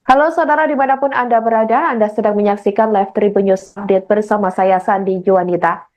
Halo saudara dimanapun Anda berada, Anda sedang menyaksikan live Tribun News Update bersama saya Sandi Juanita.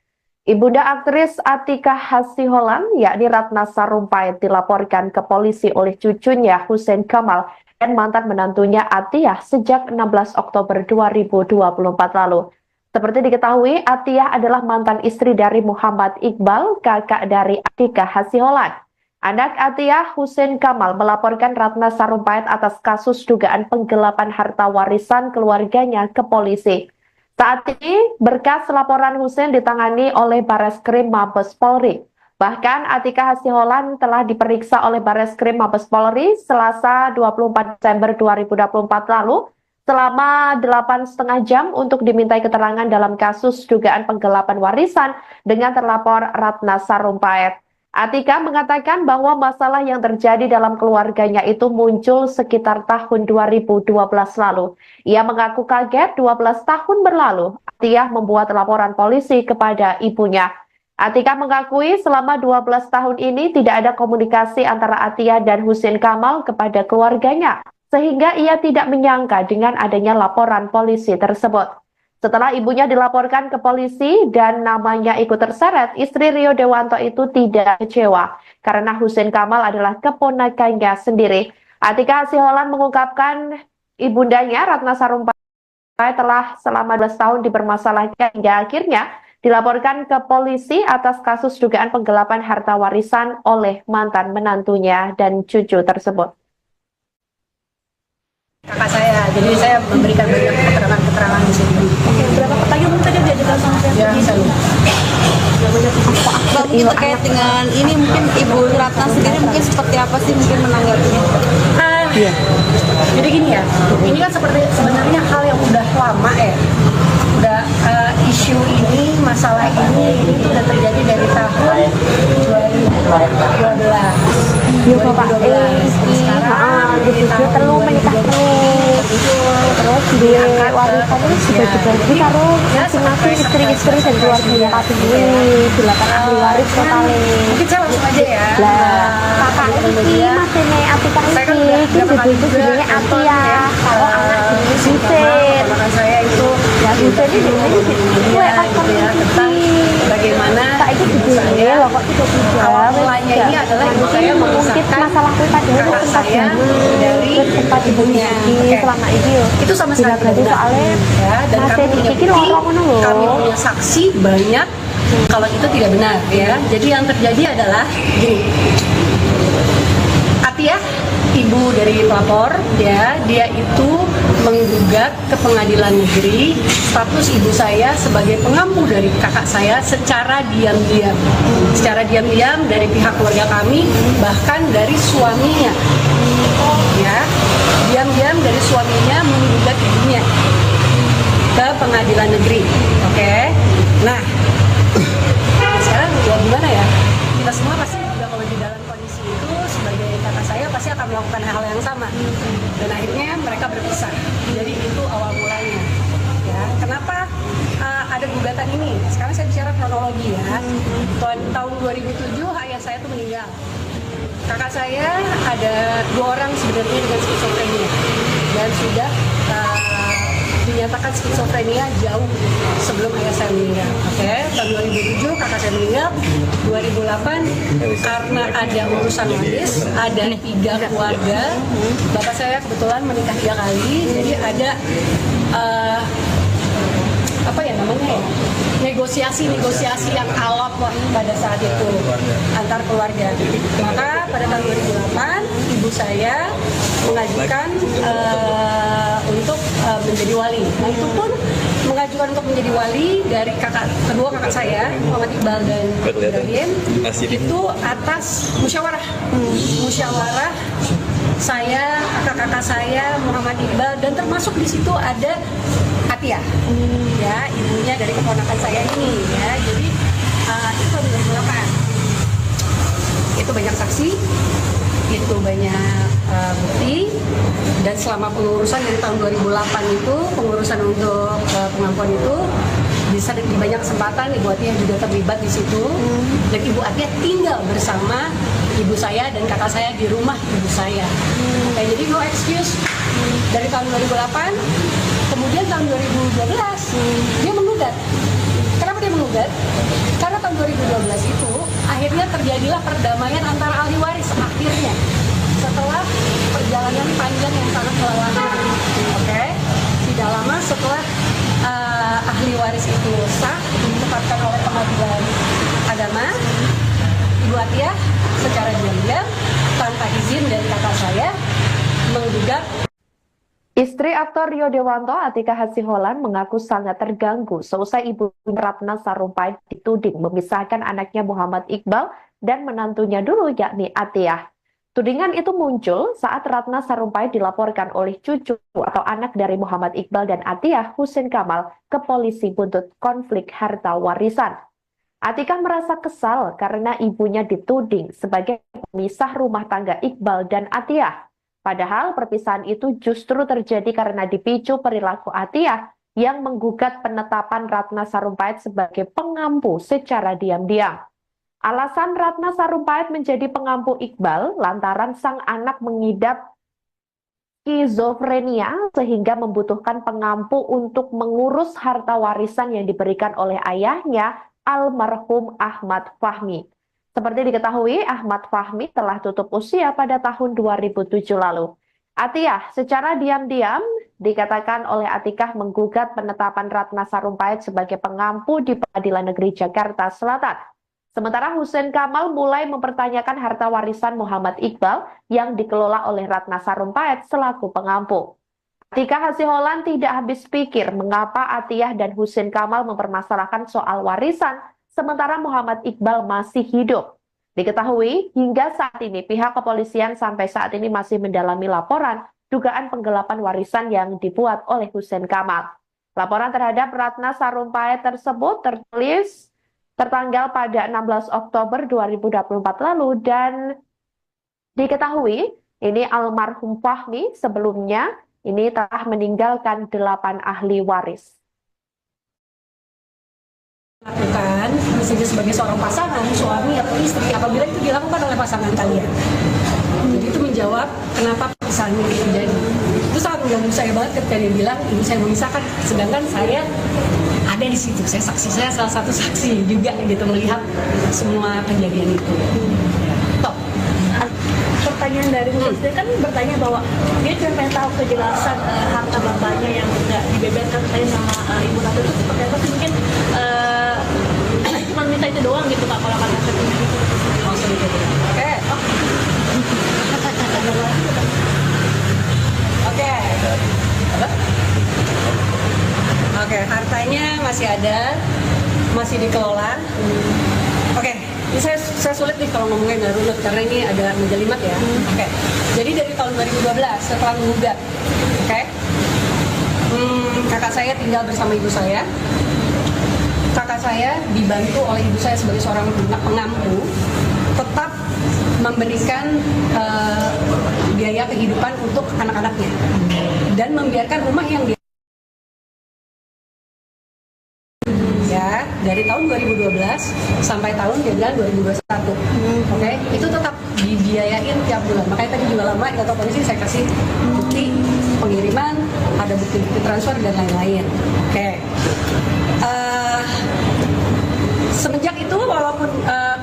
Ibunda aktris Atika Hasiholan, yakni Ratna Sarumpait, dilaporkan ke polisi oleh cucunya Hussein Kamal dan mantan menantunya Atiyah sejak 16 Oktober 2024 lalu. Seperti diketahui, Atiyah adalah mantan istri dari Muhammad Iqbal, kakak dari Atika Hasiholan. Anak Atiyah, Hussein Kamal, melaporkan Ratna Sarumpait atas kasus dugaan penggelapan harta warisan keluarganya ke polisi. Saat ini, berkas laporan Hussein ditangani oleh Bareskrim Mabes Polri. Bahkan Atika Hasiholan telah diperiksa oleh Bareskrim Mabes Polri Selasa 24 Desember 2024 lalu selama 8,5 jam untuk dimintai keterangan dalam kasus dugaan penggelapan warisan dengan terlapor Ratna Sarumpait. Atika mengatakan bahwa masalah yang terjadi dalam keluarganya itu muncul sekitar tahun 2012 lalu. Ia mengaku kaget 12 tahun berlalu, Atiyah membuat laporan polisi kepada ibunya. Atika mengakui selama 12 tahun ini tidak ada komunikasi antara Atiyah dan Hussein Kamal kepada keluarganya, sehingga ia tidak menyangka dengan adanya laporan polisi tersebut. Setelah ibunya dilaporkan ke polisi dan namanya ikut terseret, istri Rio Dewanto itu tidak kecewa karena Hussein Kamal adalah keponakannya sendiri. Atika Hasiholan mengungkapkan ibundanya Ratna Sarumpait telah selama 12 tahun dipermasalahkan hingga akhirnya dilaporkan ke polisi atas kasus dugaan penggelapan harta warisan oleh mantan menantunya dan cucu tersebut. Kakak saya, jadi saya memberikan banyak keterangan-keterangan di sini. Oke, berapa pertanyaan tadi dia jelas sama saya? Ya, saya lupa. Bang, mungkin terkait dengan ini mungkin Ibu Ratna sendiri mungkin seperti apa sih mungkin menanggapinya? Iya. Jadi gini ya, ini kan sebenarnya hal yang udah lama ya. Udah isu ini, masalah ini itu udah terjadi dari tahun 2012. Iya Bapak, Sekarang gitu telu menikah terus di warisannya juga dibagi karo masing-masing istri-istri dan keluarganya kabeh silakan ahli waris totalnya. Mungkin saya langsung aja ya. Lah, kakak iki masene Atika iki itu jenenge Atiyah, karo anak Hussein. Ponakan saya itu Ya Hussein ini kowe pas tentang bagaimana saiki dijene lho kok tidak awal mulanya ini adalah ibu saya memisahkan masalah pribadi kakak saya dari tempat ibunya selama ini yo. Itu sama sekali tidak benar. Soalnya Ya, dan kami punya iki bukti, loro ngono lho. kami punya saksi banyak kalau itu tidak benar ya. Jadi yang terjadi adalah gini. Atiyah, ibu dari pelapor ya, dia itu menggugat ke pengadilan negeri status ibu saya sebagai pengampu dari kakak saya secara diam-diam. Secara diam-diam dari pihak keluarga kami, bahkan dari suaminya. Ya, diam-diam dari suaminya menggugat ibunya ke pengadilan negeri. Oke. Nah, sekarang ya gimana ya? Kita semua pasti juga kalau di dalam kondisi itu sebagai kakak saya pasti akan melakukan hal yang sama. Dan akhirnya mereka berpisah. Jadi itu awal mulanya. Ya, kenapa ada gugatan ini? Sekarang saya bicara kronologi ya. Tahun 2007 ayah saya tuh meninggal. Kakak saya ada 2 orang sebenarnya dengan skizofrenia dan sudah dinyatakan skizofrenia jauh sebelum ayah saya meninggal. Oke, tahun 2007 kakak saya meninggal, 2008 karena ada urusan waris, ada 3 keluarga. Bapak saya kebetulan menikah 3 kali, jadi ada apa ya namanya ya, negosiasi yang alot pada saat itu antar keluarga. Maka pada tahun 2008 ibu saya mengajukan untuk menjadi wali. Nah itu pun mengajukan untuk menjadi wali dari kedua kakak saya Muhammad Iqbal dan Ibrahim itu atas musyawarah saya, kakak-kakak saya, Muhammad Iqbal, dan termasuk di situ ada Atiyah, ya ibunya dari keponakan saya ini, ya. Jadi itu 2008. Itu banyak saksi, itu banyak bukti, dan selama pengurusan dari tahun 2008 itu pengurusan untuk pengampuan itu bisa di banyak kesempatan Ibu Atiyah juga terlibat di situ, dan Ibu Atiyah tinggal bersama ibu saya dan kakak saya di rumah ibu saya. Oke, jadi no excuse Dari tahun 2008, kemudian tahun 2012 dia menggugat. Kenapa dia menggugat? Karena tahun 2012 itu akhirnya terjadilah perdamaian antara ahli waris akhirnya setelah perjalanan panjang yang sangat melelahkan. Oke, tidak lama setelah ahli waris itu sah ditetapkan oleh pengadilan agama, Ibu Atiyah secara diam-diam tanpa izin dari kakak saya menggugat. Istri aktor Rio Dewanto, Atika Hasiholan, mengaku sangat terganggu seusai Ibu Ratna Sarumpait dituding memisahkan anaknya Muhammad Iqbal dan menantunya dulu yakni Atiyah. Tudingan itu muncul saat Ratna Sarumpait dilaporkan oleh cucu atau anak dari Muhammad Iqbal dan Atiyah, Husein Kamal, ke polisi buntut konflik harta warisan. Atika merasa kesal karena ibunya dituding sebagai pemisah rumah tangga Iqbal dan Atiyah. Padahal perpisahan itu justru terjadi karena dipicu perilaku Atiyah yang menggugat penetapan Ratna Sarumpait sebagai pengampu secara diam-diam. Alasan Ratna Sarumpait menjadi pengampu Iqbal lantaran sang anak mengidap skizofrenia sehingga membutuhkan pengampu untuk mengurus harta warisan yang diberikan oleh ayahnya, almarhum Ahmad Fahmi. Seperti diketahui, Ahmad Fahmi telah tutup usia pada tahun 2007 lalu. Atiyah secara diam-diam dikatakan oleh Atikah menggugat penetapan Ratna Sarumpait sebagai pengampu di Pengadilan Negeri Jakarta Selatan. Sementara Husein Kamal mulai mempertanyakan harta warisan Muhammad Iqbal yang dikelola oleh Ratna Sarumpait selaku pengampu. Atika Hasiholan tidak habis pikir mengapa Atiyah dan Husein Kamal mempermasalahkan soal warisan sementara Muhammad Iqbal masih hidup. Diketahui hingga saat ini pihak kepolisian sampai saat ini masih mendalami laporan dugaan penggelapan warisan yang dibuat oleh Husein Kamal. Laporan terhadap Ratna Sarumpait tersebut tertulis tertanggal pada 16 Oktober 2024 lalu dan diketahui ini almarhum Fahmi sebelumnya ini telah meninggalkan 8 ahli waris. Lakukan misalnya sebagai seorang pasangan, suami atau istri apabila itu dilakukan oleh pasangan kalian. Jadi itu menjawab kenapa perpisahan ini terjadi. Itu sangat mengganggu saya banget ketika dia bilang ibu saya memisahkan, sedangkan saya ada di situ, saya saksi, saya salah satu saksi juga gitu melihat semua kejadian itu. Top. Pertanyaan dari Husein kan bertanya bahwa dia cuma pengen tahu kejelasan harta bapaknya yang tidak dibeberkan tadi sama Ibu Ratu itu seperti apa sih, mungkin cuma minta itu doang gitu Pak kalau kata gitu. Oke. Oke. Oke, hartanya masih ada, masih dikelola. Oke, ini saya sulit nih kalau ngomongin dari runut karena ini ada menjelimet ya. Oke, jadi dari tahun 2012 setelah menggugat, oke, kakak saya tinggal bersama ibu saya. Kakak saya dibantu oleh ibu saya sebagai seorang pengampu, tetap memberikan biaya kehidupan untuk anak-anaknya dan membiarkan rumah yang dia ya dari tahun 2012 sampai tahun dia bilang 2021. Oke, itu tetap dibiayain tiap bulan. Makanya tadi juga lama di kantor polisi saya kasih bukti pengiriman, ada bukti-bukti transfer dan lain-lain. Oke. Semenjak itu walaupun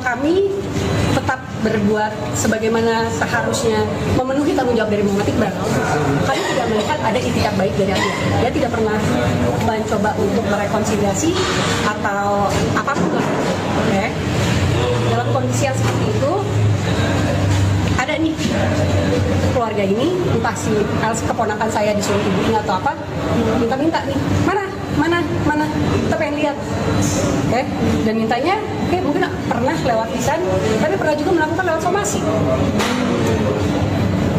kami tetap berbuat sebagaimana seharusnya memenuhi tanggung jawab dari Muhammad Iqbal, kami tidak melihat ada itikat baik dari Atiyah. Dia tidak pernah mencoba untuk merekonsiliasi atau apapun lah. Okay. Dalam kondisi yang seperti itu, ada nih keluarga ini, entah si keponakan saya disuruh ibunya atau apa, minta-minta nih, mana, kita pengen lihat, oke, dan mintanya, oke, mungkin pernah lewat lisan, tapi pernah juga melakukan lewat somasi,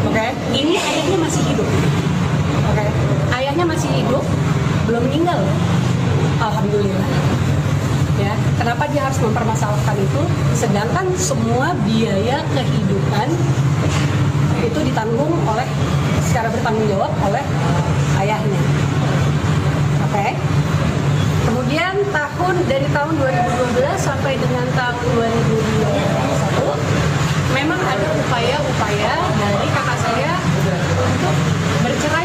oke, ini ayahnya masih hidup, oke, ayahnya masih hidup, belum meninggal, alhamdulillah, ya, kenapa dia harus mempermasalahkan itu, sedangkan semua biaya kehidupan itu ditanggung oleh, secara bertanggung jawab oleh ayahnya. Oke. Kemudian dari tahun 2012 sampai dengan tahun 2021 memang ada upaya-upaya dari kakak saya untuk bercerai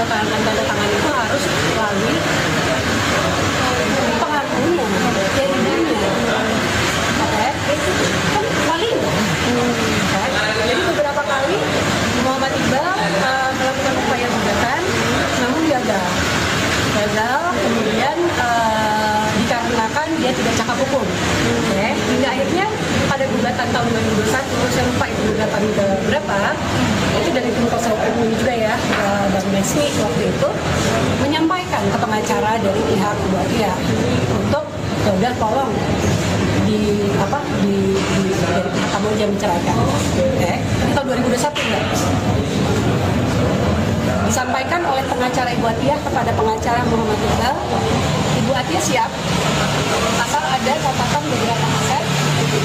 menandatangani tanda tangan itu harus melalui pengakunya dari ibunya. Oke, kan walinya. Oke. Jadi beberapa kali Muhammad Iqbal melakukan upaya gugatan, namun gagal. Kemudian dikarenakan dia tidak cakap hukum. Oke. Hingga akhirnya pada gugatan tahun 2021, saya lupa itu gugatan ke berapa, itu dari tim kuasa hukum juga ya, Bang Mesni waktu itu menyampaikan ke pengacara dari pihak Ibu Atia untuk ya udah tolong dari pihak kamu aja menceraikan. Oke. Ini tahun 2021 enggak? Disampaikan oleh pengacara Ibu Atia kepada pengacara Muhammad Iqbal, Ibu Atia siap asal ada catatan beberapa aset itu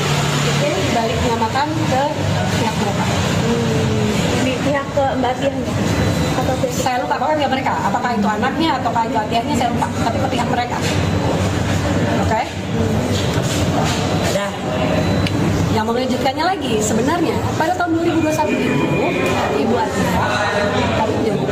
dibalik nyamakan ke pihak mereka. Di pihak ke Mbak Tiah atau pihak Saya lupa pokoknya mereka, apakah itu anaknya ataukah itu Atiahnya saya lupa, tapi ke pihak mereka. Oke? Nah, yang mengejutkannya lagi sebenarnya pada tahun 2021 itu Ibu Atia kami menjadi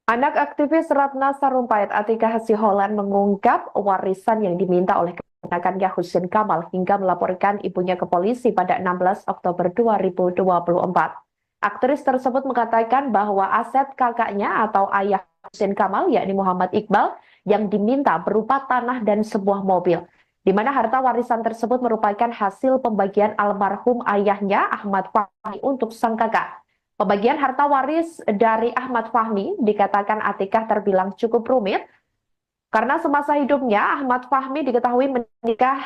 Anak aktivis Ratna Sarumpait Atika Hasiholan mengungkap warisan yang diminta oleh keponakannya Husein Kamal hingga melaporkan ibunya ke polisi pada 16 Oktober 2024. Aktris tersebut mengatakan bahwa aset kakaknya atau ayah Husein Kamal yakni Muhammad Iqbal yang diminta berupa tanah dan sebuah mobil, di mana harta warisan tersebut merupakan hasil pembagian almarhum ayahnya Ahmad Fahmi untuk sang kakak. Pembagian harta waris dari Ahmad Fahmi dikatakan Atikah terbilang cukup rumit karena semasa hidupnya Ahmad Fahmi diketahui menikah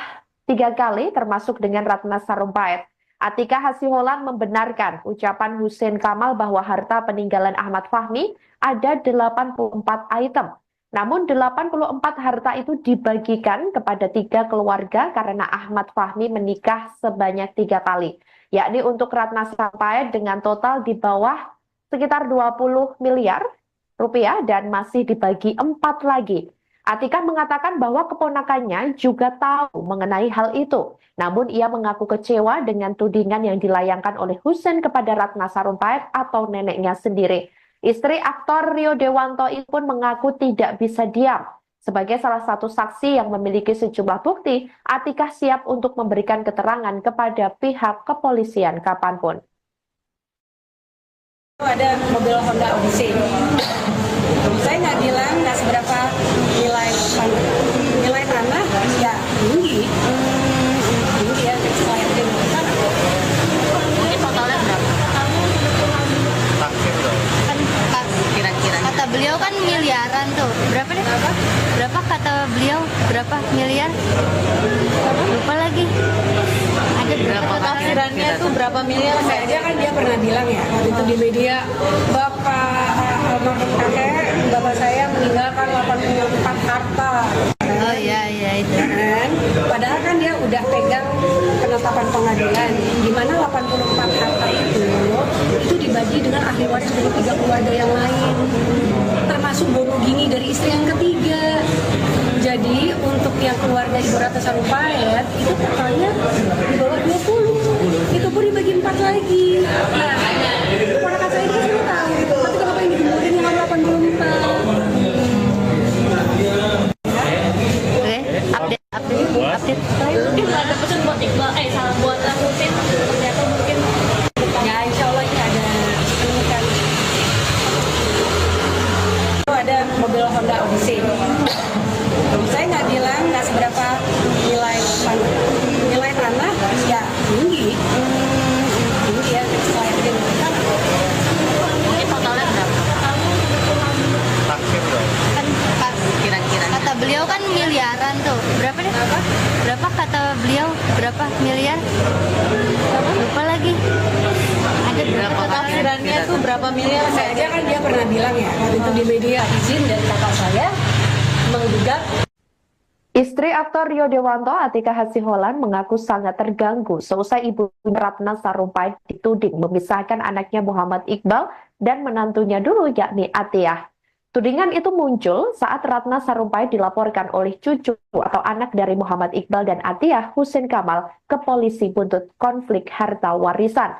3 kali termasuk dengan Ratna Sarumpait. Atika Hasiholan membenarkan ucapan Husein Kamal bahwa harta peninggalan Ahmad Fahmi ada 84 item. Namun 84 harta itu dibagikan kepada 3 keluarga karena Ahmad Fahmi menikah sebanyak 3 kali. Yakni untuk Ratna Sarumpait dengan total di bawah sekitar 20 miliar rupiah dan masih dibagi 4 lagi. Atika mengatakan bahwa keponakannya juga tahu mengenai hal itu. Namun ia mengaku kecewa dengan tudingan yang dilayangkan oleh Husein kepada Ratna Sarumpait atau neneknya sendiri. Istri aktor Rio Dewanto ini pun mengaku tidak bisa diam. Sebagai salah satu saksi yang memiliki sejumlah bukti, Atika siap untuk memberikan keterangan kepada pihak kepolisian kapanpun. Ada mobil Honda Odyssey. Saya nggak bilang nggak seberapa nilai tanah, ya tinggi ya selain itu tanah. Mungkin totalnya berapa? Kan kira-kira. Kata beliau kan miliaran tuh. Berapa deh? Berapa kata beliau? Berapa miliar? Lupa lagi. Ada berapa Tafsirannya tuh berapa miliar? Saya aja kan dia pernah bilang ya waktu itu di media, bapak saya meninggalkan 84 harta. Oh iya itu. Kan? Padahal kan dia udah pegang penetapan pengadilan di mana 84 harta itu dibagi dengan ahli waris dari 3 keluarga yang lain, termasuk Bonogini dari istri yang ketiga. Jadi untuk yang keluarga Ibu Ratna Sarumpait itu totalnya di bawah 20, itu pun dibagi 4 lagi. Nah, keponakan saya itu semua tahu, tapi kenapa yang digemburin yang 84? Oke, update. mungkin ada pesan buat Iqbal, salah buat Husein, ternyata mungkin Ya insya Allah ini ada menemukan. Itu ada mobil Honda Odyssey. Saya nggak bilang nggak seberapa nilai tanah, ya tinggi ya selain itu tanah. Mungkin totalnya berapa? Kan kira-kira. Kata beliau kan miliaran tuh. Berapa deh? Berapa kata beliau? Berapa miliar? Lupa lagi. Ada berapa? Tafsirannya tuh berapa miliar? Saya aja kan dia pernah bilang ya waktu itu di media, izin dari kakak saya menggugat. Istri aktor Rio Dewanto, Atika Hasiholan, mengaku sangat terganggu seusai ibu Ratna Sarumpait dituding memisahkan anaknya Muhammad Iqbal dan menantunya dulu yakni Atiah. Tudingan itu muncul saat Ratna Sarumpait dilaporkan oleh cucu atau anak dari Muhammad Iqbal dan Atiah, Husein Kamal, ke polisi buntut konflik harta warisan.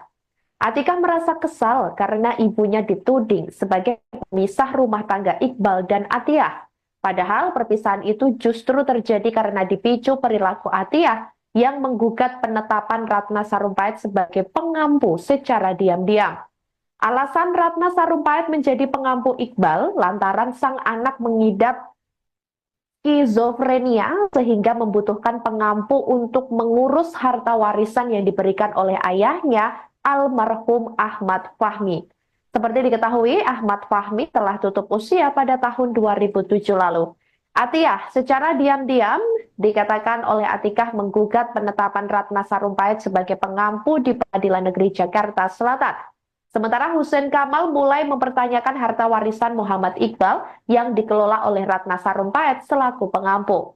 Atikah merasa kesal karena ibunya dituding sebagai pemisah rumah tangga Iqbal dan Atiyah. Padahal perpisahan itu justru terjadi karena dipicu perilaku Atiyah yang menggugat penetapan Ratna Sarumpait sebagai pengampu secara diam-diam. Alasan Ratna Sarumpait menjadi pengampu Iqbal lantaran sang anak mengidap skizofrenia sehingga membutuhkan pengampu untuk mengurus harta warisan yang diberikan oleh ayahnya, almarhum Ahmad Fahmi. Seperti diketahui, Ahmad Fahmi telah tutup usia pada tahun 2007 lalu. Atiyah secara diam-diam dikatakan oleh Atikah menggugat penetapan Ratna Sarumpait sebagai pengampu di Pengadilan Negeri Jakarta Selatan. Sementara Hussein Kamal mulai mempertanyakan harta warisan Muhammad Iqbal yang dikelola oleh Ratna Sarumpait selaku pengampu.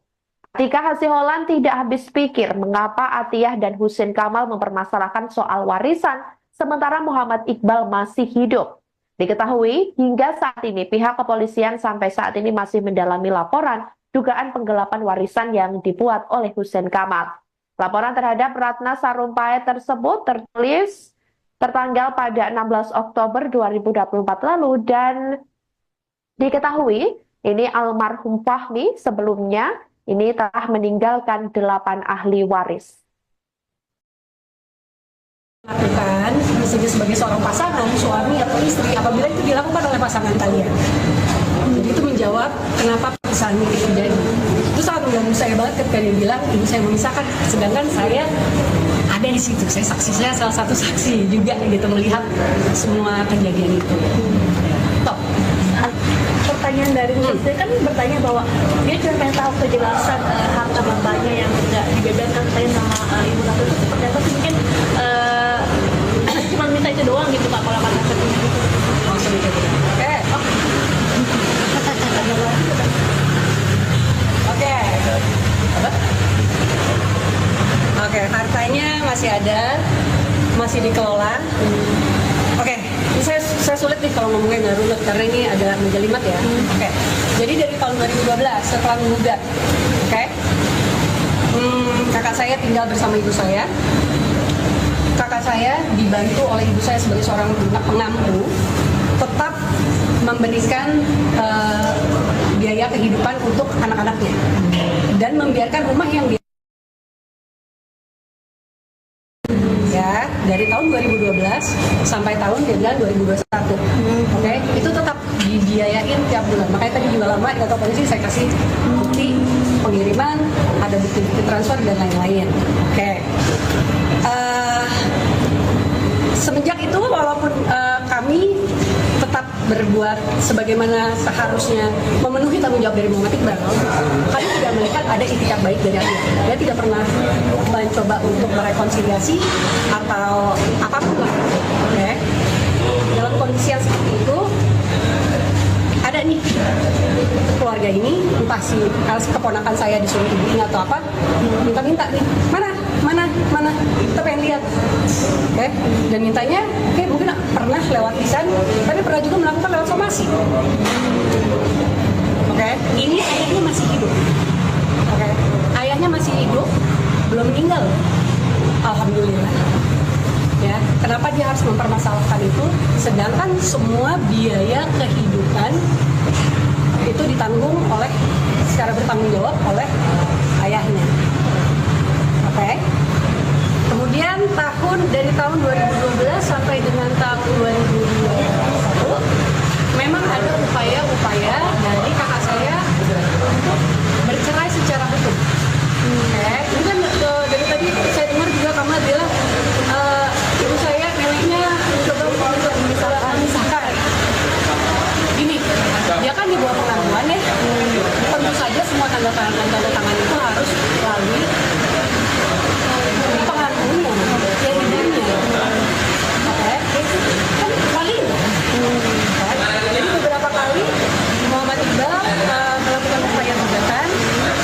Atikah Hasiholan tidak habis pikir mengapa Atiyah dan Hussein Kamal mempermasalahkan soal warisan sementara Muhammad Iqbal masih hidup. Diketahui hingga saat ini pihak kepolisian sampai saat ini masih mendalami laporan dugaan penggelapan warisan yang dibuat oleh Hussein Kamal. Laporan terhadap Ratna Sarumpait tersebut tertulis tertanggal pada 16 Oktober 2024 lalu dan diketahui ini almarhum Fahmi sebelumnya ini telah meninggalkan 8 ahli waris. Lakukan misalnya sebagai seorang pasangan, suami atau istri apabila itu dilakukan oleh pasangan kalian. Jadi itu menjawab kenapa perpisahan itu terjadi. Itu sangat mengganggu saya banget ketika dia bilang ibu saya memisahkan, sedangkan saya ada di situ. Saya salah satu saksi juga gitu melihat semua kejadian itu. Top. Pertanyaan dari Hussein kan bertanya bahwa dia cuma pengen tahu kejelasan harta bapaknya yang tidak dibeberkan saya sama ibu Ratu itu seperti apa sih, mungkin cuma minta itu doang gitu Pak kalau kata katanya gitu. Langsung itu. Oke. Oke. Oke, hartanya masih ada, masih dikelola. Oke, ini saya sulit nih kalau ngomongnya nggak runut karena ini ada menjelimet ya. Oke, jadi dari tahun 2012 setelah menggugat, oke, kakak saya tinggal bersama ibu saya. Kakak saya dibantu oleh ibu saya sebagai seorang pengampu, tetap memberikan biaya kehidupan untuk anak-anaknya dan membiarkan rumah yang dia ya dari tahun 2012 sampai tahun dia bilang 2021. Oke, itu tetap dibiayain tiap bulan. Makanya tadi juga lama di kantor polisi saya kasih bukti pengiriman, ada bukti-bukti transfer dan lain-lain. Oke. Semenjak itu walaupun kami tetap berbuat sebagaimana seharusnya memenuhi tanggung jawab dari Muhammad Iqbal, kami tidak melihat ada itikat baik dari dia. Dia tidak pernah mencoba untuk merekonsiliasi atau apapun lah. Okay. Dalam kondisi yang seperti itu, ada nih keluarga ini, entah si keponakan saya disuruh ibunya atau apa, minta-minta nih, mana, kita pengen lihat, oke? Dan mintanya, oke, mungkin pernah lewat lisan, tapi pernah juga melakukan lewat somasi, oke? Ini ayahnya masih hidup, oke? Ayahnya masih hidup, belum meninggal, alhamdulillah. Ya, kenapa dia harus mempermasalahkan itu? Sedangkan semua biaya kehidupan itu ditanggung oleh secara bertanggung jawab oleh ayahnya. Oke. Kemudian dari tahun 2012 sampai dengan tahun 2021 memang ada upaya-upaya dari kakak saya untuk bercerai secara hukum. Oke. Ini kan dari tadi saya dengar juga kamu bilang ibu saya neneknya coba untuk memisahkan. Gini, dia kan di bawah pengaduan ya. Tentu saja semua tanda tangan itu harus melalui pengaduannya, ya ibunya. Oke, kan paling. Jadi beberapa kali Muhammad Iqbal melakukan upaya gugatan,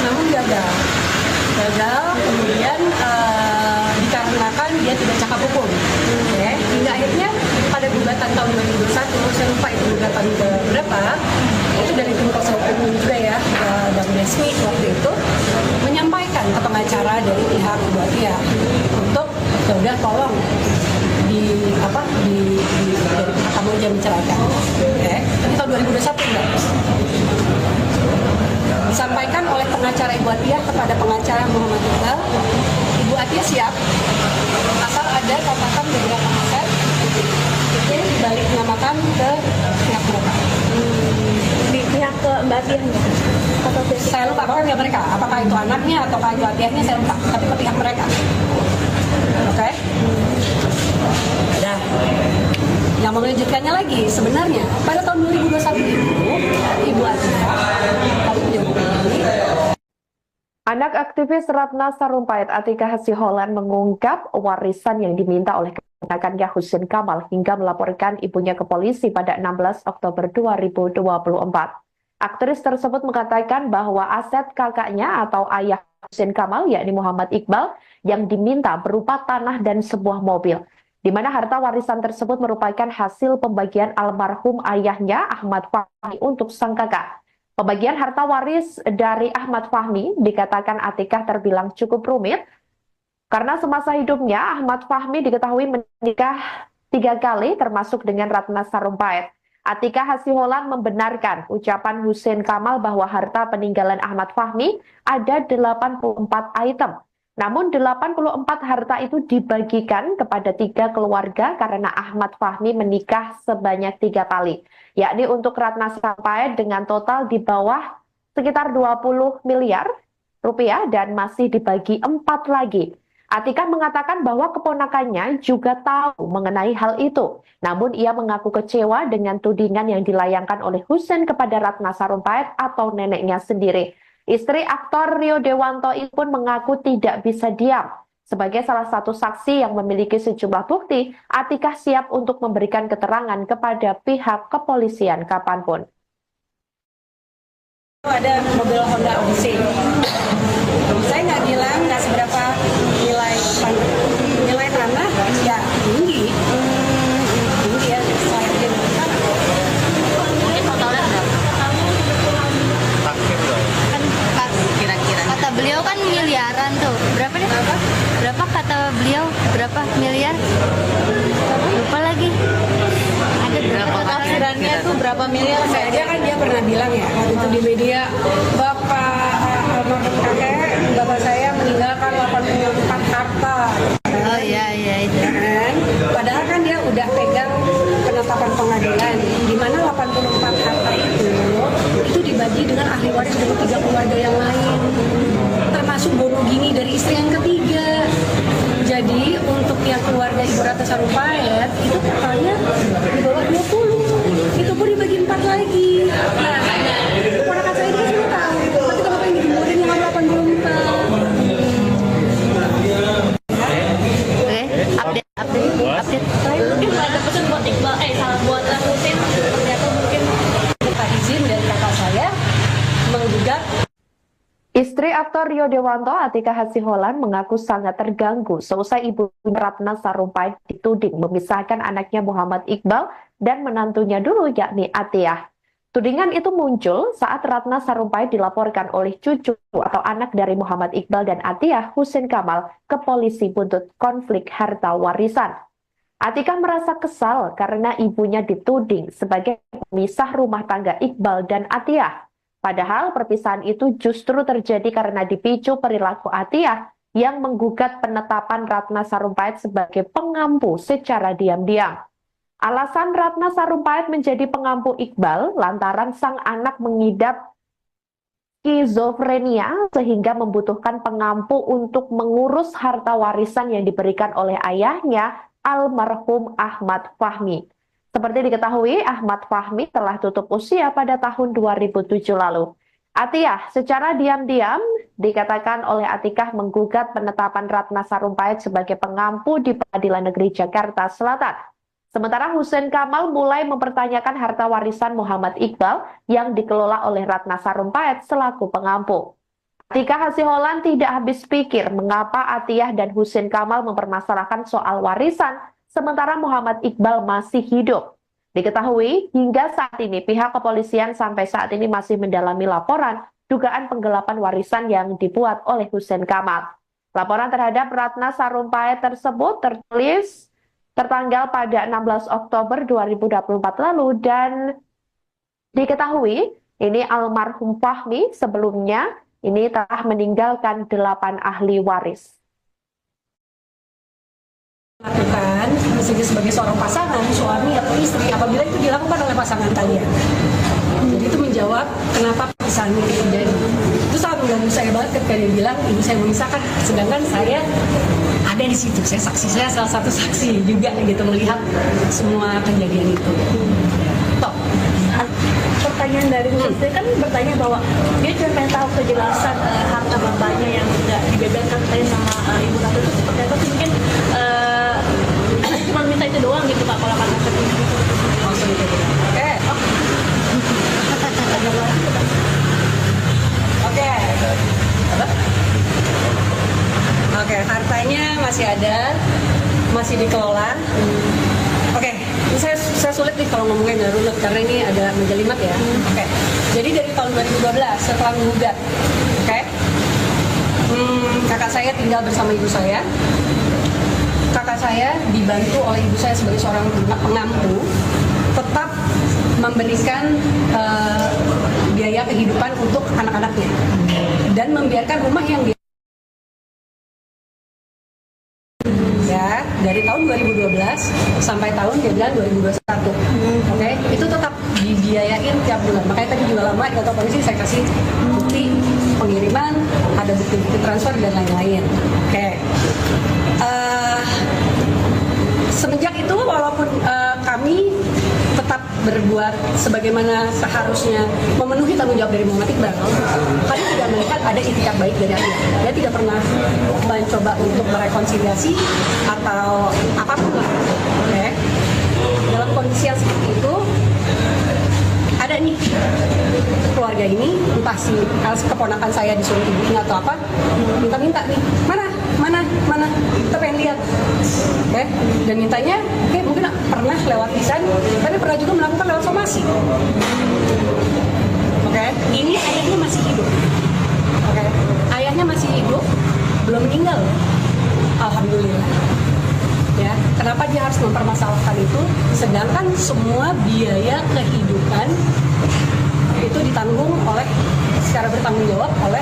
namun gagal. Kemudian dikarenakan dia tidak cakap hukum. Okay. Hingga akhirnya pada gugatan tahun 2021, saya lupa itu gugatan ke berapa, itu dari tim kuasa hukum juga ya, dan Desmi waktu itu menyampaikan ke pengacara dari pihak kedua pihak untuk ya udah tolong dia menceraikan. Oke. Ini tahun 2021 enggak? Disampaikan oleh pengacara Ibu Atiyah kepada pengacara Muhammad Iqbal. Ibu Atiyah siap asal ada catatan beberapa aset itu dibalik namakan ke pihak mereka. Di pihak ke Mbak Atiyah nggak? Atau pihak Saya lupa pokoknya mereka, apakah itu anaknya atau Ibu Atiyahnya saya lupa, tapi ke pihak mereka. Oke? Nah, yang mengejutkannya lagi sebenarnya pada tahun 2021 itu Ibu Atiyah kami menjadi Anak aktivis Ratna Sarumpait Atika Hasiholan mengungkap warisan yang diminta oleh keponakannya Husein Kamal hingga melaporkan ibunya ke polisi pada 16 Oktober 2024. Aktris tersebut mengatakan bahwa aset kakaknya atau ayah Husein Kamal yakni Muhammad Iqbal yang diminta berupa tanah dan sebuah mobil, di mana harta warisan tersebut merupakan hasil pembagian almarhum ayahnya Ahmad Fahmi untuk sang kakak. Pembagian harta waris dari Ahmad Fahmi dikatakan Atikah terbilang cukup rumit karena semasa hidupnya Ahmad Fahmi diketahui menikah 3 kali termasuk dengan Ratna Sarumpait. Atikah Hasiholan membenarkan ucapan Husein Kamal bahwa harta peninggalan Ahmad Fahmi ada 84 item. Namun 84 harta itu dibagikan kepada 3 keluarga karena Ahmad Fahmi menikah sebanyak 3 kali, yakni untuk Ratna Sarumpait dengan total di bawah sekitar 20 miliar rupiah dan masih dibagi 4 lagi. Atikah mengatakan bahwa keponakannya juga tahu mengenai hal itu, namun ia mengaku kecewa dengan tudingan yang dilayangkan oleh Husein kepada Ratna Sarumpait atau neneknya sendiri. Istri aktor Rio Dewanto ini pun mengaku tidak bisa diam. Sebagai salah satu saksi yang memiliki sejumlah bukti, Atikah siap untuk memberikan keterangan kepada pihak kepolisian kapanpun. Ada mobil Honda Odyssey. Saya nggak bilang nggak seberapa nilai tanah, ya tinggi ya. Saya Mungkin totalnya berapa? Kan pas kira-kira. Kata beliau kan miliaran tuh. Berapa nih? Berapa kata beliau? Berapa miliar? Lupa lagi. Ada berapa tafsirannya tuh berapa miliar? Dia kan dia pernah bilang ya waktu itu di media, bapak saya meninggalkan 84 harta. Oh iya itu. Kan? Padahal kan dia udah pegang penetapan pengadilan di mana 84 harta itu dibagi dengan ahli waris dengan 3 keluarga yang lain, termasuk Bonogini dari istri yang ketiga. Jadi untuk yang keluarga Ibu Ratna Sarumpait itu totalnya di bawah 20, itu pun dibagi 4 lagi. Nah, keponakan saya ini sudah tahu, tapi kenapa yang digemburin yang 84? Oke, update. Saya mungkin ada pesan buat Iqbal, salah buat Husein, ternyata mungkin Minta izin dari kakak saya menggugat. Istri aktor Rio Dewanto, Atikah Hasiholan, mengaku sangat terganggu seusai ibu Ratna Sarumpait dituding memisahkan anaknya Muhammad Iqbal dan menantunya dulu yakni Atiyah. Tudingan itu muncul saat Ratna Sarumpait dilaporkan oleh cucu atau anak dari Muhammad Iqbal dan Atiyah, Husein Kamal, ke polisi buntut konflik harta warisan. Atikah merasa kesal karena ibunya dituding sebagai pemisah rumah tangga Iqbal dan Atiyah. Padahal perpisahan itu justru terjadi karena dipicu perilaku Atiyah yang menggugat penetapan Ratna Sarumpait sebagai pengampu secara diam-diam. Alasan Ratna Sarumpait menjadi pengampu Iqbal lantaran sang anak mengidap skizofrenia sehingga membutuhkan pengampu untuk mengurus harta warisan yang diberikan oleh ayahnya, almarhum Ahmad Fahmi. Seperti diketahui, Ahmad Fahmi telah tutup usia pada tahun 2007 lalu. Atiyah secara diam-diam dikatakan oleh Atikah menggugat penetapan Ratna Sarumpait sebagai pengampu di Pengadilan Negeri Jakarta Selatan. Sementara Husein Kamal mulai mempertanyakan harta warisan Muhammad Iqbal yang dikelola oleh Ratna Sarumpait selaku pengampu. Atikah Hasiholan tidak habis pikir mengapa Atiyah dan Husein Kamal mempermasalahkan soal warisan sementara Muhammad Iqbal masih hidup. Diketahui hingga saat ini pihak kepolisian sampai saat ini masih mendalami laporan dugaan penggelapan warisan yang dibuat oleh Husein Kamal. Laporan terhadap Ratna Sarumpait tersebut tertulis tertanggal pada 16 Oktober 2024 lalu, dan diketahui ini almarhum Fahmi sebelumnya ini telah meninggalkan 8 ahli waris. Lakukan sebagai seorang pasangan, suami atau istri, apabila itu dilakukan oleh pasangan kalian. Jadi itu menjawab kenapa perpisahan ini terjadi. Itu sangat mengganggu saya banget ketika dia bilang ibu saya memisahkan, sedangkan saya ada di situ, saya salah satu saksi juga gitu melihat semua kejadian itu. Top. Pertanyaan dari Hussein kan bertanya bahwa dia cuma pengen tahu kejelasan harta bapaknya yang nggak dibeberkan katanya sama ibu Ratu itu seperti apa sih, mungkin cuma minta itu doang gitu Pak kalau kata seperti itu. Langsung itu. Oke, hartanya masih ada, masih dikelola. Oke, ini saya sulit nih kalau ngomongin dari runut karena ini ada menjelimet ya. Oke, jadi dari tahun 2012 setelah menggugat, oke, kakak saya tinggal bersama ibu saya. Kakak saya dibantu oleh ibu saya sebagai seorang pengampu, tetap memberikan biaya kehidupan untuk anak-anaknya dan membiarkan rumah yang dia ya dari tahun 2012 sampai tahun dia bilang 2021. Oke, itu tetap dibiayain tiap bulan. Makanya tadi juga lama di kantor polisi saya kasih bukti pengiriman, ada bukti-bukti transfer dan lain-lain. Oke. Semenjak itu walaupun kami tetap berbuat sebagaimana seharusnya memenuhi tanggung jawab dari Muhammad Iqbal, kami tidak melihat ada itikat baik dari Ayah. Dia tidak pernah mencoba untuk merekonsiliasi atau apapun lah. Okay. Dalam kondisi yang seperti itu, ada nih keluarga ini, entah si keponakan saya disuruh ibunya atau apa, minta-minta nih, mana, kita pengen lihat, okay? Dan mintanya, mungkin pernah lewat lisan, tapi pernah juga melakukan lewat somasi. Oke, ini ayahnya masih hidup, oke, ayahnya masih hidup, belum meninggal, alhamdulillah. Ya, kenapa dia harus mempermasalahkan itu? Sedangkan semua biaya kehidupan itu ditanggung oleh secara bertanggung jawab oleh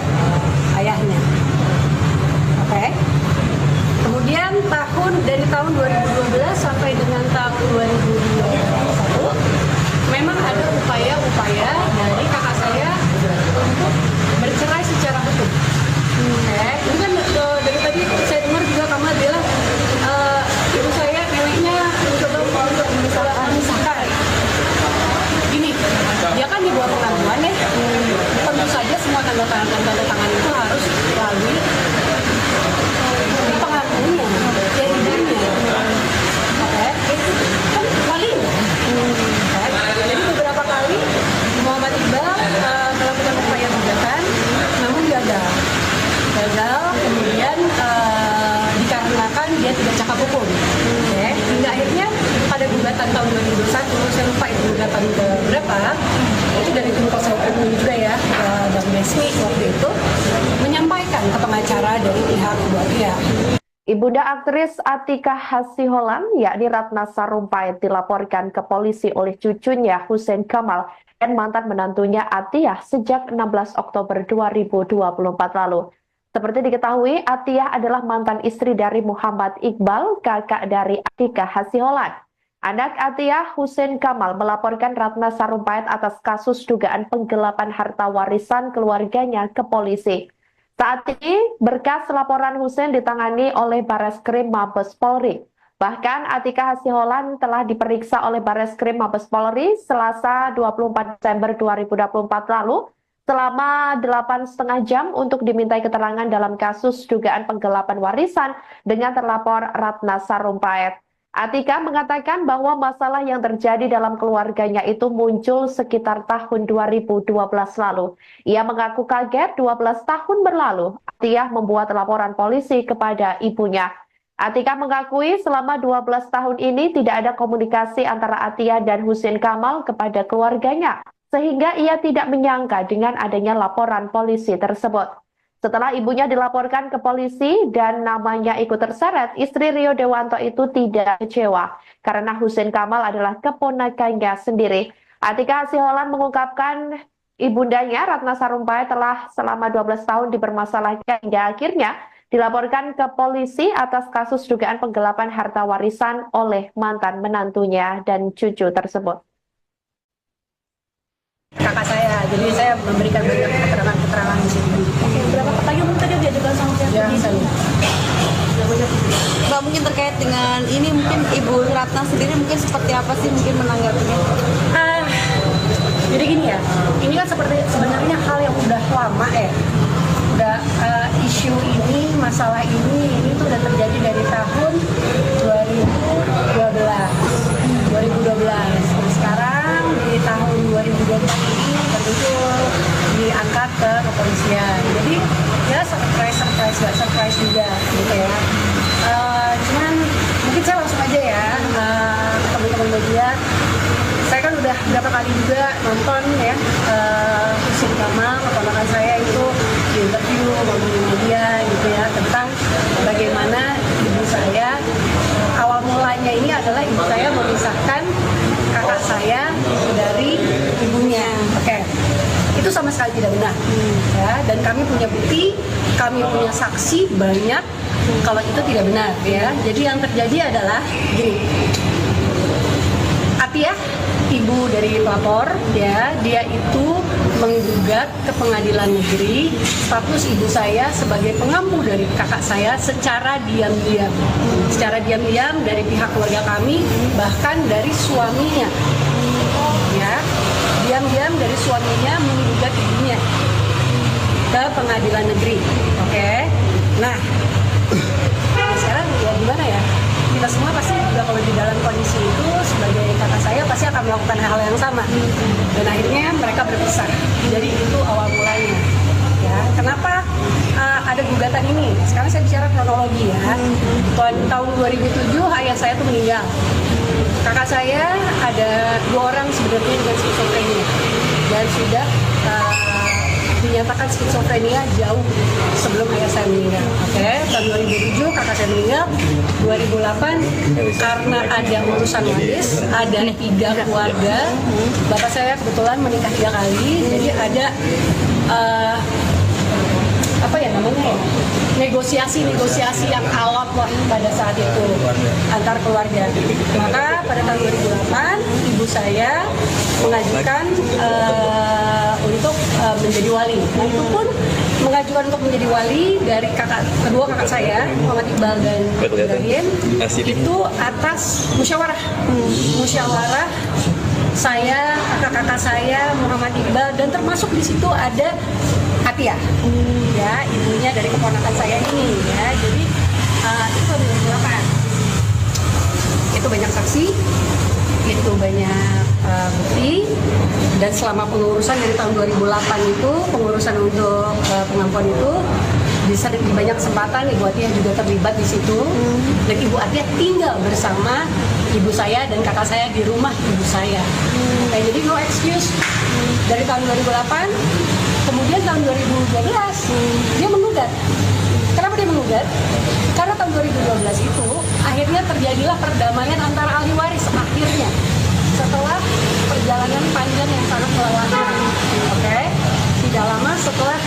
ayahnya. Oke. Kemudian dari tahun 2012 sampai dengan tahun 2021 memang ada upaya-upaya dari kakak saya untuk bercerai secara hukum. Oke. Ini kan dari tadi saya dengar juga Kamal bilang ibu saya neneknya mencoba untuk memisahkan. Gini, dia kan dibuat pengaduan ya. Tentu saja semua tanda tangan itu harus melalui pengakuannya, ya ibunya. Oke, itu kan walinya. Jadi beberapa kali Muhammad Iqbal melakukan upaya gugatan, namun gagal. Kemudian dikarenakan dia tidak cakap hukum. Oke, hingga akhirnya pada gugatan tahun 2021, saya lupa itu gugatan ke berapa, itu dari tim kuasa hukum juga ya, Bang Desmi waktu itu menyampaikan ke pengacara dari pihak kedua pihak. Ibunda aktris Atika Hasiholan, yakni Ratna Sarumpait, dilaporkan ke polisi oleh cucunya Hussein Kamal dan mantan menantunya Atiyah sejak 16 Oktober 2024 lalu. Seperti diketahui, Atiyah adalah mantan istri dari Muhammad Iqbal, kakak dari Atika Hasiholan. Anak Atiyah, Hussein Kamal, melaporkan Ratna Sarumpait atas kasus dugaan penggelapan harta warisan keluarganya ke polisi. Saat ini, berkas laporan Hussein ditangani oleh Bareskrim Mabes Polri. Bahkan Atika Hasiholan telah diperiksa oleh Bareskrim Mabes Polri Selasa 24 Desember 2024 lalu selama 8,5 jam untuk dimintai keterangan dalam kasus dugaan penggelapan warisan dengan terlapor Ratna Sarumpait. Atika mengatakan bahwa masalah yang terjadi dalam keluarganya itu muncul sekitar tahun 2012 lalu. Ia mengaku kaget 12 tahun berlalu, Atiyah membuat laporan polisi kepada ibunya. Atika mengakui selama 12 tahun ini tidak ada komunikasi antara Atiyah dan Hussein Kamal kepada keluarganya, sehingga ia tidak menyangka dengan adanya laporan polisi tersebut. Setelah ibunya dilaporkan ke polisi dan namanya ikut terseret, istri Rio Dewanto itu tidak kecewa karena Husein Kamal adalah keponakannya sendiri. Atika Hasiholan mengungkapkan ibundanya Ratna Sarumpait telah selama 12 tahun dipermasalahkan hingga akhirnya dilaporkan ke polisi atas kasus dugaan penggelapan harta warisan oleh mantan menantunya dan cucu tersebut. Kakak saya, jadi saya memberikan banyak keterangan-keterangan di situ. Oke, berapa pertanyaan mungkin tadi diajukan sama pihak Ya, polisi? Mbak, mungkin terkait dengan ini, mungkin Ibu Ratna sendiri mungkin seperti apa sih mungkin menanggapinya? Jadi gini ya, ini kan sebenarnya hal yang udah lama ya. Udah isu ini, masalah ini tuh udah terjadi dari tahun 2012. Dan sekarang di tahun 2024 ini betul diangkat ke kepolisian. Jadi ya surprise juga gitu ya. Cuman mungkin saya langsung aja ya teman-teman media. Saya kan udah berapa kali juga nonton ya Husein Kamal, keponakan saya itu di interview di media gitu ya tentang bagaimana ibu saya awal mulanya ini adalah ibu saya memisahkan kakak saya dari ibunya. Oke. Itu sama sekali tidak benar. Ya, dan kami punya bukti, kami punya saksi banyak kalau itu tidak benar ya. Jadi yang terjadi adalah gini. Atiyah, ibu dari pelapor, ya, dia itu menggugat ke pengadilan negeri status ibu saya sebagai pengampu dari kakak saya secara diam-diam. Secara diam-diam dari pihak keluarga kami, bahkan dari suaminya. Ya, diam-diam dari suaminya menggugat ibunya ke pengadilan negeri. Oke. Nah, sekarang ya gimana ya? Kita semua pasti juga kalau di dalam kondisi itu sebagai kakak saya pasti akan melakukan hal yang sama. Dan akhirnya mereka berpisah. Jadi itu awal mulanya. Ya, kenapa ada gugatan ini? Sekarang saya bicara kronologi ya. Tahun 2007 ayah saya tuh meninggal. Kakak saya ada 2 orang sebenarnya dengan skizofrenia dan sudah dinyatakan skizofrenia jauh sebelum ayah saya meninggal. Oke, tahun 2007 kakak saya meninggal. 2008 karena ada urusan waris, ada 3 keluarga. Bapak saya kebetulan menikah 3 kali, jadi ada apa ya namanya ya, negosiasi yang alot lah pada saat itu antar keluarga. Maka pada tahun 2008 ibu saya mengajukan untuk menjadi wali. Nah itu pun mengajukan untuk menjadi wali dari kedua kakak saya Muhammad Iqbal dan Ibrahim itu atas musyawarah saya, kakak-kakak saya, Muhammad Iqbal, dan termasuk di situ ada Atiyah, ya ibunya dari keponakan saya ini, ya. Jadi itu 2008. Itu banyak saksi, itu banyak bukti, dan selama pengurusan dari tahun 2008 itu pengurusan untuk pengampuan itu bisa di banyak kesempatan Ibu Atiyah juga terlibat di situ, dan Ibu Atiyah tinggal bersama ibu saya dan kakak saya di rumah ibu saya. Nah, jadi no excuse dari tahun 2008, kemudian tahun 2012 dia menggugat. Kenapa dia menggugat? Karena tahun 2012 itu akhirnya terjadilah perdamaian antara ahli waris akhirnya setelah perjalanan panjang yang sangat melelahkan. Oke, tidak lama setelah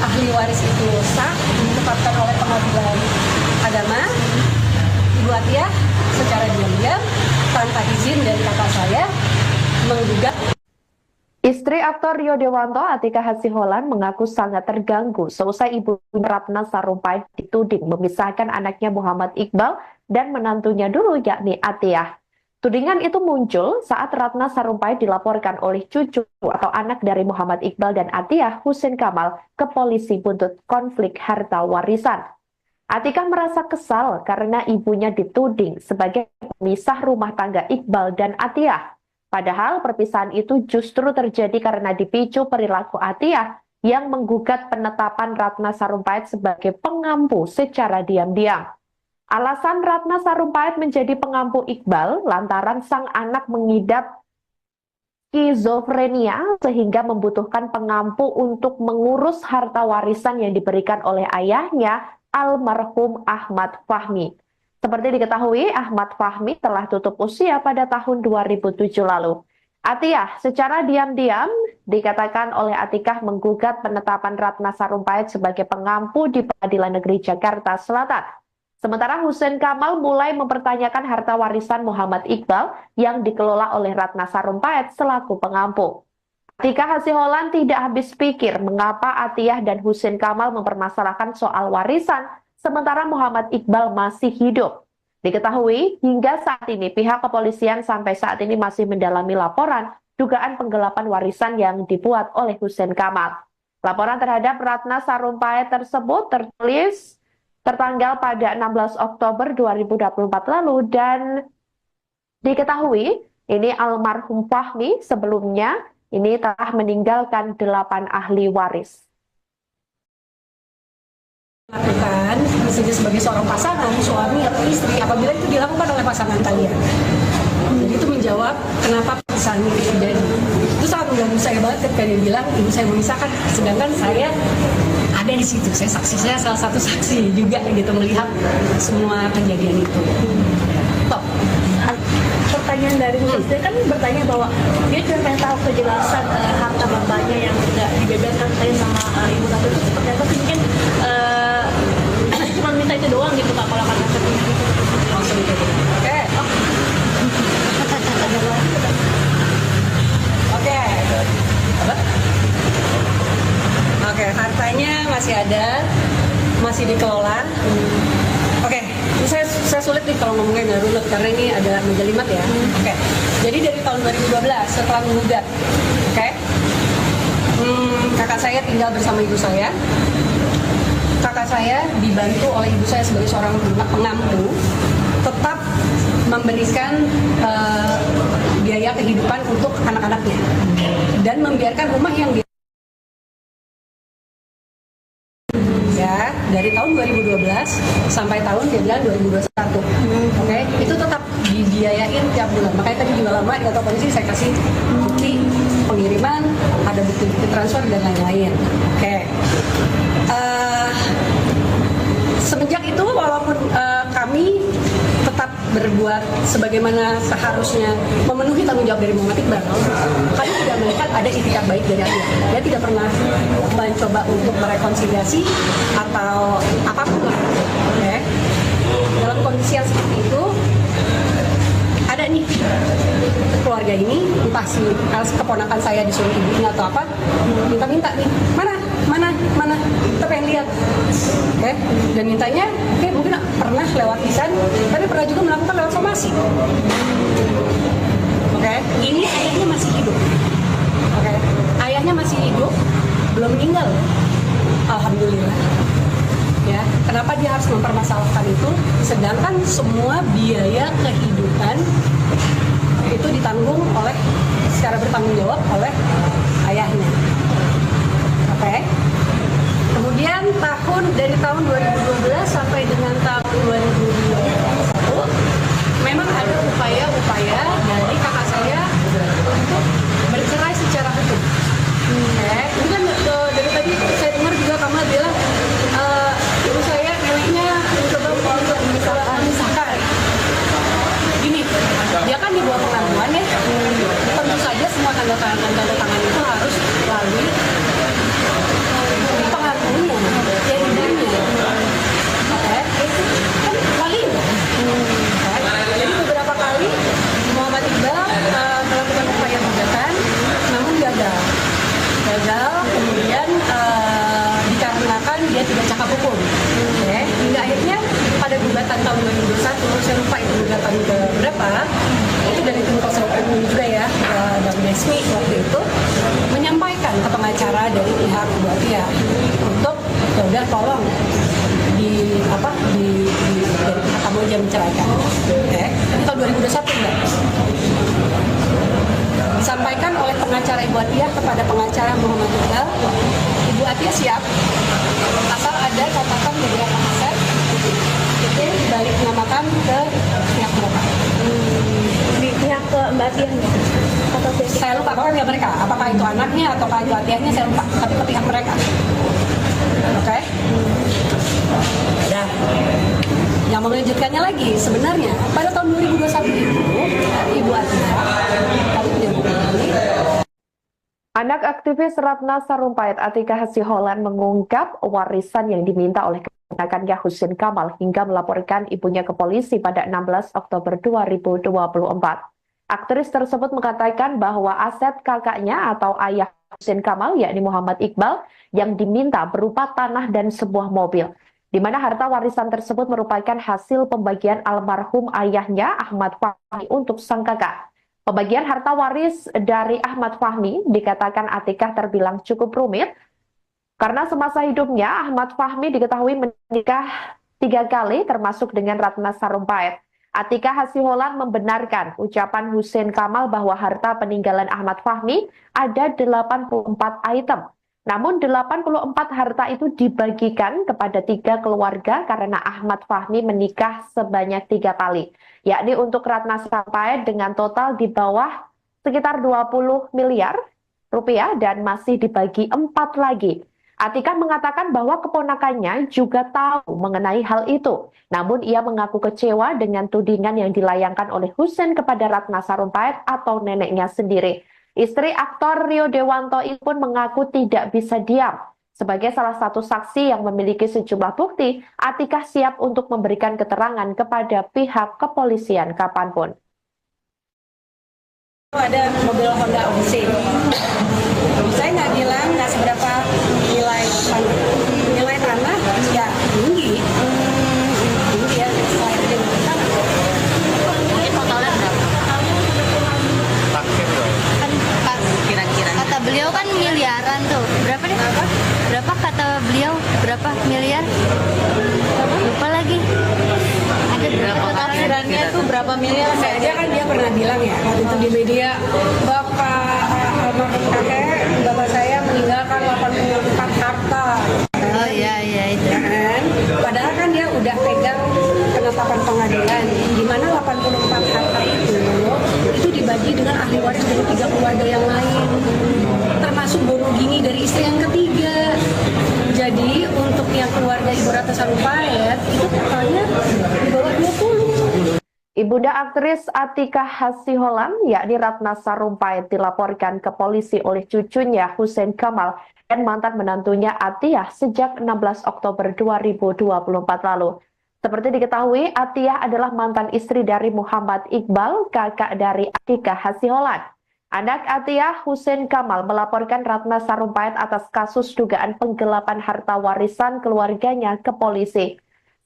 ahli waris itu sah ditetapkan oleh pengadilan agama, Ibu Atiyah secara diam-diam tanpa izin dari kakak saya menggugat. Istri aktor Rio Dewanto, Atika Hasiholan, mengaku sangat terganggu seusai ibu Ratna Sarumpait dituding memisahkan anaknya Muhammad Iqbal dan menantunya dulu yakni Atiyah. Tudingan itu muncul saat Ratna Sarumpait dilaporkan oleh cucu atau anak dari Muhammad Iqbal dan Atiyah, Husein Kamal, ke polisi buntut konflik harta warisan. Atika merasa kesal karena ibunya dituding sebagai pemisah rumah tangga Iqbal dan Atiyah. Padahal perpisahan itu justru terjadi karena dipicu perilaku Atiyah yang menggugat penetapan Ratna Sarumpait sebagai pengampu secara diam-diam. Alasan Ratna Sarumpait menjadi pengampu Iqbal lantaran sang anak mengidap skizofrenia sehingga membutuhkan pengampu untuk mengurus harta warisan yang diberikan oleh ayahnya, almarhum Ahmad Fahmi. Seperti diketahui, Ahmad Fahmi telah tutup usia pada tahun 2007 lalu. Atiyah secara diam-diam dikatakan oleh Atikah menggugat penetapan Ratna Sarumpait sebagai pengampu di Pengadilan Negeri Jakarta Selatan. Sementara Hussein Kamal mulai mempertanyakan harta warisan Muhammad Iqbal yang dikelola oleh Ratna Sarumpait selaku pengampu. Atikah Hasiholan tidak habis pikir mengapa Atiyah dan Hussein Kamal mempermasalahkan soal warisan sementara Muhammad Iqbal masih hidup. Diketahui hingga saat ini pihak kepolisian sampai saat ini masih mendalami laporan dugaan penggelapan warisan yang dibuat oleh Hussein Kamal. Laporan terhadap Ratna Sarumpait tersebut tertulis tertanggal pada 16 Oktober 2024 lalu dan diketahui ini almarhum Fahmi sebelumnya ini telah meninggalkan 8 ahli waris. Lakukan misalnya sebagai seorang pasangan, suami atau istri apabila itu dilakukan oleh pasangan kalian. Jadi itu menjawab kenapa perpisahan itu terjadi. Itu sangat mengganggu saya banget ketika dia bilang ibu saya memisahkan, sedangkan saya ada di situ. Saya salah satu saksi juga gitu melihat semua kejadian itu. Top. Pertanyaan dari Hussein kan bertanya bahwa dia cuma pengen tahu kejelasan harta bapaknya yang tidak dibeberkan tadi sama ibu Ratu itu seperti apa sih, mungkin cuma minta itu doang gitu Kak kalau kata seperti itu. Langsung itu. Oke. Oke. Apa? Oke, hartanya masih ada, masih dikelola. Oke, ini saya sulit nih kalau ngomongnya nggak runut karena ini ada menjelimet ya. Oke, jadi dari tahun 2012 setelah menggugat, oke, kakak saya tinggal bersama ibu saya. Kakak saya dibantu oleh ibu saya sebagai seorang pengampu, tetap memberikan biaya kehidupan untuk anak-anaknya dan membiarkan rumah yang dia ya dari tahun 2012 sampai tahun dia bilang 2021. Oke, itu tetap dibiayain tiap bulan. Makanya tadi juga lama di kantor polisi saya kasih bukti pengiriman, ada bukti-bukti transfer dan lain-lain. Oke. Semenjak itu walaupun kami tetap berbuat sebagaimana seharusnya memenuhi tanggung jawab dari Muhammad Iqbal, kami tidak melihat ada itikat baik dari dia. Dia tidak pernah mencoba untuk merekonsiliasi atau apapun lah. Okay. Dalam kondisi yang seperti itu, ada nih keluarga ini, entah si keponakan saya disuruh ibunya atau apa, minta nih, mana, kita pengen lihat, oke? Dan mintanya, oke, mungkin pernah lewat lisan, tapi pernah juga melakukan lewat somasi, oke? Ini ayahnya masih hidup, oke? Ayahnya masih hidup, belum meninggal, alhamdulillah. Ya, kenapa dia harus mempermasalahkan itu? Sedangkan semua biaya kehidupan itu ditanggung oleh secara bertanggung jawab oleh ayahnya. Oke. Kemudian dari tahun 2012 sampai dengan tahun 2021 memang ada upaya-upaya dari kakak saya untuk bercerai secara hukum. Oke. Ini kan dari tadi saya dengar juga Kamal bilang ibu saya neneknya mencoba untuk memisahkan. Gini, dia kan di bawah pengaduan ya. Tentu saja semua tanda tangan itu harus melalui pengaduannya, ya ibunya. Oke, itu kan walinya. Jadi beberapa kali Muhammad Iqbal melakukan upaya gugatan, namun gagal. Kemudian dikarenakan dia tidak cakap hukum. Okay. Hingga akhirnya pada gugatan tahun 2021, saya lupa itu gugatan ke berapa, itu dari tim kuasa hukum juga ya, Bang Desmi waktu itu menyampaikan ke pengacara dari pihak Bu Atiyah untuk ya udah tolong dari pihak kamu jangan menceraikan. Oke. Tahun 2021 enggak. Disampaikan oleh pengacara Ibu Atiyah kepada pengacara Muhammad Iqbal, Ibu Atiyah siap asal ada catatan beberapa aset itu dibalik namakan ke pihak mereka. Di pihak ke Mbak Atiyah atau pihak saya lupa, pokoknya mereka, apakah itu anaknya ataukah itu ayahnya saya lupa, tapi ke pihak mereka. Oke? Dan yang mengejutkannya lagi sebenarnya pada tahun 2021 itu Ibu Atia kami menghubungi. Anak aktivis Ratna Sarumpait Atika Hasiholan mengungkap warisan yang diminta oleh keponakannya Husein Kamal hingga melaporkan ibunya ke polisi pada 16 Oktober 2024. Aktris tersebut mengatakan bahwa aset kakaknya atau ayah Husein Kamal yakni Muhammad Iqbal yang diminta berupa tanah dan sebuah mobil, di mana harta warisan tersebut merupakan hasil pembagian almarhum ayahnya Ahmad Fahmi untuk sang kakak. Pembagian harta waris dari Ahmad Fahmi dikatakan Atikah terbilang cukup rumit karena semasa hidupnya Ahmad Fahmi diketahui menikah 3 kali termasuk dengan Ratna Sarumpait. Atika Hasiholan membenarkan ucapan Husein Kamal bahwa harta peninggalan Ahmad Fahmi ada 84 item. Namun 84 harta itu dibagikan kepada 3 keluarga karena Ahmad Fahmi menikah sebanyak 3 kali. Yakni untuk Ratna Sarumpait dengan total di bawah sekitar 20 miliar rupiah dan masih dibagi 4 lagi. Atika mengatakan bahwa keponakannya juga tahu mengenai hal itu. Namun ia mengaku kecewa dengan tudingan yang dilayangkan oleh Husein kepada Ratna Sarumpait atau neneknya sendiri. Istri aktor Rio Dewanto ini pun mengaku tidak bisa diam. Sebagai salah satu saksi yang memiliki sejumlah bukti, Atika siap untuk memberikan keterangan kepada pihak kepolisian kapanpun. Ada mobil Honda Odyssey. Saya nggak bilang nggak seberapa nilai tanah, ya tinggi ya. Mungkin totalnya berapa? Kan pas kira-kira. Kata beliau kan miliaran tuh. Berapa deh? Berapa kata beliau? Berapa miliar? Lupa lagi. Ada berapa? Akhirannya itu berapa miliar? Saja kan dia pernah bilang ya waktu itu di media, bapak saya meninggalkan 84 harta. Oh iya itu. Ya kan? Padahal kan dia udah pegang penetapan pengadilan di mana 84 harta itu dibagi dengan ahli waris dari 3 keluarga yang lain, termasuk Borogini dari istri yang ketiga. Jadi untuk yang keluarga Ibu Ratna Sarumpait itu totalnya di bawah 20. Ibunda aktris Atika Hasiholan yakni Ratna Sarumpait dilaporkan ke polisi oleh cucunya Husein Kamal dan mantan menantunya Atiyah sejak 16 Oktober 2024 lalu. Seperti diketahui, Atiyah adalah mantan istri dari Muhammad Iqbal, kakak dari Atika Hasiholan. Anak Atiyah, Husein Kamal, melaporkan Ratna Sarumpait atas kasus dugaan penggelapan harta warisan keluarganya ke polisi.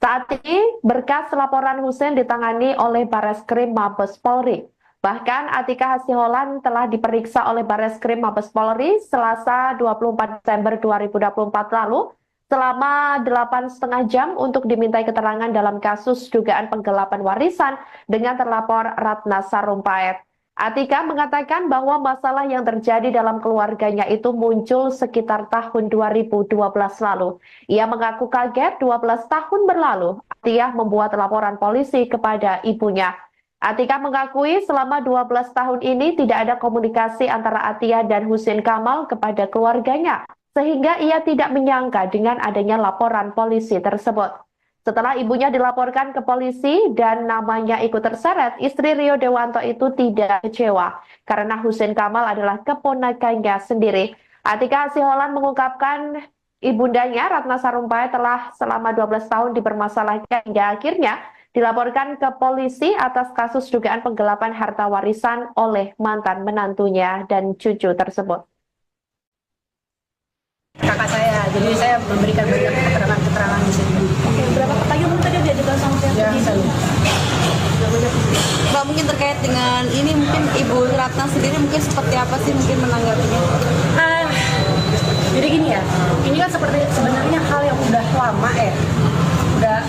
Saat ini, berkas laporan Husein ditangani oleh Bareskrim Mabes Polri. Bahkan Atika Hasiholan telah diperiksa oleh Bareskrim Mabes Polri Selasa 24 Desember 2024 lalu selama 8,5 jam untuk dimintai keterangan dalam kasus dugaan penggelapan warisan dengan terlapor Ratna Sarumpait. Atika mengatakan bahwa masalah yang terjadi dalam keluarganya itu muncul sekitar tahun 2012 lalu. Ia mengaku kaget 12 tahun berlalu, Atiyah membuat laporan polisi kepada ibunya. Atika mengakui selama 12 tahun ini tidak ada komunikasi antara Atiyah dan Husein Kamal kepada keluarganya, sehingga ia tidak menyangka dengan adanya laporan polisi tersebut. Setelah ibunya dilaporkan ke polisi dan namanya ikut terseret, istri Rio Dewanto itu tidak kecewa karena Husein Kamal adalah keponakannya sendiri. Atika Hasiholan mengungkapkan ibundanya Ratna Sarumpait telah selama 12 tahun dipermasalahkan hingga akhirnya dilaporkan ke polisi atas kasus dugaan penggelapan harta warisan oleh mantan menantunya dan cucu tersebut. Kakak saya, jadi saya memberikan banyak keterangan di sini. Oke, berapa pertanyaan tadi diajukan sama pihak penyidik? Mbak, mungkin terkait dengan ini mungkin Ibu Ratna sendiri mungkin seperti apa sih mungkin menanggapinya? Jadi gini ya, ini kan sebenarnya hal yang udah lama ya. Udah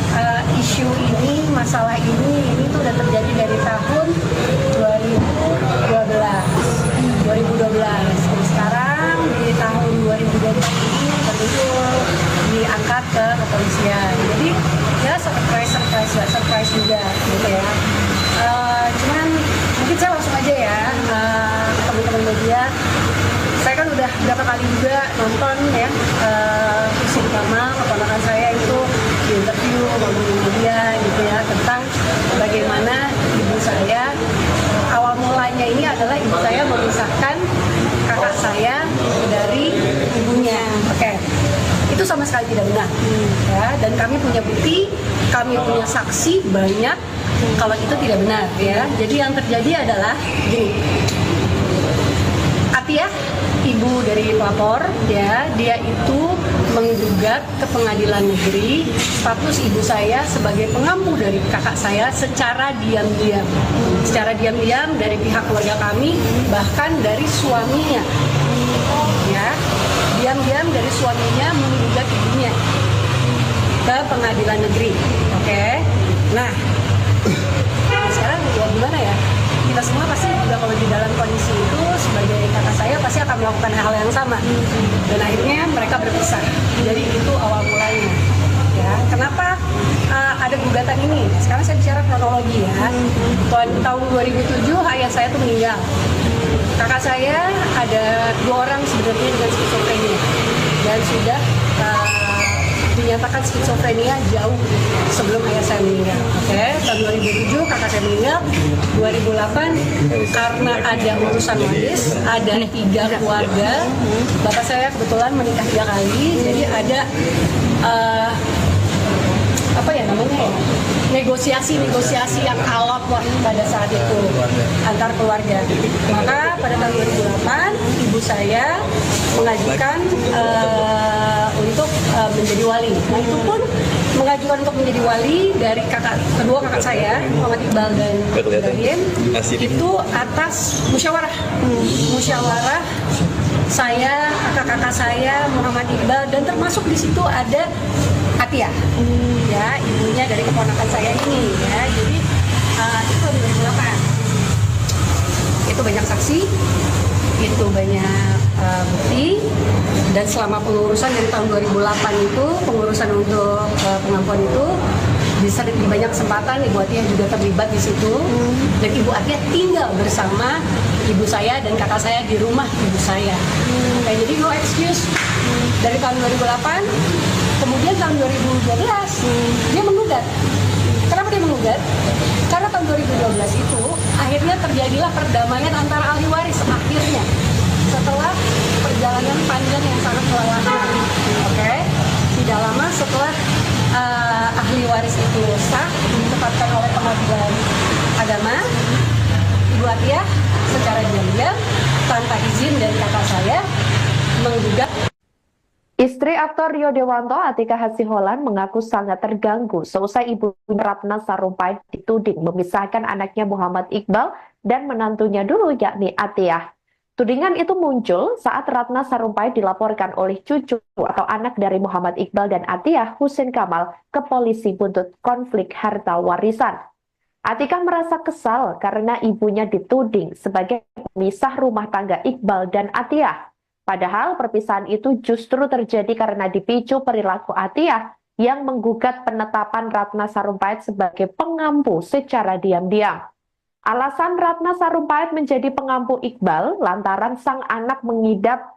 isu ini, masalah ini tuh udah terjadi dari tahun 2012. Jadi sekarang di tahun 2024 ini betul diangkat ke kepolisian. Jadi ya surprise juga gitu ya. Cuman mungkin saya langsung aja ya teman-teman dia. Saya kan udah berapa kali juga nonton ya, Husein Kamal, keponakan saya itu di interview ngomongin dia gitu ya, tentang bagaimana ibu saya, awal mulanya ini adalah ibu saya memisahkan kakak saya dari ibunya. Oke. Itu sama sekali tidak benar, ya. Dan kami punya bukti, kami punya saksi banyak kalau itu tidak benar, ya. Jadi yang terjadi adalah gini, Atiyah, ibu dari pelapor, ya, dia itu menggugat ke pengadilan negeri status ibu saya sebagai pengampu dari kakak saya secara diam-diam, dari pihak keluarga kami, bahkan dari suaminya, ya. Diam-diam dari suaminya menggugat ibunya ke pengadilan negeri. Oke. Nah, sekarang ya gimana ya? Kita semua pasti juga kalau di dalam kondisi itu sebagai kakak saya pasti akan melakukan hal yang sama. Dan akhirnya mereka berpisah. Jadi itu awal mulanya. Ya, kenapa ada gugatan ini? Sekarang saya bicara kronologi ya. Tahun 2007 ayah saya tuh meninggal. Kakak saya ada 2 orang sebenarnya dengan skizofrenia dan sudah dinyatakan skizofrenia jauh sebelum ayah saya meninggal. Oke, tahun 2007 kakak saya meninggal, 2008 karena ada urusan waris, ada 3 keluarga. Bapak saya kebetulan menikah 3 kali, jadi ada apa ya namanya ya, negosiasi yang alot pada saat itu antar keluarga. Maka pada tahun 2008 ibu saya mengajukan untuk menjadi wali. Nah itu pun mengajukan untuk menjadi wali dari kedua kakak saya, Muhammad Iqbal dan Ibrahim, itu atas musyawarah saya, kakak-kakak saya, Muhammad Iqbal, dan termasuk di situ ada Atiyah, ya, ibunya dari keponakan saya ini, ya. Jadi itu 2008. Itu banyak saksi, itu banyak bukti, dan selama pengurusan dari tahun 2008 itu, pengurusan untuk pengampuan itu, di banyak kesempatan Ibu Atiyah juga terlibat di situ, dan Ibu Atiyah tinggal bersama ibu saya dan kakak saya di rumah ibu saya. Oke, jadi no excuse dari tahun 2008. Kemudian tahun 2012 dia menggugat. Kenapa dia menggugat? Karena tahun 2012 itu akhirnya terjadilah perdamaian antara ahli waris akhirnya setelah perjalanan panjang yang sangat melelahkan. Oke, tidak lama setelah ahli waris itu sah ditetapkan oleh pengadilan agama, Ibu Atiyah secara diam-diam tanpa izin dari kakak saya menggugat. Istri aktor Rio Dewanto, Atika Hasiholan, mengaku sangat terganggu seusai ibu Ratna Sarumpait dituding memisahkan anaknya Muhammad Iqbal dan menantunya dulu yakni Atiyah. Tudingan itu muncul saat Ratna Sarumpait dilaporkan oleh cucu atau anak dari Muhammad Iqbal dan Atiyah, Husein Kamal, ke polisi buntut konflik harta warisan. Atika merasa kesal karena ibunya dituding sebagai pemisah rumah tangga Iqbal dan Atiyah. Padahal perpisahan itu justru terjadi karena dipicu perilaku Atiyah yang menggugat penetapan Ratna Sarumpait sebagai pengampu secara diam-diam. Alasan Ratna Sarumpait menjadi pengampu Iqbal lantaran sang anak mengidap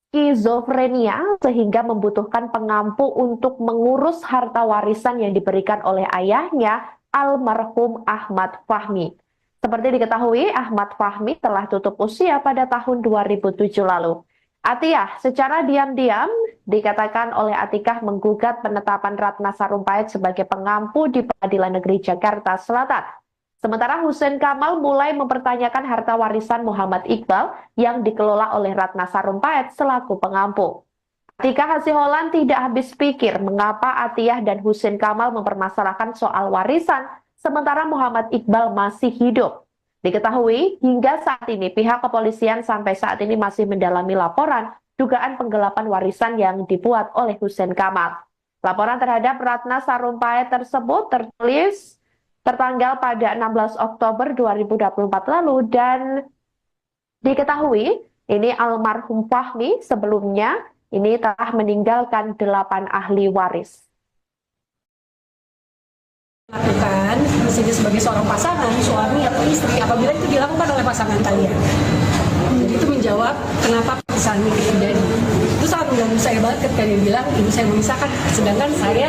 skizofrenia sehingga membutuhkan pengampu untuk mengurus harta warisan yang diberikan oleh ayahnya, almarhum Ahmad Fahmi. Seperti diketahui, Ahmad Fahmi telah tutup usia pada tahun 2007 lalu. Atiyah secara diam-diam dikatakan oleh Atikah menggugat penetapan Ratna Sarumpait sebagai pengampu di Pengadilan Negeri Jakarta Selatan. Sementara Husein Kamal mulai mempertanyakan harta warisan Muhammad Iqbal yang dikelola oleh Ratna Sarumpait selaku pengampu. Atika Hasiholan tidak habis pikir mengapa Atiyah dan Husein Kamal mempermasalahkan soal warisan sementara Muhammad Iqbal masih hidup. Diketahui hingga saat ini pihak kepolisian sampai saat ini masih mendalami laporan dugaan penggelapan warisan yang dibuat oleh Husein Kamal. Laporan terhadap Ratna Sarumpait tersebut tertulis tertanggal pada 16 Oktober 2024 lalu dan diketahui ini almarhum Fahmi sebelumnya ini telah meninggalkan 8 ahli waris. Lakukan misalnya sebagai seorang pasangan, suami atau istri, apabila itu dilakukan oleh pasangan kalian. Jadi menjawab kenapa perpisahan itu terjadi. Itu sangat mengganggu saya banget ketika dia bilang ibu saya memisahkan, sedangkan saya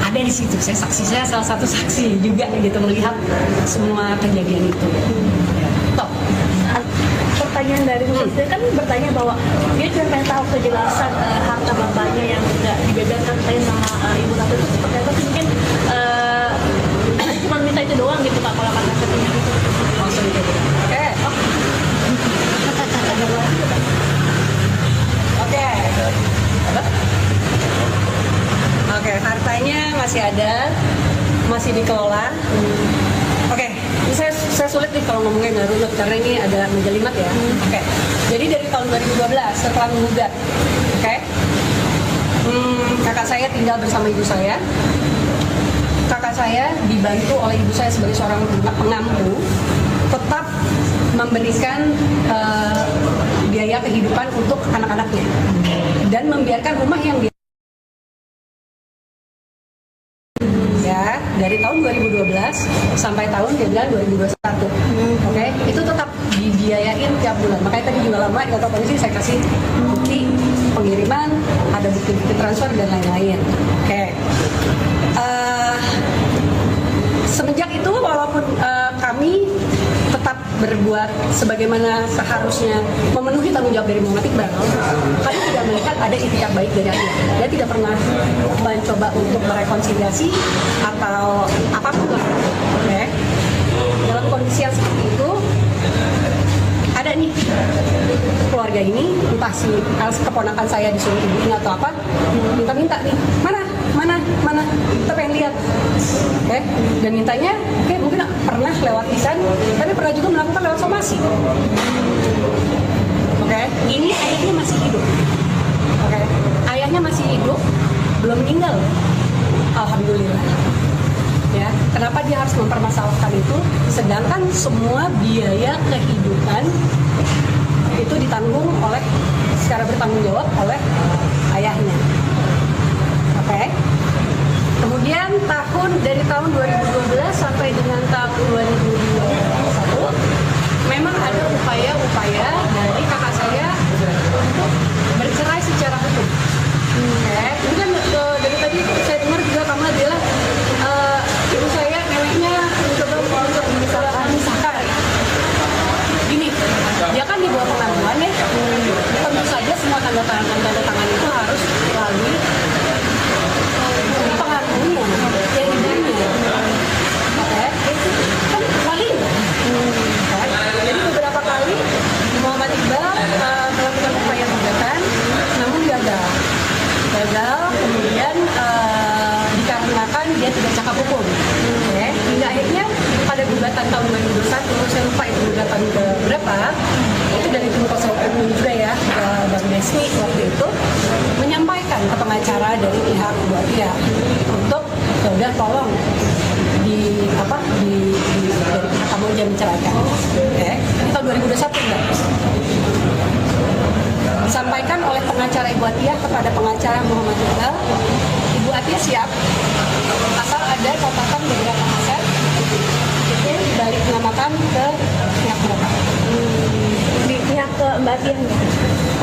ada di situ, saya salah satu saksi juga gitu melihat semua kejadian itu. Top. Pertanyaan dari Muslim kan bertanya bahwa dia cuma pengen tahu kejelasan harta bapaknya yang tidak dibeberkan katanya sama ibu Ratu itu seperti apa sih, mungkin cuma minta itu doang gitu Pak kalau kata katanya gitu. Langsung gitu. Oke. Oke, hartanya masih ada, masih dikelola. Oke, ini saya sulit nih kalau ngomongin nggak runut karena ini ada menjelimet ya. Oke, jadi dari tahun 2012 setelah menggugat, oke, kakak saya tinggal bersama ibu saya. Kakak saya dibantu oleh ibu saya sebagai seorang pengampu tetap memberikan biaya kehidupan untuk anak-anaknya dan membiarkan rumah yang dia ya dari tahun 2012 sampai tahun dia bilang 2021. Oke, itu tetap dibiayain tiap bulan. Makanya tadi juga lama di kantor polisi saya kasih bukti pengiriman, ada bukti-bukti transfer dan lain-lain. Oke. Semenjak itu walaupun kami tetap berbuat sebagaimana seharusnya memenuhi tanggung jawab dari Muhammad Iqbal, kami tidak melihat ada itikat baik dari dia. Dia tidak pernah mencoba untuk merekonsiliasi atau apapun lah. Oke. Dalam kondisi yang seperti itu, ada nih keluarga ini, entah si keponakan saya disuruh ibunya atau apa, minta nih, mana, kita pengen lihat, oke? Dan mintanya, oke, mungkin pernah lewat lisan, tapi pernah juga melakukan lewat somasi, oke? Ini ayahnya masih hidup, oke? Ayahnya masih hidup, belum meninggal, alhamdulillah. Ya, kenapa dia harus mempermasalahkan itu? Sedangkan semua biaya kehidupan itu ditanggung oleh, secara bertanggung jawab oleh ayahnya. Oke. Kemudian dari tahun 2012 sampai dengan tahun 2021 memang ada upaya-upaya dari kakak saya untuk bercerai secara hukum. Oke. Ini kan dari tadi saya dengar juga kamu bilang ibu saya neneknya mencoba untuk memisahkan. Gini, dia kan di bawah penangguhan ya. Tentu saja semua tanda tangan itu harus melalui pengaruhnya, yang ibunya. Oke, kan wali. Jadi beberapa kali Muhammad Iqbal melakukan upaya gugatan, namun gagal. Kemudian dikarenakan dia tidak cakap hukum. Oke, hingga akhirnya pada gugatan tahun 2021, saya lupa itu gugatan ke berapa, itu dari tim kuasa hukum juga ya, Bang Desni waktu itu menyampaikan ke pengacara dari pihak dua pihak untuk udah tolong dari pihak kamu jangan menceraikan. Oke, ini tahun 2021 enggak? Disampaikan oleh pengacara Ibu Atiyah kepada pengacara Muhammad Iqbal, Ibu Atiyah siap asal ada catatan beberapa aset itu dibalik namakan ke pihak mereka. Di pihak ke Mbak Atiyah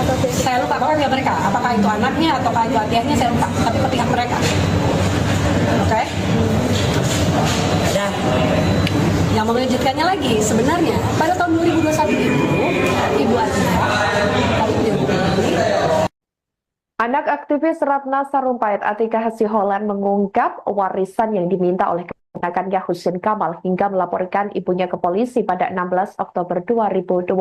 atau pihak Saya lupa pokoknya mereka, apakah itu anaknya atau Ibu Atiyahnya saya lupa, tapi ke pihak mereka. Oke? Dan yang mengejutkannya lagi sebenarnya pada tahun 2021 itu Ibu Atiyah Anak aktivis Ratna Sarumpait Atika Hasiholan mengungkap warisan yang diminta oleh keponakannya Husein Kamal hingga melaporkan ibunya ke polisi pada 16 Oktober 2024.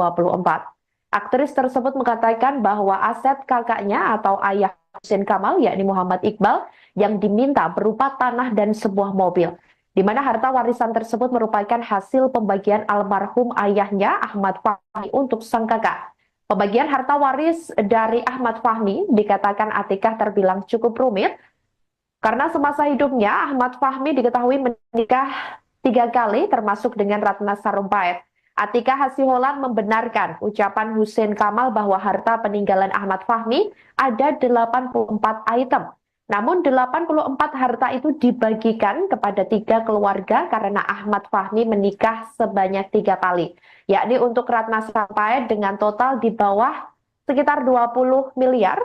Aktris tersebut mengatakan bahwa aset kakaknya atau ayah Husein Kamal yakni Muhammad Iqbal yang diminta berupa tanah dan sebuah mobil, di mana harta warisan tersebut merupakan hasil pembagian almarhum ayahnya Ahmad Fahmi untuk sang kakak. Pembagian harta waris dari Ahmad Fahmi dikatakan Atikah terbilang cukup rumit karena semasa hidupnya Ahmad Fahmi diketahui menikah 3 kali termasuk dengan Ratna Sarumpait. Atikah Hasiholan membenarkan ucapan Husein Kamal bahwa harta peninggalan Ahmad Fahmi ada 84 item. Namun 84 harta itu dibagikan kepada 3 keluarga karena Ahmad Fahmi menikah sebanyak 3 kali, yakni untuk Ratna Sarumpait dengan total di bawah sekitar 20 miliar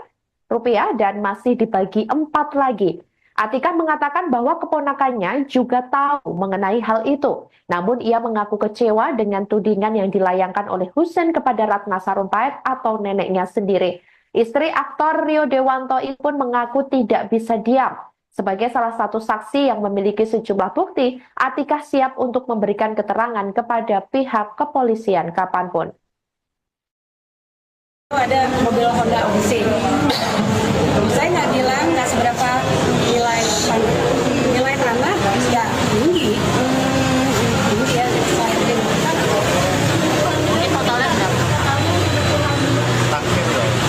rupiah dan masih dibagi 4 lagi. Atika mengatakan bahwa keponakannya juga tahu mengenai hal itu. Namun ia mengaku kecewa dengan tudingan yang dilayangkan oleh Hussein kepada Ratna Sarumpait atau neneknya sendiri. Istri aktor Rio Dewanto ini pun mengaku tidak bisa diam. Sebagai salah satu saksi yang memiliki sejumlah bukti, Atika siap untuk memberikan keterangan kepada pihak kepolisian kapanpun. Ada mobil Honda Odyssey. Saya nggak bilang nggak seberapa nilai tanah ya tinggi ya. Ini totalnya berapa?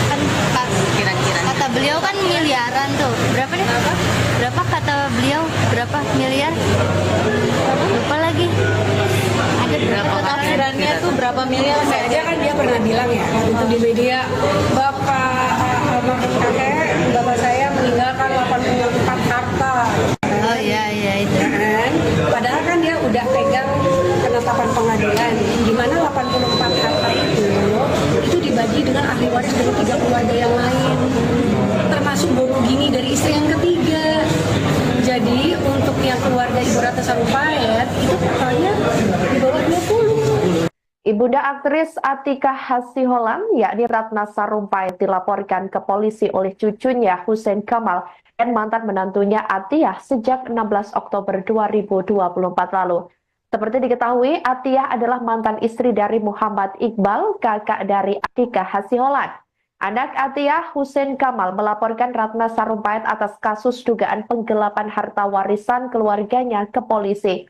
Kan pas kira-kira. Kata beliau kan miliaran tuh. Berapa nih? Berapa kata beliau? Berapa miliar? Lupa lagi. Ada berapa? Akhirannya tuh berapa miliar? Saya aja kan dia pernah bilang ya itu di media, bapak saya meninggalkan 84 harta. Oh iya itu. Kan? Padahal kan dia udah pegang penetapan pengadilan di mana 84 harta itu dibagi dengan ahli waris dari 3 keluarga yang lain, termasuk Bono Gini dari istri yang ketiga. Jadi untuk yang keluarga Ibu Ratna Sarumpait itu totalnya di bawah 20. Ibunda aktris Atika Hasiholan, yakni Ratna Sarumpait, dilaporkan ke polisi oleh cucunya Hussein Kamal dan mantan menantunya Atiyah sejak 16 Oktober 2024 lalu. Seperti diketahui, Atiyah adalah mantan istri dari Muhammad Iqbal, kakak dari Atika Hasiholan. Anak Atiyah, Hussein Kamal, melaporkan Ratna Sarumpait atas kasus dugaan penggelapan harta warisan keluarganya ke polisi.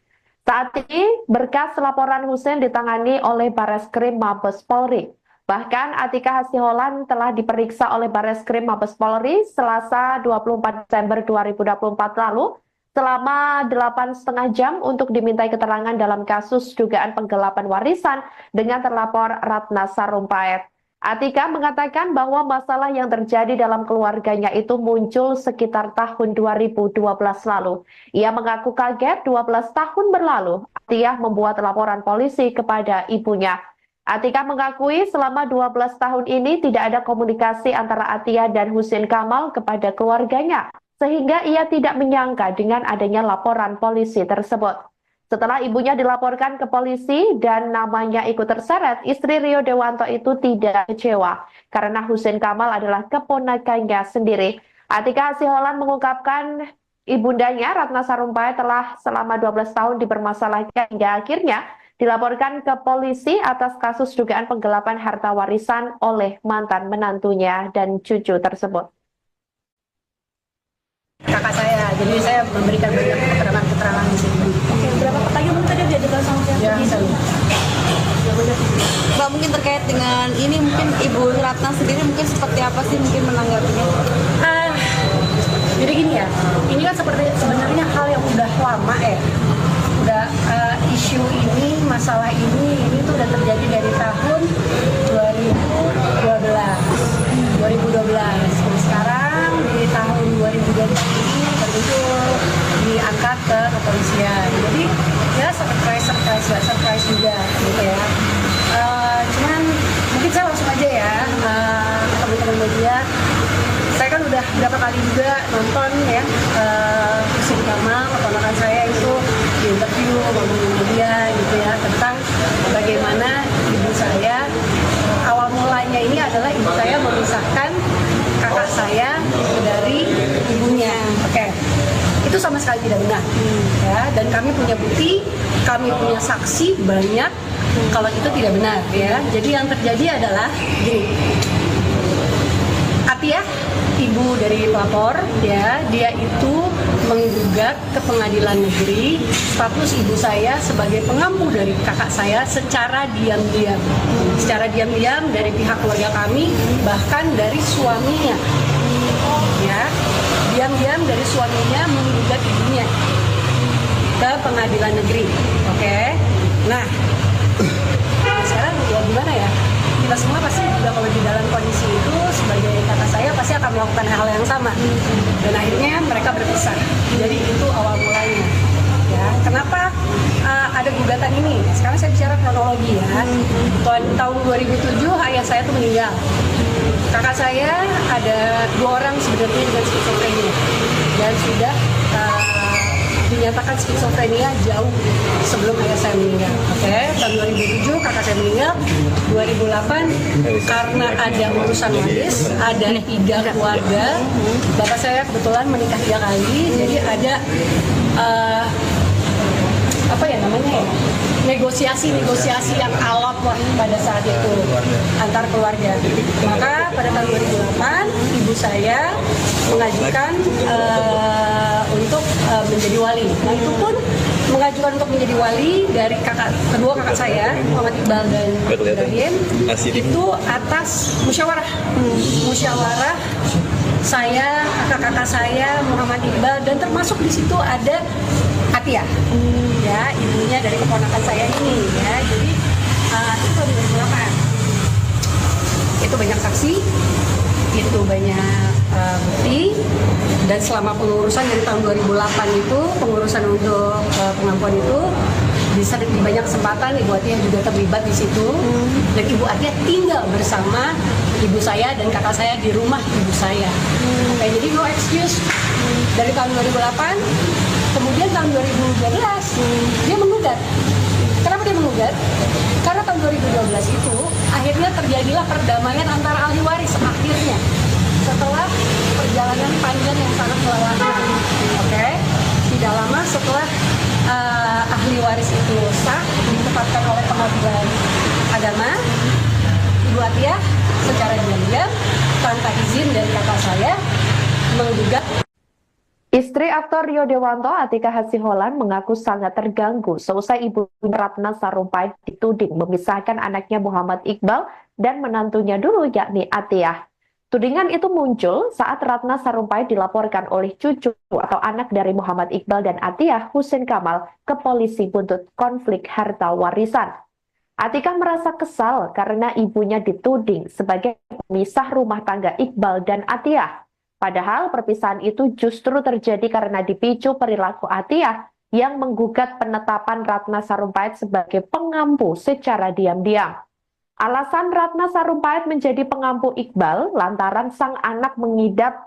Saat ini, berkas laporan Hussein ditangani oleh Bareskrim Mabes Polri. Bahkan Atika Hasiholan telah diperiksa oleh Bareskrim Mabes Polri Selasa 24 Desember 2024 lalu selama 8,5 jam untuk dimintai keterangan dalam kasus dugaan penggelapan warisan dengan terlapor Ratna Sarumpait. Atika mengatakan bahwa masalah yang terjadi dalam keluarganya itu muncul sekitar tahun 2012 lalu. Ia mengaku kaget 12 tahun berlalu, Atiyah membuat laporan polisi kepada ibunya. Atika mengakui selama 12 tahun ini tidak ada komunikasi antara Atiyah dan Hussein Kamal kepada keluarganya, sehingga ia tidak menyangka dengan adanya laporan polisi tersebut. Setelah ibunya dilaporkan ke polisi dan namanya ikut terseret, istri Rio Dewanto itu tidak kecewa karena Hussein Kamal adalah keponakannya sendiri. Atika Hasiholan mengungkapkan ibundanya Ratna Sarumpait telah selama 12 tahun dipermasalahkan hingga akhirnya dilaporkan ke polisi atas kasus dugaan penggelapan harta warisan oleh mantan menantunya dan cucu tersebut. Kakak saya, jadi saya memberikan banyak keterangan di sini. Oke, berapa pertanyaan tadi dia diajukan sama siapa? Ya, Mbak, mungkin terkait dengan ini mungkin Ibu Ratna sendiri mungkin seperti apa sih mungkin menanggapinya? Jadi gini ya, ini kan sebenarnya hal yang udah lama ya. Udah isu ini, masalah ini tuh udah terjadi dari tahun 2012. Dan sekarang di tahun 2020 ini baru diangkat ke kepolisian. Jadi ya surprise juga gitu ya. Cuman mungkin saya langsung aja ya teman-teman media. Saya kan udah berapa kali juga nonton ya Hussein Kamal, keponakan saya itu di interview ngomongin media gitu ya tentang bagaimana ibu saya awal mulanya ini adalah ibu saya memisahkan kakak saya dari ibunya. Oke. Itu sama sekali tidak benar. Ya, dan kami punya bukti, kami punya saksi banyak kalau itu tidak benar ya. Jadi yang terjadi adalah gini. Atiyah, ibu dari pelapor ya, dia itu menggugat ke pengadilan negeri status ibu saya sebagai pengampu dari kakak saya secara diam-diam. Secara diam-diam dari pihak keluarga kami, bahkan dari suaminya. Ya, diam-diam dari suaminya menggugat ibunya ke pengadilan negeri. Oke. Nah, sekarang ya gimana ya? Kita semua pasti juga kalau di dalam kondisi itu sebagai kakak saya pasti akan melakukan hal yang sama. Dan akhirnya mereka berpisah. Jadi itu awal mulanya. Ya, kenapa ada gugatan ini? Sekarang saya bicara kronologi ya. Tahun 2007 ayah saya tuh meninggal. Kakak saya ada 2 orang sebenarnya dengan skizofrenia dan sudah dinyatakan skizofrenia jauh sebelum ayah saya meninggal. Oke, tahun 2007 kakak saya meninggal. 2008 karena ada urusan waris, ada 3 keluarga. Bapak saya kebetulan menikah 3 kali, jadi ada negosiasi yang alot lah pada saat itu antar keluarga. Maka pada tahun 2008 ibu saya mengajukan untuk menjadi wali. Nah itu pun mengajukan untuk menjadi wali dari kedua kakak saya, Muhammad Iqbal dan Ibrahim, itu atas musyawarah saya, kakak-kakak saya, Muhammad Iqbal, dan termasuk di situ ada Atiyah, ya ibunya dari keponakan saya ini, ya. Jadi itu 2008. Itu banyak saksi, itu banyak bukti, dan selama pengurusan dari tahun 2008 itu pengurusan untuk pengampuan itu di banyak kesempatan Ibu Atiyah juga terlibat di situ, dan Ibu Atiyah tinggal bersama ibu saya dan kakak saya di rumah ibu saya. Oke, jadi no excuse dari tahun 2008. Kemudian tahun 2012 dia menggugat. Kenapa dia menggugat? Karena tahun 2012 itu akhirnya terjadilah perdamaian antara ahli waris akhirnya setelah perjalanan panjang yang sangat melelahkan. Oke, tidak lama setelah ahli waris itu sah ditetapkan oleh pengadilan agama, Ibu Atiyah secara diam-diam tanpa izin dari kakak saya menggugat. Istri aktor Rio Dewanto, Atika Hasiholan, mengaku sangat terganggu seusai ibu Ratna Sarumpait dituding memisahkan anaknya Muhammad Iqbal dan menantunya dulu yakni Atiyah. Tudingan itu muncul saat Ratna Sarumpait dilaporkan oleh cucu atau anak dari Muhammad Iqbal dan Atiyah, Husein Kamal, ke polisi buntut konflik harta warisan. Atika merasa kesal karena ibunya dituding sebagai pemisah rumah tangga Iqbal dan Atiyah. Padahal perpisahan itu justru terjadi karena dipicu perilaku Atiyah yang menggugat penetapan Ratna Sarumpait sebagai pengampu secara diam-diam. Alasan Ratna Sarumpait menjadi pengampu Iqbal lantaran sang anak mengidap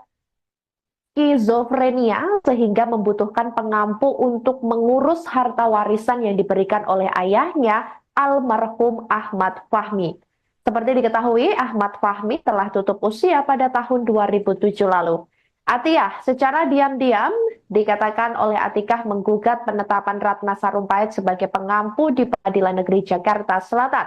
skizofrenia sehingga membutuhkan pengampu untuk mengurus harta warisan yang diberikan oleh ayahnya, almarhum Ahmad Fahmi. Seperti diketahui, Ahmad Fahmi telah tutup usia pada tahun 2007 lalu. Atiyah secara diam-diam dikatakan oleh Atikah menggugat penetapan Ratna Sarumpait sebagai pengampu di Pengadilan Negeri Jakarta Selatan.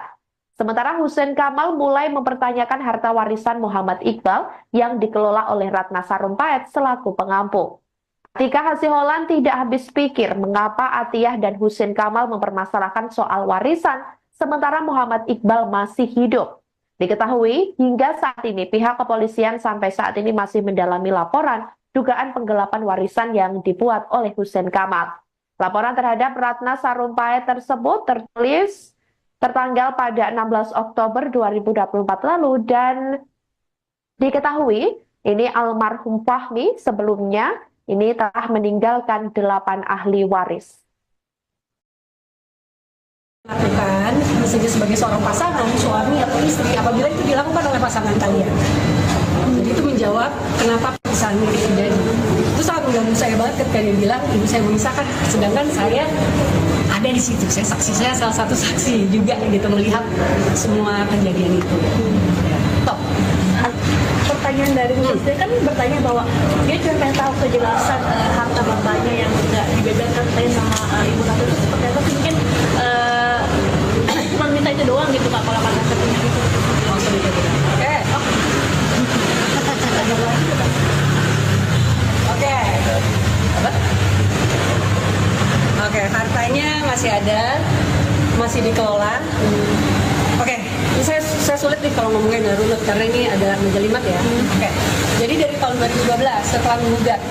Sementara Husein Kamal mulai mempertanyakan harta warisan Muhammad Iqbal yang dikelola oleh Ratna Sarumpait selaku pengampu. Atika Hasiholan tidak habis pikir mengapa Atiyah dan Husein Kamal mempermasalahkan soal warisan sementara Muhammad Iqbal masih hidup. Diketahui hingga saat ini pihak kepolisian sampai saat ini masih mendalami laporan dugaan penggelapan warisan yang dibuat oleh Husein Kamal. Laporan terhadap Ratna Sarumpait tersebut tertulis tertanggal pada 16 Oktober 2024 lalu dan diketahui ini almarhum Fahmi sebelumnya ini telah meninggalkan 8 ahli waris. Lakukan misalnya sebagai seorang pasangan, suami atau istri, apabila itu dilakukan oleh pasangan kalian. Jadi itu menjawab kenapa perpisahan ini terjadi. Itu sangat mengganggu saya banget ketika dia bilang ibu saya memisahkan, sedangkan saya ada di situ. Saya salah satu saksi juga gitu melihat semua kejadian itu. Top. Pertanyaan dari Husein kan bertanya bahwa dia cuma pengen tahu kejelasan harta bapaknya yang tidak dibeberkan sama ibu Ratna itu seperti apa sih, mungkin cuma minta itu doang gitu Kak kalau kata katanya gitu. Oke, hartanya masih ada, masih dikelola. Oke, ini saya sulit nih kalau ngomongin dari runut karena ini ada menjelimet ya. Oke, jadi dari tahun 2012 setelah menggugat,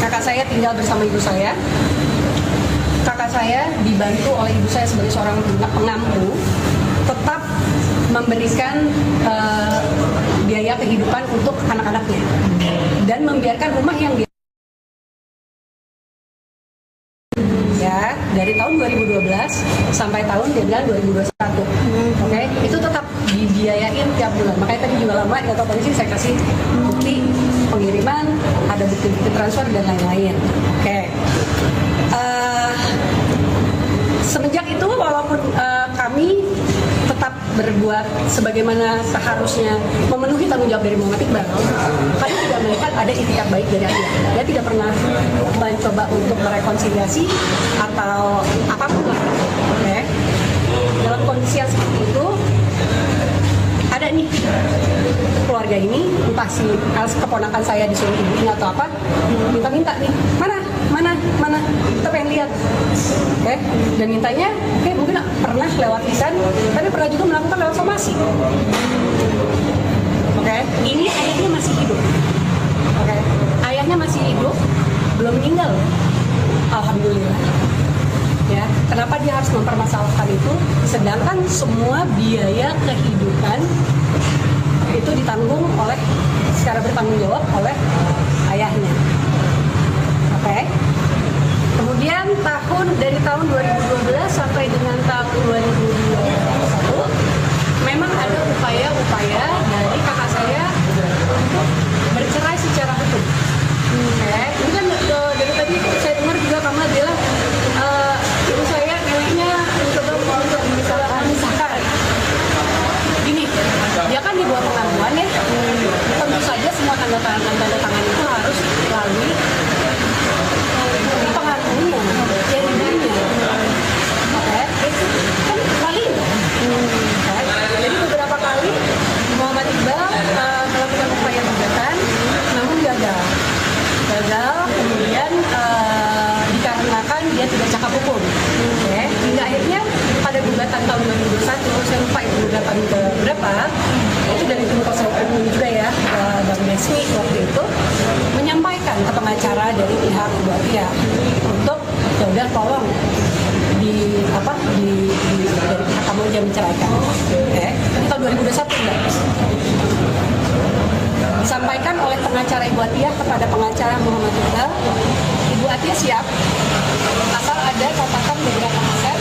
kakak saya tinggal bersama ibu saya. Kakak saya dibantu oleh ibu saya sebagai seorang pengampu tetap memberikan biaya biaya kehidupan untuk anak-anaknya dan membiarkan rumah yang dia ya dari tahun 2012 sampai tahun dia bilang 2021. Oke, itu tetap dibiayain tiap bulan. Makanya tadi juga lama di kantor polisi saya kasih bukti pengiriman, ada bukti-bukti transfer dan lain-lain. Oke. Semenjak itu walaupun kami tetap berbuat sebagaimana seharusnya memenuhi tanggung jawab dari Muhammad Iqbal, kami tidak melihat ada itikat baik dari Ayah. Dia tidak pernah mencoba untuk merekonsiliasi atau apapun lah. Oke. Dalam kondisi yang seperti itu, ada nih keluarga ini, entah si keponakan saya disuruh ibunya atau apa, minta-minta nih, mana, kita pengen lihat, oke? Dan mintanya, oke, mungkin pernah lewat lisan, tapi pernah juga melakukan lewat somasi, oke? Ini ayahnya masih hidup, oke? Ayahnya masih hidup, belum meninggal, alhamdulillah. Ya, kenapa dia harus mempermasalahkan itu? Sedangkan semua biaya kehidupan itu ditanggung oleh secara bertanggung jawab oleh ayahnya. Oke. Kemudian dari tahun 2012 sampai dengan tahun 2021 memang ada upaya-upaya dari kakak saya untuk bercerai secara hukum. Oke. Ini kan dari tadi saya dengar juga Kamal bilang ibu saya neneknya mencoba untuk memisahkan. Gini, dia kan di bawah pengakuan ya. Tentu saja semua tanda tangan itu harus melalui pengakuannya, yang ibunya. Oke, itu kan kali. Jadi beberapa kali Muhammad Iqbal melakukan upaya gugatan, namun gagal. Kemudian dikarenakan dia tidak cakap hukum. Okay. Hingga akhirnya pada gugatan tahun 2021, saya lupa itu gugatan ke berapa, itu dari tim kuasa hukum juga ya, Bang Desmi waktu itu menyampaikan ke pengacara dari pihak kedua pihak untuk ya udah tolong dari pihak kamu yang menceraikan. Oke. Ini tahun 2021 enggak? Disampaikan oleh pengacara Ibu Atiyah kepada pengacara Muhammad Iqbal, Ibu Atiyah siap asal ada catatan beberapa aset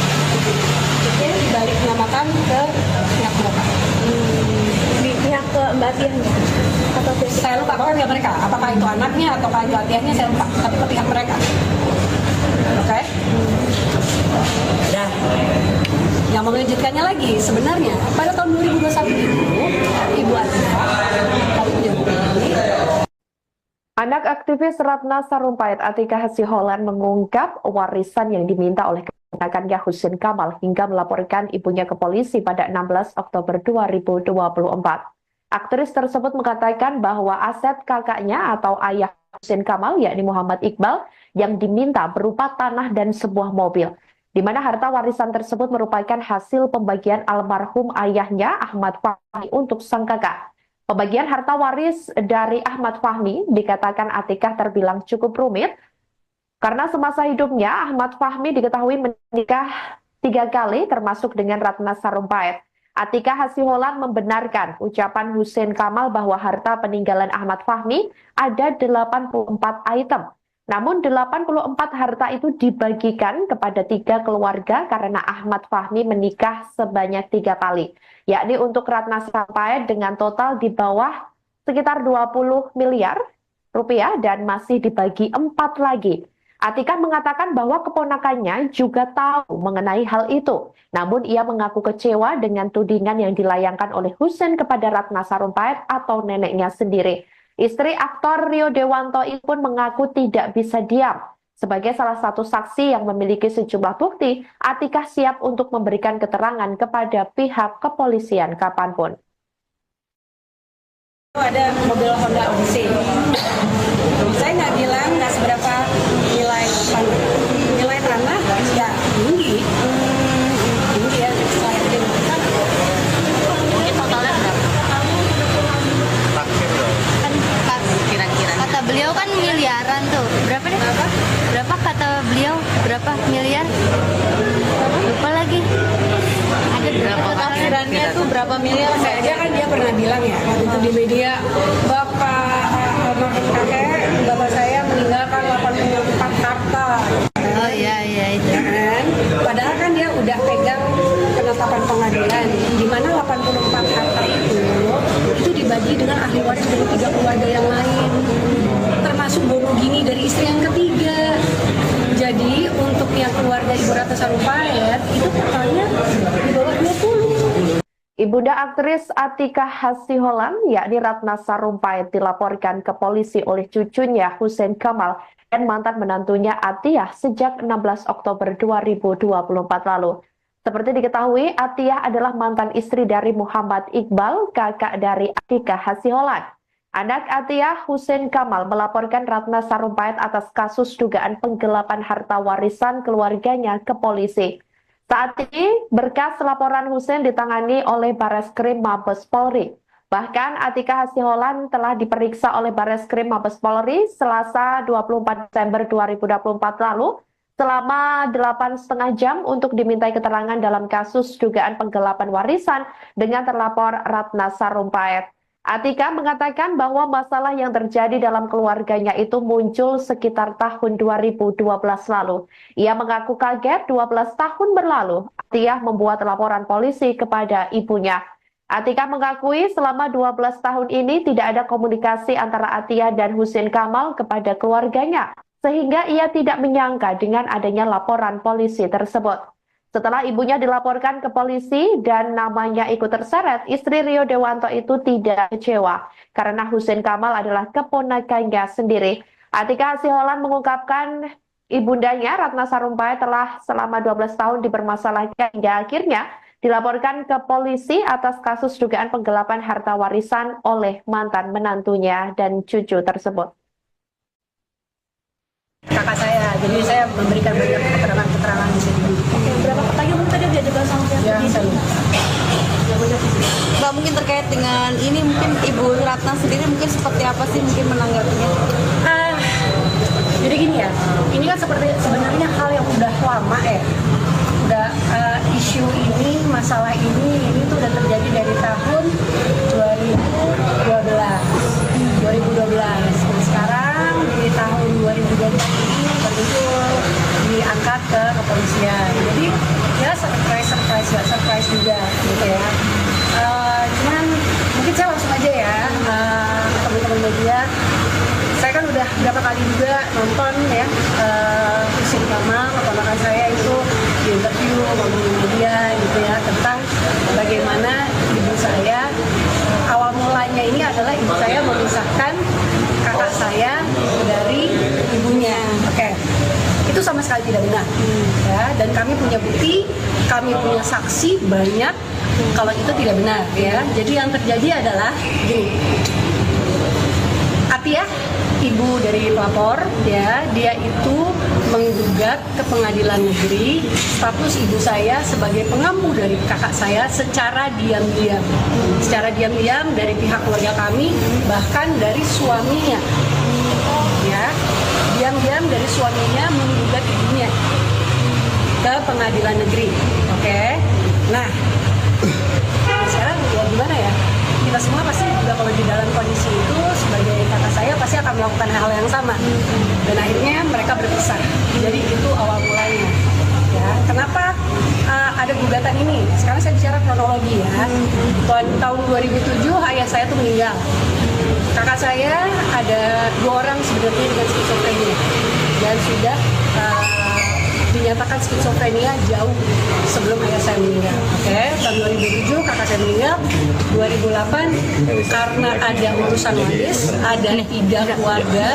yang dibalik namakan ke pihak mereka. Pihak ke Mbak Atiyahnya atau pihak Saya lupa pokoknya mereka, apakah itu anaknya atau Ibu Atiyahnya saya lupa, tapi ke pihak mereka. Oke? Dan yang mengejutkannya lagi sebenarnya pada tahun 2021 itu Ibu Atiyah kami punya bukti. Anak aktivis Ratna Sarumpait Atika Hasiholan mengungkap warisan yang diminta oleh keponakannya Husein Kamal hingga melaporkan ibunya ke polisi pada 16 Oktober 2024. Aktris tersebut mengatakan bahwa aset kakaknya atau ayah Husein Kamal yakni Muhammad Iqbal yang diminta berupa tanah dan sebuah mobil, di mana harta warisan tersebut merupakan hasil pembagian almarhum ayahnya Ahmad Fahmi untuk sang kakak. Pembagian harta waris dari Ahmad Fahmi dikatakan Atikah terbilang cukup rumit karena semasa hidupnya Ahmad Fahmi diketahui menikah 3 kali termasuk dengan Ratna Sarumpait. Atikah Hasiholan membenarkan ucapan Husein Kamal bahwa harta peninggalan Ahmad Fahmi ada 84 item. Namun 84 harta itu dibagikan kepada 3 keluarga karena Ahmad Fahmi menikah sebanyak 3 kali. Yakni untuk Ratna Sarumpait dengan total di bawah sekitar 20 miliar rupiah dan masih dibagi 4 lagi. Atikah mengatakan bahwa keponakannya juga tahu mengenai hal itu. Namun ia mengaku kecewa dengan tudingan yang dilayangkan oleh Husein kepada Ratna Sarumpait atau neneknya sendiri. Istri aktor Rio Dewanto ini pun mengaku tidak bisa diam. Sebagai salah satu saksi yang memiliki sejumlah bukti, Atikah siap untuk memberikan keterangan kepada pihak kepolisian kapanpun. Ada mobil Honda Odyssey. Saya nggak bilang nggak seberapa nilai tanah, ya tinggi ya. Mungkin totalnya berapa? Kan pas kira-kira. Kata beliau kan miliaran tuh. Berapa deh? Berapa kata beliau? Berapa miliar? Lupa lagi. Ada berapa? penghasilannya tuh berapa miliar? Kayaknya kan dia pernah bilang ya itu di media, bapak saya meninggalkan 84 harta. Oh iya itu. Ya kan? Padahal kan dia udah pegang penetapan pengadilan di mana 84 harta itu dibagi dengan ahli waris dari 3 keluarga yang lain, termasuk bono gini dari istri yang ketiga. Jadi untuk yang keluarga Ibu Ratna Sarumpait itu totalnya di bawah 20. Ibunda aktris Atika Hasiholan, yakni Ratna Sarumpait, dilaporkan ke polisi oleh cucunya Hussein Kamal dan mantan menantunya Atiyah sejak 16 Oktober 2024 lalu. Seperti diketahui, Atiyah adalah mantan istri dari Muhammad Iqbal, kakak dari Atika Hasiholan. Anak Atiyah, Hussein Kamal, melaporkan Ratna Sarumpait atas kasus dugaan penggelapan harta warisan keluarganya ke polisi. Saat ini, berkas laporan Hussein ditangani oleh Bareskrim Mabes Polri. Bahkan Atika Hasiholan telah diperiksa oleh Bareskrim Mabes Polri Selasa 24 Desember 2024 lalu selama 8,5 jam untuk dimintai keterangan dalam kasus dugaan penggelapan warisan dengan terlapor Ratna Sarumpait. Atika mengatakan bahwa masalah yang terjadi dalam keluarganya itu muncul sekitar tahun 2012 lalu. Ia mengaku kaget 12 tahun berlalu, Atiyah membuat laporan polisi kepada ibunya. Atika mengakui selama 12 tahun ini tidak ada komunikasi antara Atiyah dan Hussein Kamal kepada keluarganya, sehingga ia tidak menyangka dengan adanya laporan polisi tersebut. Setelah ibunya dilaporkan ke polisi dan namanya ikut terseret, istri Rio Dewanto itu tidak kecewa karena Hussein Kamal adalah keponakannya sendiri. Atika Hasiholan mengungkapkan ibundanya Ratna Sarumpait telah selama 12 tahun dipermasalahkan hingga akhirnya dilaporkan ke polisi atas kasus dugaan penggelapan harta warisan oleh mantan menantunya dan cucu tersebut. Kakak saya, jadi saya memberikan banyak keterangan-keterangan di sini. Oke, berapa pertanyaan mungkin tadi dia juga sama pihak polisi? Mbak, mungkin terkait dengan ini mungkin Ibu Ratna sendiri mungkin seperti apa sih mungkin menanggapinya? Jadi gini ya, ini kan sebenarnya hal yang udah lama ya. Udah isu ini, masalah ini tuh udah terjadi dari tahun 2012. Dan sekarang di tahun 2020 ini baru diangkat ke kepolisian. Jadi ya surprise juga gitu ya. Cuman mungkin saya langsung aja ya teman-teman media. Saya kan udah berapa kali juga nonton ya Hussein Kamal, keponakan saya itu di interview ngomongin media gitu ya tentang bagaimana ibu saya awal mulanya ini adalah ibu saya memisahkan kakak saya dari ibunya. Oke. Itu sama sekali tidak benar. Ya, dan kami punya bukti, kami punya saksi banyak kalau itu tidak benar ya. Jadi yang terjadi adalah gini. Atiyah, ibu dari pelapor, ya, dia itu menggugat ke pengadilan negeri status ibu saya sebagai pengampu dari kakak saya secara diam-diam. Secara diam-diam dari pihak keluarga kami, bahkan dari suaminya. Ya, diam-diam dari suaminya menggugat ibunya ke pengadilan negeri. Oke. Nah, sekarang ya gimana ya? Kita semua pasti juga kalau di dalam kondisi itu sebagai kakak saya pasti akan melakukan hal yang sama. Dan akhirnya mereka berpisah. Jadi itu awal mulanya. Ya, kenapa ada gugatan ini? Sekarang saya bicara kronologi ya. Tahun 2007 ayah saya tuh meninggal. Kakak saya ada 2 orang sebenarnya dengan skizofrenia dan sudah dinyatakan skizofrenia jauh sebelum ayah saya meninggal. Oke, tahun 2007 kakak saya meninggal, 2008 karena ada urusan waris, ada tidak keluarga.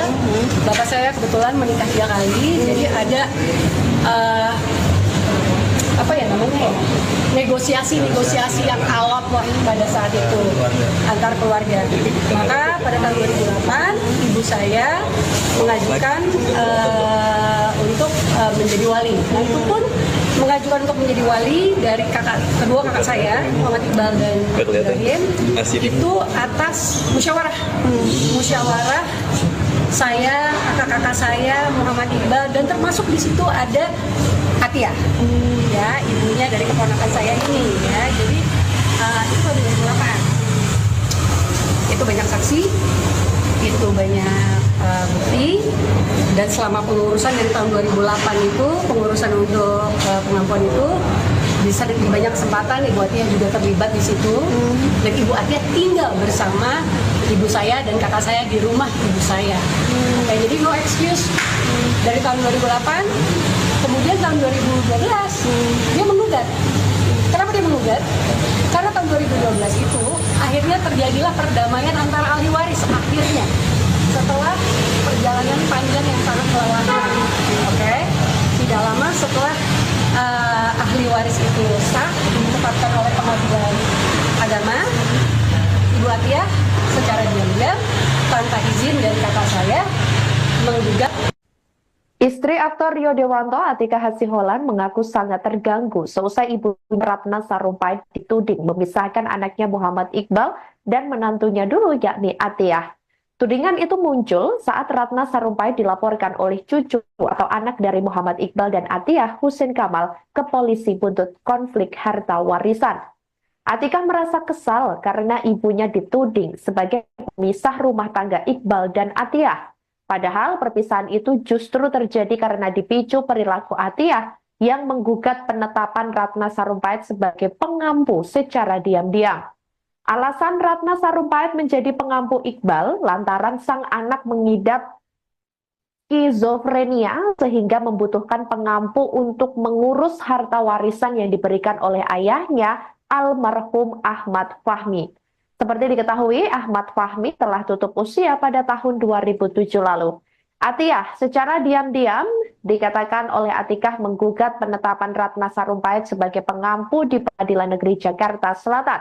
Bapak saya kebetulan menikah 3 kali, jadi ada apa ya namanya ya, negosiasi yang alot pada saat itu antar keluarga. Maka pada tahun 2008 ibu saya mengajukan untuk menjadi wali. Nah itu pun mengajukan untuk menjadi wali dari kedua kakak saya, Muhammad Iqbal dan Ibrahim, itu atas musyawarah saya, kakak-kakak saya, Muhammad Iqbal, dan termasuk di situ ada Atiyah, ya, ibunya dari keponakan saya ini, ya. Jadi dan selama pengurusan dari tahun 2008 itu, pengurusan untuk pengampuan itu bisa banyak kesempatan Ibu Atia juga terlibat di situ. Dan Ibu Atia tinggal bersama ibu saya dan kakak saya di rumah ibu saya. Oke, jadi no excuse. Dari tahun 2008, kemudian tahun 2012 dia menggugat. Kenapa dia menggugat? Karena tahun 2012 itu akhirnya terjadilah perdamaian antara ahli waris akhirnya setelah perjalanan panjang yang sangat melelahkan. Oke, tidak lama setelah ahli waris itu sah ditetapkan oleh Pengadilan Agama, Ibu Atia secara diam-diam tanpa izin dari kakak saya menggugat. Istri aktor Rio Dewanto, Atika Hasiholan, mengaku sangat terganggu seusai ibu Ratna Sarumpait dituding memisahkan anaknya Muhammad Iqbal dan menantunya dulu yakni Atiyah. Tudingan itu muncul saat Ratna Sarumpait dilaporkan oleh cucu atau anak dari Muhammad Iqbal dan Atiyah, Husein Kamal, ke polisi buntut konflik harta warisan. Atika merasa kesal karena ibunya dituding sebagai pemisah rumah tangga Iqbal dan Atiyah. Padahal perpisahan itu justru terjadi karena dipicu perilaku Atiyah yang menggugat penetapan Ratna Sarumpait sebagai pengampu secara diam-diam. Alasan Ratna Sarumpait menjadi pengampu Iqbal lantaran sang anak mengidap skizofrenia sehingga membutuhkan pengampu untuk mengurus harta warisan yang diberikan oleh ayahnya, almarhum Ahmad Fahmi. Seperti diketahui, Ahmad Fahmi telah tutup usia pada tahun 2007 lalu. Atiyah secara diam-diam dikatakan oleh Atikah menggugat penetapan Ratna Sarumpait sebagai pengampu di Pengadilan Negeri Jakarta Selatan.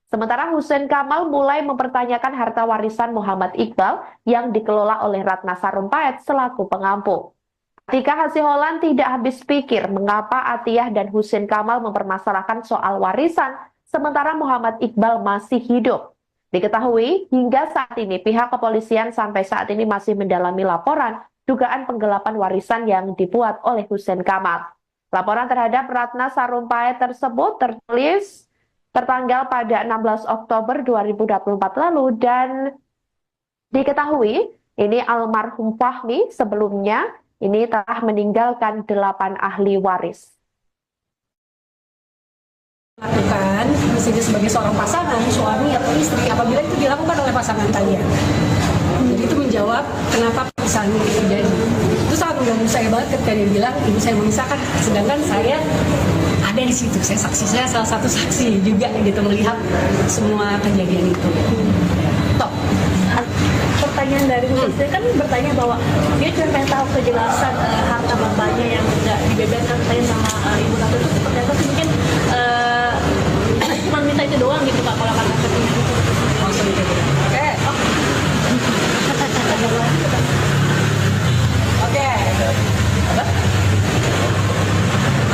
Sementara Husein Kamal mulai mempertanyakan harta warisan Muhammad Iqbal yang dikelola oleh Ratna Sarumpait selaku pengampu. Atika Hasiholan tidak habis pikir mengapa Atiyah dan Husein Kamal mempermasalahkan soal warisan sementara Muhammad Iqbal masih hidup. Diketahui hingga saat ini pihak kepolisian sampai saat ini masih mendalami laporan dugaan penggelapan warisan yang dibuat oleh Husein Kamal. Laporan terhadap Ratna Sarumpait tersebut tertulis tertanggal pada 16 Oktober 2024 lalu dan diketahui ini almarhum Fahmi sebelumnya ini telah meninggalkan 8 ahli waris. Lakukan misalnya sebagai seorang pasangan, suami atau istri apabila itu dilakukan oleh pasangan kalian. Jadi itu menjawab kenapa perpisahan itu terjadi. Itu sangat mengganggu saya banget ketika dia bilang ibu saya memisahkan, sedangkan saya ada di situ, saya salah satu saksi juga gitu melihat semua kejadian itu. Top. Pertanyaan dari istri kan bertanya bahwa dia cuma pengen tahu kejelasan harta bapaknya yang tidak dibeberkan tadi sama ibu Ratu itu seperti apa sih, mungkin cuma minta itu doang gitu Pak kalau kata katanya gitu. Langsung itu. Oke. Oke.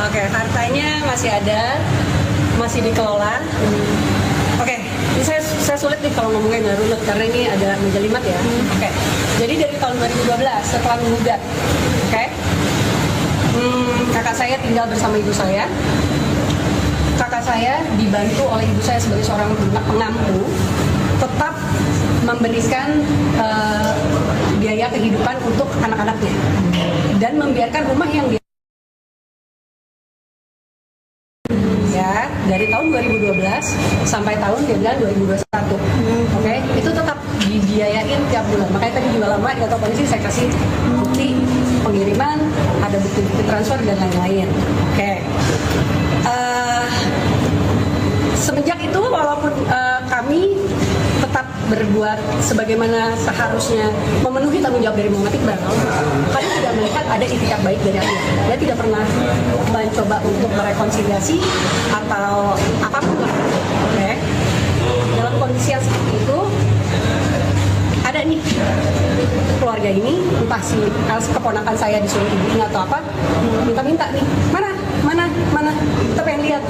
Oke, hartanya masih ada, masih dikelola. Oke, ini saya sulit nih kalau ngomongnya nggak runut karena ini ada menjelimet ya. Oke, jadi dari tahun 2012 setelah menggugat, oke, kakak saya tinggal bersama ibu saya. Kakak saya dibantu oleh ibu saya sebagai seorang pengampu tetap memberikan biaya kehidupan untuk anak-anaknya dan membiarkan rumah yang dia ya dari tahun 2012 sampai tahun dia bilang 2021. Oke, itu tetap dibiayain tiap bulan. Makanya tadi juga lama di kantor polisi saya kasih bukti pengiriman, ada bukti-bukti transfer dan lain-lain. Oke. Semenjak itu walaupun kami tetap berbuat sebagaimana seharusnya memenuhi tanggung jawab dari Muhammad Iqbal, kami tidak melihat ada itikat baik dari dia. Dia tidak pernah mencoba untuk merekonsiliasi atau apapun lah. Oke. Dalam kondisi yang seperti itu, ada nih keluarga ini, entah si keponakan saya disuruh ibunya atau apa, minta-minta nih, mana, kita pengen lihat,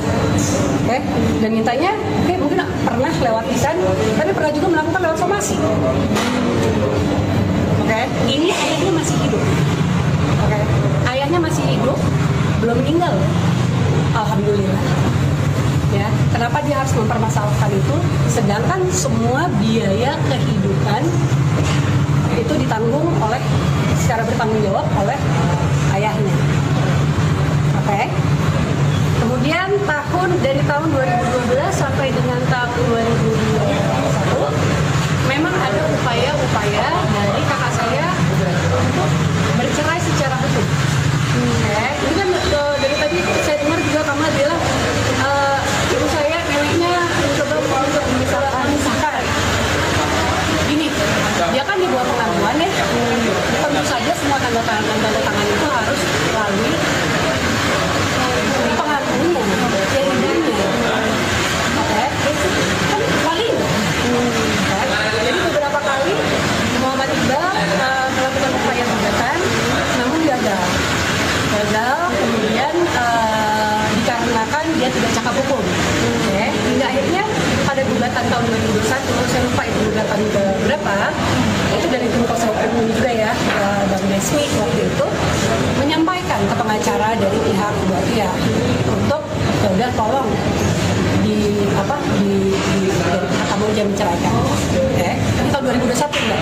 oke? Dan mintanya, oke, mungkin pernah lewat lisan, tapi pernah juga melakukan lewat somasi, oke? Ini ayahnya masih hidup, oke? Ayahnya masih hidup, belum meninggal, alhamdulillah. Ya, kenapa dia harus mempermasalahkan itu? Sedangkan semua biaya kehidupan itu ditanggung oleh secara bertanggung jawab oleh ayahnya. Oke. Kemudian dari tahun 2012 sampai dengan tahun 2021 memang ada upaya-upaya dari kakak saya untuk bercerai secara hukum. Ini kan dari tadi saya dengar juga Kamal bilang ibu saya neneknya mencoba untuk memisahkan. Gini, dia kan di bawah pengakuan ya. Tentu saja semua tanda tangan itu harus melalui pengakuannya, dari ibunya. Oke, kan wali. Jadi beberapa kali Muhammad Iqbal melakukan upaya gugatan, namun gagal. Kemudian dikarenakan dia tidak cakap hukum. Oke, hingga akhirnya pada gugatan tahun 2021, saya lupa itu gugatan ke berapa, itu dari tim kuasa hukum juga ya, Bang Desmi waktu itu menyampaikan ke pengacara dari pihak Bu Atia untuk ya udah tolong dari pihak Kamboja menceraikan. Oke, ini tahun 2021 enggak?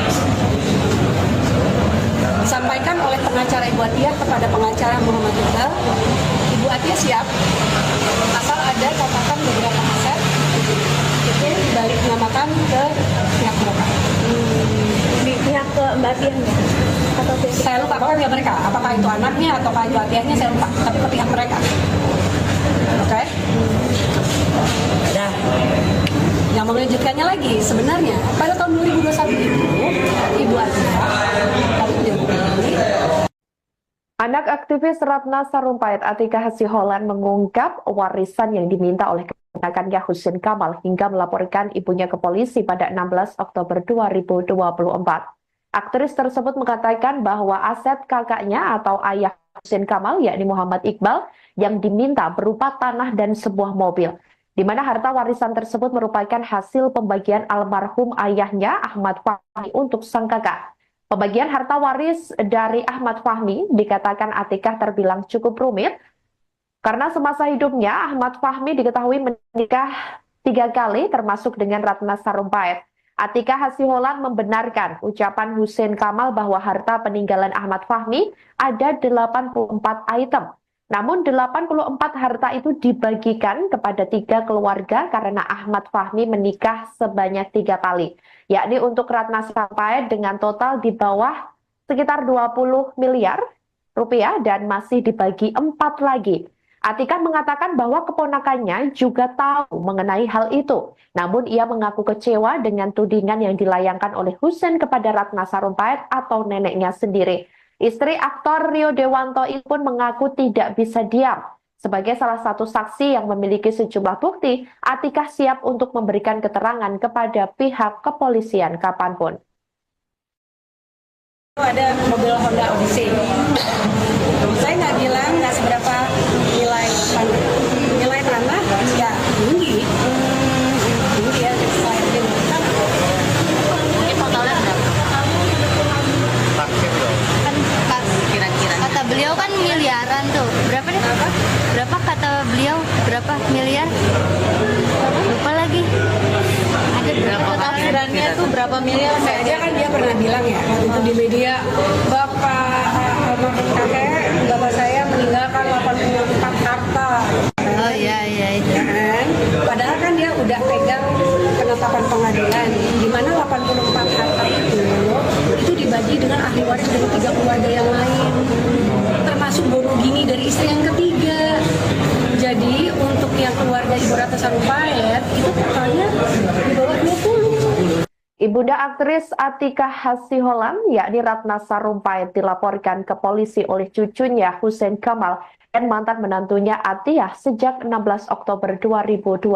Disampaikan oleh pengacara Ibu Atia kepada pengacara Muhammad Iqbal, Ibu Atia siap asal ada catatan beberapa aset itu dibalik namakan ke pihak mereka. Di pihak ke Mbak Atia atau pihak Saya lupa pokoknya mereka, apakah itu anaknya atau Ibu Atianya saya lupa, tapi ke pihak mereka. Oke? Nah, yang mengejutkannya lagi sebenarnya pada tahun 2021 itu Ibu Atia kami Anak aktivis Ratna Sarumpait Atika Hasiholan mengungkap warisan yang diminta oleh keponakannya Husein Kamal hingga melaporkan ibunya ke polisi pada 16 Oktober 2024. Aktris tersebut mengatakan bahwa aset kakaknya atau ayah Husein Kamal yakni Muhammad Iqbal yang diminta berupa tanah dan sebuah mobil, di mana harta warisan tersebut merupakan hasil pembagian almarhum ayahnya Ahmad Fahmi untuk sang kakak. Pembagian harta waris dari Ahmad Fahmi dikatakan Atikah terbilang cukup rumit karena semasa hidupnya Ahmad Fahmi diketahui menikah 3 kali termasuk dengan Ratna Sarumpait. Atikah Hasiholan membenarkan ucapan Husein Kamal bahwa harta peninggalan Ahmad Fahmi ada 84 item. Namun 84 harta itu dibagikan kepada 3 keluarga karena Ahmad Fahmi menikah sebanyak 3 kali. Yakni untuk Ratna Sarumpait dengan total di bawah sekitar 20 miliar rupiah dan masih dibagi 4 lagi. Atikah mengatakan bahwa keponakannya juga tahu mengenai hal itu. Namun ia mengaku kecewa dengan tudingan yang dilayangkan oleh Husein kepada Ratna Sarumpait atau neneknya sendiri. Istri aktor Rio Dewanto ini pun mengaku tidak bisa diam. Sebagai salah satu saksi yang memiliki sejumlah bukti, Atikah siap untuk memberikan keterangan kepada pihak kepolisian kapanpun. Ada mobil Honda Odyssey. Saya nggak bilang nggak seberapa nilai tanah, ya tinggi ya. Ini totalnya berapa? Kan pas kira-kira. Kata beliau kan miliaran tuh. Berapa nih? Berapa kata beliau? Berapa miliar? Lupa lagi. Ada berapa? Akhirannya tuh berapa miliar? Saya aja kan dia pernah bilang ya itu di media, bapak saya meninggalkan 84 harta. Oh iya itu. Kan? Padahal kan dia udah pegang penetapan pengadilan di mana 84 harta itu dibagi dengan ahli waris dari 3 keluarga yang lain, termasuk bono gini dari istri yang ketiga. Jadi untuk yang keluarga Ibu Ratna Sarumpait itu totalnya di bawah 20. Ibunda aktris Atikah Hasiholan yakni Ratna Sarumpait dilaporkan ke polisi oleh cucunya Husein Kamal dan mantan menantunya Atiyah sejak 16 Oktober 2024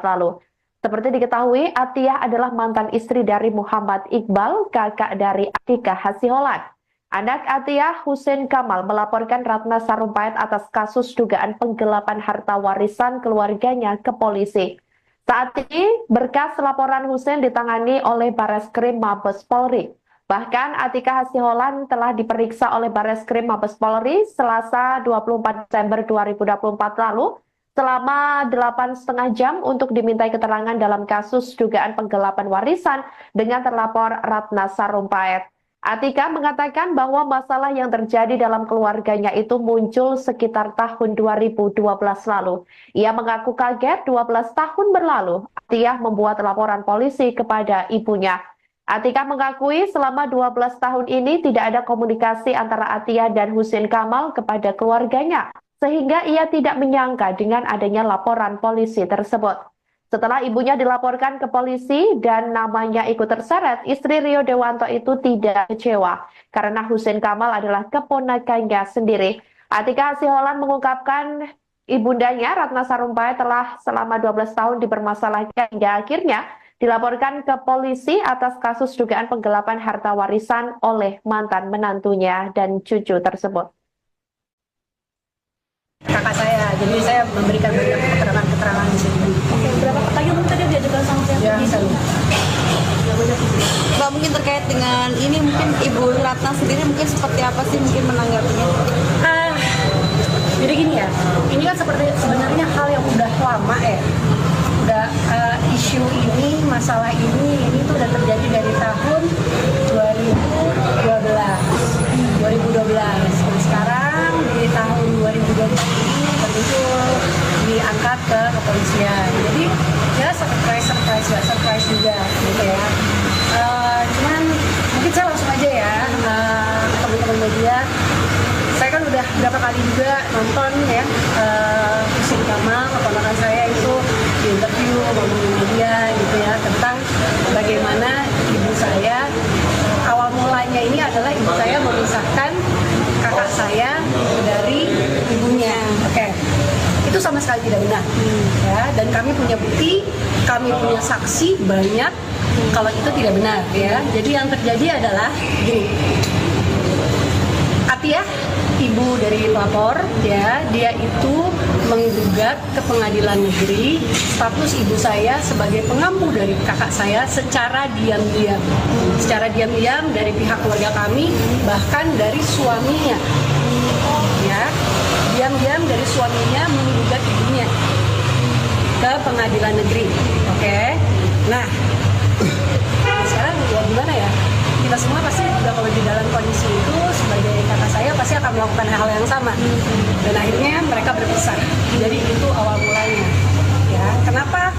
lalu. Seperti diketahui, Atiyah adalah mantan istri dari Muhammad Iqbal, kakak dari Atikah Hasiholan. Anak Atiyah, Husein Kamal, melaporkan Ratna Sarumpait atas kasus dugaan penggelapan harta warisan keluarganya ke polisi. Saat ini, berkas laporan Husein ditangani oleh Bareskrim Mabes Polri. Bahkan Atikah Hasiholan telah diperiksa oleh Bareskrim Mabes Polri Selasa 24 Desember 2024 lalu selama 8,5 jam untuk dimintai keterangan dalam kasus dugaan penggelapan warisan dengan terlapor Ratna Sarumpait. Atika mengatakan bahwa masalah yang terjadi dalam keluarganya itu muncul sekitar tahun 2012 lalu. Ia mengaku kaget 12 tahun berlalu, Atiyah membuat laporan polisi kepada ibunya. Atika mengakui selama 12 tahun ini tidak ada komunikasi antara Atiyah dan Husein Kamal kepada keluarganya, sehingga ia tidak menyangka dengan adanya laporan polisi tersebut. Setelah ibunya dilaporkan ke polisi dan namanya ikut terseret, istri Rio Dewanto itu tidak kecewa karena Husein Kamal adalah keponakannya sendiri. Atika Hasiholan mengungkapkan ibundanya Ratna Sarumpait telah selama 12 tahun dipermasalahkan hingga akhirnya dilaporkan ke polisi atas kasus dugaan penggelapan harta warisan oleh mantan menantunya dan cucu tersebut. Kakak saya, jadi saya memberikan banyak keterangan di sini. Oke, berapa pertanyaan mungkin tadi diajukan sama saya? Ya, Mbak, mungkin terkait dengan ini mungkin Ibu Ratna sendiri mungkin seperti apa sih mungkin menanggapinya? Jadi gini ya, ini kan sebenarnya hal yang udah lama ya. Udah isu ini, masalah ini tuh udah terjadi dari tahun 2012. Dan sekarang di tahun 2020 ini muncul diangkat ke kepolisian. Jadi ya surprise juga gitu ya. Cuman mungkin saya langsung aja ya teman-teman media. Saya kan udah berapa kali juga nonton ya Husein Kamal, keponakan saya itu di interview ngomongin media gitu ya tentang bagaimana ibu saya awal mulanya ini adalah ibu saya memisahkan kakak saya dari ibunya. Oke. Itu sama sekali tidak benar. Ya, dan kami punya bukti, kami punya saksi banyak kalau itu tidak benar ya. Jadi yang terjadi adalah gini. Atiyah, ibu dari pelapor, ya, dia itu menggugat ke pengadilan negeri status ibu saya sebagai pengampu dari kakak saya secara diam-diam. Secara diam-diam dari pihak keluarga kami, bahkan dari suaminya. Ya, diam-diam dari suaminya menggugat ibunya ke pengadilan negeri. Oke. Nah, sekarang ya gimana ya? Kita semua pasti juga kalau di dalam kondisi itu sebagai kakak saya pasti akan melakukan hal yang sama. Dan akhirnya mereka berpisah. Jadi itu awal mulanya. Ya, kenapa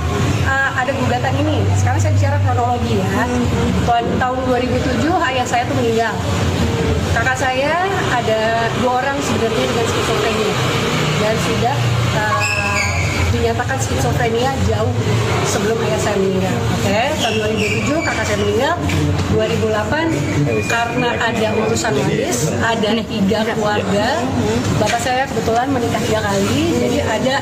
ada gugatan ini? Sekarang saya bicara kronologi ya. Tahun 2007 ayah saya tuh meninggal. Kakak saya ada 2 orang sebenarnya dengan skizofrenia dan sudah dinyatakan skizofrenia jauh sebelum ayah saya meninggal. Oke, tahun 2007 kakak saya meninggal. 2008 karena ada urusan waris, ada 3 keluarga. Bapak saya kebetulan menikah 3 kali, jadi ada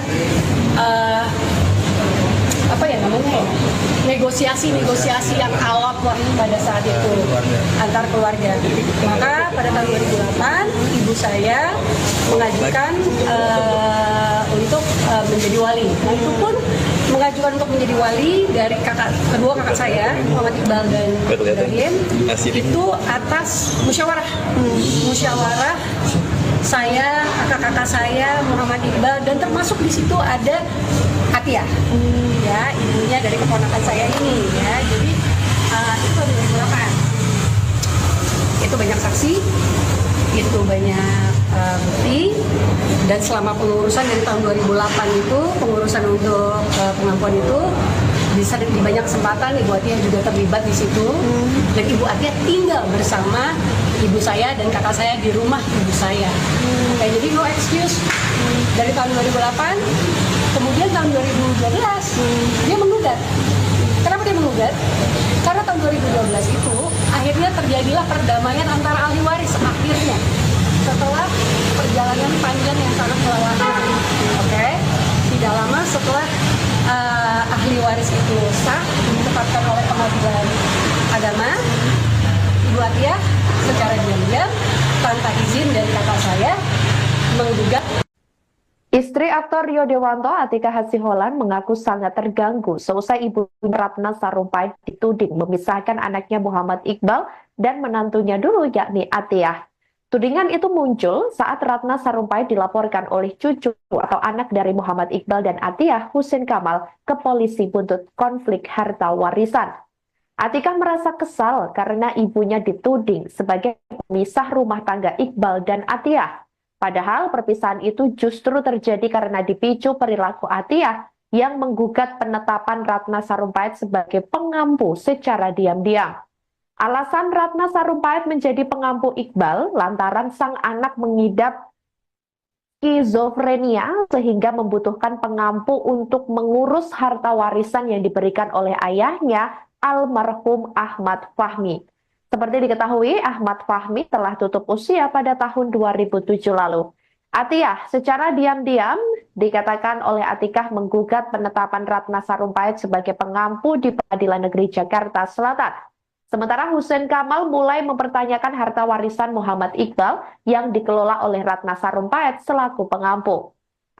apa ya namanya ya, negosiasi yang alot lah pada saat itu antar keluarga. Maka pada tahun 2008 ibu saya mengajukan untuk menjadi wali. Nah, itu pun mengajukan untuk menjadi wali dari kedua kakak saya, Muhammad Iqbal dan Ibrahim, itu atas musyawarah saya, kakak-kakak saya, Muhammad Iqbal, dan termasuk di situ ada Atiyah, ya, ibunya dari keponakan saya ini, ya. Jadi itu digunakan. Itu banyak saksi, itu banyak bukti, dan selama pengurusan dari tahun 2008 itu, pengurusan untuk pengampuan itu, di banyak kesempatan Ibu Atiyah juga terlibat di situ, dan Ibu Atiyah tinggal bersama ibu saya dan kakak saya di rumah ibu saya. Oke, jadi no excuse. Dari tahun 2008, kemudian tahun 2012 dia menggugat. Kenapa dia menggugat? Karena tahun 2012 itu akhirnya terjadilah perdamaian antara ahli waris akhirnya setelah perjalanan panjang yang sangat melelahkan. Oke, tidak lama setelah ahli waris itu sah ditetapkan oleh pengadilan agama, Ibu Atiyah secara diam-diam tanpa izin dari kakak saya menggugat. Istri aktor Rio Dewanto, Atika Hasiholan, mengaku sangat terganggu seusai ibu Ratna Sarumpait dituding memisahkan anaknya Muhammad Iqbal dan menantunya dulu yakni Atiyah. Tudingan itu muncul saat Ratna Sarumpait dilaporkan oleh cucu atau anak dari Muhammad Iqbal dan Atiyah, Husein Kamal, ke polisi buntut konflik harta warisan. Atikah merasa kesal karena ibunya dituding sebagai pemisah rumah tangga Iqbal dan Atiyah. Padahal perpisahan itu justru terjadi karena dipicu perilaku Atiyah yang menggugat penetapan Ratna Sarumpait sebagai pengampu secara diam-diam. Alasan Ratna Sarumpait menjadi pengampu Iqbal lantaran sang anak mengidap skizofrenia sehingga membutuhkan pengampu untuk mengurus harta warisan yang diberikan oleh ayahnya, almarhum Ahmad Fahmi. Seperti diketahui, Ahmad Fahmi telah tutup usia pada tahun 2007 lalu. Atiyah secara diam-diam dikatakan oleh Atikah menggugat penetapan Ratna Sarumpait sebagai pengampu di Pengadilan Negeri Jakarta Selatan. Sementara Hussein Kamal mulai mempertanyakan harta warisan Muhammad Iqbal yang dikelola oleh Ratna Sarumpait selaku pengampu.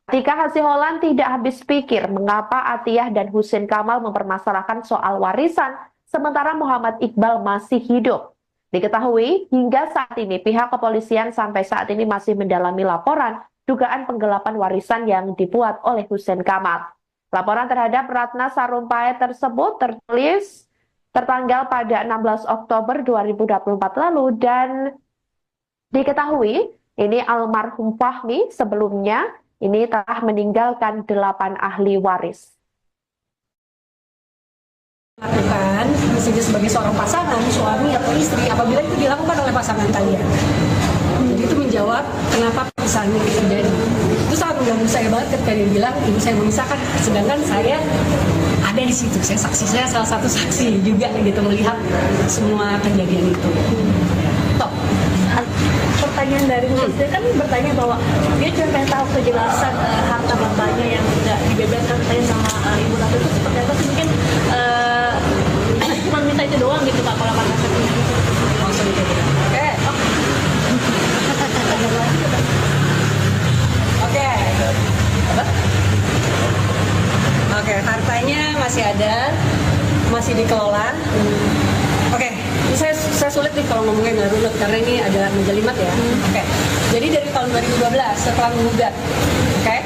Atikah Hasiholan tidak habis pikir mengapa Atiyah dan Hussein Kamal mempermasalahkan soal warisan sementara Muhammad Iqbal masih hidup. Diketahui hingga saat ini pihak kepolisian sampai saat ini masih mendalami laporan dugaan penggelapan warisan yang dibuat oleh Hussein Kamal. Laporan terhadap Ratna Sarumpait tersebut tertulis tertanggal pada 16 Oktober 2024 lalu dan diketahui ini almarhum Fahmi sebelumnya ini telah meninggalkan 8 ahli waris. Lakukan misalnya sebagai seorang pasangan, suami atau istri apabila itu dilakukan oleh pasangan kalian. Jadi itu menjawab kenapa perpisahan itu terjadi. Itu sangat mengganggu saya banget ketika dia bilang ibu saya memisahkan, sedangkan saya ada di situ, saya salah satu saksi juga gitu melihat semua kejadian itu. Top. Pertanyaan dari Hussein kan bertanya bahwa dia cuma pengen tahu kejelasan harta bapaknya yang tidak dibeberkan katanya sama ibu Ratu itu seperti apa sih, mungkin cuma minta itu doang gitu Pak kalau kata saya. Langsung itu. Oke. Oke. Oke, hartanya masih ada, masih dikelola. Oke, saya sulit nih kalau ngomongnya nggak runut karena ini ada menjelimet ya. Oke, jadi dari tahun 2012 setelah menggugat, oke,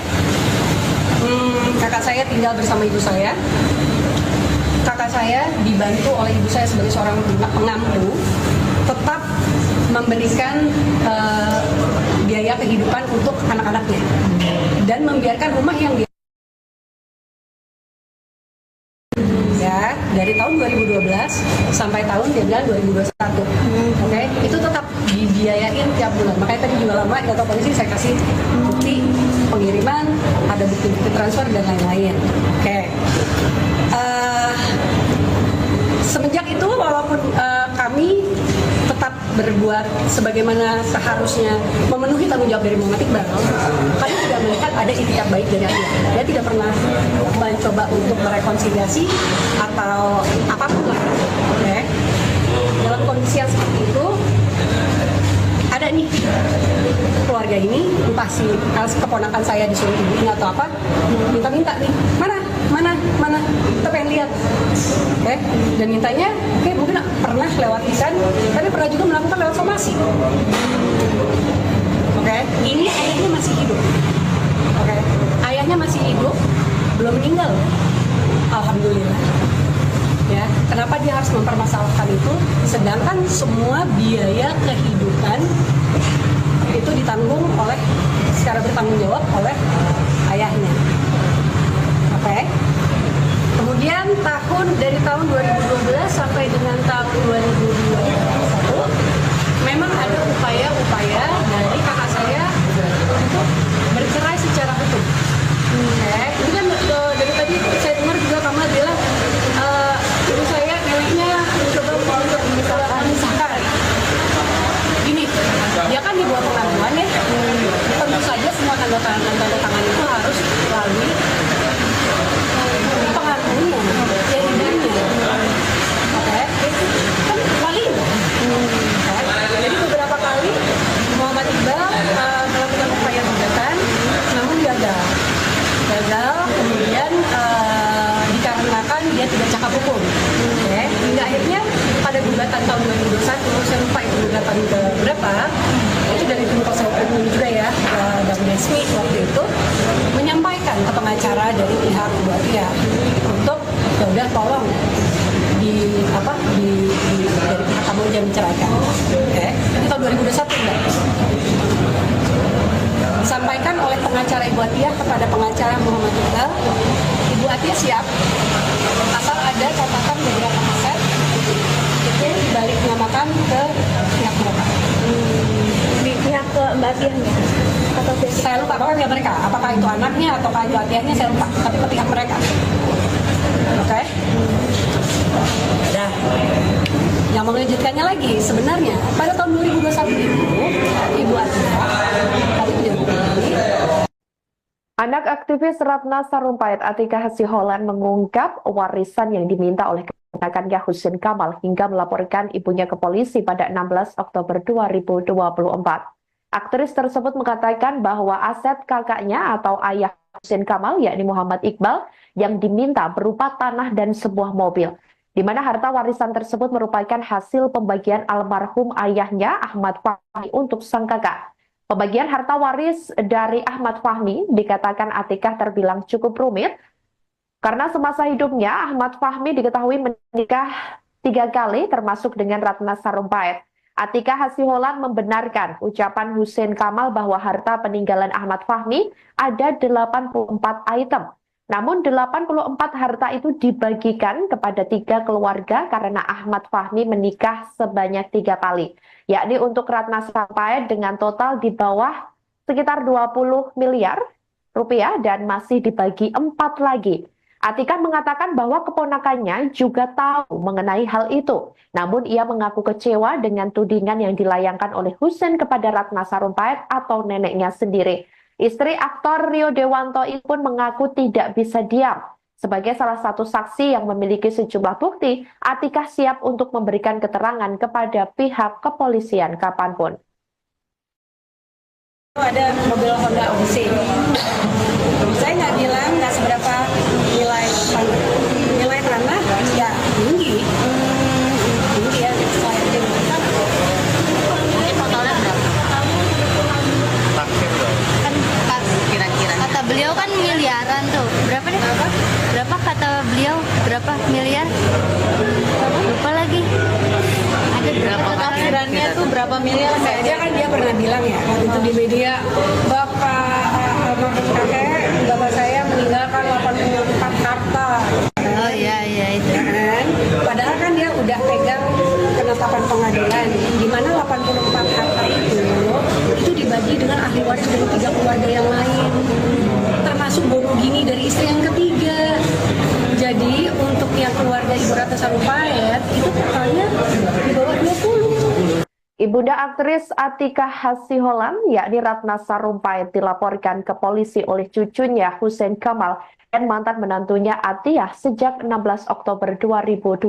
kakak saya tinggal bersama ibu saya. Kakak saya dibantu oleh ibu saya sebagai seorang pengampu, tetap memberikan biaya kehidupan untuk anak-anaknya dan membiarkan rumah yang dia ya dari tahun 2012 sampai tahun dia bilang 2021. Oke, itu tetap dibiayain tiap bulan. Makanya tadi juga lama data polisi saya kasih bukti pengiriman, ada bukti-bukti transfer dan lain-lain. Oke. Semenjak itu walaupun kami tetap berbuat sebagaimana seharusnya memenuhi tanggung jawab dari Muhammad Iqbal, kami tidak melihat ada itikat baik dari dia. Dia tidak pernah mencoba untuk merekonsiliasi atau apapun lah. Oke. Dalam kondisi yang seperti itu, ada nih keluarga ini, entah si keponakan saya disuruh ibunya atau apa, minta-minta nih, mana, kita pengen lihat, oke? Dan mintanya, oke, mungkin pernah lewat lisan, tapi pernah juga melakukan lewat somasi, oke? Ini ayahnya masih hidup, oke? Ayahnya masih hidup, belum meninggal, alhamdulillah. Ya, kenapa dia harus mempermasalahkan itu? Sedangkan semua biaya kehidupan itu ditanggung oleh secara bertanggung jawab oleh ayahnya. Oke. Kemudian dari tahun 2012 sampai dengan tahun 2021 memang ada upaya-upaya dari kakak saya untuk bercerai secara hukum. Oke. Ini kan dari tadi saya dengar juga Kamal bilang ibu saya neneknya mencoba untuk memisahkan. Gini, dia kan di bawah pengaduan ya. Tentu saja semua tanda tangan itu harus melalui pengaduannya, jadinya. Oke, kan walinya. Jadi beberapa kali Muhammad Iqbal melakukan upaya gugatan, namun gagal. Kemudian dikarenakan dia tidak cakap hukum. Okay. Hingga akhirnya pada gugatan tahun 2021, saya lupa itu gugatan ke berapa, itu dari tim kuasa hukum juga ya, Bang Desmi waktu itu menyampaikan ke pengacara dari pihak dua pihak untuk ya udah tolong di dari pihak Kamboja menceraikan. Oke, itu tahun 2021 enggak? Disampaikan oleh pengacara Ibu Atiyah kepada pengacara Muhammad Iqbal, Ibu Atiyah siap asal ada catatan beberapa aset itu dibalik namakan ke pihak mereka. Di pihak ke Mbak Atiyahnya atau pihak Saya lupa pokoknya mereka, apakah itu anaknya atau Ibu Atiyahnya saya lupa, tapi ke pihak mereka. Oke? Nah, yang mengejutkannya lagi sebenarnya pada tahun 2021 itu Ibu Atiyah kali ini Anak aktivis Ratna Sarumpait Atika Hasiholan mengungkap warisan yang diminta oleh keponakannya Husein Kamal hingga melaporkan ibunya ke polisi pada 16 Oktober 2024. Aktris tersebut mengatakan bahwa aset kakaknya atau ayah Husein Kamal yakni Muhammad Iqbal yang diminta berupa tanah dan sebuah mobil, di mana harta warisan tersebut merupakan hasil pembagian almarhum ayahnya Ahmad Fahmi untuk sang kakak. Pembagian harta waris dari Ahmad Fahmi dikatakan Atikah terbilang cukup rumit karena semasa hidupnya Ahmad Fahmi diketahui menikah 3 kali termasuk dengan Ratna Sarumpait. Atikah Hasiholan membenarkan ucapan Husein Kamal bahwa harta peninggalan Ahmad Fahmi ada 84 item. Namun 84 harta itu dibagikan kepada 3 keluarga karena Ahmad Fahmi menikah sebanyak 3 kali. Yakni untuk Ratna Sarumpait dengan total di bawah sekitar 20 miliar rupiah dan masih dibagi 4 lagi. Atikah mengatakan bahwa keponakannya juga tahu mengenai hal itu. Namun ia mengaku kecewa dengan tudingan yang dilayangkan oleh Husein kepada Ratna Sarumpait atau neneknya sendiri. Istri aktor Rio Dewanto ini pun mengaku tidak bisa diam. Sebagai salah satu saksi yang memiliki sejumlah bukti, Atikah siap untuk memberikan keterangan kepada pihak kepolisian kapanpun. Ada mobil Honda Odyssey. Saya nggak bilang nggak seberapa nilai tanah, ya tinggi ya. Ini totalnya berapa? Kan pas kira-kira. Kata beliau kan miliaran tuh. Berapa nih? Berapa kata beliau? Berapa miliar? Lupa lagi. Ada berapa totalnya? Akhirannya tuh berapa miliar? Saja kan dia pernah bilang ya itu di media, bapak saya meninggalkan 84 harta. Oh iya itu. Kan? Padahal kan dia udah pegang penetapan pengadilan di mana 84 harta itu dibagi dengan ahli waris dari 3 keluarga yang lain, termasuk bono gini dari istri yang ketiga. Jadi untuk yang keluarga Ibu Ratna Sarumpait itu totalnya di bawah 20. Ibunda aktris Atikah Hasiholan yakni Ratna Sarumpait dilaporkan ke polisi oleh cucunya Husein Kamal dan mantan menantunya Atiyah sejak 16 Oktober 2024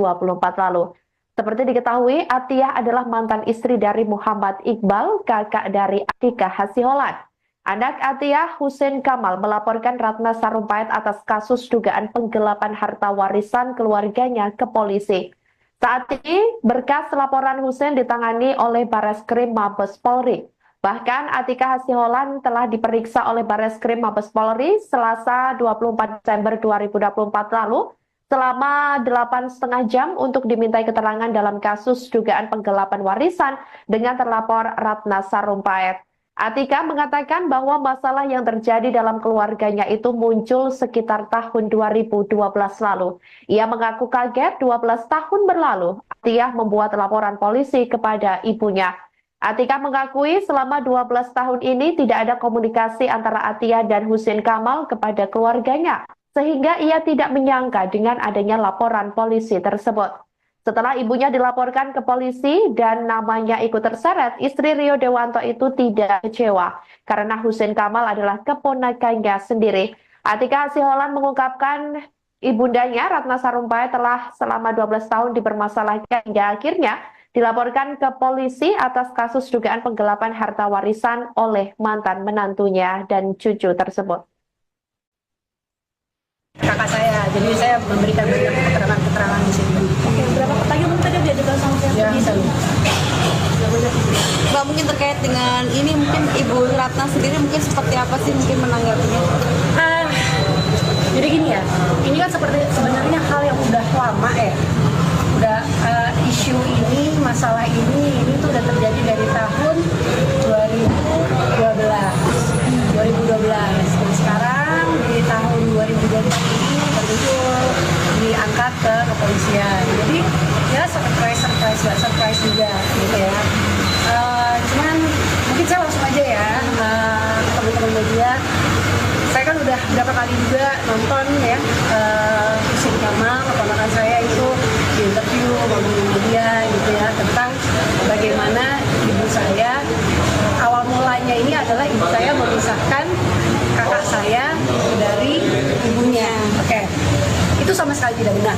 lalu. Seperti diketahui, Atiyah adalah mantan istri dari Muhammad Iqbal, kakak dari Atikah Hasiholan. Anak Atiyah, Husein Kamal, melaporkan Ratna Sarumpait atas kasus dugaan penggelapan harta warisan keluarganya ke polisi. Saat ini, berkas laporan Husein ditangani oleh Bareskrim Mabes Polri. Bahkan Atikah Hasiholan telah diperiksa oleh Bareskrim Mabes Polri Selasa 24 Desember 2024 lalu selama 8,5 jam untuk dimintai keterangan dalam kasus dugaan penggelapan warisan dengan terlapor Ratna Sarumpait. Atikah mengatakan bahwa masalah yang terjadi dalam keluarganya itu muncul sekitar tahun 2012 lalu. Ia mengaku kaget 12 tahun berlalu, Atiyah membuat laporan polisi kepada ibunya. Atikah mengakui selama 12 tahun ini tidak ada komunikasi antara Atiyah dan Husein Kamal kepada keluarganya, sehingga ia tidak menyangka dengan adanya laporan polisi tersebut. Setelah ibunya dilaporkan ke polisi dan namanya ikut terseret, istri Rio Dewanto itu tidak kecewa karena Husein Kamal adalah keponakannya sendiri. Atikah Hasiholan mengungkapkan ibundanya Ratna Sarumpait telah selama 12 tahun dipermasalahkan hingga akhirnya dilaporkan ke polisi atas kasus dugaan penggelapan harta warisan oleh mantan menantunya dan cucu tersebut. Kakak saya, jadi saya memberikan banyak keterangan di sini. Oke, berapa pertanyaan tadi diajukan sama pihak Ya, polisi? Mbak, mungkin terkait dengan ini mungkin Ibu Ratna sendiri mungkin seperti apa sih mungkin menanggapinya? Jadi gini ya, ini kan sebenarnya hal yang udah lama ya. udah isu ini, masalah ini tuh udah terjadi dari tahun 2012. Dan sekarang di tahun 2024 ini baru diangkat ke kepolisian. Jadi ya surprise juga gitu ya. Cuman mungkin saya langsung aja ya teman-teman media. Saya kan udah berapa kali juga nonton ya Husein Kamal, keponakan saya itu di interview ngomongin media gitu ya tentang bagaimana ibu saya awal mulanya ini adalah ibu saya memisahkan kakak saya dari ibunya. Oke. Itu sama sekali tidak benar.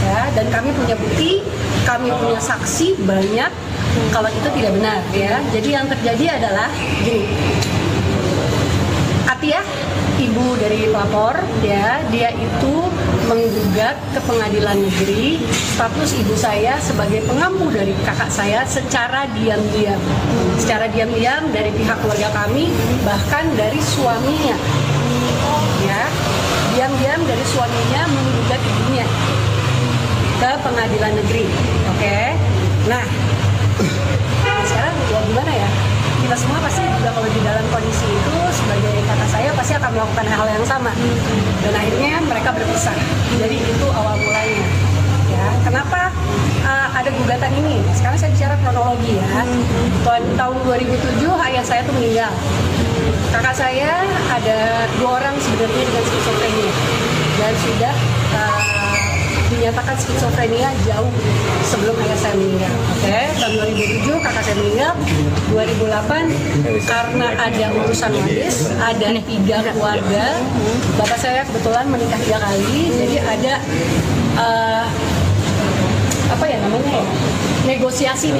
Ya, dan kami punya bukti, kami punya saksi banyak kalau itu tidak benar ya. Jadi yang terjadi adalah gini. Atiyah, ibu dari pelapor, ya, dia itu menggugat ke pengadilan negeri status ibu saya sebagai pengampu dari kakak saya secara diam-diam. Secara diam-diam dari pihak keluarga kami, bahkan dari suaminya. Ya, diam-diam dari suaminya menggugat ibunya ke pengadilan negeri. Oke. Nah, sekarang ya gimana ya? Kita semua pasti juga kalau di dalam kondisi itu sebagai kakak saya pasti akan melakukan hal yang sama. Dan akhirnya mereka berpisah. Jadi itu awal mulanya. Ya, kenapa ada gugatan ini? Sekarang saya bicara kronologi ya. Tahun 2007 ayah saya tuh meninggal. Kakak saya ada 2 orang sebenarnya dengan skizofrenia dan sudah dinyatakan skizofrenia jauh sebelum ayah saya meninggal. Oke, tahun 2007 kakak saya meninggal. 2008 karena ada urusan waris, ada 3 keluarga. Bapak saya kebetulan menikah 3 kali, jadi ada apa ya namanya ya, negosiasi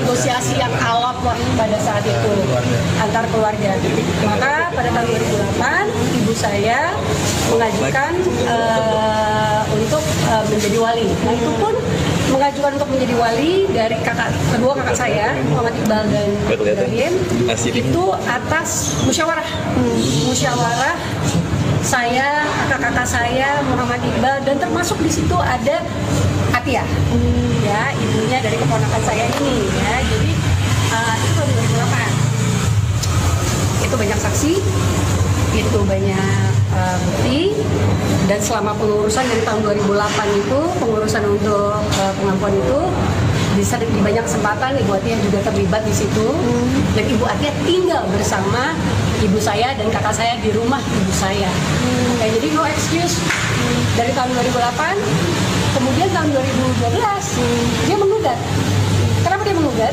yang alot lah pada saat itu antar keluarga. Maka pada tahun 2008 ibu saya mengajukan untuk menjadi wali. Nah itu pun mengajukan untuk menjadi wali dari kedua kakak saya Muhammad Iqbal dan Ibrahim itu atas musyawarah saya, kakak-kakak saya, Muhammad Iqbal, dan termasuk di situ ada Atiyah, ya ibunya dari keponakan saya ini, ya. Jadi itu tahun 2008. Itu banyak saksi, itu banyak bukti, dan selama pengurusan dari tahun 2008 itu pengurusan untuk pengampuan itu di banyak kesempatan Ibu Atiyah juga terlibat di situ, dan Ibu Atiyah tinggal bersama ibu saya dan kakak saya di rumah ibu saya. Oke, jadi no excuse dari tahun 2008. Kemudian tahun 2012 dia menggugat. Kenapa dia menggugat?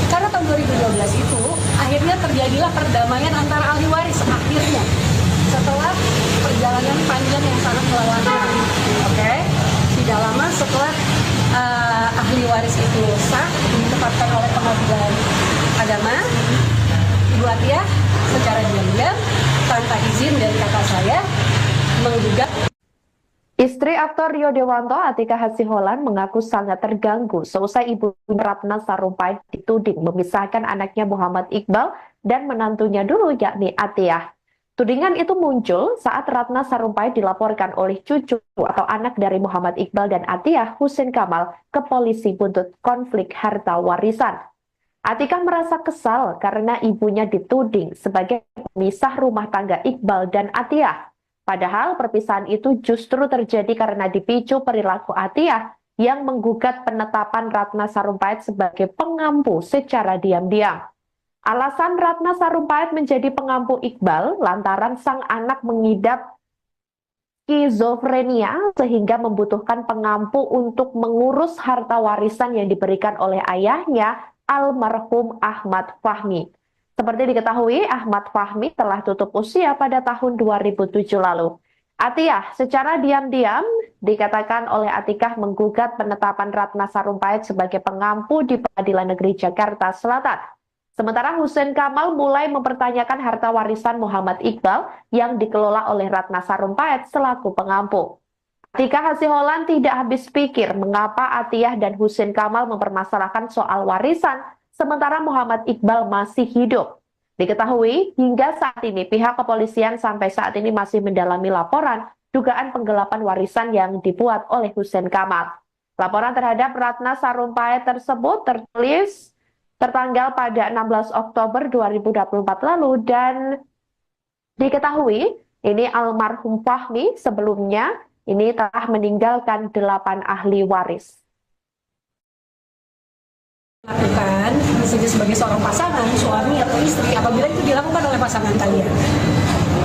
Karena tahun 2012 itu akhirnya terjadilah perdamaian antara ahli waris akhirnya setelah perjalanan panjang yang sangat melelahkan. Oke, tidak lama setelah ahli waris itu sah ditetapkan oleh pengadilan agama, Ibu Atiyah secara diam-diam tanpa izin dari kakak saya menggugat. Istri aktor Rio Dewanto, Atika Hasiholan, mengaku sangat terganggu seusai ibu Ratna Sarumpait dituding memisahkan anaknya Muhammad Iqbal dan menantunya dulu yakni Atiyah. Tudingan itu muncul saat Ratna Sarumpait dilaporkan oleh cucu atau anak dari Muhammad Iqbal dan Atiyah, Husein Kamal, ke polisi buntut konflik harta warisan. Atika merasa kesal karena ibunya dituding sebagai pemisah rumah tangga Iqbal dan Atiyah. Padahal perpisahan itu justru terjadi karena dipicu perilaku Atiyah yang menggugat penetapan Ratna Sarumpait sebagai pengampu secara diam-diam. Alasan Ratna Sarumpait menjadi pengampu Iqbal lantaran sang anak mengidap skizofrenia sehingga membutuhkan pengampu untuk mengurus harta warisan yang diberikan oleh ayahnya, almarhum Ahmad Fahmi. Seperti diketahui, Ahmad Fahmi telah tutup usia pada tahun 2007 lalu. Atiyah secara diam-diam dikatakan oleh Atikah menggugat penetapan Ratna Sarumpait sebagai pengampu di Pengadilan Negeri Jakarta Selatan. Sementara Husein Kamal mulai mempertanyakan harta warisan Muhammad Iqbal yang dikelola oleh Ratna Sarumpait selaku pengampu. Atika Hasiholan tidak habis pikir mengapa Atiyah dan Husein Kamal mempermasalahkan soal warisan sementara Muhammad Iqbal masih hidup. Diketahui hingga saat ini pihak kepolisian sampai saat ini masih mendalami laporan dugaan penggelapan warisan yang dibuat oleh Husein Kamal. Laporan terhadap Ratna Sarumpait tersebut tertulis tertanggal pada 16 Oktober 2024 lalu dan diketahui ini almarhum Fahmi sebelumnya ini telah meninggalkan 8 ahli waris. Lakukan sebagai seorang pasangan, suami atau istri apabila itu dilakukan oleh pasangan kalian.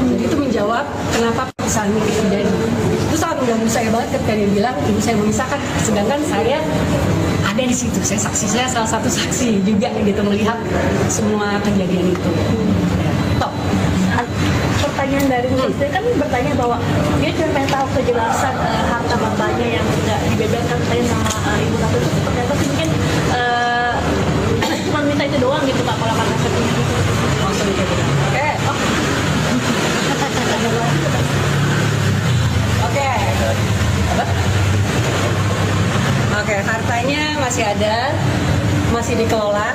Jadi itu menjawab kenapa perpisahan ini terjadi. Itu sangat mengganggu saya banget ketika dia bilang ibu saya memisahkan, sedangkan saya ada di situ. Saya salah satu saksi juga gitu melihat semua kejadian itu. Top. Pertanyaan dari istri kan bertanya bahwa dia cuma pengen tahu kejelasan harta bapaknya yang tidak dibeberkan tadi sama ibu Ratu itu seperti apa sih, mungkin cuma minta itu doang gitu Pak kalau kata seperti itu. Langsung gitu. Oke. Oke. Oke, hartanya masih ada, masih dikelola.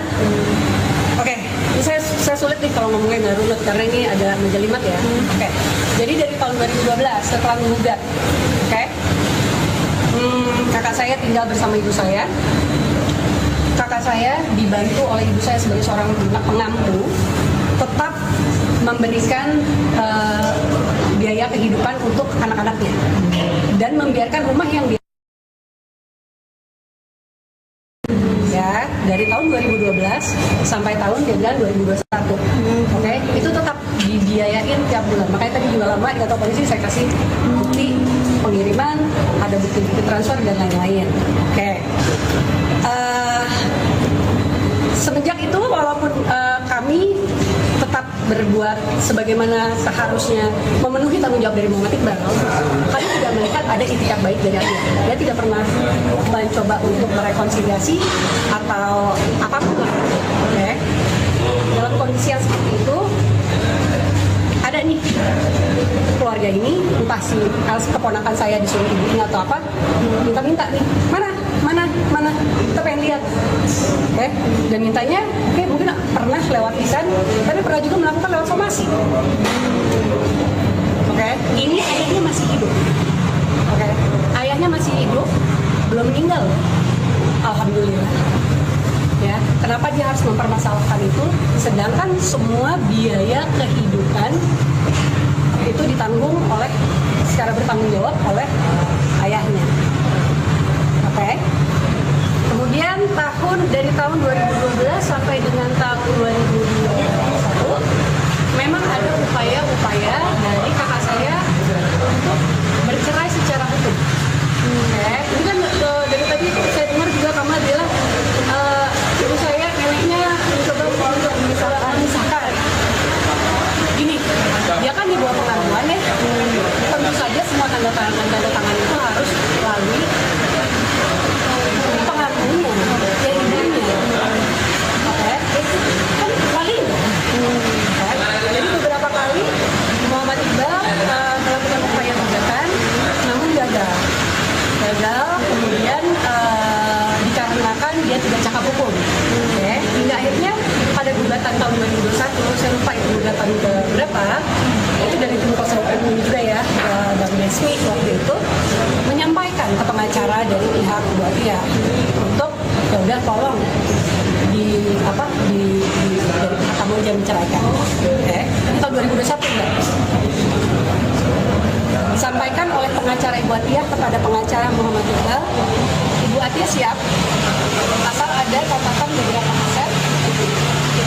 Oke, ini saya sulit nih kalau ngomongnya nggak runut karena ini ada menjelimet ya. Oke, jadi dari tahun 2012 setelah menggugat, oke, kakak saya tinggal bersama ibu saya. Kakak saya dibantu oleh ibu saya sebagai seorang pengampu tetap memberikan biaya kehidupan untuk anak-anaknya dan membiarkan rumah yang dia ya dari tahun 2012 sampai tahun dia bilang 2021. Oke, itu tetap dibiayain tiap bulan. Makanya tadi juga lama di kantor polisi saya kasih bukti pengiriman, ada bukti-bukti transfer dan lain-lain. Oke. Semenjak itu walaupun kami tetap berbuat sebagaimana seharusnya memenuhi tanggung jawab dari Muhammad Iqbal, kami tidak melihat ada itikat baik dari dia. Dia tidak pernah mencoba untuk merekonsiliasi atau apapun. Oke. Dalam kondisi yang seperti itu, ada nih keluarga ini, entah si keponakan saya disuruh ibunya atau apa, minta-minta nih, mana, kita pengen lihat, oke, dan mintanya, oke, mungkin pernah lewat lisan, tapi pernah juga melakukan lewat somasi, oke, ini ayahnya masih hidup, oke, ayahnya masih hidup, belum meninggal, alhamdulillah. Ya, kenapa dia harus mempermasalahkan itu? Sedangkan semua biaya kehidupan itu ditanggung oleh secara bertanggung jawab oleh ayahnya. Oke. Kemudian dari tahun 2012 sampai dengan tahun 2021 memang ada upaya-upaya dari kakak saya untuk bercerai secara hukum. Oke. Ini kan dari tadi saya dengar juga Kamal bilang ibu saya neneknya mencoba untuk memisahkan. Gini, dia kan di bawah pengaduan ya. Tentu saja semua tanda tangan itu harus melalui pengaduannya, ya ibunya. Oke, kan walinya. Jadi beberapa kali Muhammad Iqbal melakukan upaya gugatan, namun gagal. Kemudian dikarenakan dia tidak cakap hukum. Okay. Hingga akhirnya pada gugatan tahun 2021, saya lupa itu gugatan ke berapa, itu dari tim kuasa hukum juga ya, Bang Desmi waktu itu menyampaikan ke pengacara dari pihak dua pihak untuk ya udah tolong dari pihak kamu jangan menceraikan. Okay. Ini tahun 2021 enggak? Disampaikan oleh pengacara Ibu Atiyah kepada pengacara Muhammad Iqbal, Ibu Atiyah siap asal ada catatan beberapa aset itu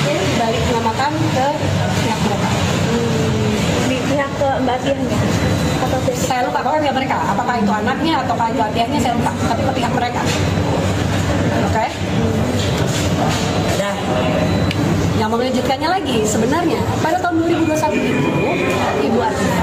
dibalik namakan ke pihak mereka. Di pihak ke Mbak Atiyahnya atau pihak Saya lupa pokoknya mereka, apakah itu anaknya atau Ibu Atiyahnya saya lupa, tapi ke pihak mereka. Oke? Udah. Yang mengejutkannya lagi, sebenarnya pada tahun 2021 itu Ibu Atiyah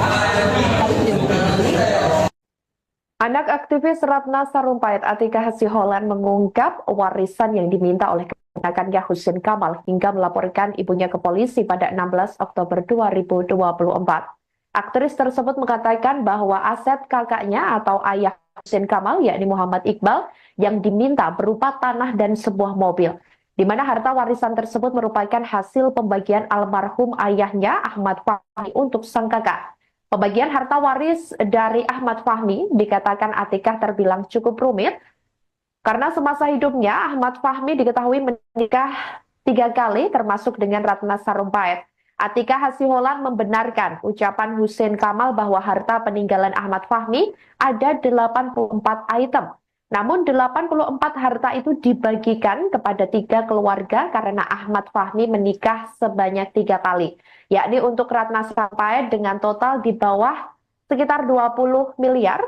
Anak aktivis Ratna Sarumpait Atika Hasiholan mengungkap warisan yang diminta oleh keponakannya Husin Kamal hingga melaporkan ibunya ke polisi pada 16 Oktober 2024. Aktris tersebut mengatakan bahwa aset kakaknya atau ayah Husin Kamal yakni Muhammad Iqbal yang diminta berupa tanah dan sebuah mobil, di mana harta warisan tersebut merupakan hasil pembagian almarhum ayahnya Ahmad Fahmi untuk sang kakak. Pembagian harta waris dari Ahmad Fahmi dikatakan Atikah terbilang cukup rumit Karena semasa hidupnya Ahmad Fahmi diketahui menikah 3 kali termasuk dengan Ratna Sarumpait. Atika Hasiholan membenarkan ucapan Hussein Kamal bahwa harta peninggalan Ahmad Fahmi ada 84 item. Namun 84 harta itu dibagikan kepada 3 keluarga karena Ahmad Fahmi menikah sebanyak 3 kali. Yakni untuk Ratna Sarumpait dengan total di bawah sekitar 20 miliar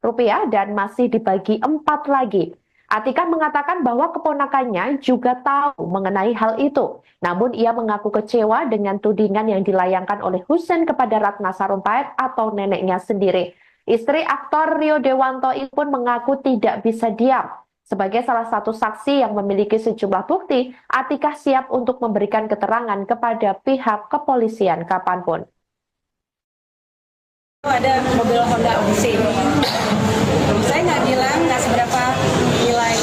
rupiah dan masih dibagi 4 lagi. Atika mengatakan bahwa keponakannya juga tahu mengenai hal itu. Namun ia mengaku kecewa dengan tudingan yang dilayangkan oleh Hussein kepada Ratna Sarumpait atau neneknya sendiri. Istri aktor Rio Dewanto ini pun mengaku tidak bisa diam. Sebagai salah satu saksi yang memiliki sejumlah bukti, Atika siap untuk memberikan keterangan kepada pihak kepolisian kapanpun. Ada mobil Honda Odyssey. Saya nggak bilang nggak seberapa nilai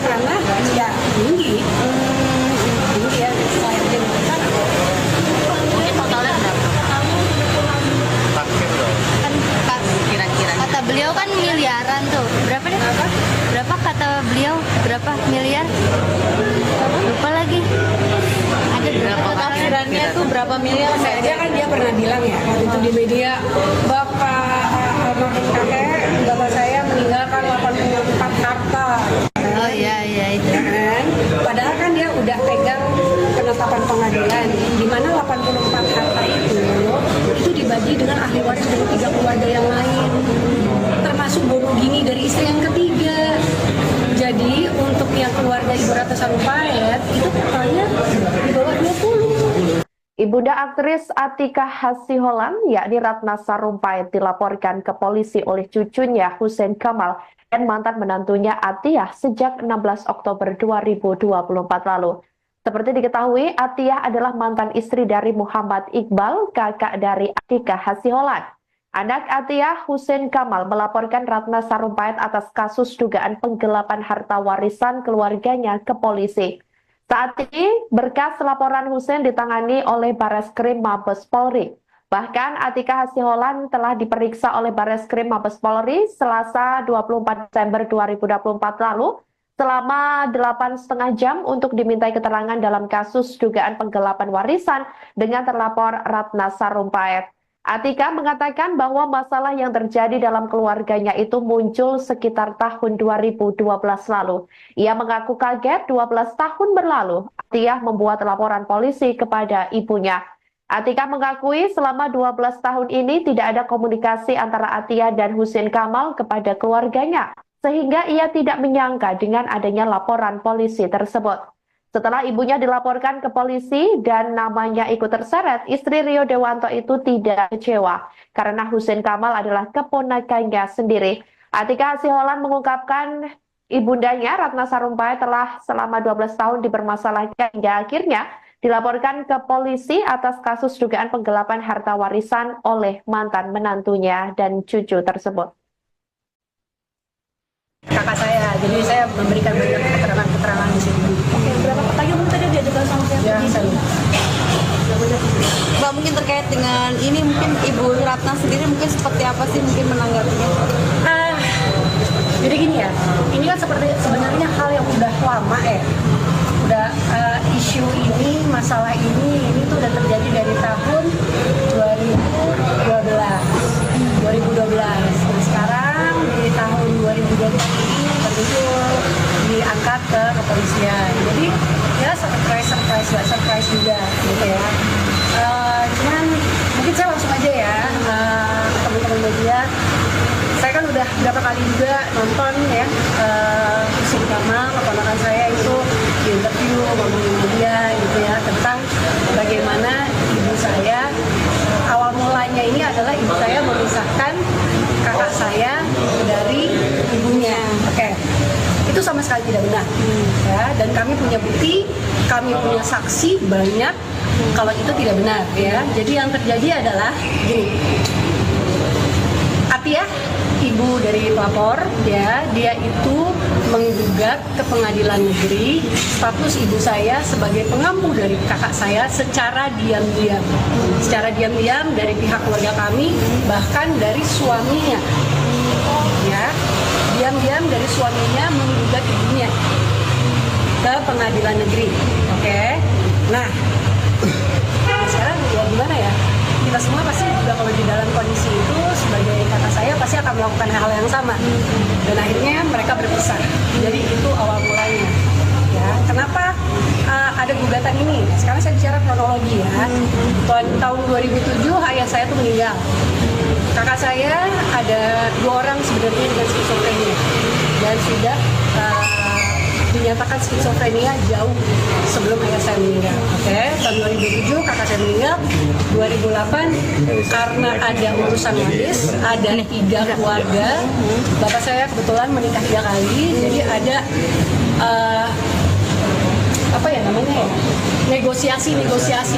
tanah ya tinggi ya. Mungkin totalnya berapa? Kan kira-kira kata beliau kan miliaran tuh. Berapa deh? Berapa kata beliau? Berapa miliar? Lupa lagi. Ada berapa? Tafsirannya tuh berapa miliar? Saya aja kan dia pernah bilang ya waktu itu di media, bapak saya meninggalkan 84 harta. Oh iya itu. Kan? Padahal kan dia udah pegang penetapan pengadilan di mana 84 harta itu dibagi dengan ahli waris dari 3 keluarga yang lain, termasuk Borogini dari istri yang ketiga. Jadi untuk yang keluarga Ibu Ratna Sarumpait itu totalnya di bawah 20. Ibunda aktris Atika Hasiholan, yakni Ratna Sarumpait, dilaporkan ke polisi oleh cucunya Hussein Kamal dan mantan menantunya Atiyah sejak 16 Oktober 2024 lalu. Seperti diketahui, Atiyah adalah mantan istri dari Muhammad Iqbal, kakak dari Atika Hasiholan. Anak Atiyah, Hussein Kamal, melaporkan Ratna Sarumpait atas kasus dugaan penggelapan harta warisan keluarganya ke polisi. Saat ini, berkas laporan Hussein ditangani oleh Bareskrim Mabes Polri. Bahkan Atika Hasiholan telah diperiksa oleh Bareskrim Mabes Polri Selasa 24 Desember 2024 lalu selama 8,5 jam untuk dimintai keterangan dalam kasus dugaan penggelapan warisan dengan terlapor Ratna Sarumpait. Atika mengatakan bahwa masalah yang terjadi dalam keluarganya itu muncul sekitar tahun 2012 lalu. Ia mengaku kaget 12 tahun berlalu, Atiyah membuat laporan polisi kepada ibunya. Atika mengakui selama 12 tahun ini tidak ada komunikasi antara Atiyah dan Hussein Kamal kepada keluarganya, sehingga ia tidak menyangka dengan adanya laporan polisi tersebut. Setelah ibunya dilaporkan ke polisi dan namanya ikut terseret, istri Rio Dewanto itu tidak kecewa karena Hussein Kamal adalah keponakannya sendiri. Atika Hasiholan mengungkapkan ibundanya Ratna Sarumpait telah selama 12 tahun dipermasalahkan hingga akhirnya dilaporkan ke polisi atas kasus dugaan penggelapan harta warisan oleh mantan menantunya dan cucu tersebut. Kakak saya, jadi saya memberikan banyak keterangan di sini. Oke, berapa pertanyaan mungkin tadi diajukan sama pihak penyidik? Mbak, mungkin terkait dengan ini mungkin Ibu Ratna sendiri mungkin seperti apa sih mungkin menanggapinya? Jadi gini ya, ini kan sebenarnya hal yang udah lama ya. Udah isu ini, masalah ini tuh udah terjadi dari tahun 2012. Nah, sekarang di tahun 2020 ini baru diangkat ke kepolisian. Jadi ya surprise juga gitu ya. Cuman mungkin saya langsung aja ya teman-teman media. Saya kan udah berapa kali juga nonton ya Hussein Kamal, keponakan saya itu di interview ngomongin media gitu ya tentang bagaimana ibu saya awal mulanya ini adalah ibu saya memisahkan kakak saya dari ibunya. Oke. Itu sama sekali tidak benar. Ya, dan kami punya bukti, kami punya saksi banyak kalau itu tidak benar ya. Jadi yang terjadi adalah gini. Atiyah, ibu dari pelapor, ya, dia itu menggugat ke pengadilan negeri status ibu saya sebagai pengampu dari kakak saya secara diam-diam. Secara diam-diam dari pihak keluarga kami, bahkan dari suaminya. Ya, diam-diam dari suaminya menggugat ibunya ke pengadilan negeri. Oke. Nah, sekarang ya gimana ya? Kita semua pasti juga kalau di dalam kondisi itu sebagai kakak saya pasti akan melakukan hal yang sama. Dan akhirnya mereka berpisah. Jadi itu awal mulanya. Ya, kenapa ada gugatan ini? Sekarang saya bicara kronologi ya. Tahun 2007 ayah saya tuh meninggal. Kakak saya ada 2 orang sebenarnya dengan skizofrenia dan sudah dinyatakan skizofrenia jauh sebelum ayah saya meninggal. Oke, tahun 2007 kakak saya meninggal. 2008 karena ada urusan waris, ada 3 keluarga. Bapak saya kebetulan menikah 3 kali, jadi ada apa ya namanya ya, negosiasi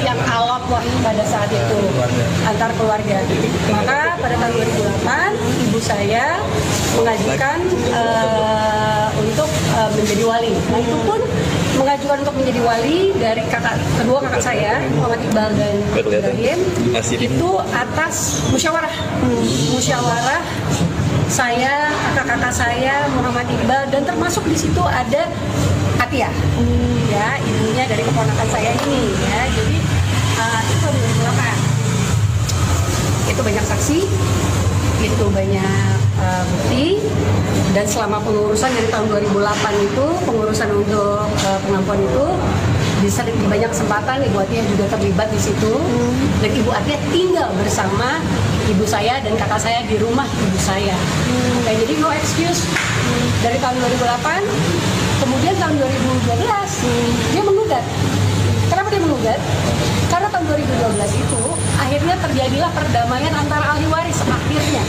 yang alot lah pada saat itu antar keluarga. Maka pada tahun 2008 ibu saya mengajukan untuk menjadi wali. Nah itu pun mengajukan untuk menjadi wali dari kedua kakak saya, Muhammad Iqbal dan Ibrahim, itu atas musyawarah saya, kakak-kakak saya, Muhammad Iqbal, dan termasuk di situ ada Atia, ya ibunya dari keponakan saya ini, ya. Jadi itu 2008. Itu banyak saksi, itu banyak bukti, dan selama pengurusan dari tahun 2008 itu pengurusan untuk pengampuan itu di banyak kesempatan Ibu Atia juga terlibat di situ, dan Ibu Atia tinggal bersama ibu saya dan kakak saya di rumah ibu saya. Oke, jadi no excuse dari tahun 2008. Kemudian tahun 2012 dia menggugat. Kenapa dia menggugat? Karena tahun 2012 itu akhirnya terjadilah perdamaian antara ahli waris akhirnya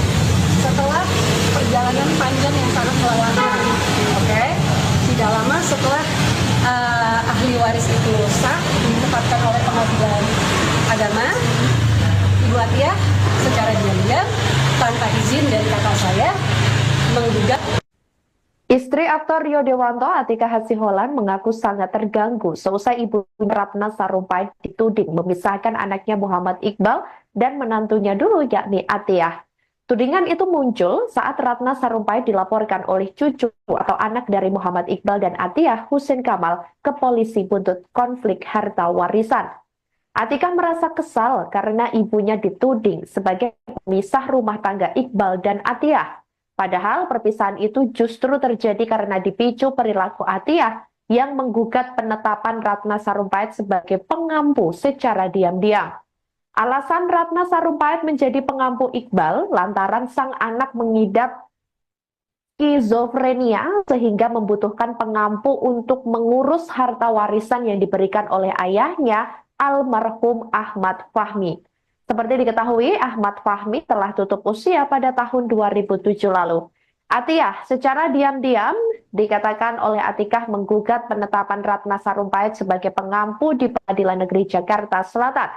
setelah perjalanan panjang yang sangat melelahkan. Oke, tidak lama setelah ahli waris itu sah ditetapkan oleh pengadilan agama, Ibu Atia secara diam-diam tanpa izin dari kakak saya menggugat. Istri aktor Rio Dewanto, Atika Hasiholan, mengaku sangat terganggu seusai ibu Ratna Sarumpait dituding memisahkan anaknya Muhammad Iqbal dan menantunya dulu yakni Atiyah. Tudingan itu muncul saat Ratna Sarumpait dilaporkan oleh cucu atau anak dari Muhammad Iqbal dan Atiyah, Husein Kamal, ke polisi buntut konflik harta warisan. Atika merasa kesal karena ibunya dituding sebagai pemisah rumah tangga Iqbal dan Atiyah. Padahal perpisahan itu justru terjadi karena dipicu perilaku Atiyah yang menggugat penetapan Ratna Sarumpait sebagai pengampu secara diam-diam. Alasan Ratna Sarumpait menjadi pengampu Iqbal lantaran sang anak mengidap skizofrenia sehingga membutuhkan pengampu untuk mengurus harta warisan yang diberikan oleh ayahnya, almarhum Ahmad Fahmi. Seperti diketahui, Ahmad Fahmi telah tutup usia pada tahun 2007 lalu. Atiyah secara diam-diam dikatakan oleh Atikah menggugat penetapan Ratna Sarumpait sebagai pengampu di Pengadilan Negeri Jakarta Selatan.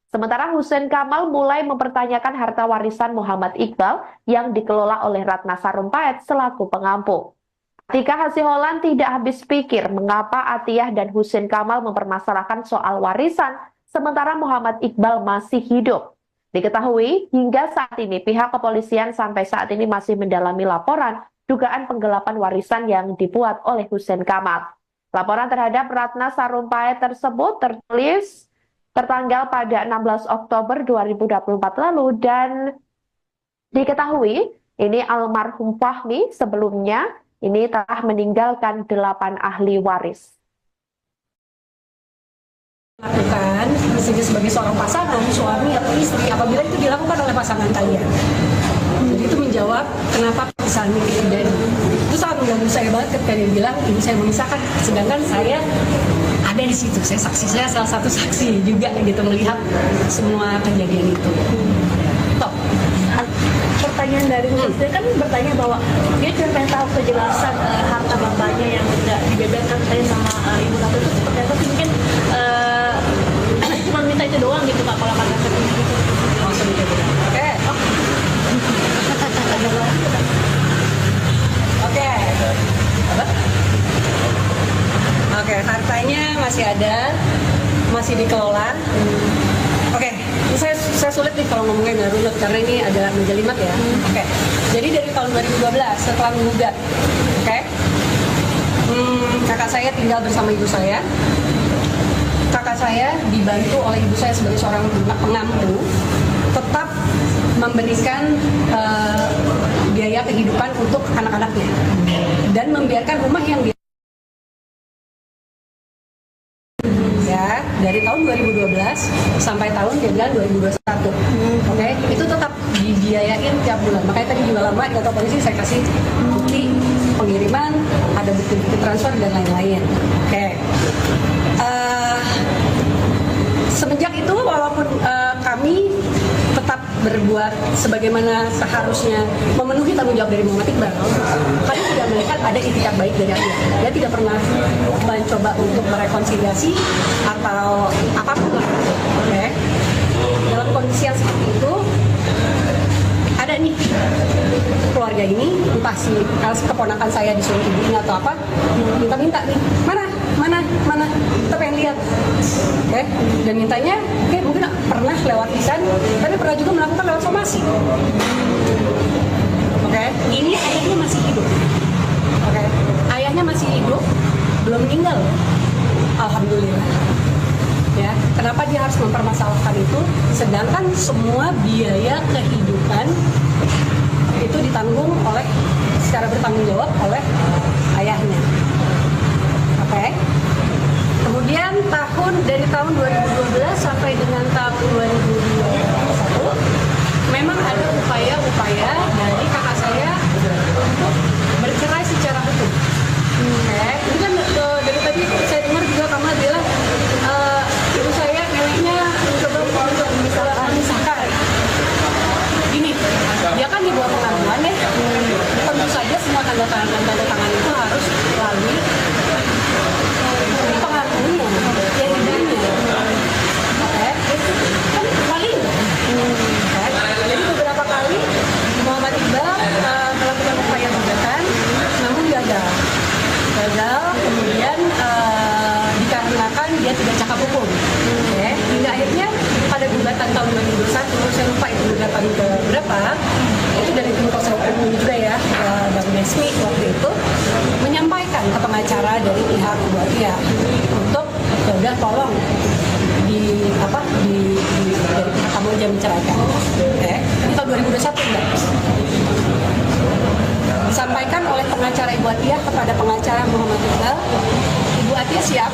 Sementara Husein Kamal mulai mempertanyakan harta warisan Muhammad Iqbal yang dikelola oleh Ratna Sarumpait selaku pengampu. Atika Hasiholan tidak habis pikir mengapa Atiyah dan Husein Kamal mempermasalahkan soal warisan sementara Muhammad Iqbal masih hidup. Diketahui hingga saat ini pihak kepolisian sampai saat ini masih mendalami laporan dugaan penggelapan warisan yang dibuat oleh Husein Kamal. Laporan terhadap Ratna Sarumpait tersebut tertulis tertanggal pada 16 Oktober 2024 lalu dan diketahui ini almarhum Fahmi sebelumnya ini telah meninggalkan 8 ahli waris. Lakukan sehingga sebagai seorang pasangan, suami atau istri, apabila itu dilakukan oleh pasangan kalian. Jadi itu menjawab kenapa perpisahan ini terjadi. Itu sangat mengganggu saya banget ketika dia bilang ibu saya memisahkan, sedangkan saya ada di situ, saya salah satu saksi juga gitu melihat semua kejadian itu. Top. Pertanyaan dari Husein kan bertanya bahwa dia cuma pengen tahu kejelasan harta bapaknya yang tidak dibeberkan tadi sama ibu Ratu itu seperti apa sih, mungkin cuma minta itu doang gitu Pak kalau kata seperti itu. Langsung itu. Oke. Oke. Oke, hartanya masih ada, masih dikelola. Oke, saya saya sulit nih kalau ngomongin runut karena ini ada menjelimet ya. Oke. Jadi dari tahun 2012 setelah menggugat, oke, kakak saya tinggal bersama ibu saya. Kakak saya dibantu oleh ibu saya sebagai seorang pengampu tetap memberikan biaya kehidupan untuk anak-anaknya dan membiarkan rumah yang dia ya dari tahun 2012 sampai tahun dia bilang 2021. Oke, itu tetap dibiayain tiap bulan. Makanya tadi juga lama di kantor polisi saya kasih bukti pengiriman, ada bukti-bukti transfer dan lain-lain. Oke. Semenjak itu walaupun kami tetap berbuat sebagaimana seharusnya memenuhi tanggung jawab dari Muhammad Iqbal, kami tidak melihat ada itikat baik dari dia. Dia tidak pernah mencoba untuk merekonsiliasi atau apapun lah. Oke. Dalam kondisi yang seperti itu, ada nih keluarga ini, entah si keponakan saya disuruh ibunya atau apa, minta nih, mana, kita pengen lihat, oke, dan mintanya, oke, mungkin pernah lewat lisan, tapi pernah juga melakukan lewat somasi, oke, ini ayahnya masih hidup, oke, ayahnya masih hidup, belum meninggal, alhamdulillah. Ya, kenapa dia harus mempermasalahkan itu? Sedangkan semua biaya kehidupan itu ditanggung oleh secara bertanggung jawab oleh ayahnya. Oke. Kemudian dari tahun 2012 sampai dengan tahun 2021 memang ada upaya-upaya dari kakak saya untuk bercerai secara hukum. Oke. Ini kan dari tadi saya dengar juga kamu bilang ibu saya neneknya mencoba untuk memisahkan. Gini, dia kan di bawah pengaduan ya. Tentu saja semua tanda tangan itu harus melalui pengaduannya, yang diberinya. Oke, kan wali. Jadi beberapa kali Muhammad Iqbal melakukan upaya gugatan, namun gagal. Kemudian dikarenakan dia tidak cakap hukum. Okay. Hingga akhirnya pada gugatan tahun 2021, saya lupa itu gugatan ke berapa, itu dari tim kuasa hukum juga ya, Bang Desmi waktu itu menyampaikan ke pengacara dari pihak kedua pihak untuk ya udah tolong dari pihak kamu aja menceraikan. Okay. Ini tahun 2021 enggak? Disampaikan oleh pengacara Ibu Atiyah kepada pengacara Muhammad Iqbal, Ibu Atiyah siap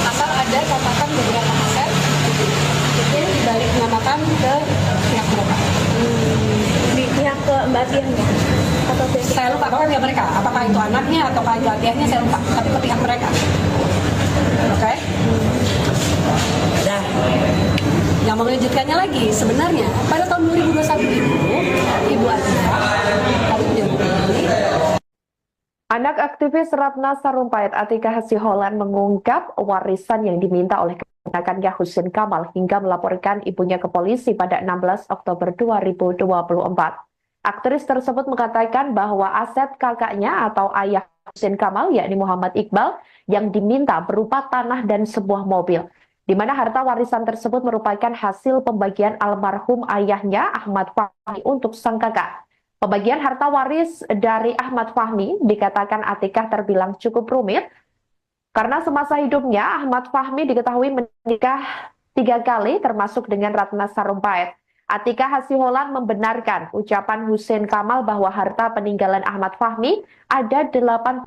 asal ada catatan beberapa aset itu dibalik namakan ke pihak mereka. Pihak ke Mbak Atiyahnya atau pihak Saya lupa pokoknya mereka, apakah itu anaknya atau Ibu Atiyahnya saya lupa, tapi ke pihak mereka. Oke? Nah, yang mengejutkannya lagi sebenarnya pada tahun 2021 itu Ibu Atiyah Anak aktivis Ratna Sarumpait Atika Hasiholan mengungkap warisan yang diminta oleh keponakannya Husein Kamal hingga melaporkan ibunya ke polisi pada 16 Oktober 2024. Aktris tersebut mengatakan bahwa aset kakaknya atau ayah Husein Kamal yakni Muhammad Iqbal yang diminta berupa tanah dan sebuah mobil, di mana harta warisan tersebut merupakan hasil pembagian almarhum ayahnya Ahmad Fahmi untuk sang kakak. Pembagian harta waris dari Ahmad Fahmi dikatakan Atikah terbilang cukup rumit karena semasa hidupnya Ahmad Fahmi diketahui menikah 3 kali termasuk dengan Ratna Sarumpait. Atikah Hasiholan membenarkan ucapan Husein Kamal bahwa harta peninggalan Ahmad Fahmi ada 84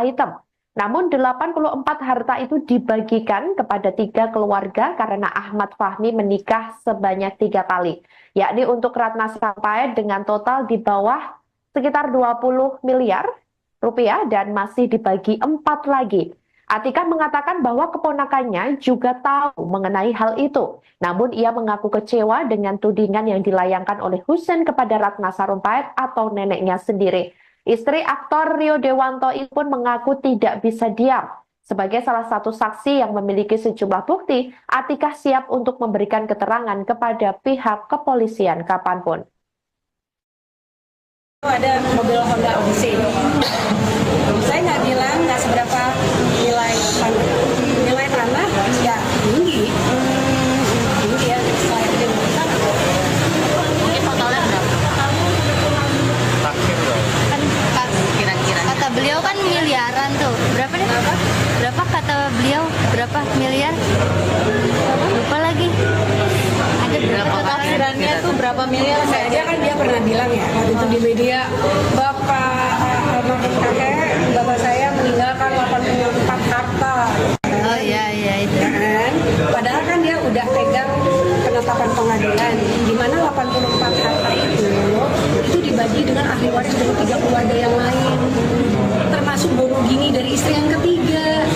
item. Namun 84 harta itu dibagikan kepada 3 keluarga karena Ahmad Fahmi menikah sebanyak 3 kali. Yakni untuk Ratna Sarumpait dengan total di bawah sekitar 20 miliar rupiah dan masih dibagi 4 lagi. Atikah mengatakan bahwa keponakannya juga tahu mengenai hal itu. Namun ia mengaku kecewa dengan tudingan yang dilayangkan oleh Husein kepada Ratna Sarumpait atau neneknya sendiri. Istri aktor Rio Dewanto ini pun mengaku tidak bisa diam. Sebagai salah satu saksi yang memiliki sejumlah bukti, Atikah siap untuk memberikan keterangan kepada pihak kepolisian kapanpun. Ada mobil Honda Odyssey. Saya nggak bilang nggak seberapa nilai tanah ya tinggi ya. berapa miliar? Lupa lagi. Ada berapa? Taksirannya tuh berapa miliar? Saya kan dia pernah bilang ya waktu itu di media, bapak saya meninggalkan 84 harta. Oh iya itu. Kan? Padahal kan dia udah pegang penetapan pengadilan, di mana 84 harta itu dibagi dengan ahli waris dari 3 keluarga yang lain, termasuk Borogini dari istri yang ketiga.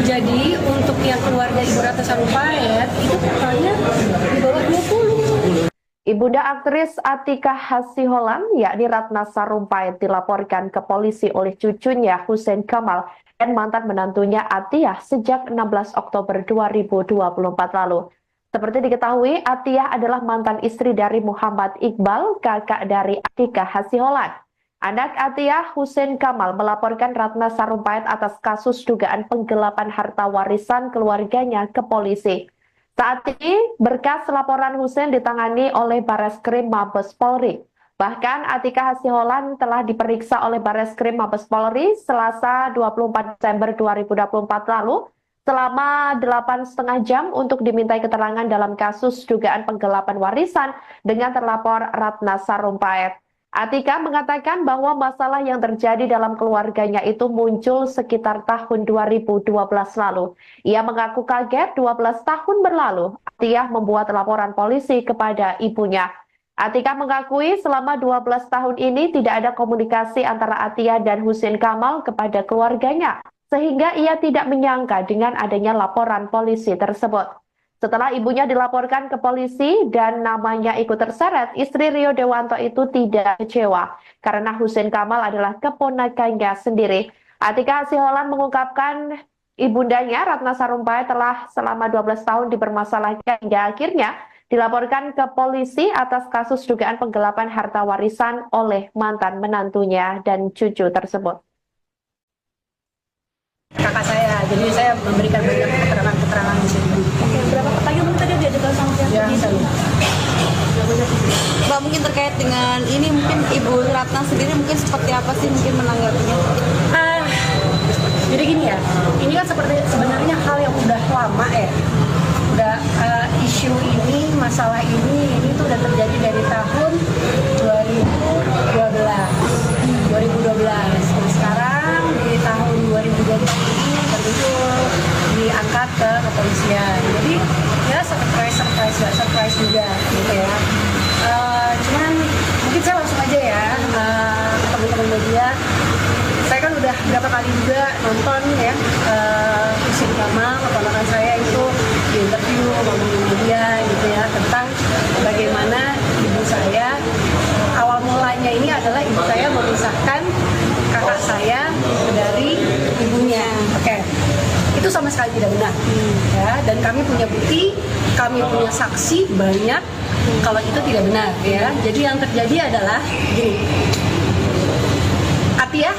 Jadi untuk yang keluarga Ibu Ratna Sarumpait itu totalnya di bawah 20. Ibunda aktris Atika Hasiholan, yakni Ratna Sarumpait, dilaporkan ke polisi oleh cucunya Hussein Kamal dan mantan menantunya Atiyah sejak 16 Oktober 2024 lalu. Seperti diketahui, Atiyah adalah mantan istri dari Muhammad Iqbal, kakak dari Atika Hasiholan. Anak Atiyah, Hussein Kamal, melaporkan Ratna Sarumpait atas kasus dugaan penggelapan harta warisan keluarganya ke polisi. Saat ini, berkas laporan Hussein ditangani oleh Bareskrim Mabes Polri. Bahkan Atika Hasiholan telah diperiksa oleh Bareskrim Mabes Polri Selasa 24 Desember 2024 lalu selama 8,5 jam untuk dimintai keterangan dalam kasus dugaan penggelapan warisan dengan terlapor Ratna Sarumpait. Atika mengatakan bahwa masalah yang terjadi dalam keluarganya itu muncul sekitar tahun 2012 lalu. Ia mengaku kaget 12 tahun berlalu, Atiyah membuat laporan polisi kepada ibunya. Atika mengakui selama 12 tahun ini tidak ada komunikasi antara Atiyah dan Hussein Kamal kepada keluarganya, sehingga ia tidak menyangka dengan adanya laporan polisi tersebut. Setelah ibunya dilaporkan ke polisi dan namanya ikut terseret, istri Rio Dewanto itu tidak kecewa karena Hussein Kamal adalah keponakannya sendiri. Atika Hasiholan mengungkapkan ibundanya Ratna Sarumpait telah selama 12 tahun dipermasalahkan hingga akhirnya dilaporkan ke polisi atas kasus dugaan penggelapan harta warisan oleh mantan menantunya dan cucu tersebut. Kakak saya, jadi saya memberikan banyak keterangan-keterangan di sini. Oke, berapa pertanyaan tadi diajukan sama pihak Ya, polisi? Mbak, mungkin terkait dengan ini mungkin Ibu Ratna sendiri mungkin seperti apa sih mungkin menanggapinya? Jadi gini ya, ini kan sebenarnya hal yang udah lama ya. Udah isu ini, masalah ini tuh udah terjadi dari tahun 2012. Dan sekarang di tahun 2024 ini baru diangkat ke kepolisian. Jadi ya surprise juga gitu ya. Cuman mungkin saya langsung aja ya teman-teman media. Saya kan udah berapa kali juga nonton ya Hussein Kamal, keponakan saya itu di interview ngomongin media gitu ya tentang bagaimana ibu saya awal mulanya ini adalah ibu saya memisahkan kakak saya dari ibunya. Oke. Itu sama sekali tidak benar. Ya, dan kami punya bukti, kami punya saksi banyak kalau itu tidak benar ya. Jadi yang terjadi adalah gini. Atiyah,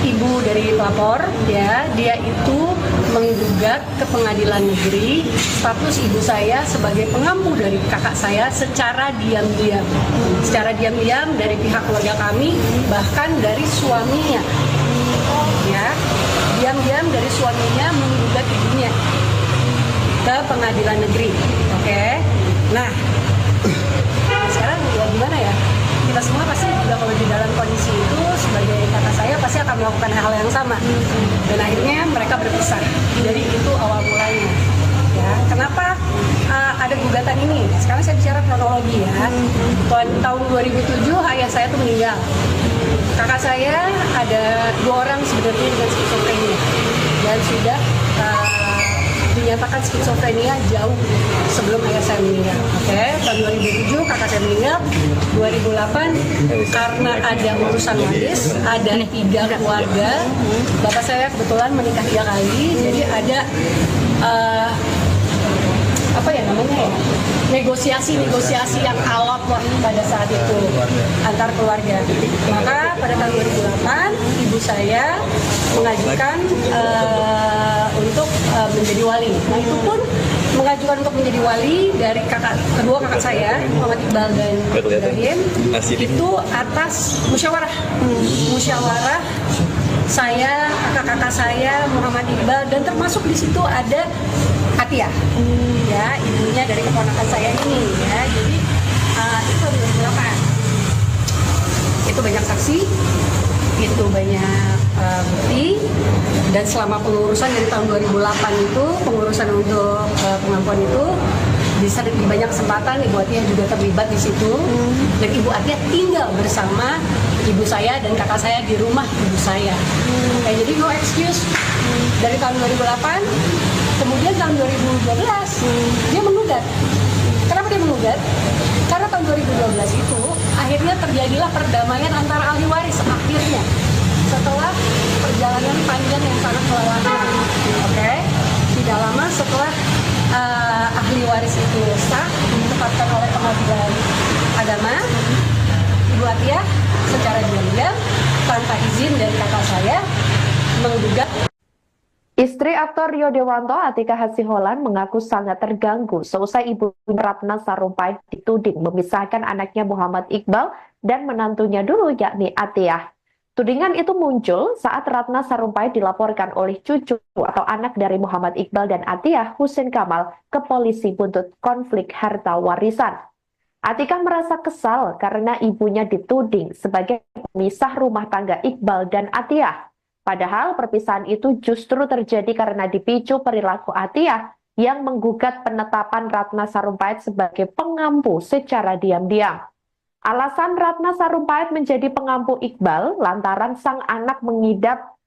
ibu dari pelapor, ya, dia itu menggugat ke pengadilan negeri status ibu saya sebagai pengampu dari kakak saya secara diam-diam. Secara diam-diam dari pihak keluarga kami, bahkan dari suaminya. Ya, diam-diam dari suaminya menggugat ibunya ke pengadilan negeri. Oke. Nah, sekarang ya gimana ya? Kita semua pasti juga kalau di dalam kondisi itu sebagai kakak saya pasti akan melakukan hal yang sama. Dan akhirnya mereka berpisah. Jadi itu awal mulanya. Ya, kenapa ada gugatan ini? Sekarang saya bicara kronologi ya. Tahun 2007 ayah saya tuh meninggal. Kakak saya ada 2 orang sebenarnya dengan skizofrenia dan sudah dinyatakan skizofrenia jauh sebelum ayah saya meninggal. Oke, tahun 2007 kakak saya meninggal. 2008 karena ada urusan waris, ada 3 keluarga. Bapak saya kebetulan menikah 3 kali, jadi ada apa ya namanya ya, negosiasi yang alot lah pada saat itu antar keluarga. Maka pada tahun 2008 ibu saya mengajukan untuk menjadi wali. Nah itu pun mengajukan untuk menjadi wali dari kedua kakak saya Muhammad Iqbal dan Ibrahim itu atas musyawarah saya, kakak-kakak saya, Muhammad Iqbal, dan termasuk di situ ada Atia, ya ibunya dari keponakan saya ini, ya. Jadi itu 2008. Itu banyak saksi, itu banyak bukti, dan selama pengurusan dari tahun 2008 itu, pengurusan untuk pengampuan itu, di banyak kesempatan Ibu Atia juga terlibat di situ, dan Ibu Atia tinggal bersama ibu saya dan kakak saya di rumah ibu saya. Jadi no excuse. Dari tahun 2008, kemudian tahun 2012 dia menggugat. Kenapa dia menggugat? Karena tahun 2012 itu akhirnya terjadilah perdamaian antara ahli waris akhirnya setelah perjalanan panjang yang sangat melelahkan. Tidak lama setelah ahli waris itu sah ditetapkan oleh Pengadilan Agama, Ibu Atia secara diam-diam tanpa izin dari kakak saya menggugat. Istri aktor Rio Dewanto, Atika Hasiholan, mengaku sangat terganggu seusai Ibu Ratna Sarumpait dituding memisahkan anaknya Muhammad Iqbal dan menantunya dulu yakni Atiyah. Tudingan itu muncul saat Ratna Sarumpait dilaporkan oleh cucu atau anak dari Muhammad Iqbal dan Atiyah, Husein Kamal, ke polisi buntut konflik harta warisan. Atika merasa kesal karena ibunya dituding sebagai pemisah rumah tangga Iqbal dan Atiyah. Padahal perpisahan itu justru terjadi karena dipicu perilaku Atiyah yang menggugat penetapan Ratna Sarumpait sebagai pengampu secara diam-diam. Alasan Ratna Sarumpait menjadi pengampu Iqbal lantaran sang anak mengidap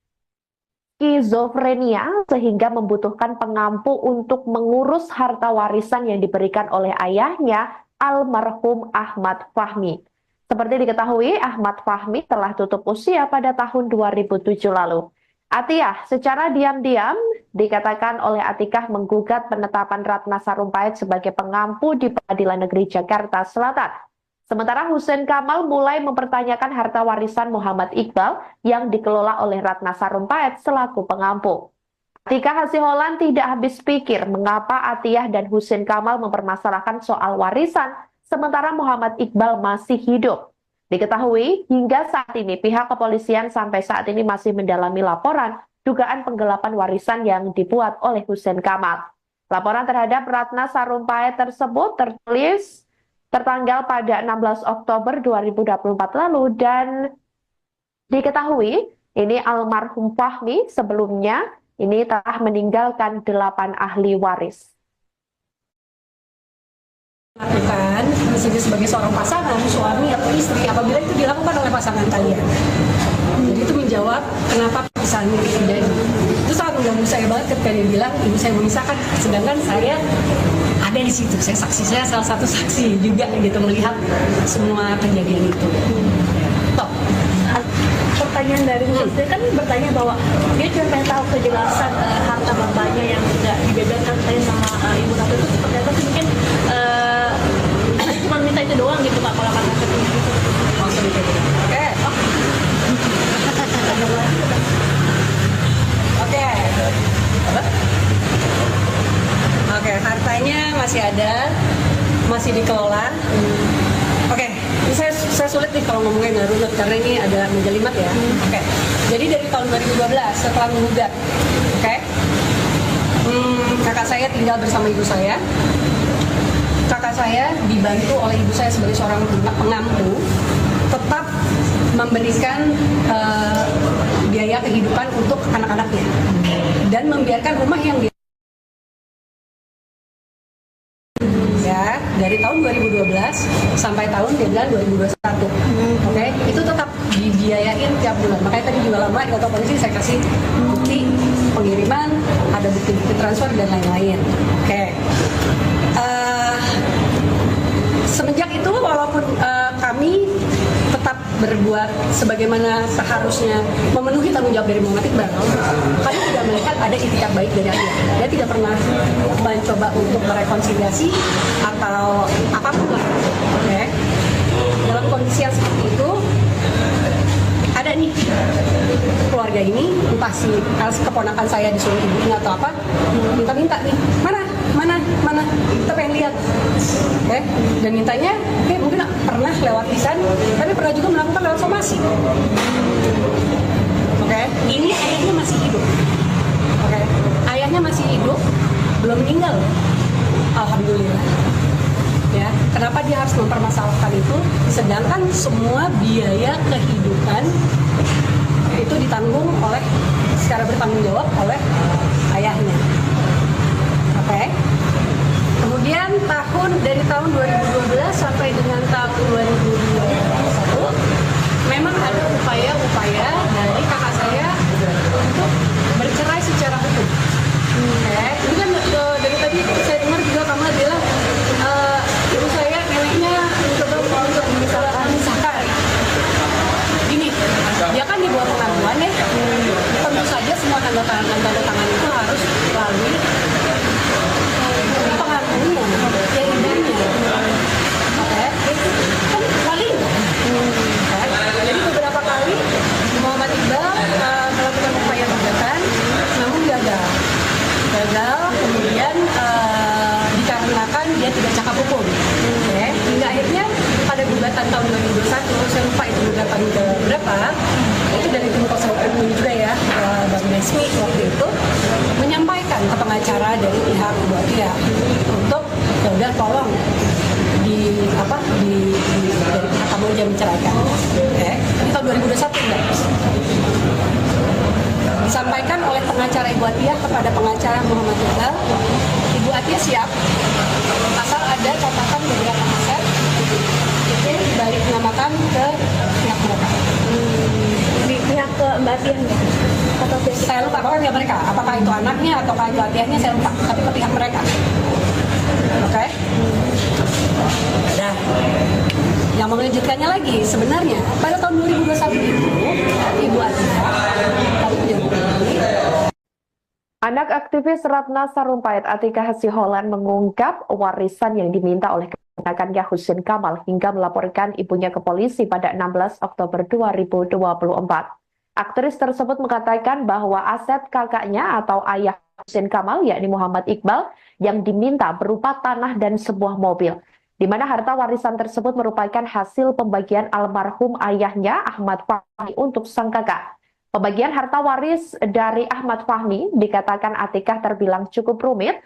skizofrenia sehingga membutuhkan pengampu untuk mengurus harta warisan yang diberikan oleh ayahnya, almarhum Ahmad Fahmi. Seperti diketahui, Ahmad Fahmi telah tutup usia pada tahun 2007 lalu. Atiyah secara diam-diam dikatakan oleh Atikah menggugat penetapan Ratna Sarumpait sebagai pengampu di Pengadilan Negeri Jakarta Selatan. Sementara Husein Kamal mulai mempertanyakan harta warisan Muhammad Iqbal yang dikelola oleh Ratna Sarumpait selaku pengampu. Atika Hasiholan tidak habis pikir mengapa Atiyah dan Husein Kamal mempermasalahkan soal warisan sementara Muhammad Iqbal masih hidup. Diketahui hingga saat ini pihak kepolisian sampai saat ini masih mendalami laporan dugaan penggelapan warisan yang dibuat oleh Husein Kamal. Laporan terhadap Ratna Sarumpait tersebut tertanggal pada 16 Oktober 2024 lalu dan diketahui ini almarhum Fahmi sebelumnya ini telah meninggalkan 8 ahli waris. Lakukan misalnya sebagai seorang pasangan, suami atau istri, apabila itu dilakukan oleh pasangan kalian. Jadi itu menjawab kenapa perpisahan itu terjadi. Itu sangat mengganggu saya banget ketika dia bilang ibu saya memisahkan, sedangkan saya ada di situ, saya salah satu saksi juga gitu melihat semua kejadian itu. Top. Pertanyaan dari Husein kan bertanya bahwa dia cuma pengen tahu kejelasan harta bapaknya yang tidak dibeberkan tadi sama Ibu Ratu itu seperti apa sih, mungkin cuma minta itu doang gitu Pak kalau kata seperti itu. Oke, hartanya masih ada, masih dikelola. Oke, ini saya sulit nih kalau ngomongin runut karena ini ada menjelimet ya. Oke, jadi dari tahun 2012 setelah menggugat, kakak saya tinggal bersama ibu saya. Kakak saya dibantu oleh ibu saya sebagai seorang pengampu, tetap memberikan biaya kehidupan untuk anak-anaknya dan membiarkan rumah yang dari tahun 2012 sampai tahun dia bilang 2021. Itu tetap dibiayain tiap bulan. Makanya tadi juga lama di kantor polisi saya kasih bukti pengiriman, ada bukti-bukti transfer dan lain-lain. Semenjak itu walaupun kami tetap berbuat sebagaimana seharusnya memenuhi tanggung jawab dari Muhammad Iqbal, kami tidak melihat ada itikat baik dari dia. Dia tidak pernah mencoba untuk merekonsiliasi atau apapun lah. Dalam kondisi yang seperti itu, ada nih keluarga ini, entah si keponakan saya disuruh ibunya atau apa, minta-minta nih, mana, kita pengen lihat, dan mintanya, mungkin pernah lewat lisan, tapi pernah juga melakukan lewat somasi. Oke, ini ayahnya masih hidup. Oke, ayahnya masih hidup, belum meninggal. Alhamdulillah. Ya, kenapa dia harus mempermasalahkan itu? Sedangkan semua biaya kehidupan itu ditanggung oleh, secara bertanggung jawab oleh ayahnya. Oke. Kemudian dari tahun 2012 sampai dengan tahun 2021 memang ada upaya-upaya dari kakak saya untuk bercerai secara hukum. Oke. Ini kan dari tadi saya dengar juga kamu bilang ibu saya neneknya mencoba untuk memisahkan. Gini, dia kan di bawah pengaduan ya. Tentu saja semua tanda tangan itu harus melalui pengaduannya, ya ibunya. Oke, kan wali. Jadi beberapa kali Muhammad Iqbal melakukan upaya gugatan, namun gagal. Kemudian dikarenakan dia tidak cakap hukum. Oke, hingga akhirnya pada gugatan tahun 2021, saya lupa itu gugatan ke berapa, itu dari tim kuasa hukum juga ya, Bang Desmi waktu itu menyampaikan ke pengacara dari pihak Ibu Atia untuk ya udah tolong dari pihak Kamboja menceraikan. Oke, ini tahun 2021 enggak? Disampaikan oleh pengacara Ibu Atia kepada pengacara Muhammad Iqbal, Ibu Atia siap asal ada catatan beberapa aset itu dibalik namakan ke pihak mereka. Di pihak ke Mbak Atian ya? Atau pihak Saya lupa pokoknya mereka, apakah itu anaknya ataukah itu Atiahnya saya lupa, tapi ke pihak mereka. Oke? Nah, yang mengejutkannya lagi sebenarnya pada tahun 2021 itu Ibu Atia kami menyebutkan Anak aktivis Ratna Sarumpait Atika Hasiholan mengungkap warisan yang diminta oleh keponakannya Husein Kamal hingga melaporkan ibunya ke polisi pada 16 Oktober 2024. Aktris tersebut mengatakan bahwa aset kakaknya atau ayah Husein Kamal yakni Muhammad Iqbal yang diminta berupa tanah dan sebuah mobil, di mana harta warisan tersebut merupakan hasil pembagian almarhum ayahnya Ahmad Fahmi untuk sang kakak. Pembagian harta waris dari Ahmad Fahmi dikatakan Atikah terbilang cukup rumit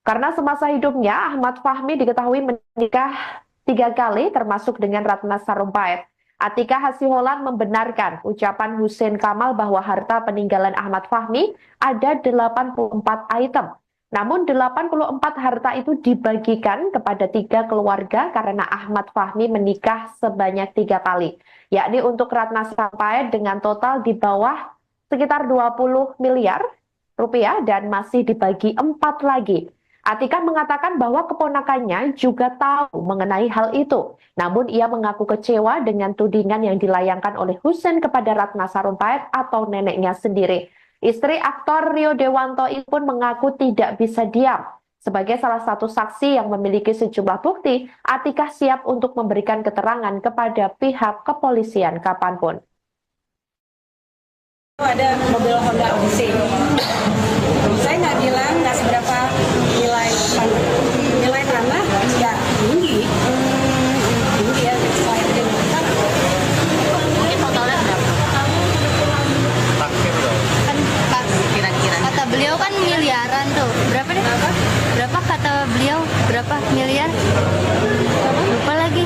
karena semasa hidupnya Ahmad Fahmi diketahui menikah 3 kali termasuk dengan Ratna Sarumpait. Atikah Hasiholan membenarkan ucapan Husein Kamal bahwa harta peninggalan Ahmad Fahmi ada 84 item. Namun 84 harta itu dibagikan kepada 3 keluarga karena Ahmad Fahmi menikah sebanyak 3 kali. Yakni untuk Ratna Sarumpait dengan total di bawah sekitar 20 miliar rupiah dan masih dibagi 4 lagi. Atikah mengatakan bahwa keponakannya juga tahu mengenai hal itu. Namun ia mengaku kecewa dengan tudingan yang dilayangkan oleh Husein kepada Ratna Sarumpait atau neneknya sendiri. Istri aktor Rio Dewanto ini pun mengaku tidak bisa diam. Sebagai salah satu saksi yang memiliki sejumlah bukti, Atikah siap untuk memberikan keterangan kepada pihak kepolisian kapanpun. Ada mobil Honda Odyssey. Saya nggak bilang nggak seberapa nilai tanah, ya tinggi ya. Selain itu Mungkin totalnya berapa? Kan pas kira-kira. Kata beliau kan miliaran tuh. Berapa deh? Berapa kata beliau? Berapa miliar? Lupa lagi.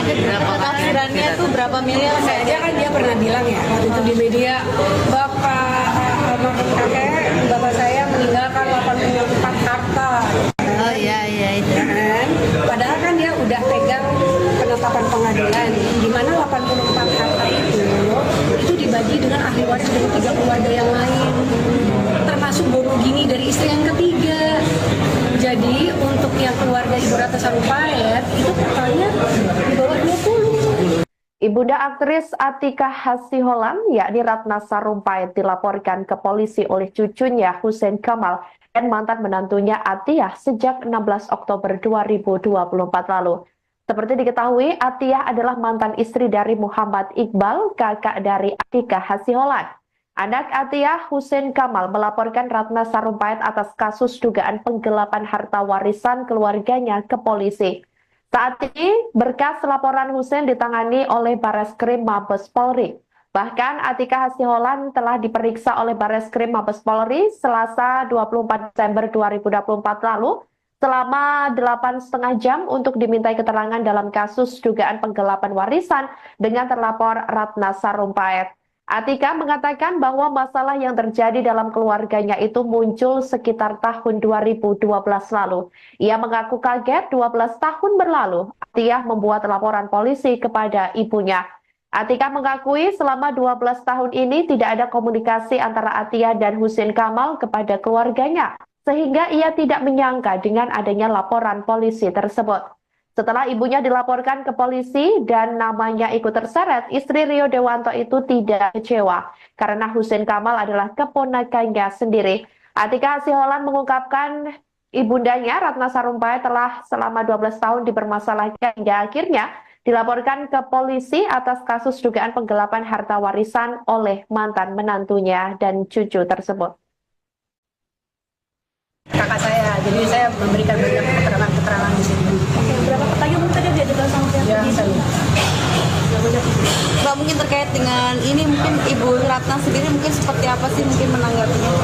Ada berapa? Akhirannya tuh berapa miliar? saja kan dia pernah bilang ya waktu itu di media, bapak saya meninggalkan 84 harta. Oh iya itu. Kan? Padahal kan dia udah pegang penetapan pengadilan di mana 84 harta itu dibagi dengan ahli waris dari 3 keluarga yang lain, termasuk bono gini dari istri yang ketiga. Jadi untuk yang keluarga Ibu Ratna Sarumpait itu totalnya di bawah 20. Ibunda aktris Atikah Hasiholan yakni Ratna Sarumpait dilaporkan ke polisi oleh cucunya Husein Kamal dan mantan menantunya Atiyah sejak 16 Oktober 2024 lalu. Seperti diketahui, Atiyah adalah mantan istri dari Muhammad Iqbal, kakak dari Atikah Hasiholan. Anak Atiyah, Husein Kamal, melaporkan Ratna Sarumpait atas kasus dugaan penggelapan harta warisan keluarganya ke polisi. Saat ini, berkas laporan Husein ditangani oleh Bareskrim Mabes Polri. Bahkan Atika Hasiholan telah diperiksa oleh Barreskrim Mabes Polri Selasa 24 Desember 2024 lalu selama 8,5 jam untuk dimintai keterangan dalam kasus dugaan penggelapan warisan dengan terlapor Ratna Sarumpait. Atika mengatakan bahwa masalah yang terjadi dalam keluarganya itu muncul sekitar tahun 2012 lalu. Ia mengaku kaget 12 tahun berlalu, Atia membuat laporan polisi kepada ibunya. Atika mengakui selama 12 tahun ini tidak ada komunikasi antara Atia dan Husein Kamal kepada keluarganya, sehingga ia tidak menyangka dengan adanya laporan polisi tersebut. Setelah ibunya dilaporkan ke polisi dan namanya ikut terseret, istri Rio Dewanto itu tidak kecewa karena Husein Kamal adalah keponakannya sendiri. Atika Hasiholan mengungkapkan ibundanya Ratna Sarumpait telah selama 12 tahun dipermasalahkan hingga akhirnya dilaporkan ke polisi atas kasus dugaan penggelapan harta warisan oleh mantan menantunya dan cucu tersebut. Kakak saya, jadi saya memberikan banyak keterangan-keterangan di sini. Oke, berapa pertanyaan mungkin tadi diajukan sama pihak Ya, penyidik? saya. Mbak, mungkin terkait dengan ini mungkin Ibu Ratna sendiri mungkin seperti apa sih mungkin menanggapinya?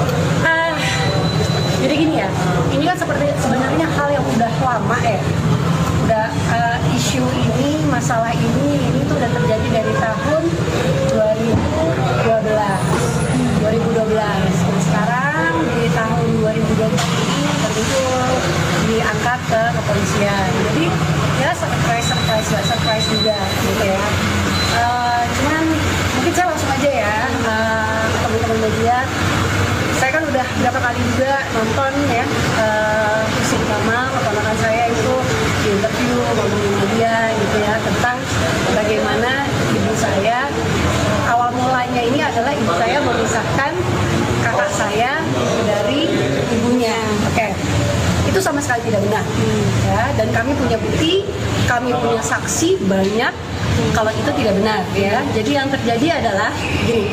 Jadi gini ya, ini kan sebenarnya hal yang udah lama ya. Udah isu ini, masalah ini tuh udah terjadi dari tahun 2012. Dan sekarang di tahun 2024 ini baru diangkat ke kepolisian. Jadi ya surprise juga gitu ya. Cuman mungkin saya langsung aja ya teman-teman media. Saya kan udah berapa kali juga nonton ya Husein Kamal, keponakan saya itu di interview ngomongin media gitu ya tentang bagaimana ibu saya awal mulanya ini adalah ibu saya memisahkan kakak saya dari ibunya. Oke. Itu sama sekali tidak benar. Ya, dan kami punya bukti, kami punya saksi banyak kalau itu tidak benar ya. Jadi yang terjadi adalah gini.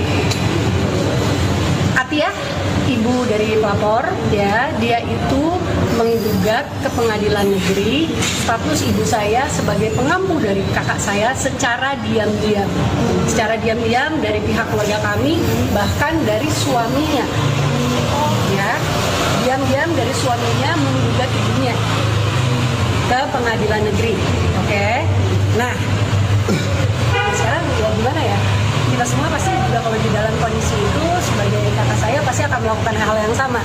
Atia, ibu dari pelapor, ya, dia itu menggugat ke pengadilan negeri status ibu saya sebagai pengampu dari kakak saya secara diam-diam. Secara diam-diam dari pihak keluarga kami, bahkan dari suaminya. Ya, diam-diam dari suaminya menggugat ibunya ke pengadilan negeri. Oke. Nah, sekarang ya gimana ya? Kita semua pasti juga kalau di dalam kondisi itu sebagai kakak saya pasti akan melakukan hal yang sama.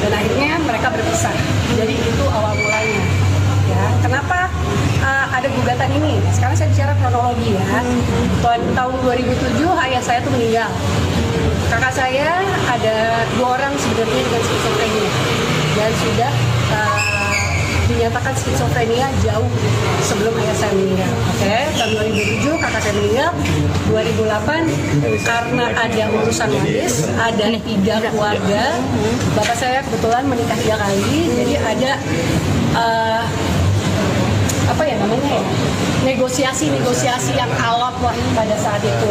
Dan akhirnya mereka berpisah. Jadi itu awal mulanya. Ya, kenapa ada gugatan ini? Sekarang saya bicara kronologi ya. Tahun 2007 ayah saya tuh meninggal. Kakak saya ada 2 orang sebenarnya dengan skizofrenia dan sudah dinyatakan skizofrenia jauh sebelum ayah saya meninggal. Oke, tahun 2007 kakak saya meninggal. 2008 karena ada urusan waris, ada 3 keluarga. Bapak saya kebetulan menikah 3 kali, jadi ada apa ya namanya ya, negosiasi yang alot lah pada saat itu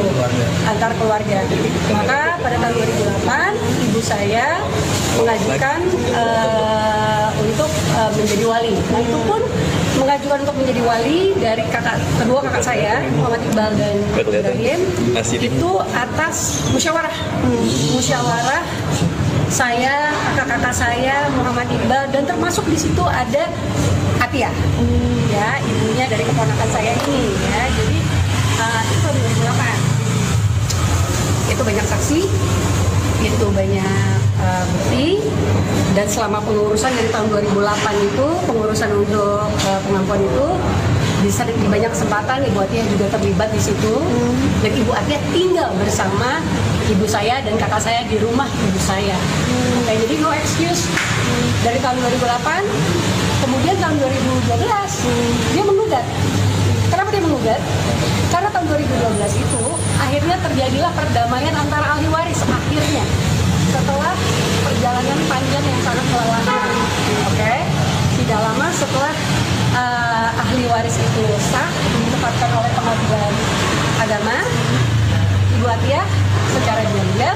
antar keluarga. Maka pada tahun 2008 ibu saya mengajukan untuk menjadi wali. Nah itu pun mengajukan untuk menjadi wali dari kedua kakak saya Muhammad Iqbal dan Ibrahim itu atas musyawarah saya, kakak-kakak saya, Muhammad Iqbal, dan termasuk di situ ada Atia, ya ibunya dari keponakan saya ini, ya. Jadi itu tahun 2008. Itu banyak saksi, itu banyak bukti, dan selama pengurusan dari tahun 2008 itu pengurusan untuk pengampuan itu di banyak kesempatan Ibu Atia juga terlibat di situ, dan Ibu Atia tinggal bersama ibu saya dan kakak saya di rumah ibu saya. Oke, jadi no excuse dari tahun 2008, kemudian tahun 2012 dia menggugat. Kenapa dia menggugat? Karena tahun 2012 itu akhirnya terjadilah perdamaian antara ahli waris akhirnya setelah perjalanan panjang yang sangat melelahkan. Oke, tidak lama setelah ahli waris itu sah ditetapkan oleh pengadilan agama, Ibu Atia secara diam-diam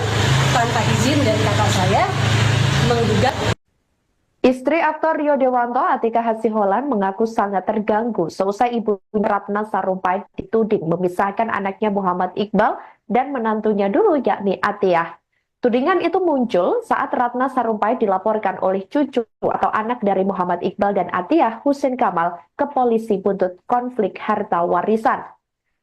tanpa izin dari kakak saya menggugat. Istri aktor Rio Dewanto, Atika Hasiholan, mengaku sangat terganggu seusai ibu Ratna Sarumpait dituding memisahkan anaknya Muhammad Iqbal dan menantunya dulu yakni Atiyah. Tudingan itu muncul saat Ratna Sarumpait dilaporkan oleh cucu atau anak dari Muhammad Iqbal dan Atiyah, Husein Kamal, ke polisi buntut konflik harta warisan.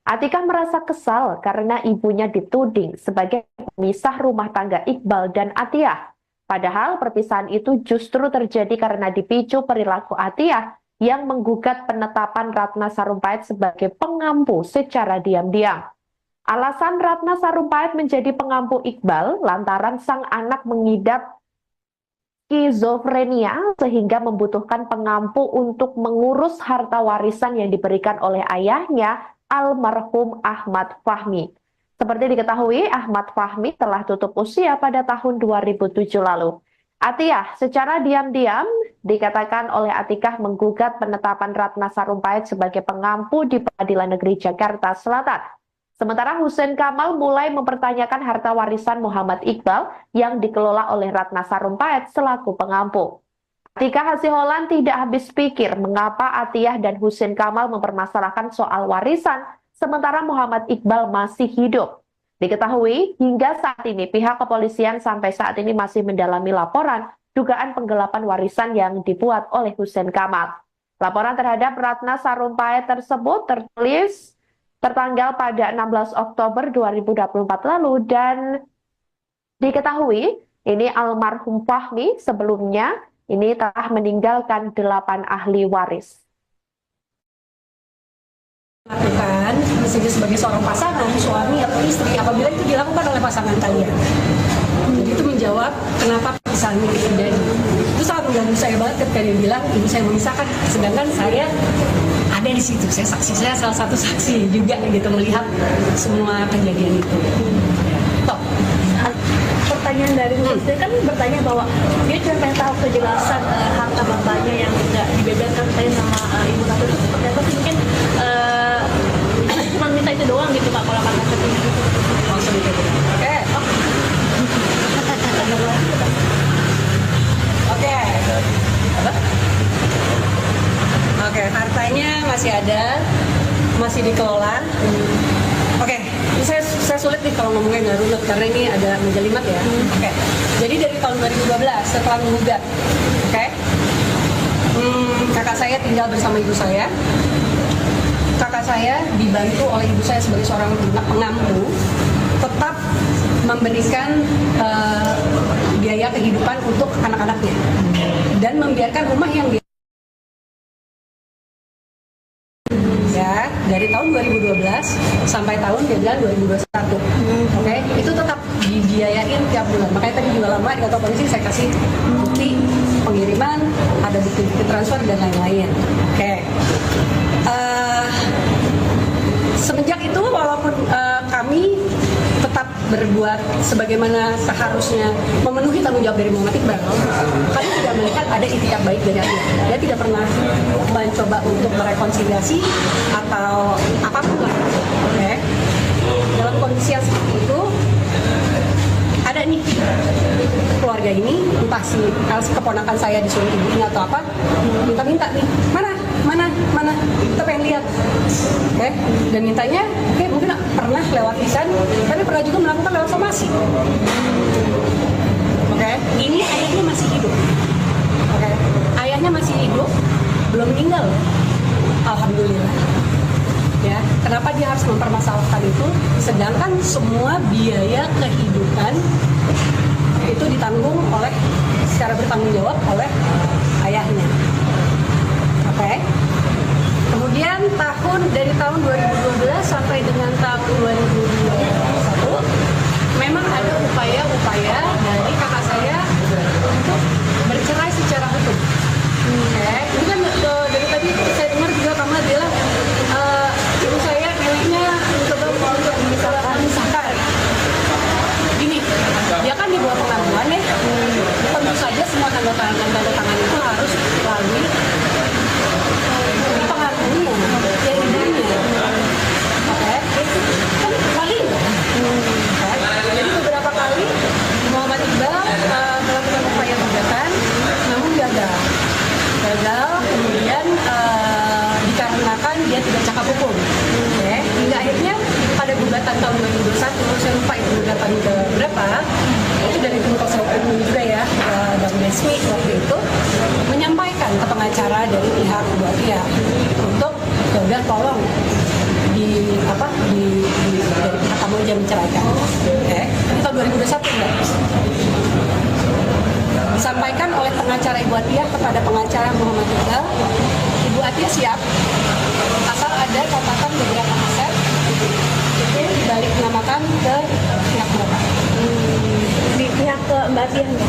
Atika merasa kesal karena ibunya dituding sebagai pemisah rumah tangga Iqbal dan Atiyah. Padahal perpisahan itu justru terjadi karena dipicu perilaku Atiyah yang menggugat penetapan Ratna Sarumpait sebagai pengampu secara diam-diam. Alasan Ratna Sarumpait menjadi pengampu Iqbal lantaran sang anak mengidap skizofrenia sehingga membutuhkan pengampu untuk mengurus harta warisan yang diberikan oleh ayahnya, almarhum Ahmad Fahmi. Seperti diketahui, Ahmad Fahmi telah tutup usia pada tahun 2007 lalu. Atiyah secara diam-diam dikatakan oleh Atikah menggugat penetapan Ratna Sarumpait sebagai pengampu di Pengadilan Negeri Jakarta Selatan. Sementara Husein Kamal mulai mempertanyakan harta warisan Muhammad Iqbal yang dikelola oleh Ratna Sarumpait selaku pengampu. Atika Hasiholan tidak habis pikir mengapa Atiyah dan Husein Kamal mempermasalahkan soal warisan sementara Muhammad Iqbal masih hidup. Diketahui hingga saat ini pihak kepolisian sampai saat ini masih mendalami laporan dugaan penggelapan warisan yang dibuat oleh Husein Kamal. Laporan terhadap Ratna Sarumpait tersebut tertulis tertanggal pada 16 Oktober 2024 lalu dan diketahui ini almarhum Fahmi sebelumnya ini telah meninggalkan 8 ahli waris. Lakukan sehingga sebagai seorang pasangan, suami atau istri, apabila itu dilakukan oleh pasangan kalian. Jadi itu menjawab kenapa perpisahan ini terjadi. Itu sangat mengganggu saya banget ketika dia bilang ibu saya memisahkan, sedangkan saya ada di situ, saya salah satu saksi juga gitu melihat semua kejadian itu. Top. Pertanyaan dari Husein kan bertanya bahwa dia cuma pengen tahu kejelasan harta bapaknya yang tidak dibeberkan tadi sama ibu Ratu itu seperti apa sih, mungkin cuma minta itu doang gitu Pak kalau kata seperti itu. Langsung itu. Oke. Oke. Oke, hartanya masih ada, masih dikelola. Oke, saya sulit nih kalau ngomongnya nggak runut karena ini ada menjelimet ya. Oke, jadi dari tahun 2012 setelah menggugat, oke, kakak saya tinggal bersama ibu saya. Kakak saya dibantu oleh ibu saya sebagai seorang pengampu tetap memberikan biaya kehidupan untuk anak-anaknya dan membiarkan rumah yang dia ya dari tahun 2012 sampai tahun dia bilang 2021. Oke, itu tetap dibiayain tiap bulan. Makanya tadi juga lama di kantor polisi saya kasih bukti pengiriman, ada bukti transfer dan lain-lain. Oke. Semenjak itu walaupun kami tetap berbuat sebagaimana seharusnya memenuhi tanggung jawab dari Muhammad Iqbal, kami tidak melihat ada itikat baik dari dia. Dia tidak pernah mencoba untuk merekonsiliasi atau apapun lah. Oke. Dalam kondisi yang seperti itu, ada nih keluarga ini, entah si keponakan saya disuruh ibunya atau apa, minta-minta nih, mana, kita pengen lihat, oke? Dan mintanya, oke, mungkin pernah lewat lisan, tapi pernah juga melakukan lewat somasi, oke? Ini ayahnya masih hidup, oke? Ayahnya masih hidup, belum meninggal, alhamdulillah. Ya, kenapa dia harus mempermasalahkan itu? Sedangkan semua biaya kehidupan itu ditanggung oleh secara bertanggung jawab oleh ayahnya. Oke. Kemudian dari tahun 2012 sampai dengan tahun 2021 memang ada upaya-upaya dari kakak saya untuk bercerai secara hukum. Oke. Ini kan dari tadi saya dengar juga Kamal bilang ibu saya miliknya mencoba untuk memisahkan. Gini, dia kan di bawah pengakuan ya. Tentu saja semua tanda tangan gagal, kemudian dikarenakan dia tidak cakap hukum. Oke. Hingga akhirnya pada gugatan tahun 2021, saya lupa itu gugatan ke berapa, itu dari tim kuasa hukum juga ya, Bang Desmi waktu itu menyampaikan ke pengacara dari pihak Bu Atia untuk ya udah tolong dari pihak kamu jangan menceraikan. Oke. Ini tahun 2021 enggak? Disampaikan oleh pengacara Ibu Atia kepada pengacara Muhammad Iqbal, Ibu Atia siap asal ada catatan beberapa aset itu dibalik namakan ke pihak mereka. Di pihak ke Mbak Atiahnya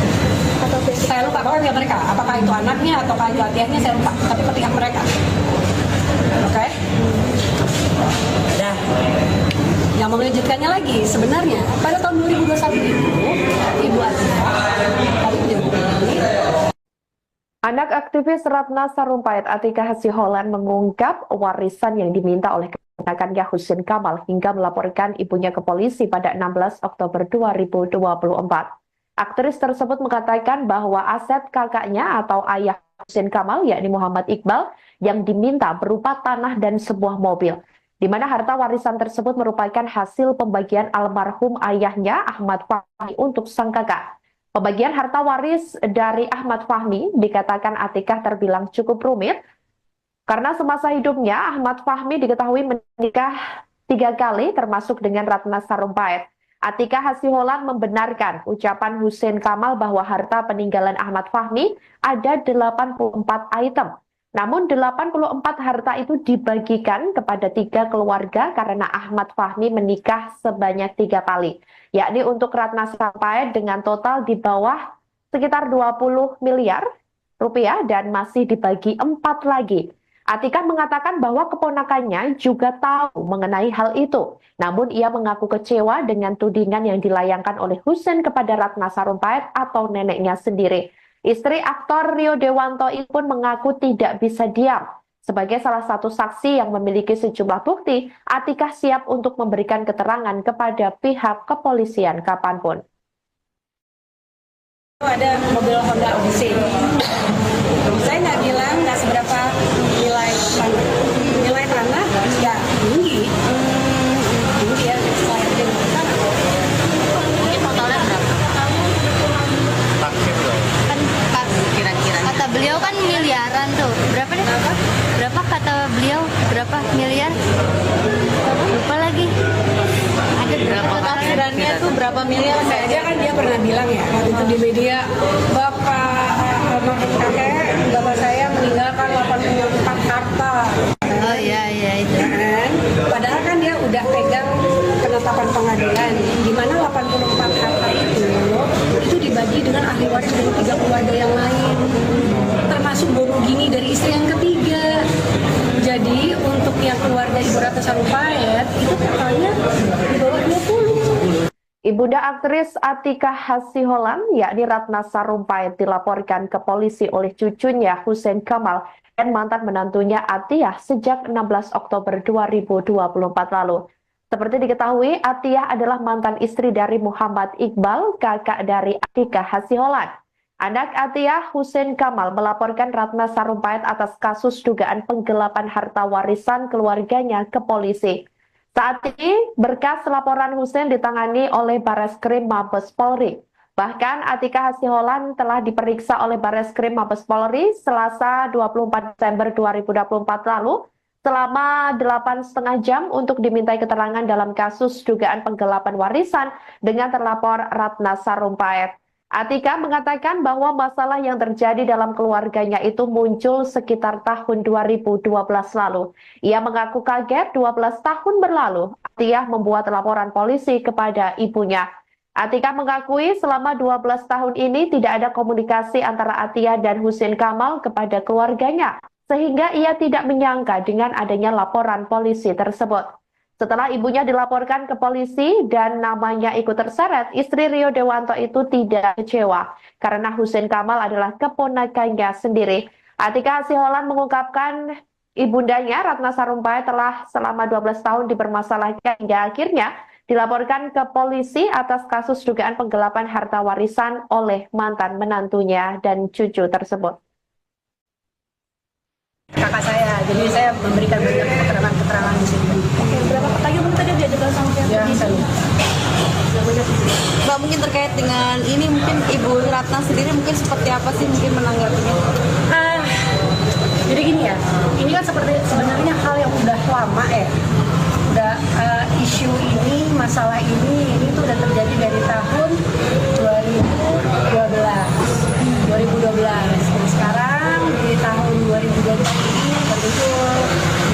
atau pihak Saya lupa pokoknya mereka, apakah itu anaknya atau Ibu Atiahnya saya lupa, tapi ke pihak mereka. Oke? Nah, yang mengejutkannya lagi sebenarnya pada tahun 2021 itu Ibu Atia kami menjadi Anak aktivis Ratna Sarumpait Atika Hasiholan mengungkap warisan yang diminta oleh keponakannya Husein Kamal hingga melaporkan ibunya ke polisi pada 16 Oktober 2024. Aktris tersebut mengatakan bahwa aset kakaknya atau ayah Husein Kamal yakni Muhammad Iqbal yang diminta berupa tanah dan sebuah mobil, di mana harta warisan tersebut merupakan hasil pembagian almarhum ayahnya Ahmad Fahmi untuk sang kakak. Pembagian harta waris dari Ahmad Fahmi dikatakan Atikah terbilang cukup rumit karena semasa hidupnya Ahmad Fahmi diketahui menikah 3 kali termasuk dengan Ratna Sarumpait. Atikah Hasiholan membenarkan ucapan Husein Kamal bahwa harta peninggalan Ahmad Fahmi ada 84 item. Namun 84 harta itu dibagikan kepada 3 keluarga karena Ahmad Fahmi menikah sebanyak 3 kali. Yakni untuk Ratna Sarumpait dengan total di bawah sekitar 20 miliar rupiah dan masih dibagi 4 lagi. Atikah mengatakan bahwa keponakannya juga tahu mengenai hal itu. Namun ia mengaku kecewa dengan tudingan yang dilayangkan oleh Husein kepada Ratna Sarumpait atau neneknya sendiri. Istri aktor Rio Dewanto ini pun mengaku tidak bisa diam. Sebagai salah satu saksi yang memiliki sejumlah bukti, Atikah siap untuk memberikan keterangan kepada pihak kepolisian kapanpun. ada mobil Honda Odyssey. Saya nggak bilang nggak seberapa nilai tanah ya tinggi ya selain dengan tanah. Mungkin totalnya berapa? Kan pas kira-kira. Kata beliau kan miliaran tuh. Berapa deh? Berapa kata beliau? Berapa miliar? Lupa lagi. Ada berapa Taksirannya tuh berapa miliar? Saya aja kan dia pernah bilang ya waktu itu di media, bapak saya meninggalkan 84 harta. Oh iya itu. Kan? Padahal kan dia udah pegang penetapan pengadilan di mana 84 harta itu dibagi dengan ahli waris dari 3 keluarga yang lain, termasuk Bono Gini dari istri yang ketiga. Jadi untuk yang keluarga Ibu Ratna Sarumpait itu totalnya di bawah 20. Ibunda aktris Atikah Hasiholan, yakni Ratna Sarumpait, dilaporkan ke polisi oleh cucunya Husein Kamal dan mantan menantunya Atiyah sejak 16 Oktober 2024 lalu. Seperti diketahui, Atiyah adalah mantan istri dari Muhammad Iqbal, kakak dari Atikah Hasiholan. Anak Atiyah, Husein Kamal, melaporkan Ratna Sarumpait atas kasus dugaan penggelapan harta warisan keluarganya ke polisi. Saat ini, berkas laporan Husein ditangani oleh Bareskrim Mabes Polri. Bahkan Atikah Hasiholan telah diperiksa oleh Bareskrim Mabes Polri Selasa 24 Desember 2024 lalu selama 8,5 jam untuk dimintai keterangan dalam kasus dugaan penggelapan warisan dengan terlapor Ratna Sarumpait. Atikah mengatakan bahwa masalah yang terjadi dalam keluarganya itu muncul sekitar tahun 2012 lalu. Ia mengaku kaget 12 tahun berlalu, Atiyah membuat laporan polisi kepada ibunya. Atikah mengakui selama 12 tahun ini tidak ada komunikasi antara Atiyah dan Husein Kamal kepada keluarganya, sehingga ia tidak menyangka dengan adanya laporan polisi tersebut. Setelah ibunya dilaporkan ke polisi dan namanya ikut terseret, istri Rio Dewanto itu tidak kecewa karena Husein Kamal adalah keponakannya sendiri. Atikah Hasiholan mengungkapkan ibundanya Ratna Sarumpait telah selama 12 tahun dipermasalahkan hingga akhirnya dilaporkan ke polisi atas kasus dugaan penggelapan harta warisan oleh mantan menantunya dan cucu tersebut. kakak saya. Jadi saya memberikan banyak keterangan-keterangan di sini. Oke, berapa pertanyaan mungkin tadi diajukan sama pihak Ya, polisi? saya Mbak, mungkin terkait dengan ini mungkin Ibu Ratna sendiri mungkin seperti apa sih mungkin menanggapinya? Ah, jadi gini ya, ini kan sebenarnya hal yang udah lama ya. Udah isu ini, masalah ini tuh udah terjadi dari tahun 2012. Dan sekarang di tahun 2024 ini baru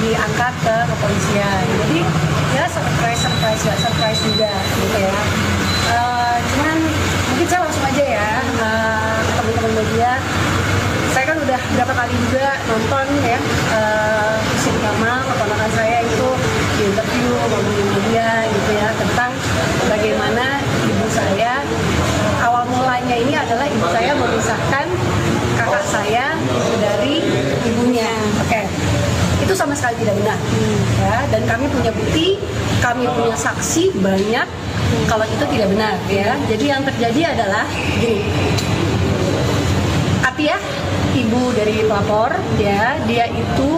diangkat ke kepolisian. Jadi ya surprise juga gitu ya. Cuman mungkin saya langsung aja ya teman-teman media. Saya kan udah berapa kali juga nonton ya Husein Kamal, keponakan saya itu di interview ngomongin media gitu ya tentang bagaimana ibu saya awal mulanya ini adalah ibu saya memisahkan kakak saya dari ibunya. Oke. Itu sama sekali tidak benar ya, dan kami punya bukti, kami punya saksi banyak kalau itu tidak benar ya. Jadi yang terjadi adalah gini, Atiyah, ibu dari pelapor ya, dia itu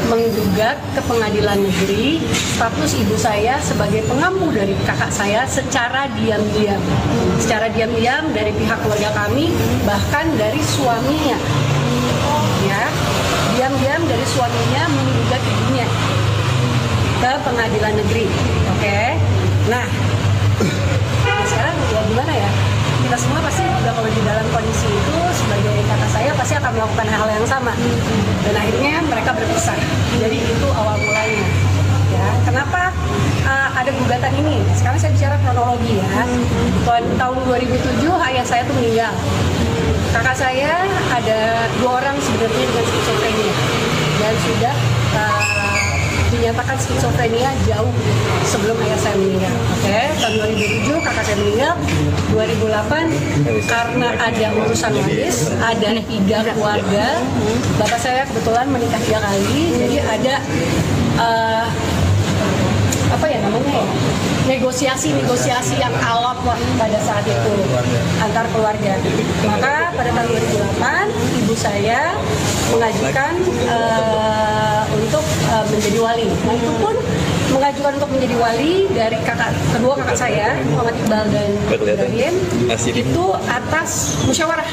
menggugat ke pengadilan negeri status ibu saya sebagai pengampu dari kakak saya secara diam-diam. Secara diam-diam dari pihak keluarga kami, bahkan dari suaminya. Ya, diam-diam dari suaminya menggugat ibunya ke pengadilan negeri. Oke. Nah, sekarang ya gimana ya? Kita semua pasti juga kalau di dalam kondisi itu sebagai kakak saya pasti akan melakukan hal yang sama. Dan akhirnya mereka berpisah. Jadi itu awal mulanya. Ya, kenapa ada gugatan ini? Sekarang saya bicara kronologi ya. Tahun 2007 ayah saya tuh meninggal. Kakak saya ada 2 orang sebenarnya dengan skizofrenia dan sudah dinyatakan skizofrenia jauh sebelum ayah saya meninggal. Oke, tahun 2007 kakak saya meninggal, 2008 karena ada urusan waris, ada 3 keluarga. Bapak saya kebetulan menikah 3 kali, jadi ada apa ya namanya ya, negosiasi yang alot lah pada saat itu antar keluarga. Maka pada tahun 2008 ibu saya mengajukan untuk menjadi wali. Nah itu pun mengajukan untuk menjadi wali dari kedua kakak saya Muhammad Iqbal dan Ibrahim itu atas musyawarah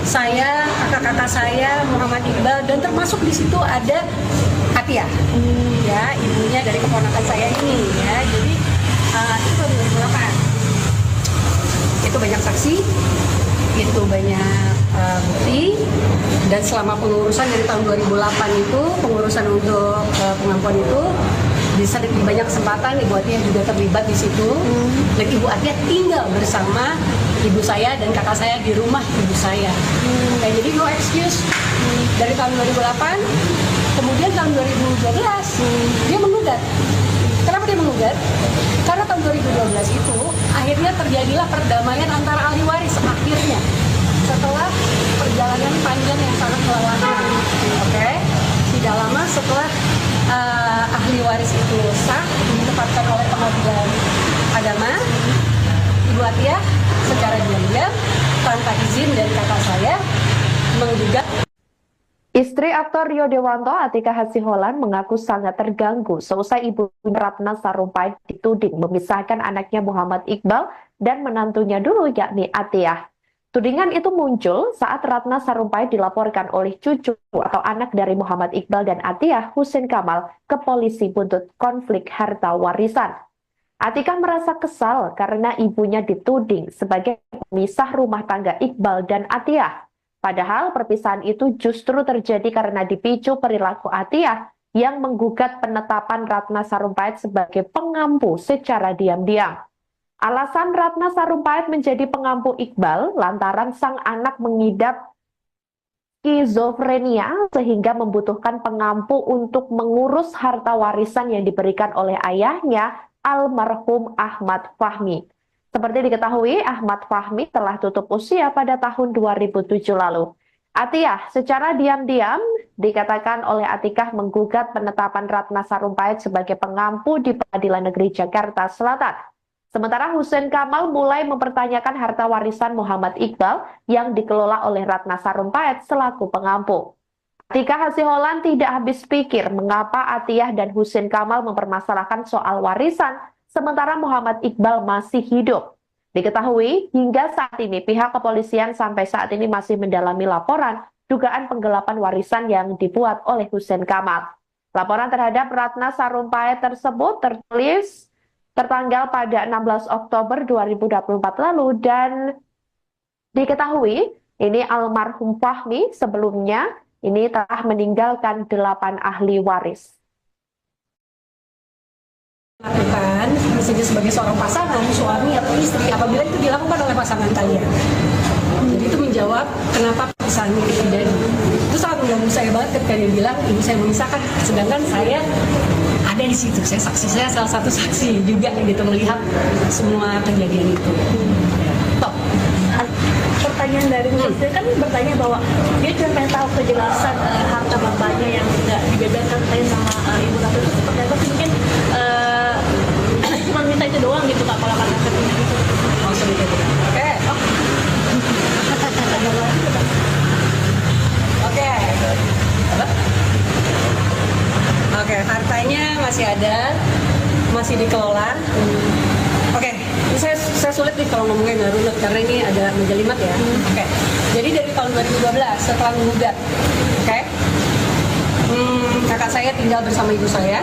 saya, kakak-kakak saya Muhammad Iqbal, dan termasuk di situ ada Atiyah, ya ibunya dari keponakan saya ini ya. Jadi itu 2008. Itu banyak saksi, itu banyak bukti, dan selama pengurusan dari tahun 2008 itu pengurusan untuk pengampuan itu di banyak kesempatan Ibu Atiyah juga terlibat di situ. Dan Ibu Atiyah tinggal bersama ibu saya dan kakak saya di rumah ibu saya. Nah, jadi no excuse dari tahun 2008. Kemudian tahun 2012 dia menggugat. Kenapa dia menggugat? Karena tahun 2012 itu akhirnya terjadilah perdamaian antara ahli waris akhirnya setelah perjalanan panjang yang sangat melelahkan. Oke, tidak lama setelah ahli waris itu sah ditetapkan oleh pengadilan agama, Ibu Atiyah secara diam-diam tanpa izin dari kakak saya menggugat. Istri aktor Rio Dewanto, Atika Hasiholan, mengaku sangat terganggu seusai ibu Ratna Sarumpait dituding memisahkan anaknya Muhammad Iqbal dan menantunya dulu yakni Atiyah. Tudingan itu muncul saat Ratna Sarumpait dilaporkan oleh cucu atau anak dari Muhammad Iqbal dan Atiyah, Husein Kamal, ke polisi buntut konflik harta warisan. Atika merasa kesal karena ibunya dituding sebagai pemisah rumah tangga Iqbal dan Atiyah. Padahal perpisahan itu justru terjadi karena dipicu perilaku Atiyah yang menggugat penetapan Ratna Sarumpait sebagai pengampu secara diam-diam. Alasan Ratna Sarumpait menjadi pengampu Iqbal lantaran sang anak mengidap skizofrenia sehingga membutuhkan pengampu untuk mengurus harta warisan yang diberikan oleh ayahnya, almarhum Ahmad Fahmi. Seperti diketahui, Ahmad Fahmi telah tutup usia pada tahun 2007 lalu. Atiyah secara diam-diam dikatakan oleh Atikah menggugat penetapan Ratna Sarumpait sebagai pengampu di Pengadilan Negeri Jakarta Selatan. Sementara Husein Kamal mulai mempertanyakan harta warisan Muhammad Iqbal yang dikelola oleh Ratna Sarumpait selaku pengampu. Atika Hasiholan tidak habis pikir mengapa Atiyah dan Husein Kamal mempermasalahkan soal warisan sementara Muhammad Iqbal masih hidup. Diketahui hingga saat ini pihak kepolisian sampai saat ini masih mendalami laporan dugaan penggelapan warisan yang dibuat oleh Husein Kamal. Laporan terhadap Ratna Sarumpait tersebut tertulis tertanggal pada 16 Oktober 2024 lalu dan diketahui ini almarhum Fahmi sebelumnya ini telah meninggalkan 8 ahli waris. Lakukan misalnya sebagai seorang pasangan, suami atau istri, apabila itu dilakukan oleh pasangan kalian. Jadi itu menjawab kenapa perpisahan itu terjadi. Itu sangat mengganggu saya banget ketika dia bilang ibu saya memisahkan, sedangkan saya ada di situ, saya saksi, saya salah satu saksi juga gitu melihat semua kejadian itu. Top. Pertanyaan dari Husein kan bertanya bahwa dia cuma pengen tahu kejelasan harta bapaknya yang tidak dibeberkan tadi sama Ibu Ratu itu seperti apa sih, mungkin cuma minta itu doang gitu Kak kalau kata katanya gitu. Langsung itu. Oke. Oke. Oke, hartanya masih ada, masih dikelola. Oke, ini saya sulit nih kalau ngomongnya nggak runut karena ini ada menjelimet ya. Oke, jadi dari tahun 2012 setelah menggugat, oke, kakak saya tinggal bersama ibu saya.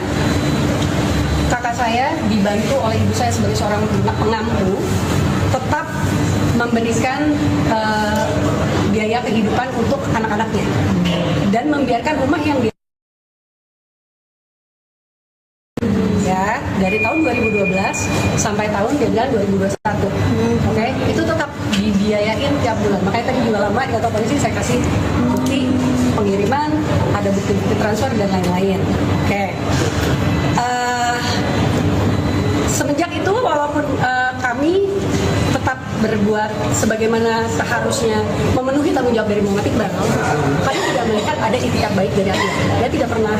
Kakak saya dibantu oleh ibu saya sebagai seorang pengampu, tetap memberikan biaya kehidupan untuk anak-anaknya dan membiarkan rumah yang ya dari tahun 2012 sampai tahun dia bilang 2021. Oke, itu tetap dibiayain tiap bulan. Makanya tadi juga lama di kantor polisi saya kasih bukti pengiriman, ada bukti-bukti transfer dan lain-lain. Oke. Semenjak itu walaupun kami tetap berbuat sebagaimana seharusnya memenuhi tanggung jawab dari Muhammad Iqbal, kami tidak melihat ada itikat baik dari dia. Dia tidak pernah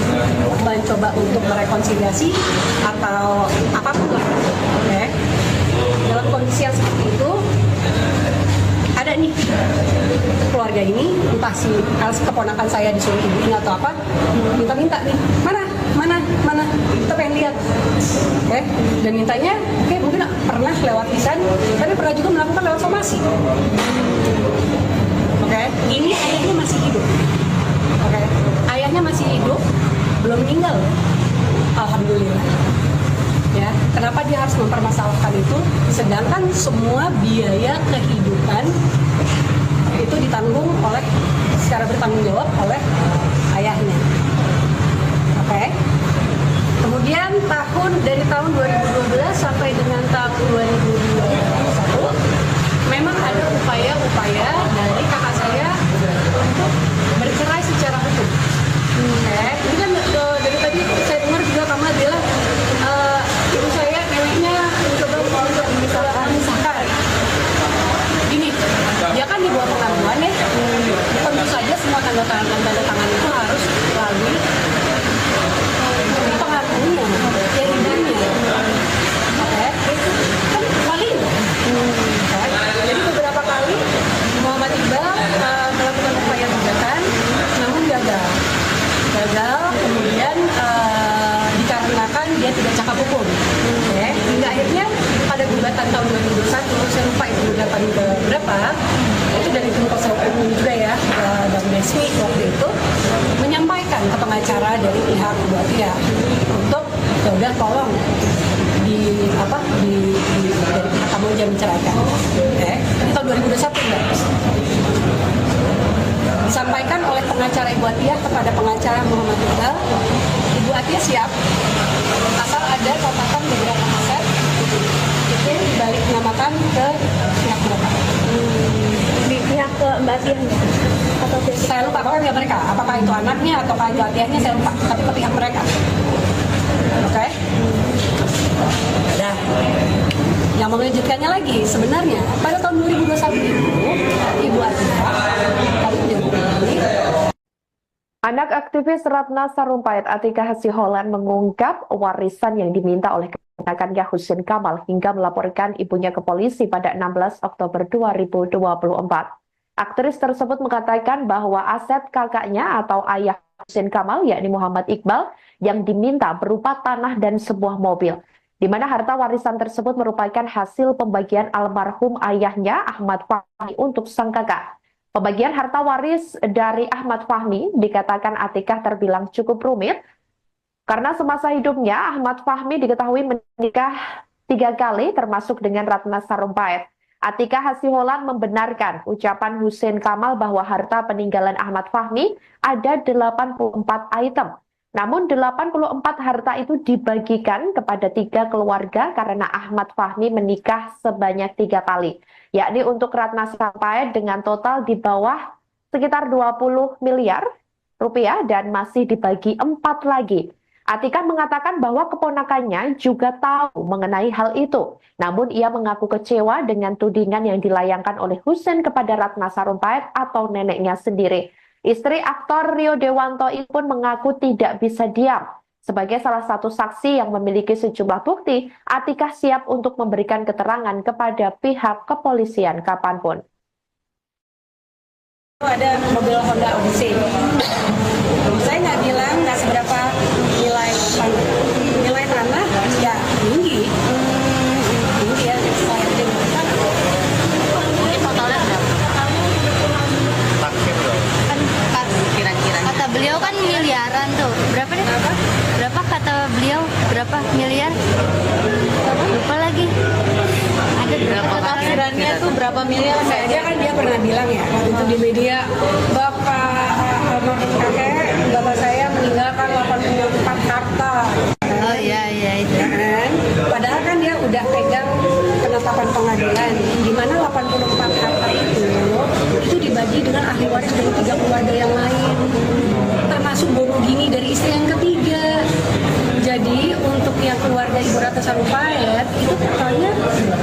mencoba untuk merekonsiliasi atau apapun lah. Okay. Dalam kondisi yang seperti itu, ada nih keluarga ini, entah si keponakan saya disuruh ibunya atau apa, minta-minta nih, mana, kita pengen lihat, oke? Dan mintanya, oke, mungkin pernah lewat lisan, tapi pernah juga melakukan lewat somasi, oke? Ini ayahnya masih hidup, oke? Ayahnya masih hidup, belum meninggal, alhamdulillah. Ya, kenapa dia harus mempermasalahkan itu? Sedangkan semua biaya kehidupan itu ditanggung oleh secara bertanggung jawab oleh ayahnya. Oke. Kemudian dari tahun 2012 sampai dengan tahun 2021 memang ada upaya-upaya dari kakak saya untuk bercerai secara hukum. Oke. Ini kan dari tadi saya dengar juga Kamal bilang ibu saya neneknya mencoba untuk memisahkan. Gini, dia kan di bawah pengakuan ya. Tentu saja semua tanda tangan itu harus melalui pengakuannya, ya ibunya. Oke, kan walinya. Jadi beberapa kali Muhammad Iqbal melakukan upaya gugatan, namun gagal. Kemudian dikarenakan dia tidak cakap hukum. Okay. Hingga akhirnya pada gugatan tahun 2021, saya lupa itu gugatan ke berapa, itu dari tim kuasa hukum juga ya, Bang Desmi waktu itu menyampaikan ke pengacara dari pihak Bu Atiyah untuk ya udah tolong dari pihak kamu jangan menceraikan. Okay. Ini tahun 2021 enggak? Disampaikan oleh pengacara Ibu Atiyah kepada pengacara Muhammad Iqbal, Ibu Atiyah siap asal ada catatan beberapa aset itu dibalik namakan ke pihak mereka. Di pihak ke Mbak Atiyahnya atau pihak Saya lupa pokoknya mereka, apakah itu anaknya atau Ibu Atiyahnya saya lupa, tapi ke pihak mereka. Oke? Nah, yang mengejutkannya lagi sebenarnya pada tahun 2021 itu Ibu Atiyah kami menyebutkan Anak aktivis Ratna Sarumpait Atika Hasiholan mengungkap warisan yang diminta oleh keponakannya Husein Kamal hingga melaporkan ibunya ke polisi pada 16 Oktober 2024. Aktris tersebut mengatakan bahwa aset kakaknya atau ayah Husein Kamal, yakni Muhammad Iqbal, yang diminta berupa tanah dan sebuah mobil, di mana harta warisan tersebut merupakan hasil pembagian almarhum ayahnya Ahmad Fahmi untuk sang kakak. Pembagian harta waris dari Ahmad Fahmi dikatakan Atikah terbilang cukup rumit, karena semasa hidupnya Ahmad Fahmi diketahui menikah 3 kali termasuk dengan Ratna Sarumpait. Atikah Hasiholan membenarkan ucapan Husein Kamal bahwa harta peninggalan Ahmad Fahmi ada 84 item. Namun 84 harta itu dibagikan kepada 3 keluarga karena Ahmad Fahmi menikah sebanyak 3 kali. Yakni untuk Ratna Sarumpait dengan total di bawah sekitar 20 miliar rupiah dan masih dibagi 4 lagi. Atikah mengatakan bahwa keponakannya juga tahu mengenai hal itu. Namun ia mengaku kecewa dengan tudingan yang dilayangkan oleh Husein kepada Ratna Sarumpait atau neneknya sendiri. Istri aktor Rio Dewanto ini pun mengaku tidak bisa diam. Sebagai salah satu saksi yang memiliki sejumlah bukti, Atikah siap untuk memberikan keterangan kepada pihak kepolisian kapanpun. Ada mobil Honda Odyssey. Saya nggak bilang nggak seberapa nilai tanah ya tinggi ya. Ini totalnya berapa? Kan kira-kira kata beliau kan miliaran tuh. Berapa deh? Berapa kata beliau? Berapa miliar? Lupa lagi. Ada berapa? Taksirannya tuh berapa miliar? Saya kan dia pernah bilang ya itu di media, bapak saya meninggalkan 84 harta. Oh iya itu. Ya kan? Padahal kan dia udah pegang penetapan pengadilan di mana 84 harta itu dibagi dengan ahli waris dari 3 keluarga yang lain, termasuk bono gini dari istri yang ketiga. Jadi untuk yang keluarga Ibu Ratna Sarumpait itu totalnya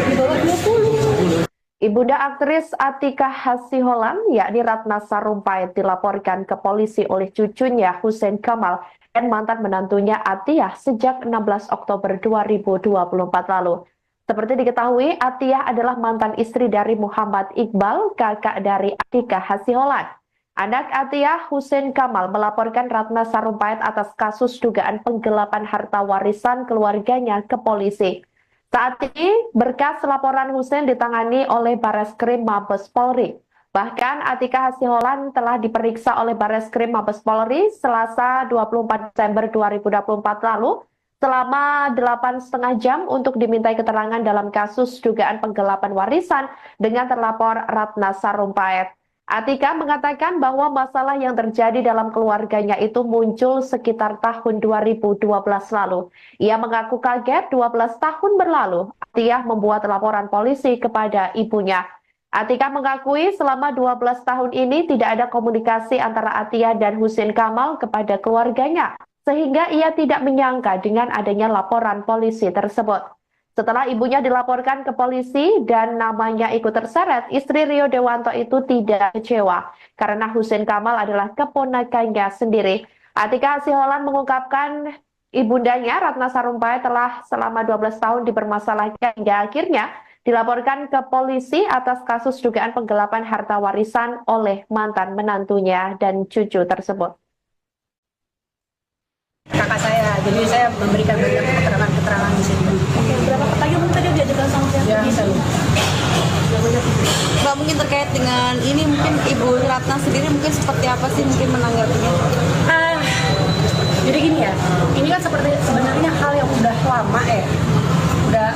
di bawah 20. Ibunda aktris Atikah Hasiholan, yakni Ratna Sarumpait, dilaporkan ke polisi oleh cucunya Husein Kamal dan mantan menantunya Atiyah sejak 16 Oktober 2024 lalu. Seperti diketahui, Atiyah adalah mantan istri dari Muhammad Iqbal, kakak dari Atikah Hasiholan. Anak Atiyah, Husein Kamal, melaporkan Ratna Sarumpait atas kasus dugaan penggelapan harta warisan keluarganya ke polisi. Saat ini, berkas laporan Husein ditangani oleh Bareskrim Mabes Polri. Bahkan Atikah Hasiholan telah diperiksa oleh Bareskrim Mabes Polri Selasa 24 Desember 2024 lalu selama 8,5 jam untuk dimintai keterangan dalam kasus dugaan penggelapan warisan dengan terlapor Ratna Sarumpait. Atikah mengatakan bahwa masalah yang terjadi dalam keluarganya itu muncul sekitar tahun 2012 lalu. Ia mengaku kaget 12 tahun berlalu, Atiyah membuat laporan polisi kepada ibunya. Atikah mengakui selama 12 tahun ini tidak ada komunikasi antara Atiyah dan Husein Kamal kepada keluarganya, sehingga ia tidak menyangka dengan adanya laporan polisi tersebut. Setelah ibunya dilaporkan ke polisi dan namanya ikut terseret, istri Rio Dewanto itu tidak kecewa karena Husein Kamal adalah keponakannya sendiri. Atikah Hasiholan mengungkapkan ibundanya Ratna Sarumpait telah selama 12 tahun dipermasalahkan hingga akhirnya dilaporkan ke polisi atas kasus dugaan penggelapan harta warisan oleh mantan menantunya dan cucu tersebut. Kakak saya, jadi saya memberikan banyak keterangan di sini. Oke, berapa pertanyaan mungkin tadi diajukan sama pihak Ya, polisi? Mbak, mungkin terkait dengan ini mungkin Ibu Ratna sendiri mungkin seperti apa sih mungkin menanggapinya? Jadi gini ya, ini kan sebenarnya hal yang udah lama ya. Udah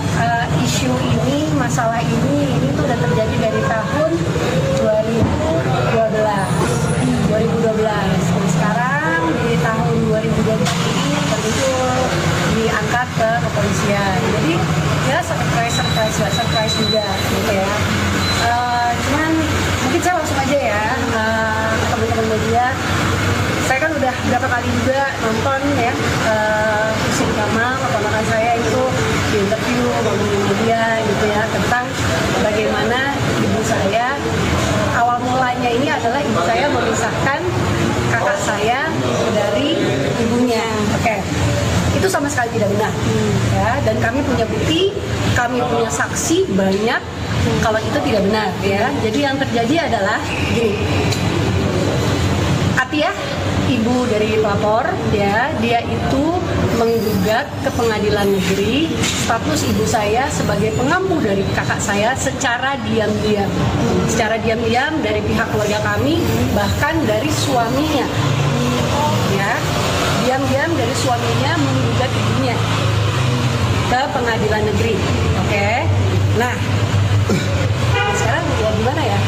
isu ini, masalah ini tuh udah terjadi dari tahun 2012. Dan sekarang di tahun 2020 ini baru diangkat ke kepolisian. Jadi ya surprise juga gitu ya. Cuman mungkin saya langsung aja ya teman-teman media. Saya kan udah berapa kali juga nonton ya Husein Kamal, keponakan saya itu di interview ngomongin media gitu ya tentang bagaimana ibu saya awal mulanya ini adalah ibu saya memisahkan kakak saya dari ibunya. Oke. Itu sama sekali tidak benar ya, dan kami punya bukti, kami punya saksi banyak kalau itu tidak benar ya. Jadi yang terjadi adalah gini. Atiyah, ibu dari pelapor, ya, dia itu menggugat ke pengadilan negeri status ibu saya sebagai pengampu dari kakak saya secara diam-diam. Secara diam-diam dari pihak keluarga kami, bahkan dari suaminya. Ya, diam-diam dari suaminya menggugat ibunya ke pengadilan negeri. Oke. Nah, sekarang ya gimana ya?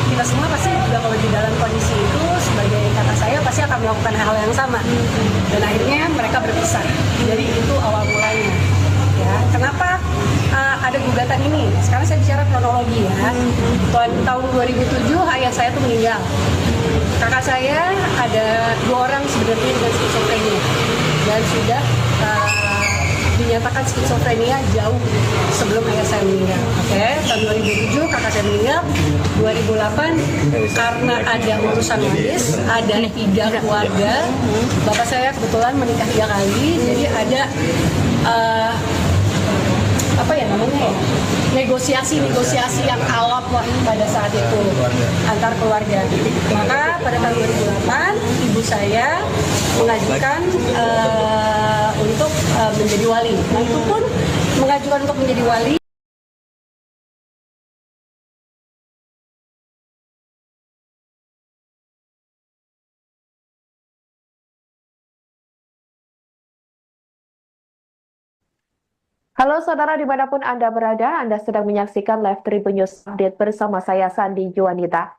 Kita semua pasti juga kalau di dalam kondisi itu sebagai kakak saya pasti akan melakukan hal yang sama. Dan akhirnya mereka berpisah. Jadi itu awal mulanya. Ya, kenapa ada gugatan ini? Sekarang saya bicara kronologi ya. Tahun 2007 ayah saya tuh meninggal. Kakak saya ada 2 orang sebenarnya dengan skizofrenia dan sudah dinyatakan skizofrenia jauh sebelum ayah saya meninggal. Oke, tahun 2007 kakak saya meninggal. 2008 karena ada urusan waris, ada 3 keluarga. Bapak saya kebetulan menikah 3 kali, jadi ada apa ya namanya ya, negosiasi yang alot lah pada saat itu antar keluarga. Maka pada tahun 2008 ibu saya mengajukan untuk menjadi wali. Nah itu pun mengajukan untuk menjadi wali. Halo saudara dimanapun Anda berada, Anda sedang menyaksikan live Tribun News Update bersama saya Sandi Juanita.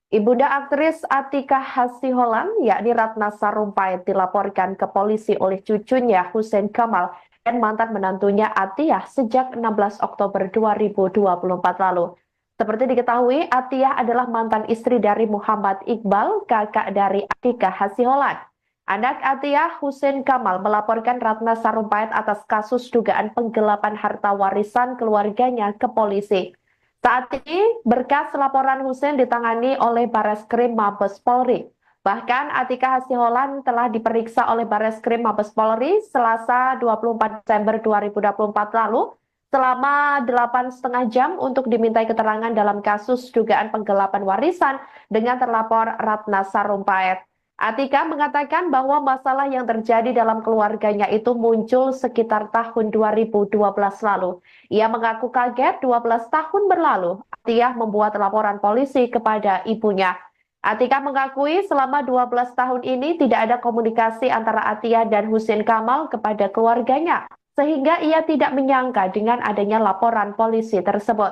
Ibunda aktris Atika Hasiholan, yakni Ratna Sarumpait, dilaporkan ke polisi oleh cucunya Hussein Kamal dan mantan menantunya Atiyah sejak 16 Oktober 2024 lalu. Seperti diketahui, Atiyah adalah mantan istri dari Muhammad Iqbal, kakak dari Atika Hasiholan. Anak Atiyah, Hussein Kamal, melaporkan Ratna Sarumpait atas kasus dugaan penggelapan harta warisan keluarganya ke polisi. Saat ini, berkas laporan Hussein ditangani oleh Bareskrim Mabes Polri. Bahkan Atika Hasiholan telah diperiksa oleh Bareskrim Mabes Polri Selasa 24 Desember 2024 lalu selama 8,5 jam untuk dimintai keterangan dalam kasus dugaan penggelapan warisan dengan terlapor Ratna Sarumpait. Atika mengatakan bahwa masalah yang terjadi dalam keluarganya itu muncul sekitar tahun 2012 lalu. Ia mengaku kaget 12 tahun berlalu, Atiyah membuat laporan polisi kepada ibunya. Atika mengakui selama 12 tahun ini tidak ada komunikasi antara Atiyah dan Hussein Kamal kepada keluarganya, sehingga ia tidak menyangka dengan adanya laporan polisi tersebut.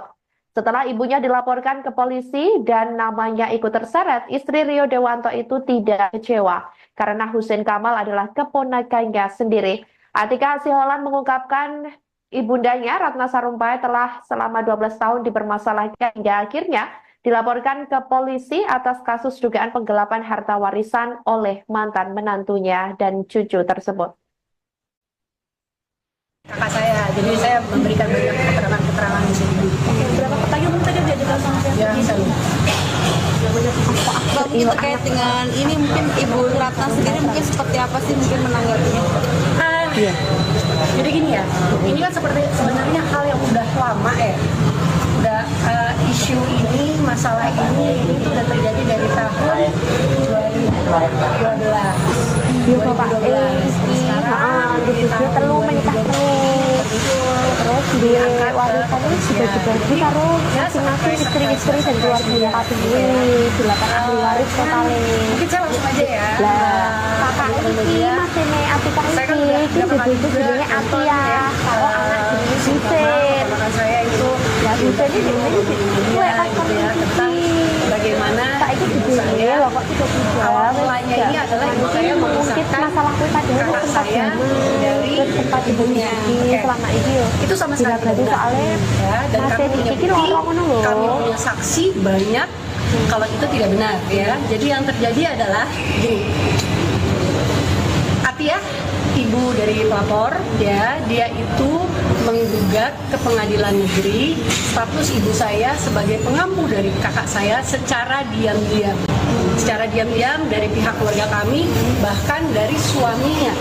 Setelah ibunya dilaporkan ke polisi dan namanya ikut terseret, istri Rio Dewanto itu tidak kecewa karena Hussein Kamal adalah keponakannya sendiri. Atika Hasiholan mengungkapkan ibundanya Ratna Sarumpait telah selama 12 tahun dipermasalahkan hingga akhirnya dilaporkan ke polisi atas kasus dugaan penggelapan harta warisan oleh mantan menantunya dan cucu tersebut. Kakak saya, jadi saya memberikan banyak keterangan-keterangan di sini. Berapa pertanyaan tadi udah dijelaskan? Ya, bisa. Mungkin terkait dengan ini mungkin Ibu Ratna sendiri mungkin seperti apa sih mungkin menanggapinya? Jadi gini ya, ini kan sebenarnya hal yang udah lama ya. Udah isu ini, masalah ini itu udah terjadi dari tahun 2012. Sekarang di tahun menikah terus di warisannya juga dibagi karo masing-masing istri-istri dan keluarganya kabeh. Silakan ahli waris totalnya. mungkin saya langsung aja ya. Kakak iki masene Atika iki judulnya Atiyah. Kalau anak jenis Hussein. Kakak saya itu Ya Hussein ini gue tentang bagaimana itu judulnya loh kok awal mulanya ini adalah ibu saya mungkin masalah gue tadi kakak saya dari tempat ibunya selama ini itu sama sekali tidak benar. Soalnya Ya, dan kami punya bukti, kami punya saksi banyak kalau itu tidak benar ya. Jadi yang terjadi adalah gini. Atiyah, ibu dari pelapor, ya, dia itu menggugat ke pengadilan negeri status ibu saya sebagai pengampu dari kakak saya secara diam-diam. Secara diam-diam dari pihak keluarga kami, bahkan dari suaminya.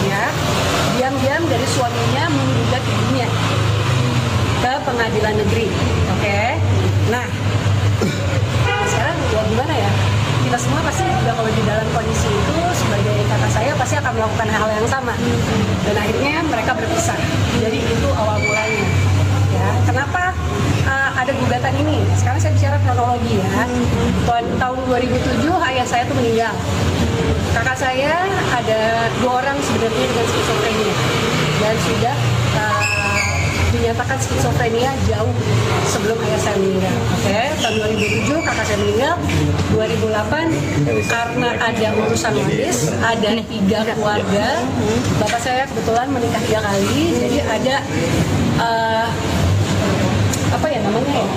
Ya, diam-diam dari suaminya menggugat ibunya ke pengadilan negeri. Oke. Nah, sekarang ya gimana ya? Kita semua pasti juga kalau di dalam kondisi itu sebagai kakak saya pasti akan melakukan hal yang sama. Dan akhirnya mereka berpisah. Jadi itu awal mulanya. Ya, kenapa ada gugatan ini? Sekarang saya bicara kronologi ya. Tahun 2007 ayah saya tuh meninggal. Kakak saya ada 2 orang sebenarnya dengan skizofrenia dan sudah dinyatakan skizofrenia jauh sebelum ayah saya meninggal. Oke, tahun 2007 kakak saya meninggal. 2008 karena ada urusan waris, ada 3 keluarga. Bapak saya kebetulan menikah 3 kali, jadi ada apa ya namanya ya,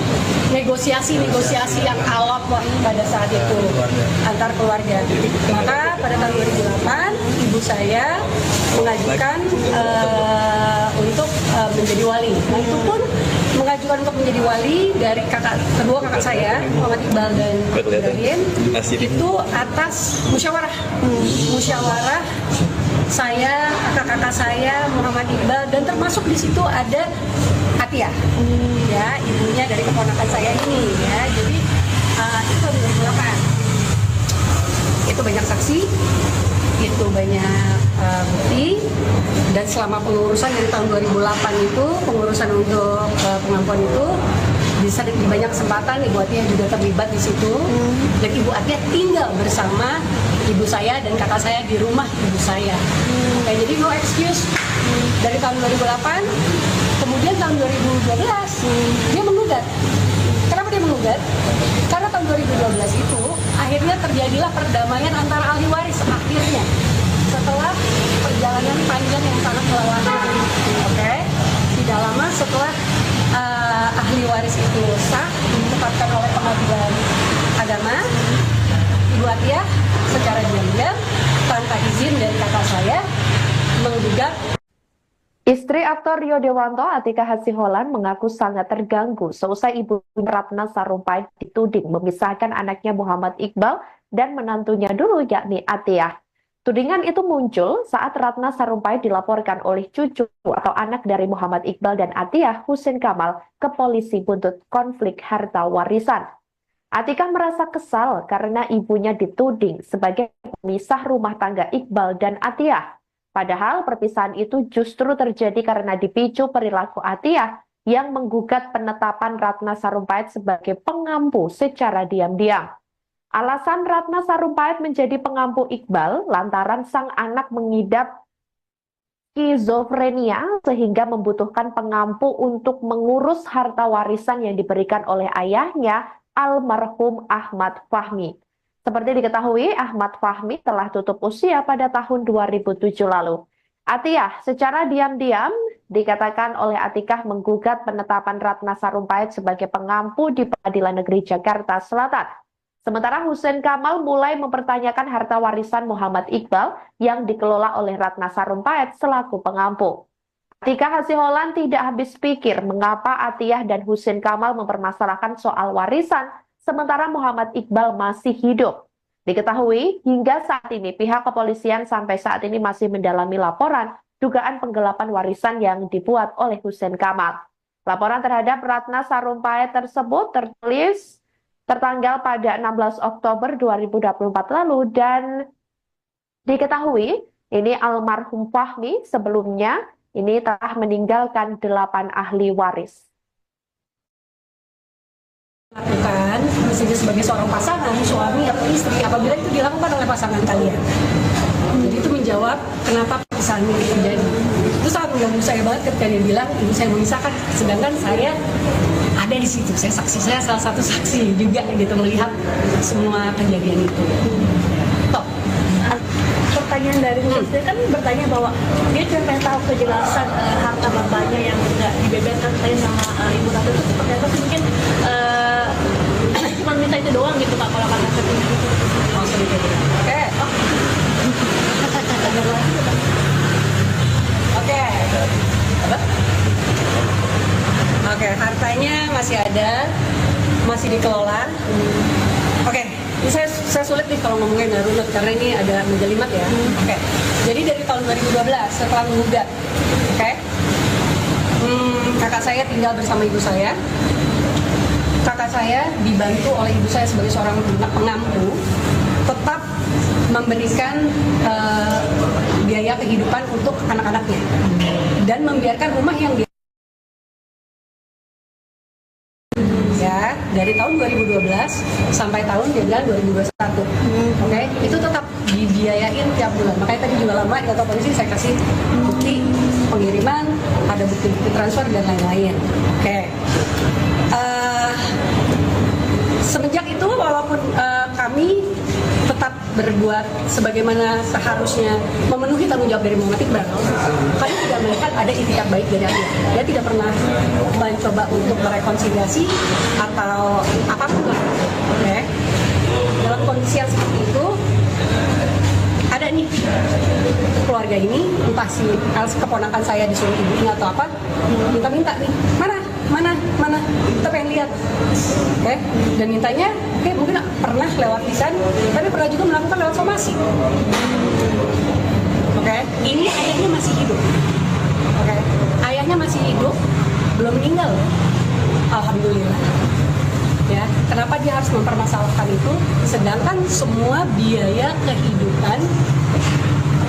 negosiasi yang alot lah pada saat itu antar keluarga. Maka pada tahun 2008 ibu saya mengajukan untuk menjadi wali. Nah itu pun mengajukan untuk menjadi wali dari kedua kakak saya, Muhammad Iqbal dan Ibrahim, itu atas musyawarah saya, kakak-kakak saya, Muhammad Iqbal, dan termasuk di situ ada Atia, ya ibunya dari keponakan saya ini, ya. Jadi itu tahun 2008. Itu banyak saksi, itu banyak bukti, dan selama pengurusan dari tahun 2008 itu, pengurusan untuk pengampuan itu, bisa di banyak kesempatan Ibu Atia juga terlibat di situ, dan Ibu Atia tinggal bersama ibu saya dan kakak saya di rumah ibu saya. Oke, jadi no excuse dari tahun 2008. Kemudian tahun 2012 dia menggugat. Kenapa dia menggugat? Karena tahun 2012 itu akhirnya terjadilah perdamaian antara ahli waris akhirnya setelah perjalanan panjang yang sangat melelahkan. Oke, tidak lama setelah ahli waris itu sah ditetapkan oleh pengadilan agama, Ibu Atia secara diam-diam tanpa izin dari kakak saya menggugat. Istri aktor Rio Dewanto, Atika Hasiholan, mengaku sangat terganggu seusai ibu Ratna Sarumpait dituding memisahkan anaknya Muhammad Iqbal dan menantunya dulu yakni Atia. Tudingan itu muncul saat Ratna Sarumpait dilaporkan oleh cucu atau anak dari Muhammad Iqbal dan Atia, Husein Kamal, ke polisi buntut konflik harta warisan. Atika merasa kesal karena ibunya dituding sebagai pemisah rumah tangga Iqbal dan Atia. Padahal perpisahan itu justru terjadi karena dipicu perilaku Atia yang menggugat penetapan Ratna Sarumpait sebagai pengampu secara diam-diam. Alasan Ratna Sarumpait menjadi pengampu Iqbal lantaran sang anak mengidap skizofrenia sehingga membutuhkan pengampu untuk mengurus harta warisan yang diberikan oleh ayahnya, almarhum Ahmad Fahmi. Seperti diketahui, Ahmad Fahmi telah tutup usia pada tahun 2007 lalu. Atia secara diam-diam dikatakan oleh Atikah menggugat penetapan Ratna Sarumpait sebagai pengampu di Pengadilan Negeri Jakarta Selatan. Sementara Husein Kamal mulai mempertanyakan harta warisan Muhammad Iqbal yang dikelola oleh Ratna Sarumpait selaku pengampu. Atika Hasiholan tidak habis pikir mengapa Atiyah dan Husein Kamal mempermasalahkan soal warisan sementara Muhammad Iqbal masih hidup. Diketahui hingga saat ini pihak kepolisian sampai saat ini masih mendalami laporan dugaan penggelapan warisan yang dibuat oleh Husein Kamal. Laporan terhadap Ratna Sarumpait tersebut tertulis tertanggal pada 16 Oktober 2024 lalu dan diketahui ini almarhum Fahmi sebelumnya ini telah meninggalkan 8 ahli waris. Lakukan misalnya sebagai seorang pasangan, suami atau istri, apabila itu dilakukan oleh pasangan kalian. Jadi itu menjawab kenapa perpisahan ini terjadi. Itu sangat mengganggu saya banget ketika dia bilang ibu saya memisahkan, sedangkan saya ada di situ. Saya salah satu saksi juga gitu melihat semua kejadian itu. Top. Pertanyaan dari Husein kan bertanya bahwa dia cuma pengen tahu kejelasan harta bapaknya yang nggak dibeberkan tadi sama ibu Ratu itu seperti apa sih, mungkin cuma minta itu doang gitu Pak kalau kata katanya gitu. Oke, hartanya masih ada, masih dikelola. Oke, ini saya sulit nih kalau ngomongin runut karena ini ada menjelimet ya. Oke, jadi dari tahun 2012 setelah menggugat, oke, Kakak saya tinggal bersama ibu saya. Kakak saya dibantu oleh ibu saya sebagai seorang pengampu tetap memberikan biaya kehidupan untuk anak-anaknya dan membiarkan rumah yang dia ya dari tahun 2012 sampai tahun dia bilang 2021. Oke, itu tetap dibiayain tiap bulan. Makanya tadi juga lama di kantor polisi saya kasih bukti pengiriman, ada bukti-bukti transfer dan lain-lain. Oke. Semenjak itu walaupun kami tetap berbuat sebagaimana seharusnya memenuhi tanggung jawab dari Muhammad Iqbal, kami tidak melihat ada itikat baik dari dia. Dia tidak pernah mencoba untuk merekonsiliasi atau apapun lah. Oke. Dalam kondisi yang seperti itu, ada nih keluarga ini, entah si keponakan saya disuruh ibunya atau apa, minta-minta nih, mana, kita pengen lihat, oke? Dan mintanya, oke, mungkin pernah lewat lisan, tapi pernah juga melakukan lewat somasi, oke? Ini ayahnya masih hidup, oke? Ayahnya masih hidup, belum meninggal, alhamdulillah. Ya, kenapa dia harus mempermasalahkan itu? Sedangkan semua biaya kehidupan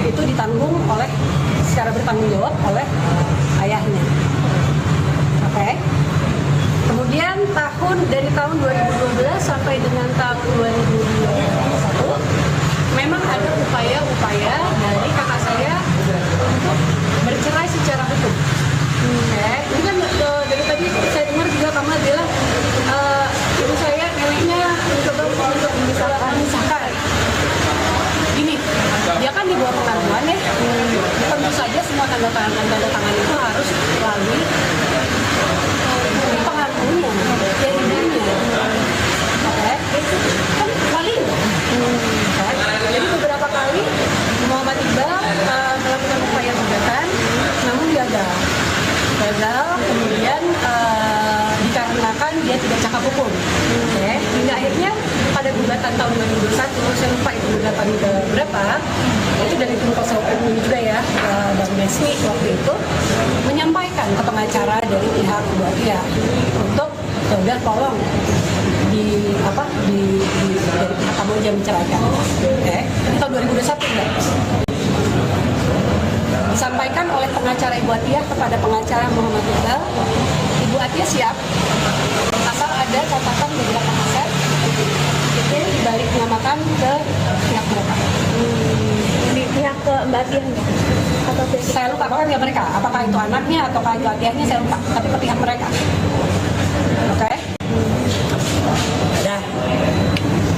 itu ditanggung oleh secara bertanggung jawab oleh ayahnya. Oke. Kemudian dari tahun 2012 sampai dengan tahun 2021 memang ada upaya-upaya dari kakak saya untuk bercerai secara hukum. Oke. Ini kan dari tadi saya dengar juga Kamal bilang ibu saya neneknya mencoba untuk memisahkan. Gini, dia kan di bawah pengaduan ya. Tentu saja semua tanda tangan itu harus melalui pengaduannya, dari ibunya. Oke, kan wali. Jadi beberapa kali Muhammad Iqbal melakukan upaya gugatan, namun gagal. Kemudian dikarenakan dia tidak cakap hukum. Okay. Hingga akhirnya pada gugatan tahun 2021, saya lupa itu gugatan ke berapa, itu dari tim kuasa hukum juga ya, Bang Desmi waktu itu menyampaikan ke pengacara dari pihak kedua pihak untuk udah tolong dari pihak kamu yang menceraikan. Oke, ini tahun 2021 enggak? Disampaikan oleh pengacara Ibu Atiyah kepada pengacara Muhammad Iqbal, Ibu Atiyah siap asal ada catatan beberapa aset itu dibalik nyamakan ke pihak mereka. Di pihak ke Mbak Atiyah atau pihak Saya lupa pokoknya pihak mereka, apakah itu anaknya atau Ibu Atiyahnya saya lupa, tapi ke pihak mereka. Oke? Ada.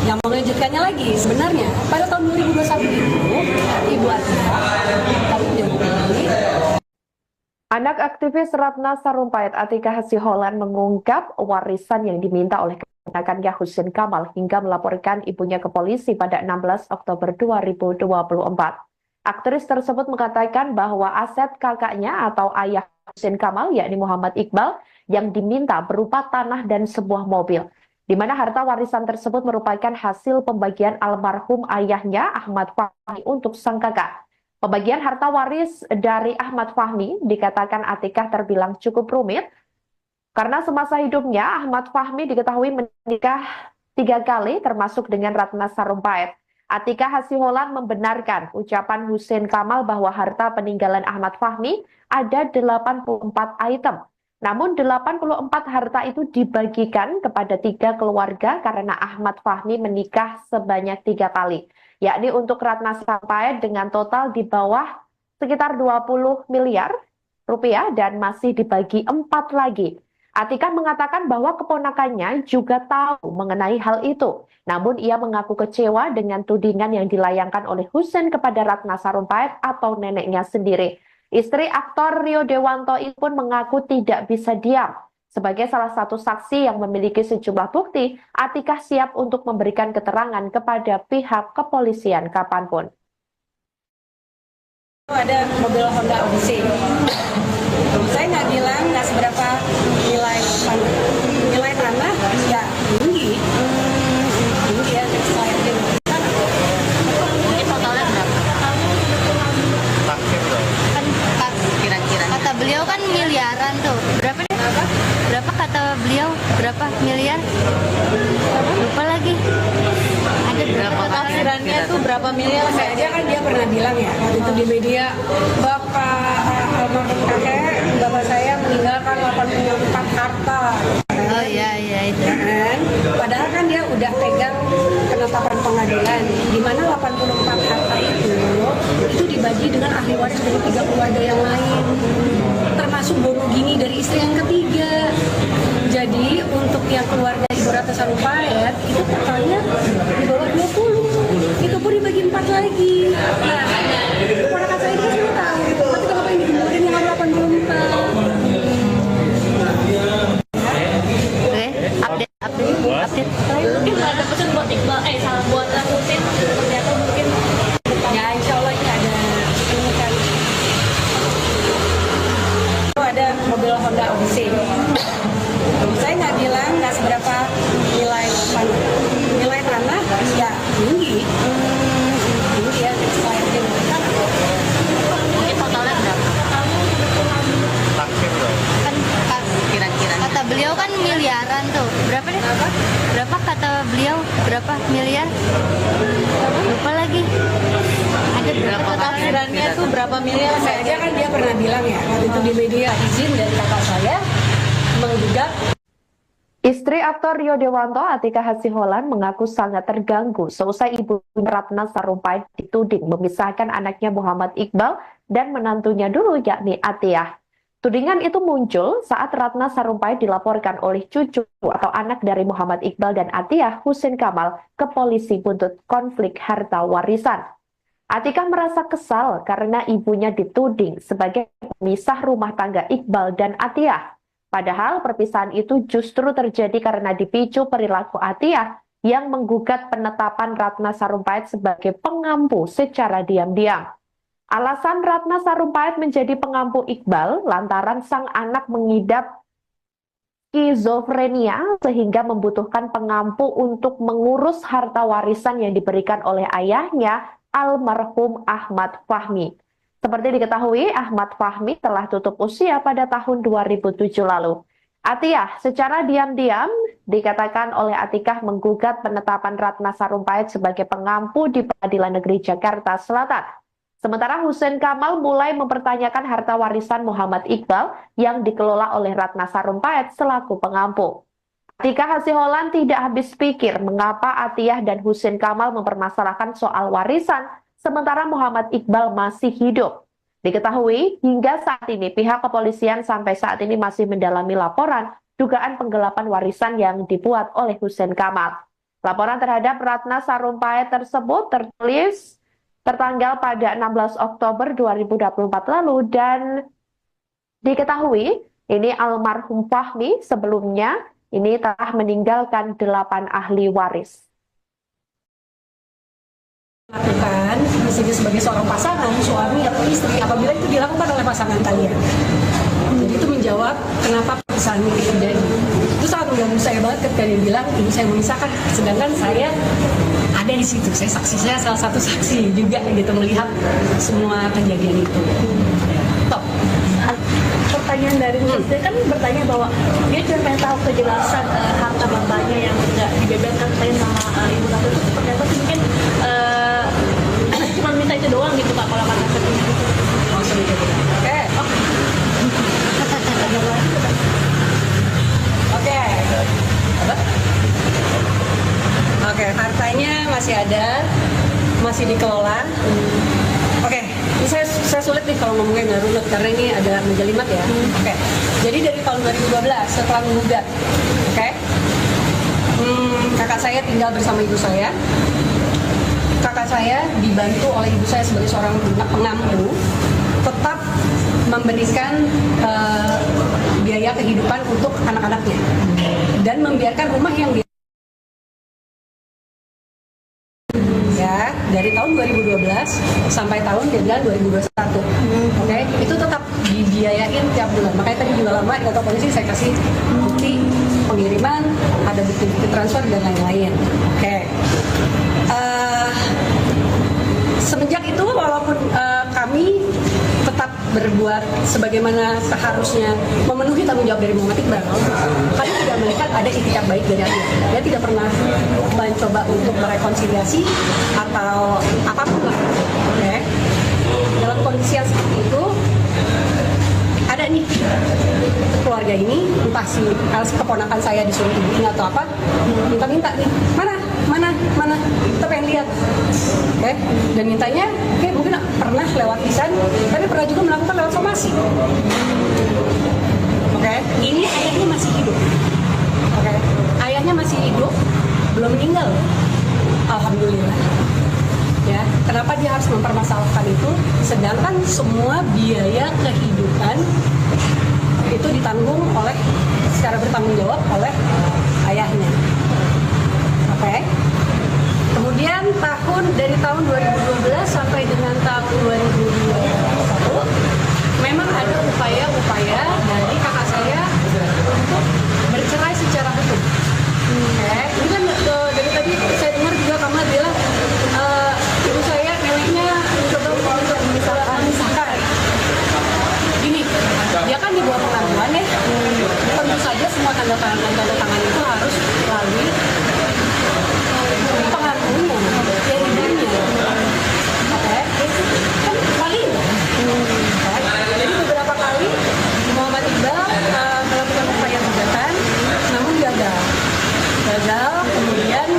Yang mengejutkannya lagi sebenarnya pada tahun 2021 itu Ibu Atiyah kami menjadi Anak aktivis Ratna Sarumpait Atika Hasiholan mengungkap warisan yang diminta oleh keponakannya Husein Kamal hingga melaporkan ibunya ke polisi pada 16 Oktober 2024. Aktris tersebut mengatakan bahwa aset kakaknya atau ayah Husein Kamal yakni Muhammad Iqbal yang diminta berupa tanah dan sebuah mobil, di mana harta warisan tersebut merupakan hasil pembagian almarhum ayahnya Ahmad Fahmi untuk sang kakak. Pembagian harta waris dari Ahmad Fahmi dikatakan Atikah terbilang cukup rumit karena semasa hidupnya Ahmad Fahmi diketahui menikah 3 kali termasuk dengan Ratna Sarumpait. Atikah Hasiholan membenarkan ucapan Husein Kamal bahwa harta peninggalan Ahmad Fahmi ada 84 item. Namun 84 harta itu dibagikan kepada 3 keluarga karena Ahmad Fahmi menikah sebanyak 3 kali. Yakni untuk Ratna Sarumpait dengan total di bawah sekitar 20 miliar rupiah dan masih dibagi 4 lagi. Atikah mengatakan bahwa keponakannya juga tahu mengenai hal itu. Namun ia mengaku kecewa dengan tudingan yang dilayangkan oleh Husein kepada Ratna Sarumpait atau neneknya sendiri. Istri aktor Rio Dewanto ini pun mengaku tidak bisa diam. Sebagai salah satu saksi yang memiliki sejumlah bukti, Atikah siap untuk memberikan keterangan kepada pihak kepolisian kapanpun. Ada mobil Honda Odyssey. Saya nggak bilang nggak seberapa nilai tanah, ya tinggi ya. Mungkin totalnya berapa? Kan kira-kira kata beliau kan miliaran tuh. Berapa deh? berapa miliar? Saya aja kan dia pernah bilang ya itu di media, bapak saya meninggalkan 84 harta. Oh iya itu. Kan? Padahal kan dia udah pegang penetapan pengadilan di mana 84 harta itu dibagi dengan ahli waris dari 3 keluarga yang lain, termasuk bono gini dari istri yang ketiga. Jadi untuk yang keluarga Ibu Ratna Sarumpait itu totalnya di bawah 20, itu pun dibagi 4 lagi. Nah, keponakan saya dia sudah tahu, tapi kenapa ini kemudian yang 84? Oke, update. Mungkin ada pesan buat Iqbal, salah buat Husin seperti apa mungkin? Ya insya Allah ini ada ini kan. Itu ada mobil Honda Odyssey. Saya nggak bilang nggak seberapa nilai tanah ya tinggi ya Mungkin totalnya berapa? Kan kira-kira. Kata beliau kan miliaran tuh. Berapa nih? Berapa kata beliau? Berapa miliar? Lupa lagi. Ada berapa totalnya? Takdirannya tuh berapa miliar? saya aja kan dia pernah bilang ya itu di media izin dari kakak saya menggugat. Istri aktor Rio Dewanto, Atika Hasiholan, mengaku sangat terganggu seusai Ibu Ratna Sarumpait dituding memisahkan anaknya Muhammad Iqbal dan menantunya dulu yakni Atiyah. Tudingan itu muncul saat Ratna Sarumpait dilaporkan oleh cucu atau anak dari Muhammad Iqbal dan Atiyah, Husin Kamal, ke polisi buntut konflik harta warisan. Atika merasa kesal karena ibunya dituding sebagai pemisah rumah tangga Iqbal dan Atiyah. Padahal perpisahan itu justru terjadi karena dipicu perilaku Atiyah yang menggugat penetapan Ratna Sarumpait sebagai pengampu secara diam-diam. Alasan Ratna Sarumpait menjadi pengampu Iqbal lantaran sang anak mengidap skizofrenia sehingga membutuhkan pengampu untuk mengurus harta warisan yang diberikan oleh ayahnya, almarhum Ahmad Fahmi. Seperti diketahui, Ahmad Fahmi telah tutup usia pada tahun 2007 lalu. Atiyah secara diam-diam dikatakan oleh Atikah menggugat penetapan Ratna Sarumpait sebagai pengampu di Pengadilan Negeri Jakarta Selatan. Sementara Husin Kamal mulai mempertanyakan harta warisan Muhammad Iqbal yang dikelola oleh Ratna Sarumpait selaku pengampu. Atika Hasiholan tidak habis pikir mengapa Atiyah dan Husin Kamal mempermasalahkan soal warisan sementara Muhammad Iqbal masih hidup. Diketahui hingga saat ini pihak kepolisian sampai saat ini masih mendalami laporan dugaan penggelapan warisan yang dibuat oleh Husin Kamal. Laporan terhadap Ratna Sarumpait tersebut tertulis tertanggal pada 16 Oktober 2024 lalu dan diketahui ini almarhum Fahmi sebelumnya ini telah meninggalkan 8 ahli waris. Lakukan misalnya sebagai seorang pasangan, suami atau istri apabila itu dilakukan oleh pasangan kalian. Jadi itu menjawab kenapa perpisahan ini terjadi. Itu sangat mengganggu saya banget ketika dia bilang ibu saya memisahkan, sedangkan saya ada di situ. Saya salah satu saksi juga gitu melihat semua kejadian itu. Top. Pertanyaan dari Husin kan bertanya bahwa dia cuma pengen tahu kejelasan harta bapaknya yang tidak dibeberkan sama Ibu Ratna itu seperti apa sih, mungkin cuma minta itu doang gitu Pak kalau kata seperti itu. Oke, hartanya masih ada, masih dikelola. Oke, ini saya sulit nih kalau ngomongnya nggak runut karena ini ada menjelimet ya. Oke, jadi dari tahun 2012 setelah menggugat, oke, kakak saya tinggal bersama ibu saya. Kakak saya dibantu oleh ibu saya sebagai seorang pengampu, tetap memberikan biaya kehidupan untuk anak-anaknya dan membiarkan rumah yang dia ya dari tahun 2012 sampai tahun dia bilang 2021. Oke, itu tetap dibiayain tiap bulan. Makanya tadi juga lama di kantor polisi saya kasih bukti pengiriman, ada bukti-bukti transfer dan lain-lain. Oke. Semenjak itu walaupun kami tetap berbuat sebagaimana seharusnya memenuhi tanggung jawab dari Muhammad Iqbal, kami tidak melihat ada itikat baik dari dia. Dia tidak pernah mencoba untuk merekonsiliasi atau apapun lah. Oke. Dalam kondisi yang seperti itu, ada nih keluarga ini, entah si keponakan saya disuruh ibunya atau apa, minta nih, mana, kita pengen lihat. Oke. Dan mintanya, oke, mungkin pernah lewat lisan, tapi pernah juga melakukan lewat somasi. Oke, ini ayahnya masih hidup. Oke, ayahnya masih hidup, belum meninggal. Alhamdulillah. Ya, kenapa dia harus mempermasalahkan itu? Sedangkan semua biaya kehidupan itu ditanggung oleh, secara bertanggung jawab oleh ayahnya. Oke. Kemudian dari tahun 2012 sampai dengan tahun 2021 memang ada upaya-upaya dari kakak saya untuk bercerai secara hukum. Oke. Ini kan dari tadi saya dengar juga kamu bilang ibu saya neneknya mencoba untuk memisahkan. Gini, dia kan di bawah pengaduan ya. Tentu saja semua tanda tangan itu harus melalui pengaduannya, ya ibunya. Oke, kan paling. Jadi beberapa kali Muhammad Iqbal melakukan upaya gugatan, namun gagal. Kemudian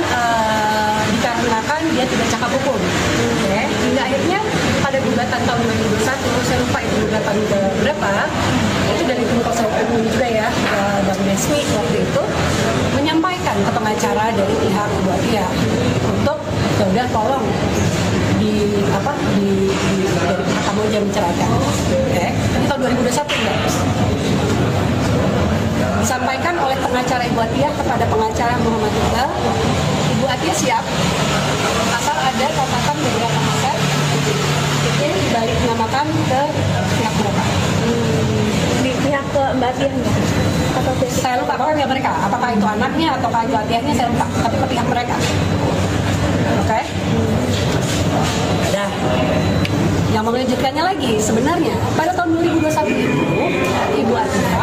dikarenakan dia tidak cakap hukum. Oke, hingga akhirnya pada gugatan tahun 2021, saya lupa itu gugatan ke berapa, itu dari tim kuasa hukum juga ya, Bang Desmi waktu itu menyampaikan ke pengacara dari pihak Ibu Atia untuk ya udah tolong dari pihak kamu aja menceraikan. Oke, ini tahun 2021 enggak? Disampaikan oleh pengacara Ibu Atia kepada pengacara Muhammad Iqbal, Ibu Atia siap asal ada catatan beberapa aset itu dibalik namakan ke pihak mereka. Di pihak ke Mbak Tia atau pihak Saya lupa pokoknya mereka, apakah itu anaknya atau Ibu Atianya saya lupa, tapi ke pihak mereka. Oke? Dah. Yang mengejutkannya lagi, sebenarnya pada tahun 2021 itu Ibu Atia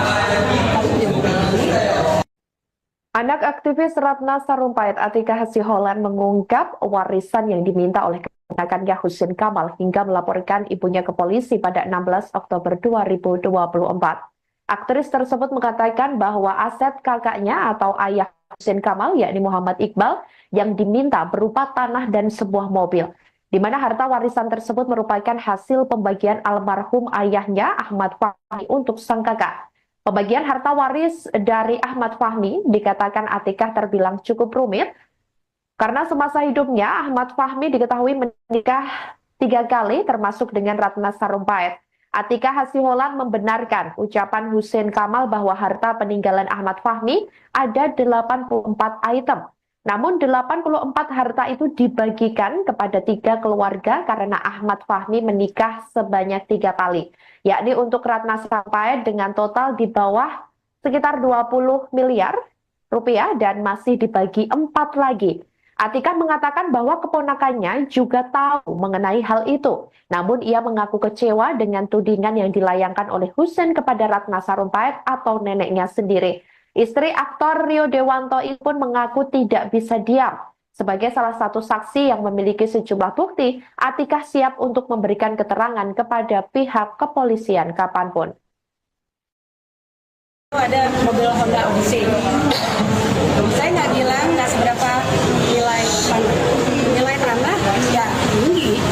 Anak aktivis Ratna Sarumpait Atika Hasiholan mengungkap warisan yang diminta oleh keponakannya Husein Kamal hingga melaporkan ibunya ke polisi pada 16 Oktober 2024. Aktris tersebut mengatakan bahwa aset kakaknya atau ayah Husein Kamal yakni Muhammad Iqbal yang diminta berupa tanah dan sebuah mobil, di mana harta warisan tersebut merupakan hasil pembagian almarhum ayahnya Ahmad Fahmi untuk sang kakak. Pembagian harta waris dari Ahmad Fahmi dikatakan Atikah terbilang cukup rumit karena semasa hidupnya Ahmad Fahmi diketahui menikah 3 kali termasuk dengan Ratna Sarumpait. Atikah Hasiholan membenarkan ucapan Husein Kamal bahwa harta peninggalan Ahmad Fahmi ada 84 item. Namun 84 harta itu dibagikan kepada 3 keluarga karena Ahmad Fahmi menikah sebanyak 3 kali. Yakni untuk Ratna Sarumpait dengan total di bawah sekitar 20 miliar rupiah dan masih dibagi 4 lagi. Atikah mengatakan bahwa keponakannya juga tahu mengenai hal itu. Namun ia mengaku kecewa dengan tudingan yang dilayangkan oleh Husein kepada Ratna Sarumpait atau neneknya sendiri. Istri aktor Rio Dewanto ini pun mengaku tidak bisa diam. Sebagai salah satu saksi yang memiliki sejumlah bukti, Atikah siap untuk memberikan keterangan kepada pihak kepolisian kapanpun. Ada mobil Honda Odyssey. Saya nggak bilang nggak seberapa nilai tanah, ya tinggi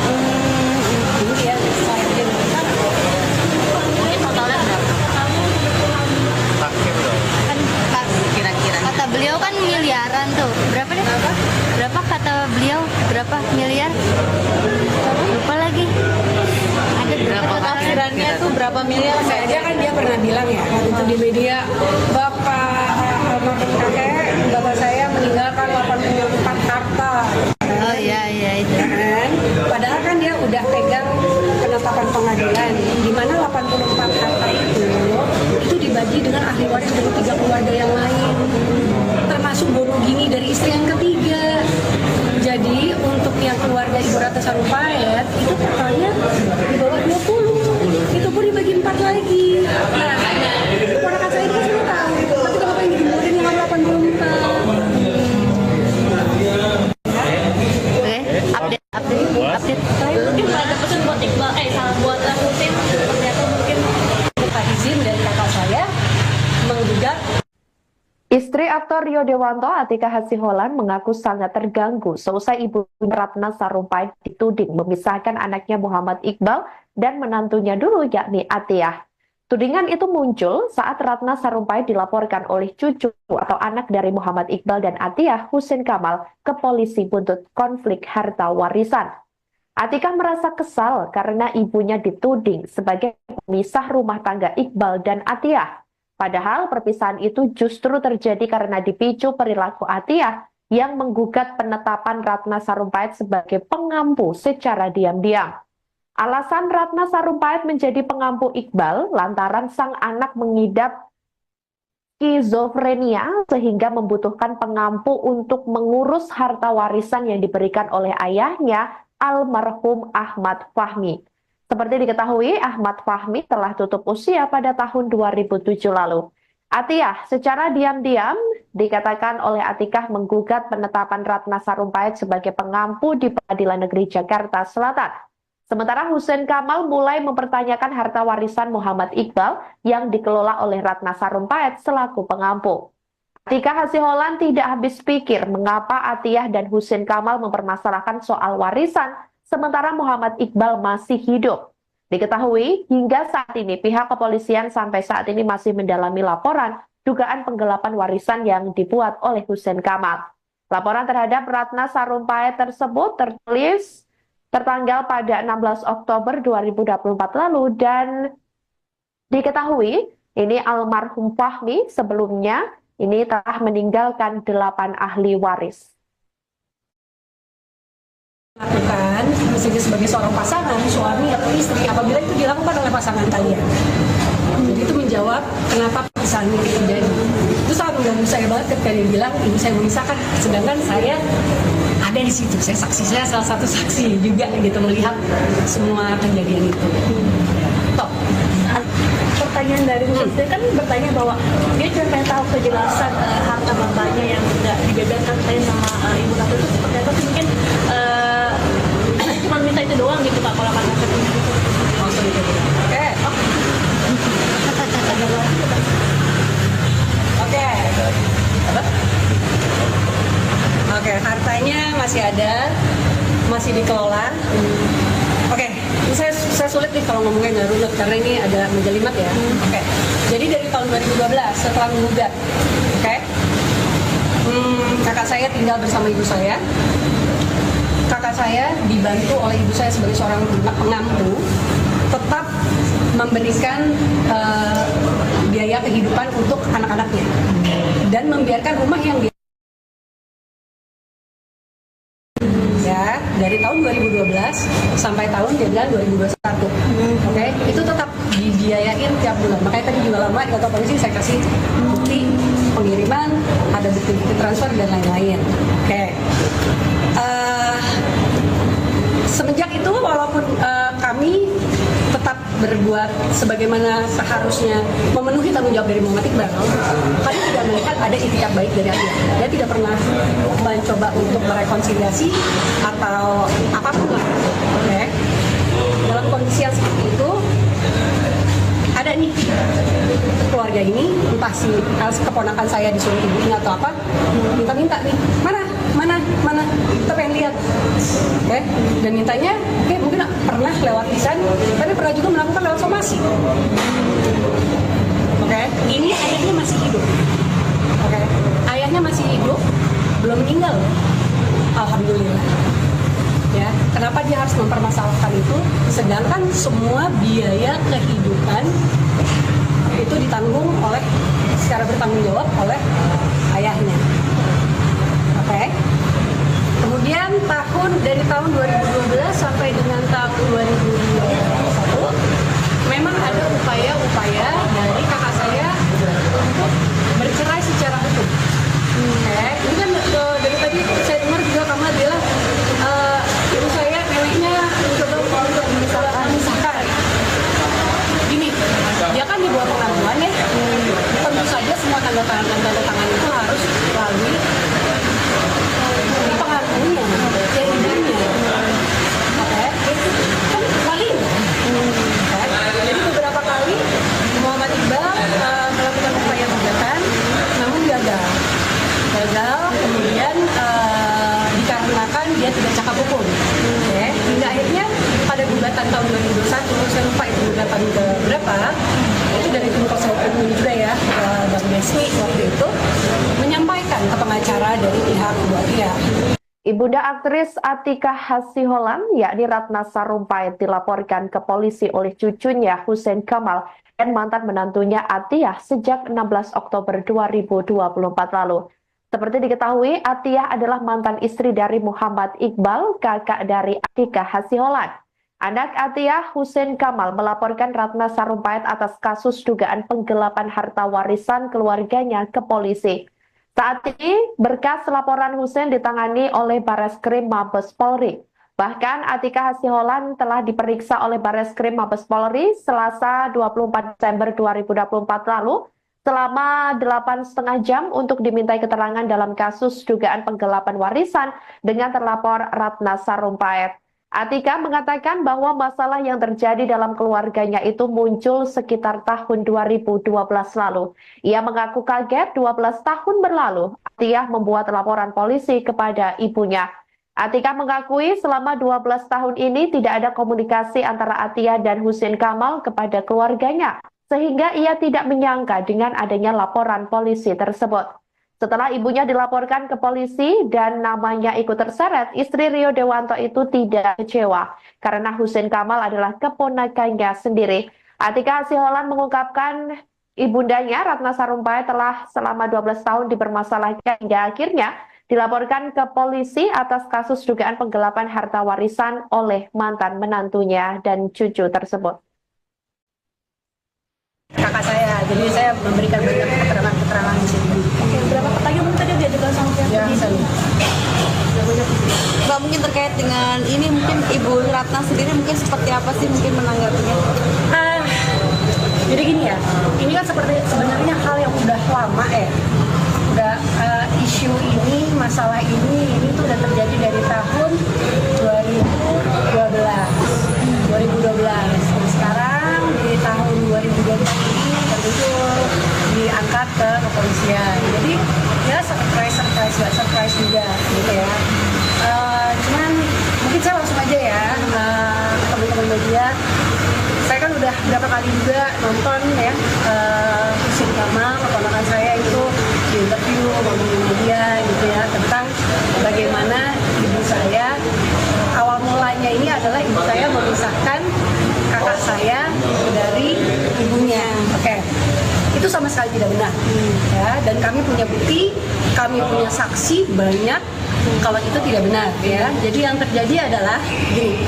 ya. Saya bilang Mungkin totalnya berapa? Kan kira-kira. Kata beliau kan miliaran tuh. Berapa deh? Berapa kata beliau? Berapa miliar? Lupa lagi. Ada berapa? Taksirannya tuh berapa miliar? saja kan dia pernah bilang ya waktu itu di media, bapak saya meninggalkan 84 harta. Oh iya itu. Ya kan? Padahal kan dia udah pegang penetapan pengadilan di mana 84 harta itu dibagi dengan ahli waris dari 3 keluarga yang lain, termasuk bono gini dari istri yang ketiga. Jadi untuk yang keluarga Ibu Ratna Sarumpait itu totalnya di bawah 20, itu pun dibagi 4 lagi. Nah, keponakan saya itu semua tahu, tapi kenapa yang digemburin yang 84? aktor Rio Dewanto, Atika Hasiholan mengaku sangat terganggu seusai ibu Ratna Sarumpait dituding memisahkan anaknya Muhammad Iqbal dan menantunya dulu yakni Atiyah. Tudingan itu muncul saat Ratna Sarumpait dilaporkan oleh cucu atau anak dari Muhammad Iqbal dan Atiyah, Husein Kamal, ke polisi buntut konflik harta warisan. Atika merasa kesal karena ibunya dituding sebagai pemisah rumah tangga Iqbal dan Atiyah. Padahal perpisahan itu justru terjadi karena dipicu perilaku Atiyah yang menggugat penetapan Ratna Sarumpait sebagai pengampu secara diam-diam. Alasan Ratna Sarumpait menjadi pengampu Iqbal lantaran sang anak mengidap skizofrenia sehingga membutuhkan pengampu untuk mengurus harta warisan yang diberikan oleh ayahnya, almarhum Ahmad Fahmi. Seperti diketahui, Ahmad Fahmi telah tutup usia pada tahun 2007 lalu. Atiyah secara diam-diam dikatakan oleh Atikah menggugat penetapan Ratna Sarumpait sebagai pengampu di Pengadilan Negeri Jakarta Selatan. Sementara Husein Kamal mulai mempertanyakan harta warisan Muhammad Iqbal yang dikelola oleh Ratna Sarumpait selaku pengampu. Atika Hasiholan tidak habis pikir mengapa Atiyah dan Husein Kamal mempermasalahkan soal warisan sementara Muhammad Iqbal masih hidup. Diketahui hingga saat ini pihak kepolisian sampai saat ini masih mendalami laporan dugaan penggelapan warisan yang dibuat oleh Husein Kamal. Laporan terhadap Ratna Sarumpait tersebut tertulis tertanggal pada 16 Oktober 2024 lalu dan diketahui ini almarhum Fahmi sebelumnya ini telah meninggalkan 8 ahli waris. Lakukan misalnya sebagai seorang pasangan, suami atau istri, apabila itu dilakukan oleh pasangan kalian. Jadi itu menjawab kenapa perpisahan ini terjadi. Itu sangat mengganggu saya banget ketika dia bilang ibu saya memisahkan, sedangkan saya ada di situ. Saya salah satu saksi juga gitu melihat semua kejadian itu. Top. Pertanyaan dari Husein kan bertanya bahwa dia cuma pengen tahu kejelasan harta bapaknya yang tidak dibeberkan sama ibu Ratu itu seperti apa sih, mungkin saya cuma minta itu doang gitu Pak kalau kata Oke, hartanya masih ada, masih dikelola. Oke, ini saya sulit nih kalau ngomongnya nggak runut karena ini ada menjelimet ya. Oke, jadi dari tahun 2012 setelah menggugat, oke, kakak saya tinggal bersama ibu saya. Kakak saya dibantu oleh ibu saya sebagai seorang pengampu, tetap memberikan biaya kehidupan untuk anak-anaknya dan membiarkan rumah yang dari tahun 2012 sampai tahun dia bilang 2021. Oke, itu tetap dibiayain tiap bulan. Makanya tadi juga lama di kantor polisi saya kasih bukti pengiriman, ada bukti-bukti transfer dan lain-lain. Oke. Semenjak itu walaupun kami tetap berbuat sebagaimana seharusnya memenuhi tanggung jawab dari Muhammad Iqbal, kami tidak melihat ada itikat baik dari Atiyah. Dia tidak pernah mencoba untuk merekonsiliasi atau apapun lah. Okay. Dalam kondisi yang seperti itu, ada nih keluarga ini, entah si keponakan saya disuruh ibunya atau apa, minta-minta nih, mana, kita pengen lihat. Oke, dan mintanya, oke, mungkin pernah lewat lisan, tapi pernah juga melakukan lewat somasi. Oke, ini ayahnya masih hidup. Oke, ayahnya masih hidup, belum meninggal. Alhamdulillah. Ya, kenapa dia harus mempermasalahkan itu? Sedangkan semua biaya kehidupan itu ditanggung oleh, secara bertanggung jawab oleh ayahnya. Oke. Kemudian dari tahun 2012 sampai dengan tahun 2021 memang ada upaya-upaya dari kakak saya untuk bercerai secara hukum. Oke. Ini kan dari tadi saya dengar juga kamu bilang ibu saya neneknya mencoba untuk memisahkan. Gini, dia kan di bawah pengaduan ya. Tentu saja semua tanda tangan itu harus melalui pengakuannya, ya ibunya. cakap hukum. Oke. Hingga akhirnya pada gugatan tahun 2021, saya lupa itu gugatan ke berapa, itu dari tim kuasa hukum ini juga ya, Bang Desmi waktu itu menyampaikan ke pengacara dari pihak kedua pihak. Ibunda aktris Atika Hasiholan, yakni Ratna Sarumpait, dilaporkan ke polisi oleh cucunya Hussein Kamal dan mantan menantunya Atiyah sejak 16 Oktober 2024 lalu. Seperti diketahui, Atiyah adalah mantan istri dari Muhammad Iqbal, kakak dari Atika Hasiholan. Anak Atiyah, Hussein Kamal, melaporkan Ratna Sarumpait atas kasus dugaan penggelapan harta warisan keluarganya ke polisi. Saat ini, berkas laporan Hussein ditangani oleh Bareskrim Mabes Polri. Bahkan Atika Hasiholan telah diperiksa oleh Bareskrim Mabes Polri Selasa 24 Desember 2024 lalu selama 8,5 jam untuk dimintai keterangan dalam kasus dugaan penggelapan warisan dengan terlapor Ratna Sarumpait. Atika mengatakan bahwa masalah yang terjadi dalam keluarganya itu muncul sekitar tahun 2012 lalu. Ia mengaku kaget 12 tahun berlalu, Atiyah membuat laporan polisi kepada ibunya. Atika mengakui selama 12 tahun ini tidak ada komunikasi antara Atiyah dan Hussein Kamal kepada keluarganya, sehingga ia tidak menyangka dengan adanya laporan polisi tersebut. Setelah ibunya dilaporkan ke polisi dan namanya ikut terseret, istri Rio Dewanto itu tidak kecewa karena Hussein Kamal adalah keponakannya sendiri. Atika Hasiholan mengungkapkan ibundanya Ratna Sarumpait telah selama 12 tahun dipermasalahkan hingga akhirnya dilaporkan ke polisi atas kasus dugaan penggelapan harta warisan oleh mantan menantunya dan cucu tersebut. Kakak saya, jadi saya memberikan banyak keterangan di sini. Oke, berapa pertanyaan mungkin tadi diajukan sama pihak Ya, penyidik? Mbak, mungkin terkait dengan ini mungkin Ibu Ratna sendiri mungkin seperti apa sih mungkin menanggapinya? Jadi gini ya, ini kan sebenarnya hal yang udah lama ya. Udah isu ini, masalah ini tuh udah terjadi dari tahun 2012. Dan sekarang di tahun 2024 ini baru diangkat ke kepolisian. Jadi ya surprise juga gitu ya. Cuman mungkin saya langsung aja ya teman-teman media. Saya kan udah berapa kali juga nonton ya Hussein Kamal, keponakan saya itu di interview ngomongin media gitu ya tentang bagaimana ibu saya awal mulanya ini adalah ibu saya memisahkan kakak saya dari ibunya. Oke. Itu sama sekali tidak benar. Ya, dan kami punya bukti, kami punya saksi banyak kalau itu tidak benar ya. Jadi yang terjadi adalah gini.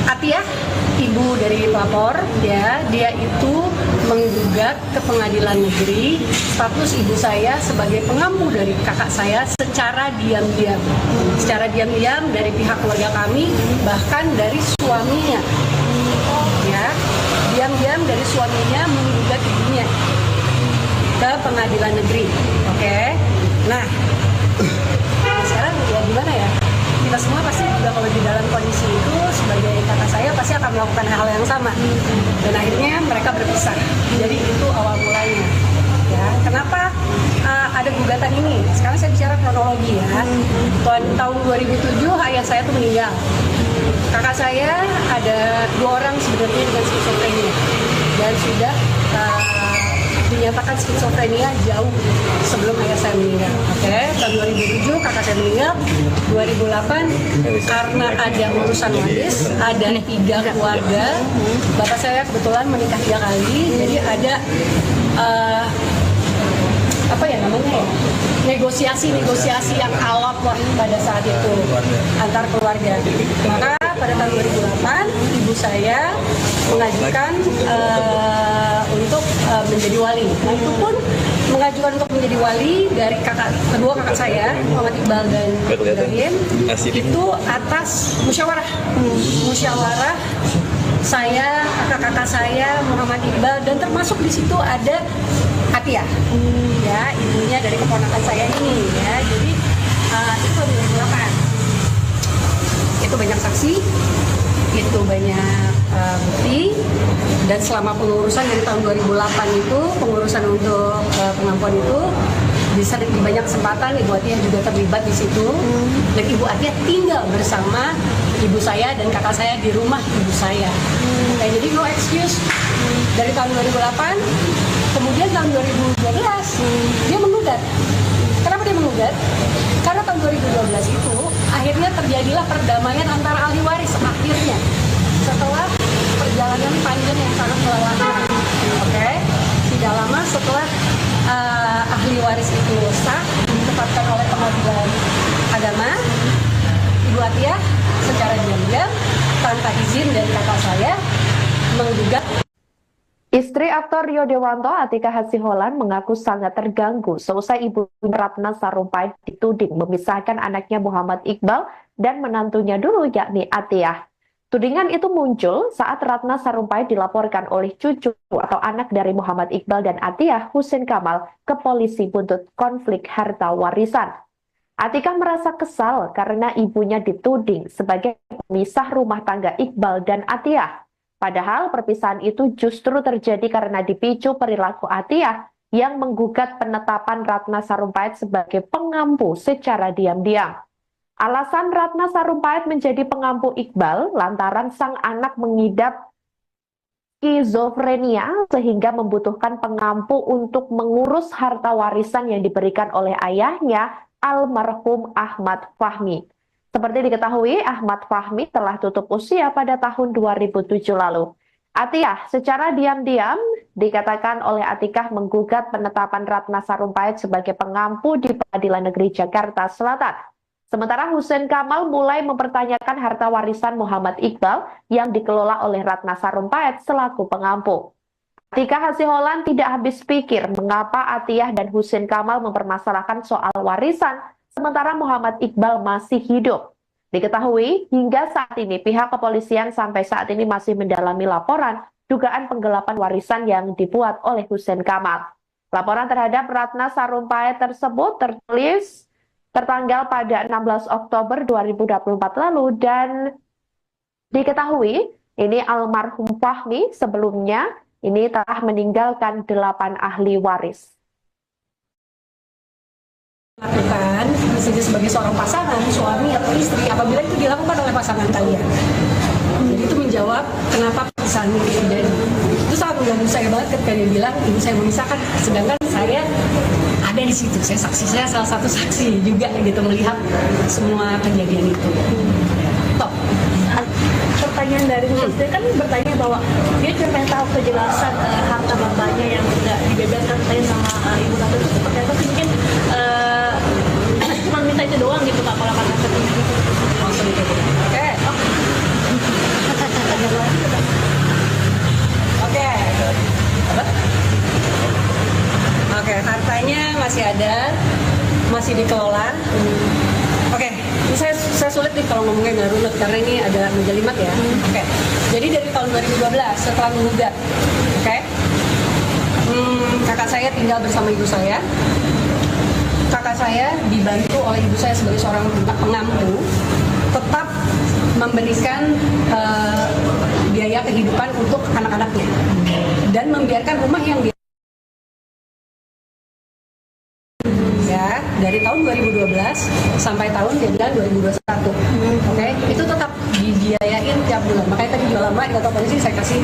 Atiyah, ibu dari pelapor, ya, dia itu menggugat ke pengadilan negeri status ibu saya sebagai pengampu dari kakak saya secara diam-diam. Secara diam-diam dari pihak keluarga kami, bahkan dari suaminya. Ya, diam-diam dari suaminya menggugat ibunya ke pengadilan negeri. Oke. Nah, sekarang ya gimana ya? Kita semua pasti juga kalau di dalam kondisi itu sebagai kakak saya pasti akan melakukan hal yang sama. Dan akhirnya mereka berpisah. Jadi itu awal mulanya. Ya, kenapa ada gugatan ini? Sekarang saya bicara kronologi ya. Tahun 2007 ayah saya tuh meninggal. Kakak saya ada 2 orang sebenarnya dengan skizofrenia dan sudah dinyatakan skizofrenia jauh sebelum ayah saya meninggal. Oke, tahun 2007 kakak saya meninggal. 2008 karena ada urusan waris, ada 3 keluarga. Bapak saya kebetulan menikah 3 kali, jadi ada apa ya namanya ya, negosiasi yang alot pada saat itu antar keluarga. Maka pada tahun 2008 ibu saya mengajukan untuk menjadi wali. Nah itu pun mengajukan untuk menjadi wali dari kedua kakak saya Muhammad Iqbal dan Ibrahim itu atas musyawarah saya, kakak-kakak saya, Muhammad Iqbal, dan termasuk di situ ada Atiyah, ya ibunya dari keponakan saya ini, ya. Jadi itu 2008. Itu banyak saksi, itu banyak bukti, dan selama pengurusan dari tahun 2008 itu pengurusan untuk pengampuan itu di banyak kesempatan Ibu Atiah juga terlibat di situ. Dan Ibu Atiah tinggal bersama ibu saya dan kakak saya di rumah ibu saya. Jadi no excuse. Dari tahun 2008, kemudian tahun 2012 dia menggugat. Kenapa dia menggugat? Karena tahun 2012 itu akhirnya terjadilah perdamaian antara ahli waris akhirnya setelah perjalanan panjang yang sangat melelahkan. Oke, tidak lama setelah ahli waris itu sah ditetapkan oleh pengadilan agama, Ibu Atiah secara diam-diam tanpa izin dari kakak saya menggugat. Istri aktor Rio Dewanto, Atika Hasiholan, mengaku sangat terganggu seusai ibu Ratna Sarumpait dituding memisahkan anaknya Muhammad Iqbal dan menantunya dulu yakni Atiah. Tudingan itu muncul saat Ratna Sarumpait dilaporkan oleh cucu atau anak dari Muhammad Iqbal dan Atiah, Husein Kamal, ke polisi buntut konflik harta warisan. Atika merasa kesal karena ibunya dituding sebagai pemisah rumah tangga Iqbal dan Atiah. Padahal perpisahan itu justru terjadi karena dipicu perilaku Atiah yang menggugat penetapan Ratna Sarumpait sebagai pengampu secara diam-diam. Alasan Ratna Sarumpait menjadi pengampu Iqbal lantaran sang anak mengidap skizofrenia sehingga membutuhkan pengampu untuk mengurus harta warisan yang diberikan oleh ayahnya, almarhum Ahmad Fahmi. Seperti diketahui, Ahmad Fahmi telah tutup usia pada tahun 2007 lalu. Atiah secara diam-diam dikatakan oleh Atikah menggugat penetapan Ratna Sarumpait sebagai pengampu di Pengadilan Negeri Jakarta Selatan. Sementara Husein Kamal mulai mempertanyakan harta warisan Muhammad Iqbal yang dikelola oleh Ratna Sarumpait selaku pengampu. Atika Hasiholan tidak habis pikir mengapa Atiah dan Husein Kamal mempermasalahkan soal warisan sementara Muhammad Iqbal masih hidup. Diketahui hingga saat ini pihak kepolisian sampai saat ini masih mendalami laporan dugaan penggelapan warisan yang dibuat oleh Husein Kamal. Laporan terhadap Ratna Sarumpait tersebut tertulis tertanggal pada 16 Oktober 2024 lalu dan diketahui ini almarhum Fahmi sebelumnya ini telah meninggalkan 8 ahli waris. Lakukan misalnya sebagai seorang pasangan, suami atau istri, apabila itu dilakukan oleh pasangan kalian. Jadi itu menjawab kenapa perpisahan itu terjadi. Itu sangat mengganggu saya banget ketika dia bilang ibu saya memisahkan, sedangkan saya ada di situ, saya salah satu saksi juga gitu melihat semua kejadian itu. Top. Pertanyaan dari dia kan bertanya bahwa dia cuma pengen tahu kejelasan harta bapaknya yang tidak dibeberkan katanya sama ibu Ratu itu seperti apa sih, mungkin cuma minta itu doang gitu Pak kalau kata seperti itu. Langsung itu. Oke. Oke. Oke, hartanya masih ada, masih dikelola. Oke, ini saya sulit nih kalau ngomongnya nggak runut karena ini ada menjelimet ya. Oke, jadi dari tahun 2012 setelah menggugat, oke, kakak saya tinggal bersama ibu saya. Kakak saya dibantu oleh ibu saya sebagai seorang pengampu, tetap memberikan biaya kehidupan untuk anak-anaknya dan membiarkan rumah yang dia ya dari tahun 2012 sampai tahun dia bilang 2021. Oke, itu tetap dibiayain tiap bulan. Makanya tadi jual lama di kantor polisi saya kasih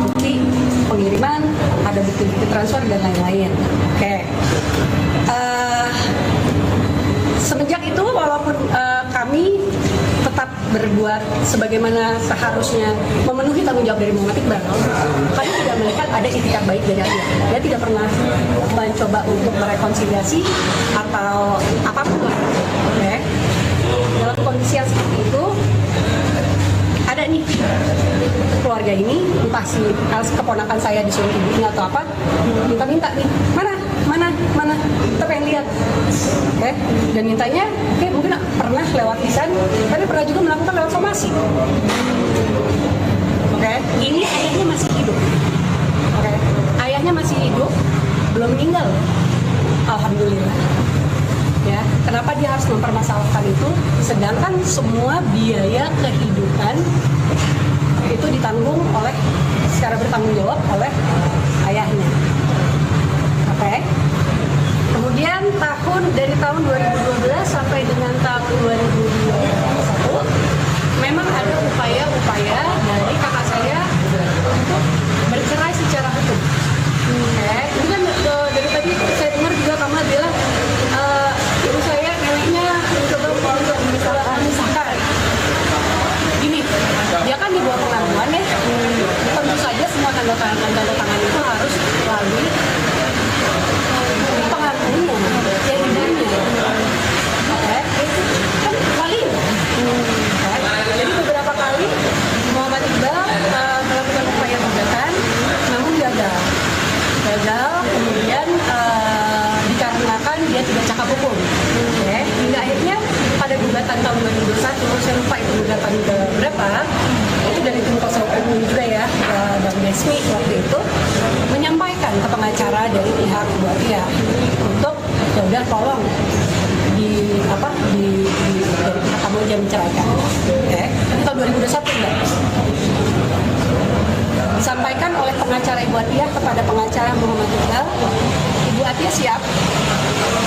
bukti pengiriman, ada bukti-bukti transfer dan lain-lain. Oke. Semenjak itu walaupun kami tetap berbuat sebagaimana seharusnya memenuhi tanggung jawab dari Muhammad Iqbal, kami tidak melihat ada itikat baik dari dia. Dia tidak pernah mencoba untuk merekonsiliasi atau apapun. Okay. Dalam kondisi yang seperti itu, ada nih keluarga ini, entah si keponakan saya disuruh ibunya atau apa, minta nih, mana, kita pengen lihat, oke, dan mintanya, oke, mungkin pernah lewat lisan, tapi pernah juga melakukan lewat somasi, oke, ini ayahnya masih hidup, oke, ayahnya masih hidup, belum meninggal, alhamdulillah, ya, kenapa dia harus mempermasalahkan itu, sedangkan semua biaya kehidupan itu ditanggung oleh, secara bertanggung jawab oleh ayahnya. Oke. Kemudian kemudian dari tahun 2012 sampai dengan tahun 2021 memang ada upaya-upaya dari kakak saya untuk bercerai secara hukum. Oke, ini kan dari tadi saya dengar juga Kamal bilang ibu saya neneknya mencoba untuk memisahkan. Ini dia kan di bawah pengaduan ya. Tentu saja semua tanda tangan itu harus melalui pengaduannya, jadinya. Oke, kan wali. Jadi beberapa kali Muhammad Iqbal melakukan upaya gugatan, namun gagal. Kemudian dikarenakan dia tidak cakap hukum. Oke, hingga akhirnya pada gugatan tahun 2021, saya lupa itu gugatan ke berapa, itu dari tim kuasa hukum juga ya, Bang Desmi waktu itu menyampaikan ke pengacara dari pihak Ibu Atia untuk ya udah tolong dari pihak kamu aja menceraikan. Oke, itu tahun 2021 enggak? Disampaikan oleh pengacara Ibu Atia kepada pengacara Muhammad Iqbal, Ibu Atia siap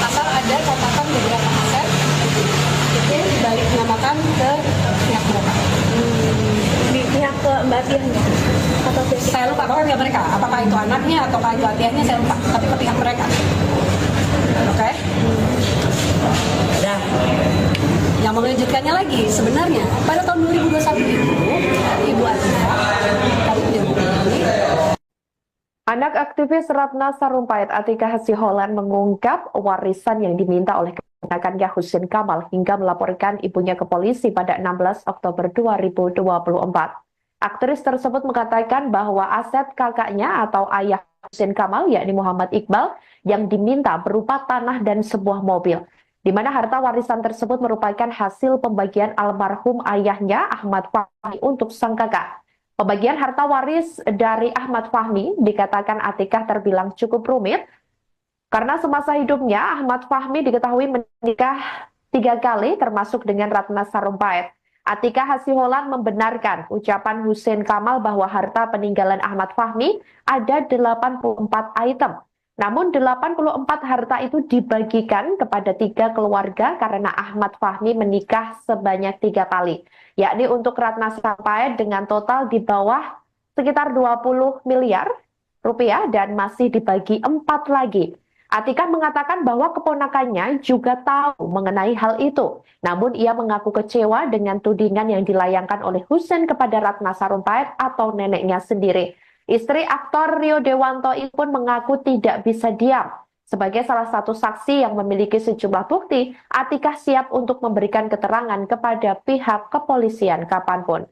asal ada catatan beberapa aset itu dibalik namakan ke pihak mereka. Di pihak ke Mbak Tia atau pihak Saya lupa pokoknya mereka, apakah itu anaknya ataukah itu Atiahnya saya lupa, tapi ke pihak mereka. Oke? Nah, yang mengejutkannya lagi sebenarnya pada tahun 2021 itu Ibu Atia kami dihubungi. Anak aktivis Ratna Sarumpait Atika Hasiholan mengungkap warisan yang diminta oleh keponakannya Husein Kamal hingga melaporkan ibunya ke polisi pada 16 Oktober 2024. Aktris tersebut mengatakan bahwa aset kakaknya atau ayah Husein Kamal yakni Muhammad Iqbal yang diminta berupa tanah dan sebuah mobil, di mana harta warisan tersebut merupakan hasil pembagian almarhum ayahnya Ahmad Fahmi untuk sang kakak. Pembagian harta waris dari Ahmad Fahmi dikatakan Atikah terbilang cukup rumit karena semasa hidupnya Ahmad Fahmi diketahui menikah 3 kali termasuk dengan Ratna Sarumpait. Atikah Hasiholan membenarkan ucapan Husein Kamal bahwa harta peninggalan Ahmad Fahmi ada 84 item. Namun 84 harta itu dibagikan kepada 3 keluarga karena Ahmad Fahmi menikah sebanyak 3 kali. Yakni untuk Ratna Sarumpait dengan total di bawah sekitar 20 miliar rupiah dan masih dibagi 4 lagi. Atikah mengatakan bahwa keponakannya juga tahu mengenai hal itu. Namun ia mengaku kecewa dengan tudingan yang dilayangkan oleh Husein kepada Ratna Sarumpait atau neneknya sendiri. Istri aktor Rio Dewanto ini pun mengaku tidak bisa diam. Sebagai salah satu saksi yang memiliki sejumlah bukti, Atikah siap untuk memberikan keterangan kepada pihak kepolisian kapanpun.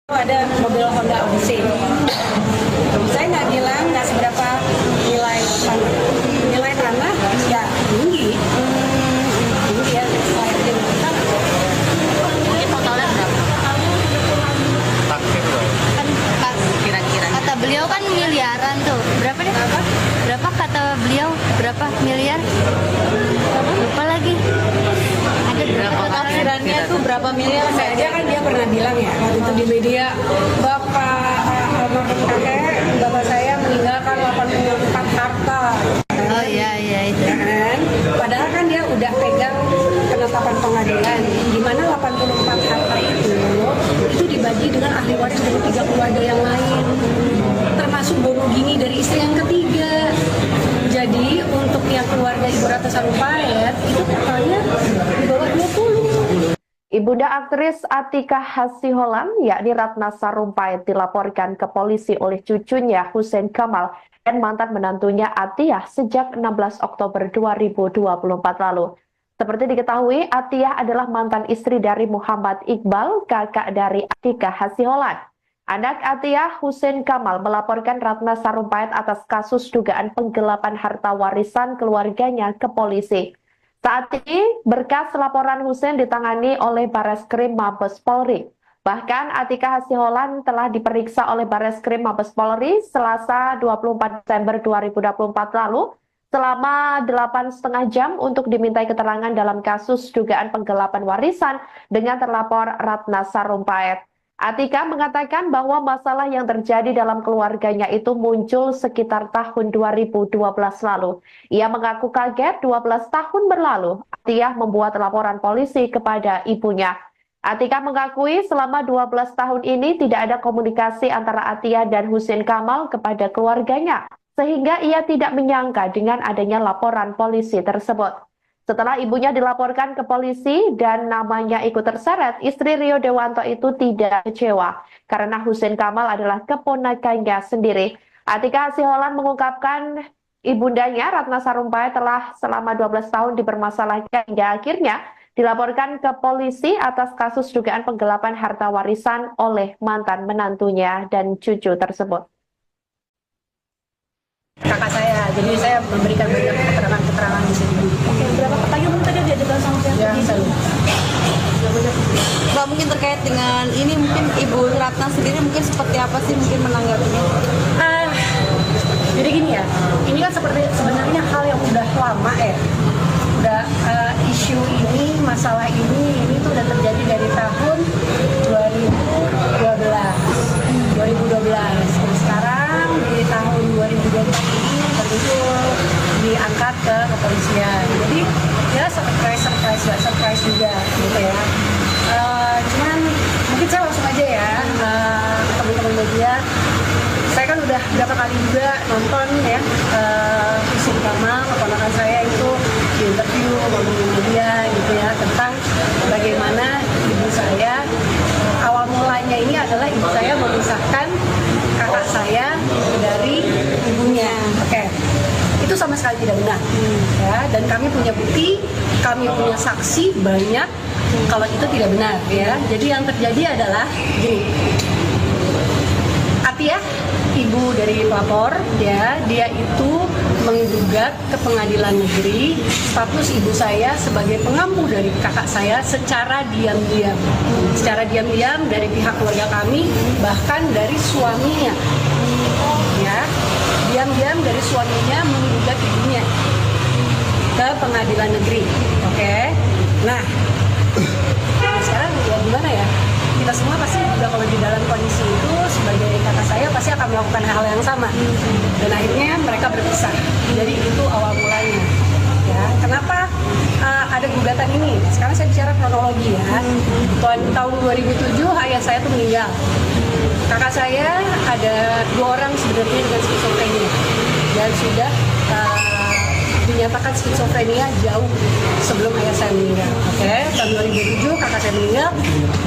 Ada mobil Honda Odyssey. Saya nggak bilang nggak seberapa nilai tanah. Nilai tanah ya tinggi. Tinggi ya. Mungkin totalnya berapa? Kan kira-kira kata beliau kan miliaran tuh. Berapa deh? Berapa kata beliau? Berapa miliar? Lupa lagi. Ada berapa Tafsirannya tuh berapa miliar? Saya aja kan dia pernah bilang ya waktu itu di media, bapak saya meninggalkan 84 harta. Oh iya itu. Ya kan? Padahal kan dia udah pegang penetapan pengadilan di mana 84 harta itu dibagi dengan ahli waris dari 3 keluarga yang lain, termasuk Bonogini dari istri yang ketiga. Jadi untuk yang keluarga Ibu Ratna Sarumpait itu totalnya di bawah 20. Ibunda aktris Atikah Hasiholan yakni Ratna Sarumpait dilaporkan ke polisi oleh cucunya Husein Kamal dan mantan menantunya Atiyah sejak 16 Oktober 2024 lalu. Seperti diketahui, Atiyah adalah mantan istri dari Muhammad Iqbal, kakak dari Atikah Hasiholan. Anak Atiyah, Husein Kamal, melaporkan Ratna Sarumpait atas kasus dugaan penggelapan harta warisan keluarganya ke polisi. Saat ini, berkas laporan Husein ditangani oleh Bareskrim Mabes Polri. Bahkan Atikah Hasiholan telah diperiksa oleh Bareskrim Mabes Polri Selasa 24 Desember 2024 lalu selama 8,5 jam untuk dimintai keterangan dalam kasus dugaan penggelapan warisan dengan terlapor Ratna Sarumpait. Atika mengatakan bahwa masalah yang terjadi dalam keluarganya itu muncul sekitar tahun 2012 lalu. Ia mengaku kaget 12 tahun berlalu, Atiyah membuat laporan polisi kepada ibunya. Atika mengakui selama 12 tahun ini tidak ada komunikasi antara Atiyah dan Husin Kamal kepada keluarganya, sehingga ia tidak menyangka dengan adanya laporan polisi tersebut. Setelah ibunya dilaporkan ke polisi dan namanya ikut terseret, istri Rio Dewanto itu tidak kecewa karena Husin Kamal adalah keponakannya sendiri. Atika Hasiholan mengungkapkan ibundanya Ratna Sarumpait telah selama 12 tahun dipermasalahkan hingga akhirnya dilaporkan ke polisi atas kasus dugaan penggelapan harta warisan oleh mantan menantunya dan cucu tersebut. Kakak saya, jadi saya memberikan banyak keterangan-keterangan di sini. Oke, berapa pertanyaan mungkin tadi dia sama pihak Ya, polisi? selalu. Mbak, mungkin terkait dengan ini mungkin Ibu Ratna sendiri mungkin seperti apa sih mungkin menanggapinya? Jadi gini ya, ini kan seperti sebenarnya hal yang udah lama ya. Udah isu ini, masalah ini tuh udah terjadi dari tahun 2012. Dan sekarang di tahun 2024 ini baru diangkat ke kepolisian. Jadi ya surprise juga gitu ya. Cuman mungkin saya langsung aja ya teman-teman media. Saya kan udah berapa kali juga nonton ya Husin Kamal, keponakan saya itu di interview ngomongin media gitu ya tentang bagaimana ibu saya awal mulanya ini adalah ibu saya memisahkan kakak saya dari ibunya. Oke. Itu sama sekali tidak benar. Ya, dan kami punya bukti, kami punya saksi banyak kalau itu tidak benar ya. Jadi yang terjadi adalah gini. Atiyah, ibu dari pelapor, ya, dia itu menggugat ke pengadilan negeri status ibu saya sebagai pengampu dari kakak saya secara diam-diam. Secara diam-diam dari pihak keluarga kami, bahkan dari suaminya. Ya, diam-diam dari suaminya menggugat ibunya ke pengadilan negeri. Oke. Nah, sekarang ya gimana ya? Kita semua pasti juga kalau di dalam kondisi itu sebagai kakak saya pasti akan melakukan hal yang sama. Dan akhirnya mereka berpisah. Jadi itu awal mulanya. Ya, kenapa ada gugatan ini? Sekarang saya bicara kronologi ya. Tahun 2007 ayah saya tuh meninggal. Kakak saya ada 2 orang sebenarnya dengan skizofrenia dan sudah dinyatakan skizofrenia jauh sebelum ayah saya meninggal. Oke, tahun 2007 kakak saya meninggal.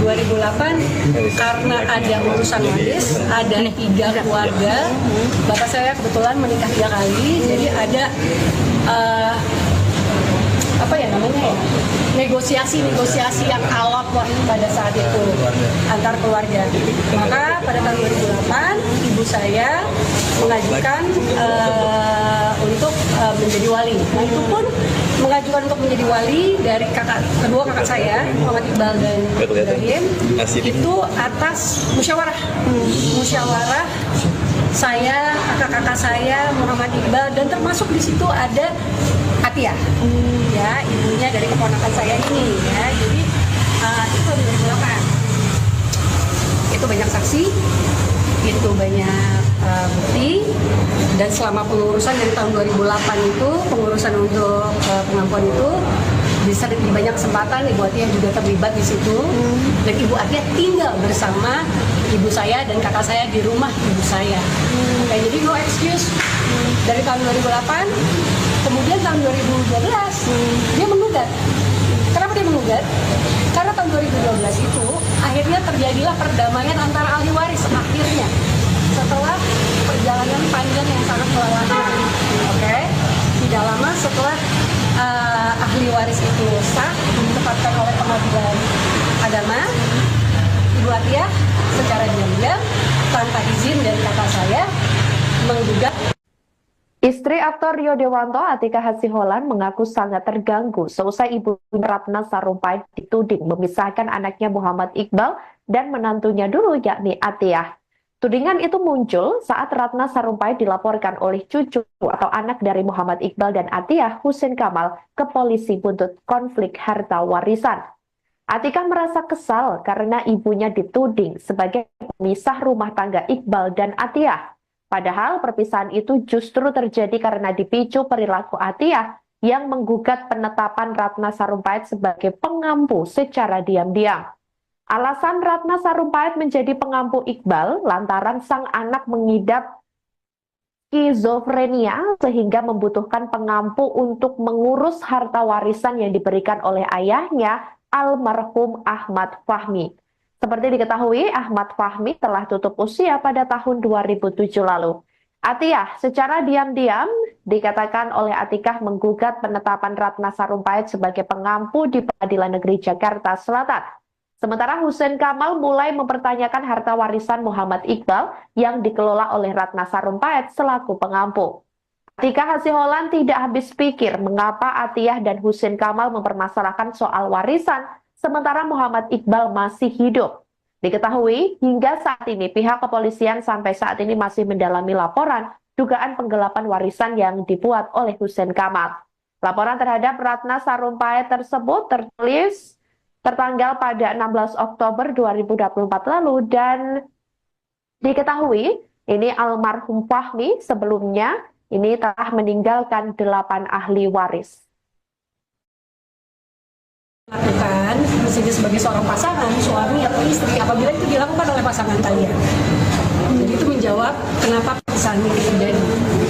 2008 karena ada urusan waris, ada 3 keluarga. Bapak saya kebetulan menikah 3 kali, jadi ada apa ya namanya ya, negosiasi yang alot pada saat itu antar keluarga. Maka pada tahun 2008 ibu saya mengajukan untuk menjadi wali. Nah itu pun mengajukan untuk menjadi wali dari kedua kakak saya Muhammad Iqbal dan Ibrahim itu atas musyawarah saya, kakak-kakak saya, Muhammad Iqbal, dan termasuk di situ ada Atiyah, ya ibunya dari keponakan saya ini, ya. Jadi itu 2008. Itu banyak saksi, itu banyak bukti, dan selama pengurusan dari tahun 2008 itu pengurusan untuk pengampuan itu bisa di banyak kesempatan Ibu Atiyah juga terlibat di situ, dan Ibu Atiyah tinggal bersama ibu saya dan kakak saya di rumah ibu saya. Oke, jadi no excuse. Dari tahun 2008, kemudian tahun 2012 dia menggugat. Kenapa dia menggugat? Karena tahun 2012 itu akhirnya terjadilah perdamaian antara ahli waris akhirnya setelah perjalanan panjang yang sangat melelahkan. Oke, tidak lama setelah ahli waris itu sah ditetapkan oleh pengadilan agama, Ibu Atiyah secara diam-diam tanpa izin dari kakak saya menggugat. Istri aktor Rio Dewanto, Atika Hasiholan, mengaku sangat terganggu seusai ibu Ratna Sarumpait dituding memisahkan anaknya Muhammad Iqbal dan menantunya dulu yakni Atiyah. Tudingan itu muncul saat Ratna Sarumpait dilaporkan oleh cucu atau anak dari Muhammad Iqbal dan Atiyah, Husin Kamal, ke polisi buntut konflik harta warisan. Atikah merasa kesal karena ibunya dituding sebagai pemisah rumah tangga Iqbal dan Atiyah. Padahal perpisahan itu justru terjadi karena dipicu perilaku Atiyah yang menggugat penetapan Ratna Sarumpait sebagai pengampu secara diam-diam. Alasan Ratna Sarumpait menjadi pengampu Iqbal lantaran sang anak mengidap skizofrenia sehingga membutuhkan pengampu untuk mengurus harta warisan yang diberikan oleh ayahnya, almarhum Ahmad Fahmi. Seperti diketahui, Ahmad Fahmi telah tutup usia pada tahun 2007 lalu. Atiyah secara diam-diam dikatakan oleh Atikah menggugat penetapan Ratna Sarumpait sebagai pengampu di Pengadilan Negeri Jakarta Selatan. Sementara Hussein Kamal mulai mempertanyakan harta warisan Muhammad Iqbal yang dikelola oleh Ratna Sarumpait selaku pengampu. Atikah Hasiholan tidak habis pikir mengapa Atiyah dan Hussein Kamal mempermasalahkan soal warisan sementara Muhammad Iqbal masih hidup. Diketahui hingga saat ini pihak kepolisian sampai saat ini masih mendalami laporan dugaan penggelapan warisan yang dibuat oleh Hussein Kamal. Laporan terhadap Ratna Sarumpait tersebut tertanggal pada 16 Oktober 2024 lalu dan diketahui ini almarhum Fahmi sebelumnya ini telah meninggalkan 8 ahli waris. Lakukan misalnya sebagai seorang pasangan, suami atau istri apabila itu dilakukan oleh pasangan kalian. Jadi itu menjawab kenapa perpisahan ini terjadi.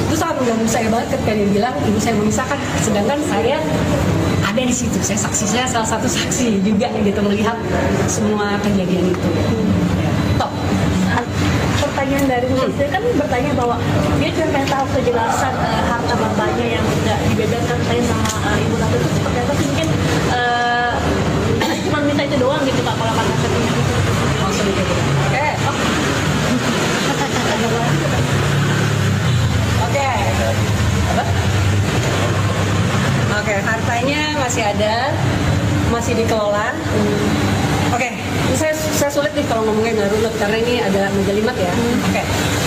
Itu sangat mengganggu saya banget ketika dia bilang ibu saya memisahkan, sedangkan saya ada di situ, saya salah satu saksi juga gitu melihat semua kejadian itu. Top. Pertanyaan dari saya kan bertanya bahwa dia cuma pengen tahu kejelasan harta bapaknya yang tidak dibeberkan katanya sama ibu Ratu itu seperti apa sih, mungkin cuma minta itu doang gitu Pak kalau kata katanya gitu. Langsung gitu. Oke. Oke, hartanya masih ada, masih dikelola. Oke, saya sulit nih kalau ngomongnya nggak runut karena ini ada menjelimet ya. Oke,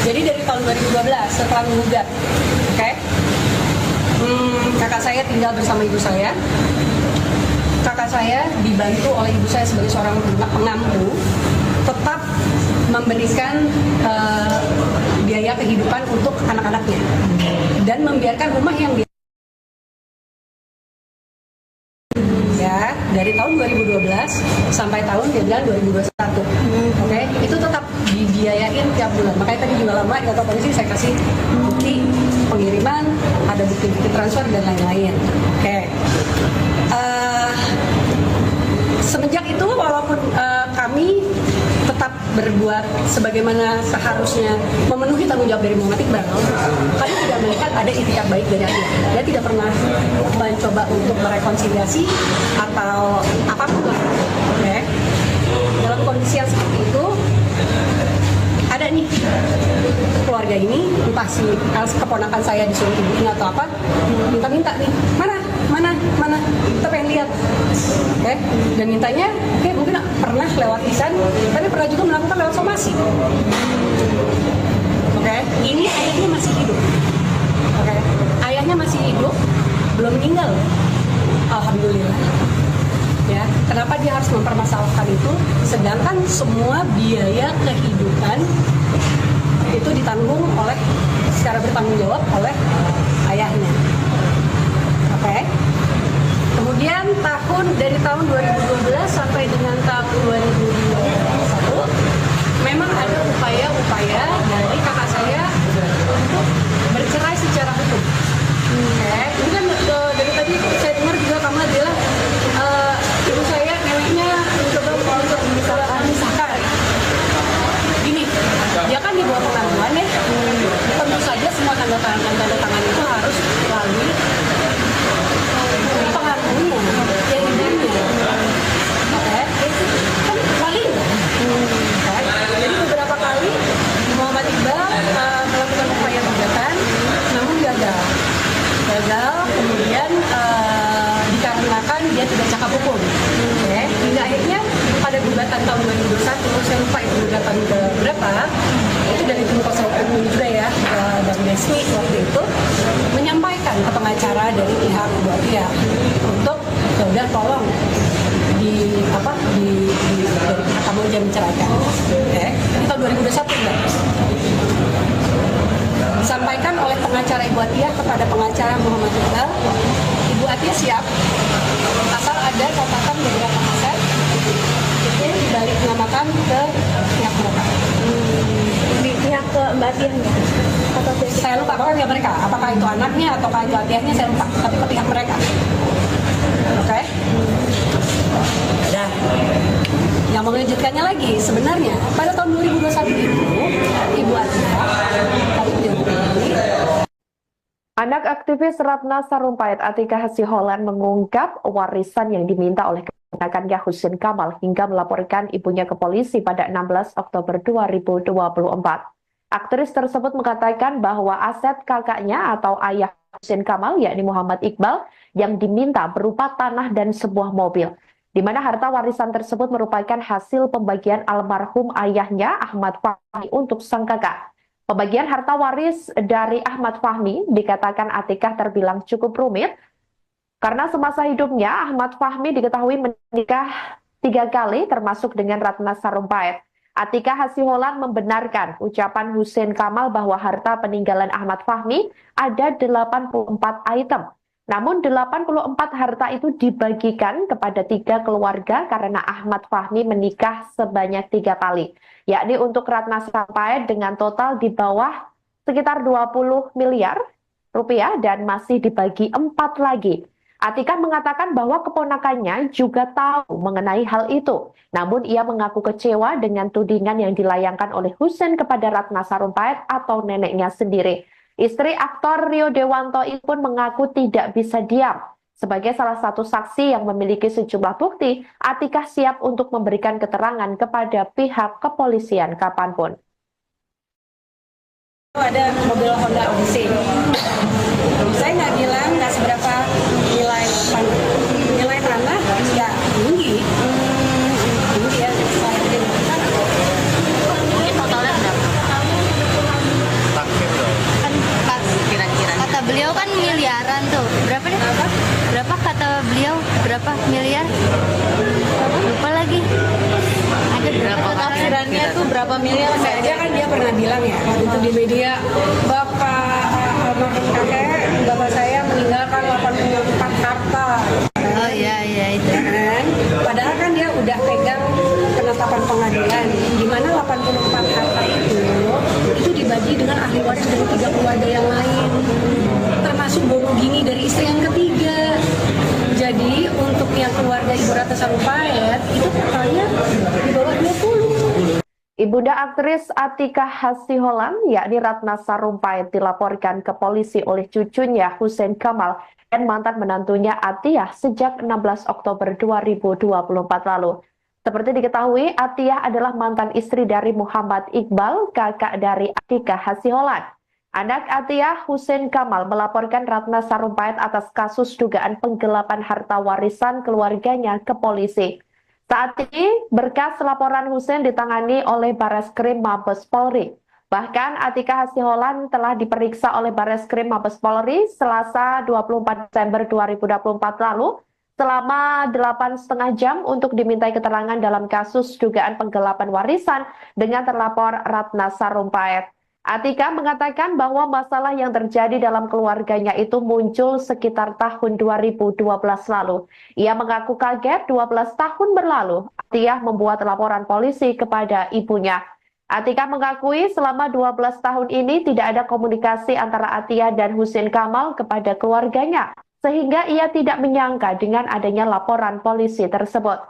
jadi dari tahun 2012 setelah menggugat, oke, kakak saya tinggal bersama ibu saya. Kakak saya dibantu oleh ibu saya sebagai seorang pengampu, tetap memberikan biaya kehidupan untuk anak-anaknya dan membiarkan rumah yang dia ya dari tahun 2012 sampai tahun dia bilang 2021. Oke, itu tetap dibiayain tiap bulan. Makanya tadi juga lama di kantor polisi saya kasih bukti pengiriman, ada bukti-bukti transfer dan lain-lain. Oke. Semenjak itu walaupun kami tetap berbuat sebagaimana seharusnya memenuhi tanggung jawab dari Muhammad Iqbal, kami tidak melihat ada itikat baik dari dia. Dia tidak pernah mencoba untuk merekonsiliasi atau apapun. Okay. Dalam kondisi yang seperti itu, ada nih keluarga ini, entah si keponakan saya disuruh ibunya atau apa, minta-minta nih, mana, kita pengen lihat, oke? Dan mintanya, oke, mungkin pernah lewat lisan, tapi pernah juga melakukan lewat somasi, oke? Ini ayahnya masih hidup, oke? Ayahnya masih hidup, belum meninggal, alhamdulillah. Ya, kenapa dia harus mempermasalahkan itu? Sedangkan semua biaya kehidupan itu ditanggung oleh secara bertanggung jawab oleh ayahnya. Oke. Kemudian dari tahun 2012 sampai dengan tahun 2021 memang ada upaya-upaya dari kakak saya untuk bercerai secara hukum. Oke. Ini kan dari tadi saya dengar juga kamu bilang ibu saya neneknya mencoba untuk memisahkan. Gini, dia kan di bawah pengaduan ya. Tentu saja semua tanda tangan itu harus melalui pengaduannya, yang ibunya. Oke, kan wali. Jadi beberapa kali Muhammad Iqbal melakukan upaya gugatan, namun gagal. Kemudian dikarenakan dia tidak cakap hukum. Oke, hingga akhirnya pada gugatan tahun 2021, saya lupa itu gugatan ke berapa, itu dari tim kuasa hukum juga ya, dan Desni waktu itu menyampaikan ke pengacara dari pihak kedua pihak untuk ya udah tolong dia menceraikan. Oke, ini tahun 2021 Mbak. Disampaikan oleh pengacara Ibu Atiyah kepada pengacara Muhammad Iqbal, Ibu Atiyah siap asal ada catatan beberapa aset itu dibalik namakan ke pihak mereka. Di pihak ke Mbak Tian ya? Atau pihak Saya lupa pokoknya mereka, apakah itu anaknya ataukah itu Atiyahnya saya lupa, tapi ke pihak mereka. Oke? Nah, yang mengejutkannya lagi sebenarnya pada tahun 2021 itu Ibu Atiyah kami dihubungi. Anak aktivis Ratna Sarumpait Atika Hasiholan mengungkap warisan yang diminta oleh keponakannya Husein Kamal hingga melaporkan ibunya ke polisi pada 16 Oktober 2024. Aktris tersebut mengatakan bahwa aset kakaknya atau ayah Husein Kamal yakni Muhammad Iqbal yang diminta berupa tanah dan sebuah mobil, di mana harta warisan tersebut merupakan hasil pembagian almarhum ayahnya Ahmad Fahmi untuk sang kakak. Pembagian harta waris dari Ahmad Fahmi dikatakan Atikah terbilang cukup rumit karena semasa hidupnya Ahmad Fahmi diketahui menikah 3 kali termasuk dengan Ratna Sarumpait. Atikah Hasiholan membenarkan ucapan Husein Kamal bahwa harta peninggalan Ahmad Fahmi ada 84 item. Namun 84 harta itu dibagikan kepada 3 keluarga karena Ahmad Fahmi menikah sebanyak 3 kali. Yakni untuk Ratna Sarumpait dengan total di bawah sekitar 20 miliar rupiah dan masih dibagi 4 lagi. Atikah mengatakan bahwa keponakannya juga tahu mengenai hal itu. Namun ia mengaku kecewa dengan tudingan yang dilayangkan oleh Husein kepada Ratna Sarumpait atau neneknya sendiri. Istri aktor Rio Dewanto itu pun mengaku tidak bisa diam. Sebagai salah satu saksi yang memiliki sejumlah bukti, Atikah siap untuk memberikan keterangan kepada pihak kepolisian kapanpun. Ada mobil Honda Odyssey. Saya nggak bilang nggak seberapa nilai tanah ya tinggi ya. Ini totalnya berapa? Kan pas kira-kira. Kata beliau kan miliaran tuh. Berapa deh? Berapa kata beliau? Berapa miliar? Lupa lagi. Ada berapa? Tafsirannya tuh berapa miliar? Aja kan dia pernah bilang ya itu di media, bapak saya meninggalkan 84 harta. Oh iya itu. Kan? Padahal kan dia udah pegang penetapan pengadilan di mana 84 harta itu dibagi dengan ahli waris dari 3 keluarga yang lain, termasuk bono gini dari istri yang ketiga. Jadi untuk yang keluarga Ibu Ratna Sarumpait itu totalnya di bawah 20. Ibunda aktris Atika Hasiholan, yakni Ratna Sarumpait, dilaporkan ke polisi oleh cucunya Husein Kamal dan mantan menantunya Atiyah sejak 16 Oktober 2024 lalu. Seperti diketahui, Atiyah adalah mantan istri dari Muhammad Iqbal, kakak dari Atika Hasiholan. Anak Atiyah, Husein Kamal, melaporkan Ratna Sarumpait atas kasus dugaan penggelapan harta warisan keluarganya ke polisi. Saat ini, berkas laporan Husein ditangani oleh Bareskrim Mabes Polri. Bahkan Atika Hasiholan telah diperiksa oleh Bareskrim Mabes Polri Selasa 24 Desember 2024 lalu selama 8,5 jam untuk dimintai keterangan dalam kasus dugaan penggelapan warisan dengan terlapor Ratna Sarumpait. Atika mengatakan bahwa masalah yang terjadi dalam keluarganya itu muncul sekitar tahun 2012 lalu. Ia mengaku kaget 12 tahun berlalu, Atiyah membuat laporan polisi kepada ibunya. Atika mengakui selama 12 tahun ini tidak ada komunikasi antara Atiyah dan Husein Kamal kepada keluarganya, sehingga ia tidak menyangka dengan adanya laporan polisi tersebut.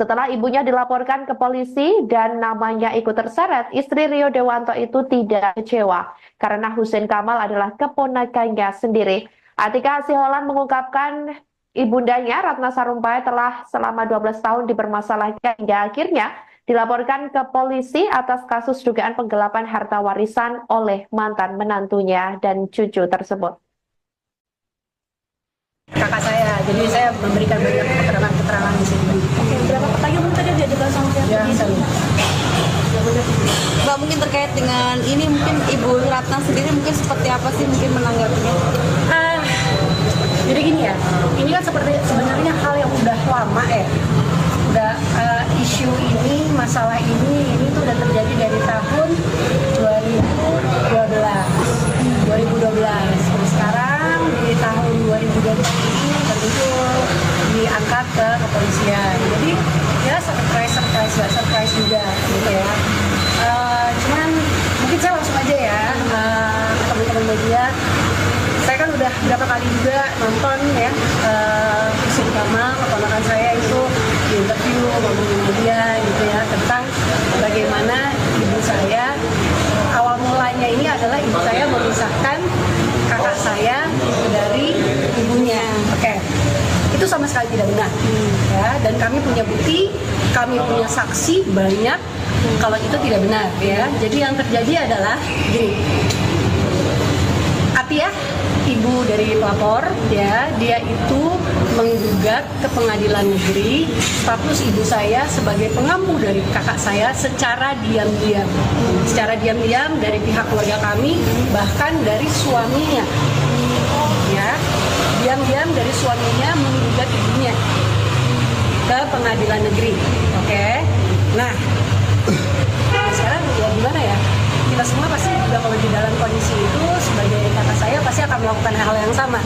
Setelah ibunya dilaporkan ke polisi dan namanya ikut terseret, istri Rio Dewanto itu tidak kecewa karena Husein Kamal adalah keponakannya sendiri. Atika Hasiholan mengungkapkan ibundanya Ratna Sarumpait telah selama 12 tahun dipermasalahkan hingga akhirnya dilaporkan ke polisi atas kasus dugaan penggelapan harta warisan oleh mantan menantunya dan cucu tersebut. Kakak saya, jadi saya memberikan banyak keterangan di sini. Oke, berapa pertanyaan tadi dia juga sama Ya, saya lupa. Mbak, mungkin terkait dengan ini mungkin Ibu Ratna sendiri mungkin seperti apa sih mungkin menanggapinya? Jadi gini ya, ini kan sebenarnya hal yang udah lama ya. Udah isu ini masalah ini tuh udah terjadi dari tahun 2012. Terus sekarang di tahun 2020 ini baru diangkat ke kepolisian. Jadi ya surprise juga gitu ya. Cuman mungkin saya langsung aja ya teman-teman media. Saya kan udah berapa kali juga nonton ya Husein Kamal, keponakan saya itu di interview ngomongin media gitu ya tentang bagaimana ibu saya awal mulanya ini adalah ibu saya memisahkan kakak saya dari ibunya. Oke. Itu sama sekali tidak benar ya, dan kami punya bukti, kami punya saksi banyak kalau itu tidak benar ya. Jadi yang terjadi adalah gini, Atiyah, ibu dari pelapor ya, dia itu menggugat ke pengadilan negeri status ibu saya sebagai pengampu dari kakak saya secara diam-diam dari pihak keluarga kami, bahkan dari suaminya ya, diam-diam dari suaminya menggugat ibunya ke pengadilan negeri. Oke. Nah, sekarang ya gimana ya, kita semua pasti juga kalau di dalam kondisi itu sebagai kakak saya pasti akan melakukan hal yang sama,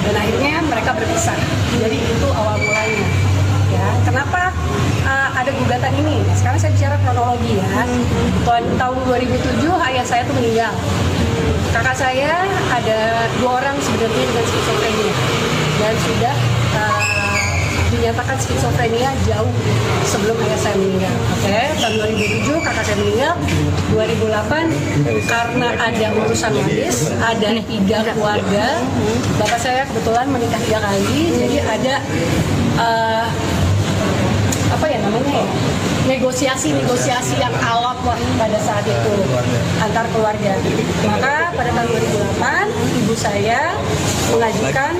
dan akhirnya mereka berpisah. Jadi itu awal mulanya ya. Kenapa ada gugatan ini? Nah, sekarang saya bicara kronologi ya. Tahun 2007 ayah saya tuh meninggal. Kakak saya ada 2 orang sebenarnya dengan skizofrenia dan sudah dinyatakan skizofrenia jauh sebelum ayah saya meninggal. Oke, tahun 2007 kakak saya meninggal. 2008 karena ada urusan waris, ada 3 keluarga. Bapak saya kebetulan menikah 3 kali, jadi ada apa ya namanya ya, negosiasi yang alot pada saat itu antar keluarga. Maka pada tahun 2008 ibu saya mengajukan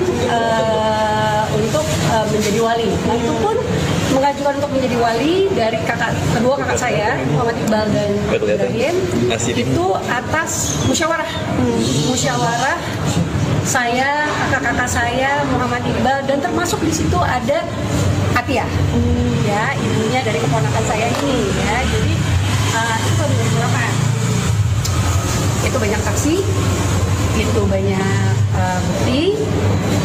untuk menjadi wali. Nah itu pun mengajukan untuk menjadi wali dari kedua kakak saya, Muhammad Iqbal dan Ibrahim, itu atas musyawarah saya, kakak-kakak saya, Muhammad Iqbal, dan termasuk di situ ada Atiyah, ya ibunya dari keponakan saya ini, ya. Jadi itu tahun 2008. Itu banyak saksi, itu banyak bukti,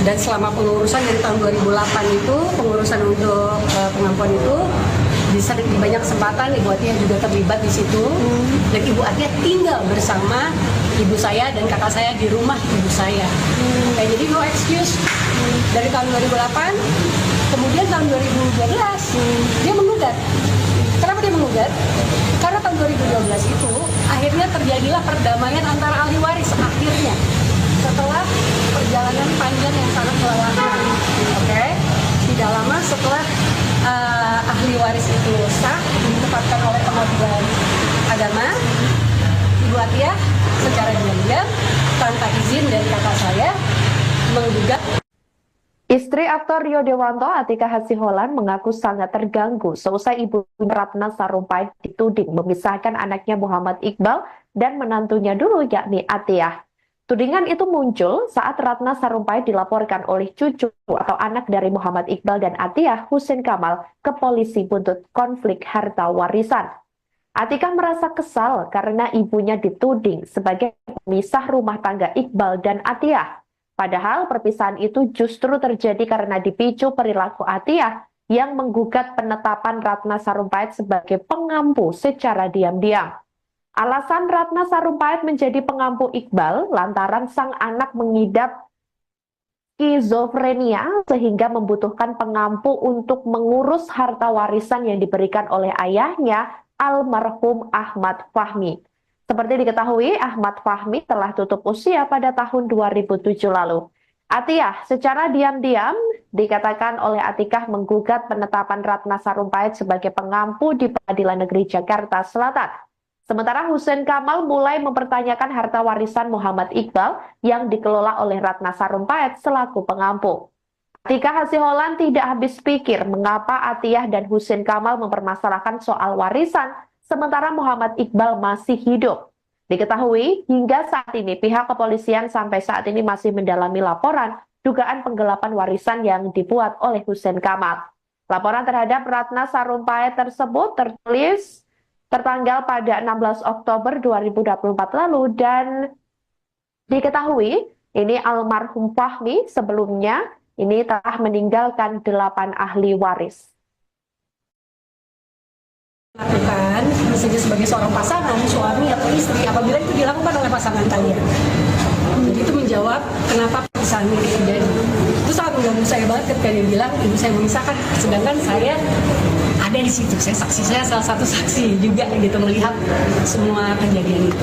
dan selama pengurusan dari tahun 2008 itu, pengurusan untuk pengampuan itu, di banyak kesempatan Ibu Atiyah juga terlibat di situ, dan Ibu Atiyah tinggal bersama ibu saya dan kakak saya di rumah ibu saya. Jadi no excuse. Dari tahun 2008, kemudian tahun 2012 dia menggugat. Kenapa dia menggugat? Karena tahun 2012 itu akhirnya terjadilah perdamaian antara ahli waris akhirnya, setelah perjalanan panjang yang sangat melelahkan. Oke, tidak lama setelah ahli waris itu sah ditetapkan oleh Pengadilan Agama, Ibu Atiyah secara diam-diam tanpa izin dari kakak saya menggugat. Istri aktor Rio Dewanto, Atika Hasiholan, mengaku sangat terganggu seusai ibu Ratna Sarumpait dituding memisahkan anaknya Muhammad Iqbal dan menantunya dulu yakni Atiyah. Tudingan itu muncul saat Ratna Sarumpait dilaporkan oleh cucu atau anak dari Muhammad Iqbal dan Atiyah, Husein Kamal, ke polisi buntut konflik harta warisan. Atika merasa kesal karena ibunya dituding sebagai pemisah rumah tangga Iqbal dan Atiyah. Padahal perpisahan itu justru terjadi karena dipicu perilaku Atiyah yang menggugat penetapan Ratna Sarumpait sebagai pengampu secara diam-diam. Alasan Ratna Sarumpait menjadi pengampu Iqbal lantaran sang anak mengidap skizofrenia sehingga membutuhkan pengampu untuk mengurus harta warisan yang diberikan oleh ayahnya, almarhum Ahmad Fahmi. Seperti diketahui, Ahmad Fahmi telah tutup usia pada tahun 2007 lalu. Atiyah secara diam-diam dikatakan oleh Atikah menggugat penetapan Ratna Sarumpait sebagai pengampu di Pengadilan Negeri Jakarta Selatan. Sementara Husein Kamal mulai mempertanyakan harta warisan Muhammad Iqbal yang dikelola oleh Ratna Sarumpait selaku pengampu. Atika Hasiholan tidak habis pikir mengapa Atiyah dan Husein Kamal mempermasalahkan soal warisan sementara Muhammad Iqbal masih hidup. Diketahui hingga saat ini pihak kepolisian sampai saat ini masih mendalami laporan dugaan penggelapan warisan yang dibuat oleh Husein Kamal. Laporan terhadap Ratna Sarumpait tersebut tertulis tertanggal pada 16 Oktober 2024 lalu dan diketahui ini almarhum Fahmi sebelumnya ini telah meninggalkan 8 ahli waris. Lakukan misalnya sebagai seorang pasangan, suami atau istri, apabila itu dilakukan oleh pasangan kalian. Jadi itu menjawab kenapa perpisahan ini terjadi. Itu sangat mengganggu saya banget ketika dia bilang ibu saya memisahkan, sedangkan saya ada di situ, saya salah satu saksi juga gitu melihat semua kejadian itu.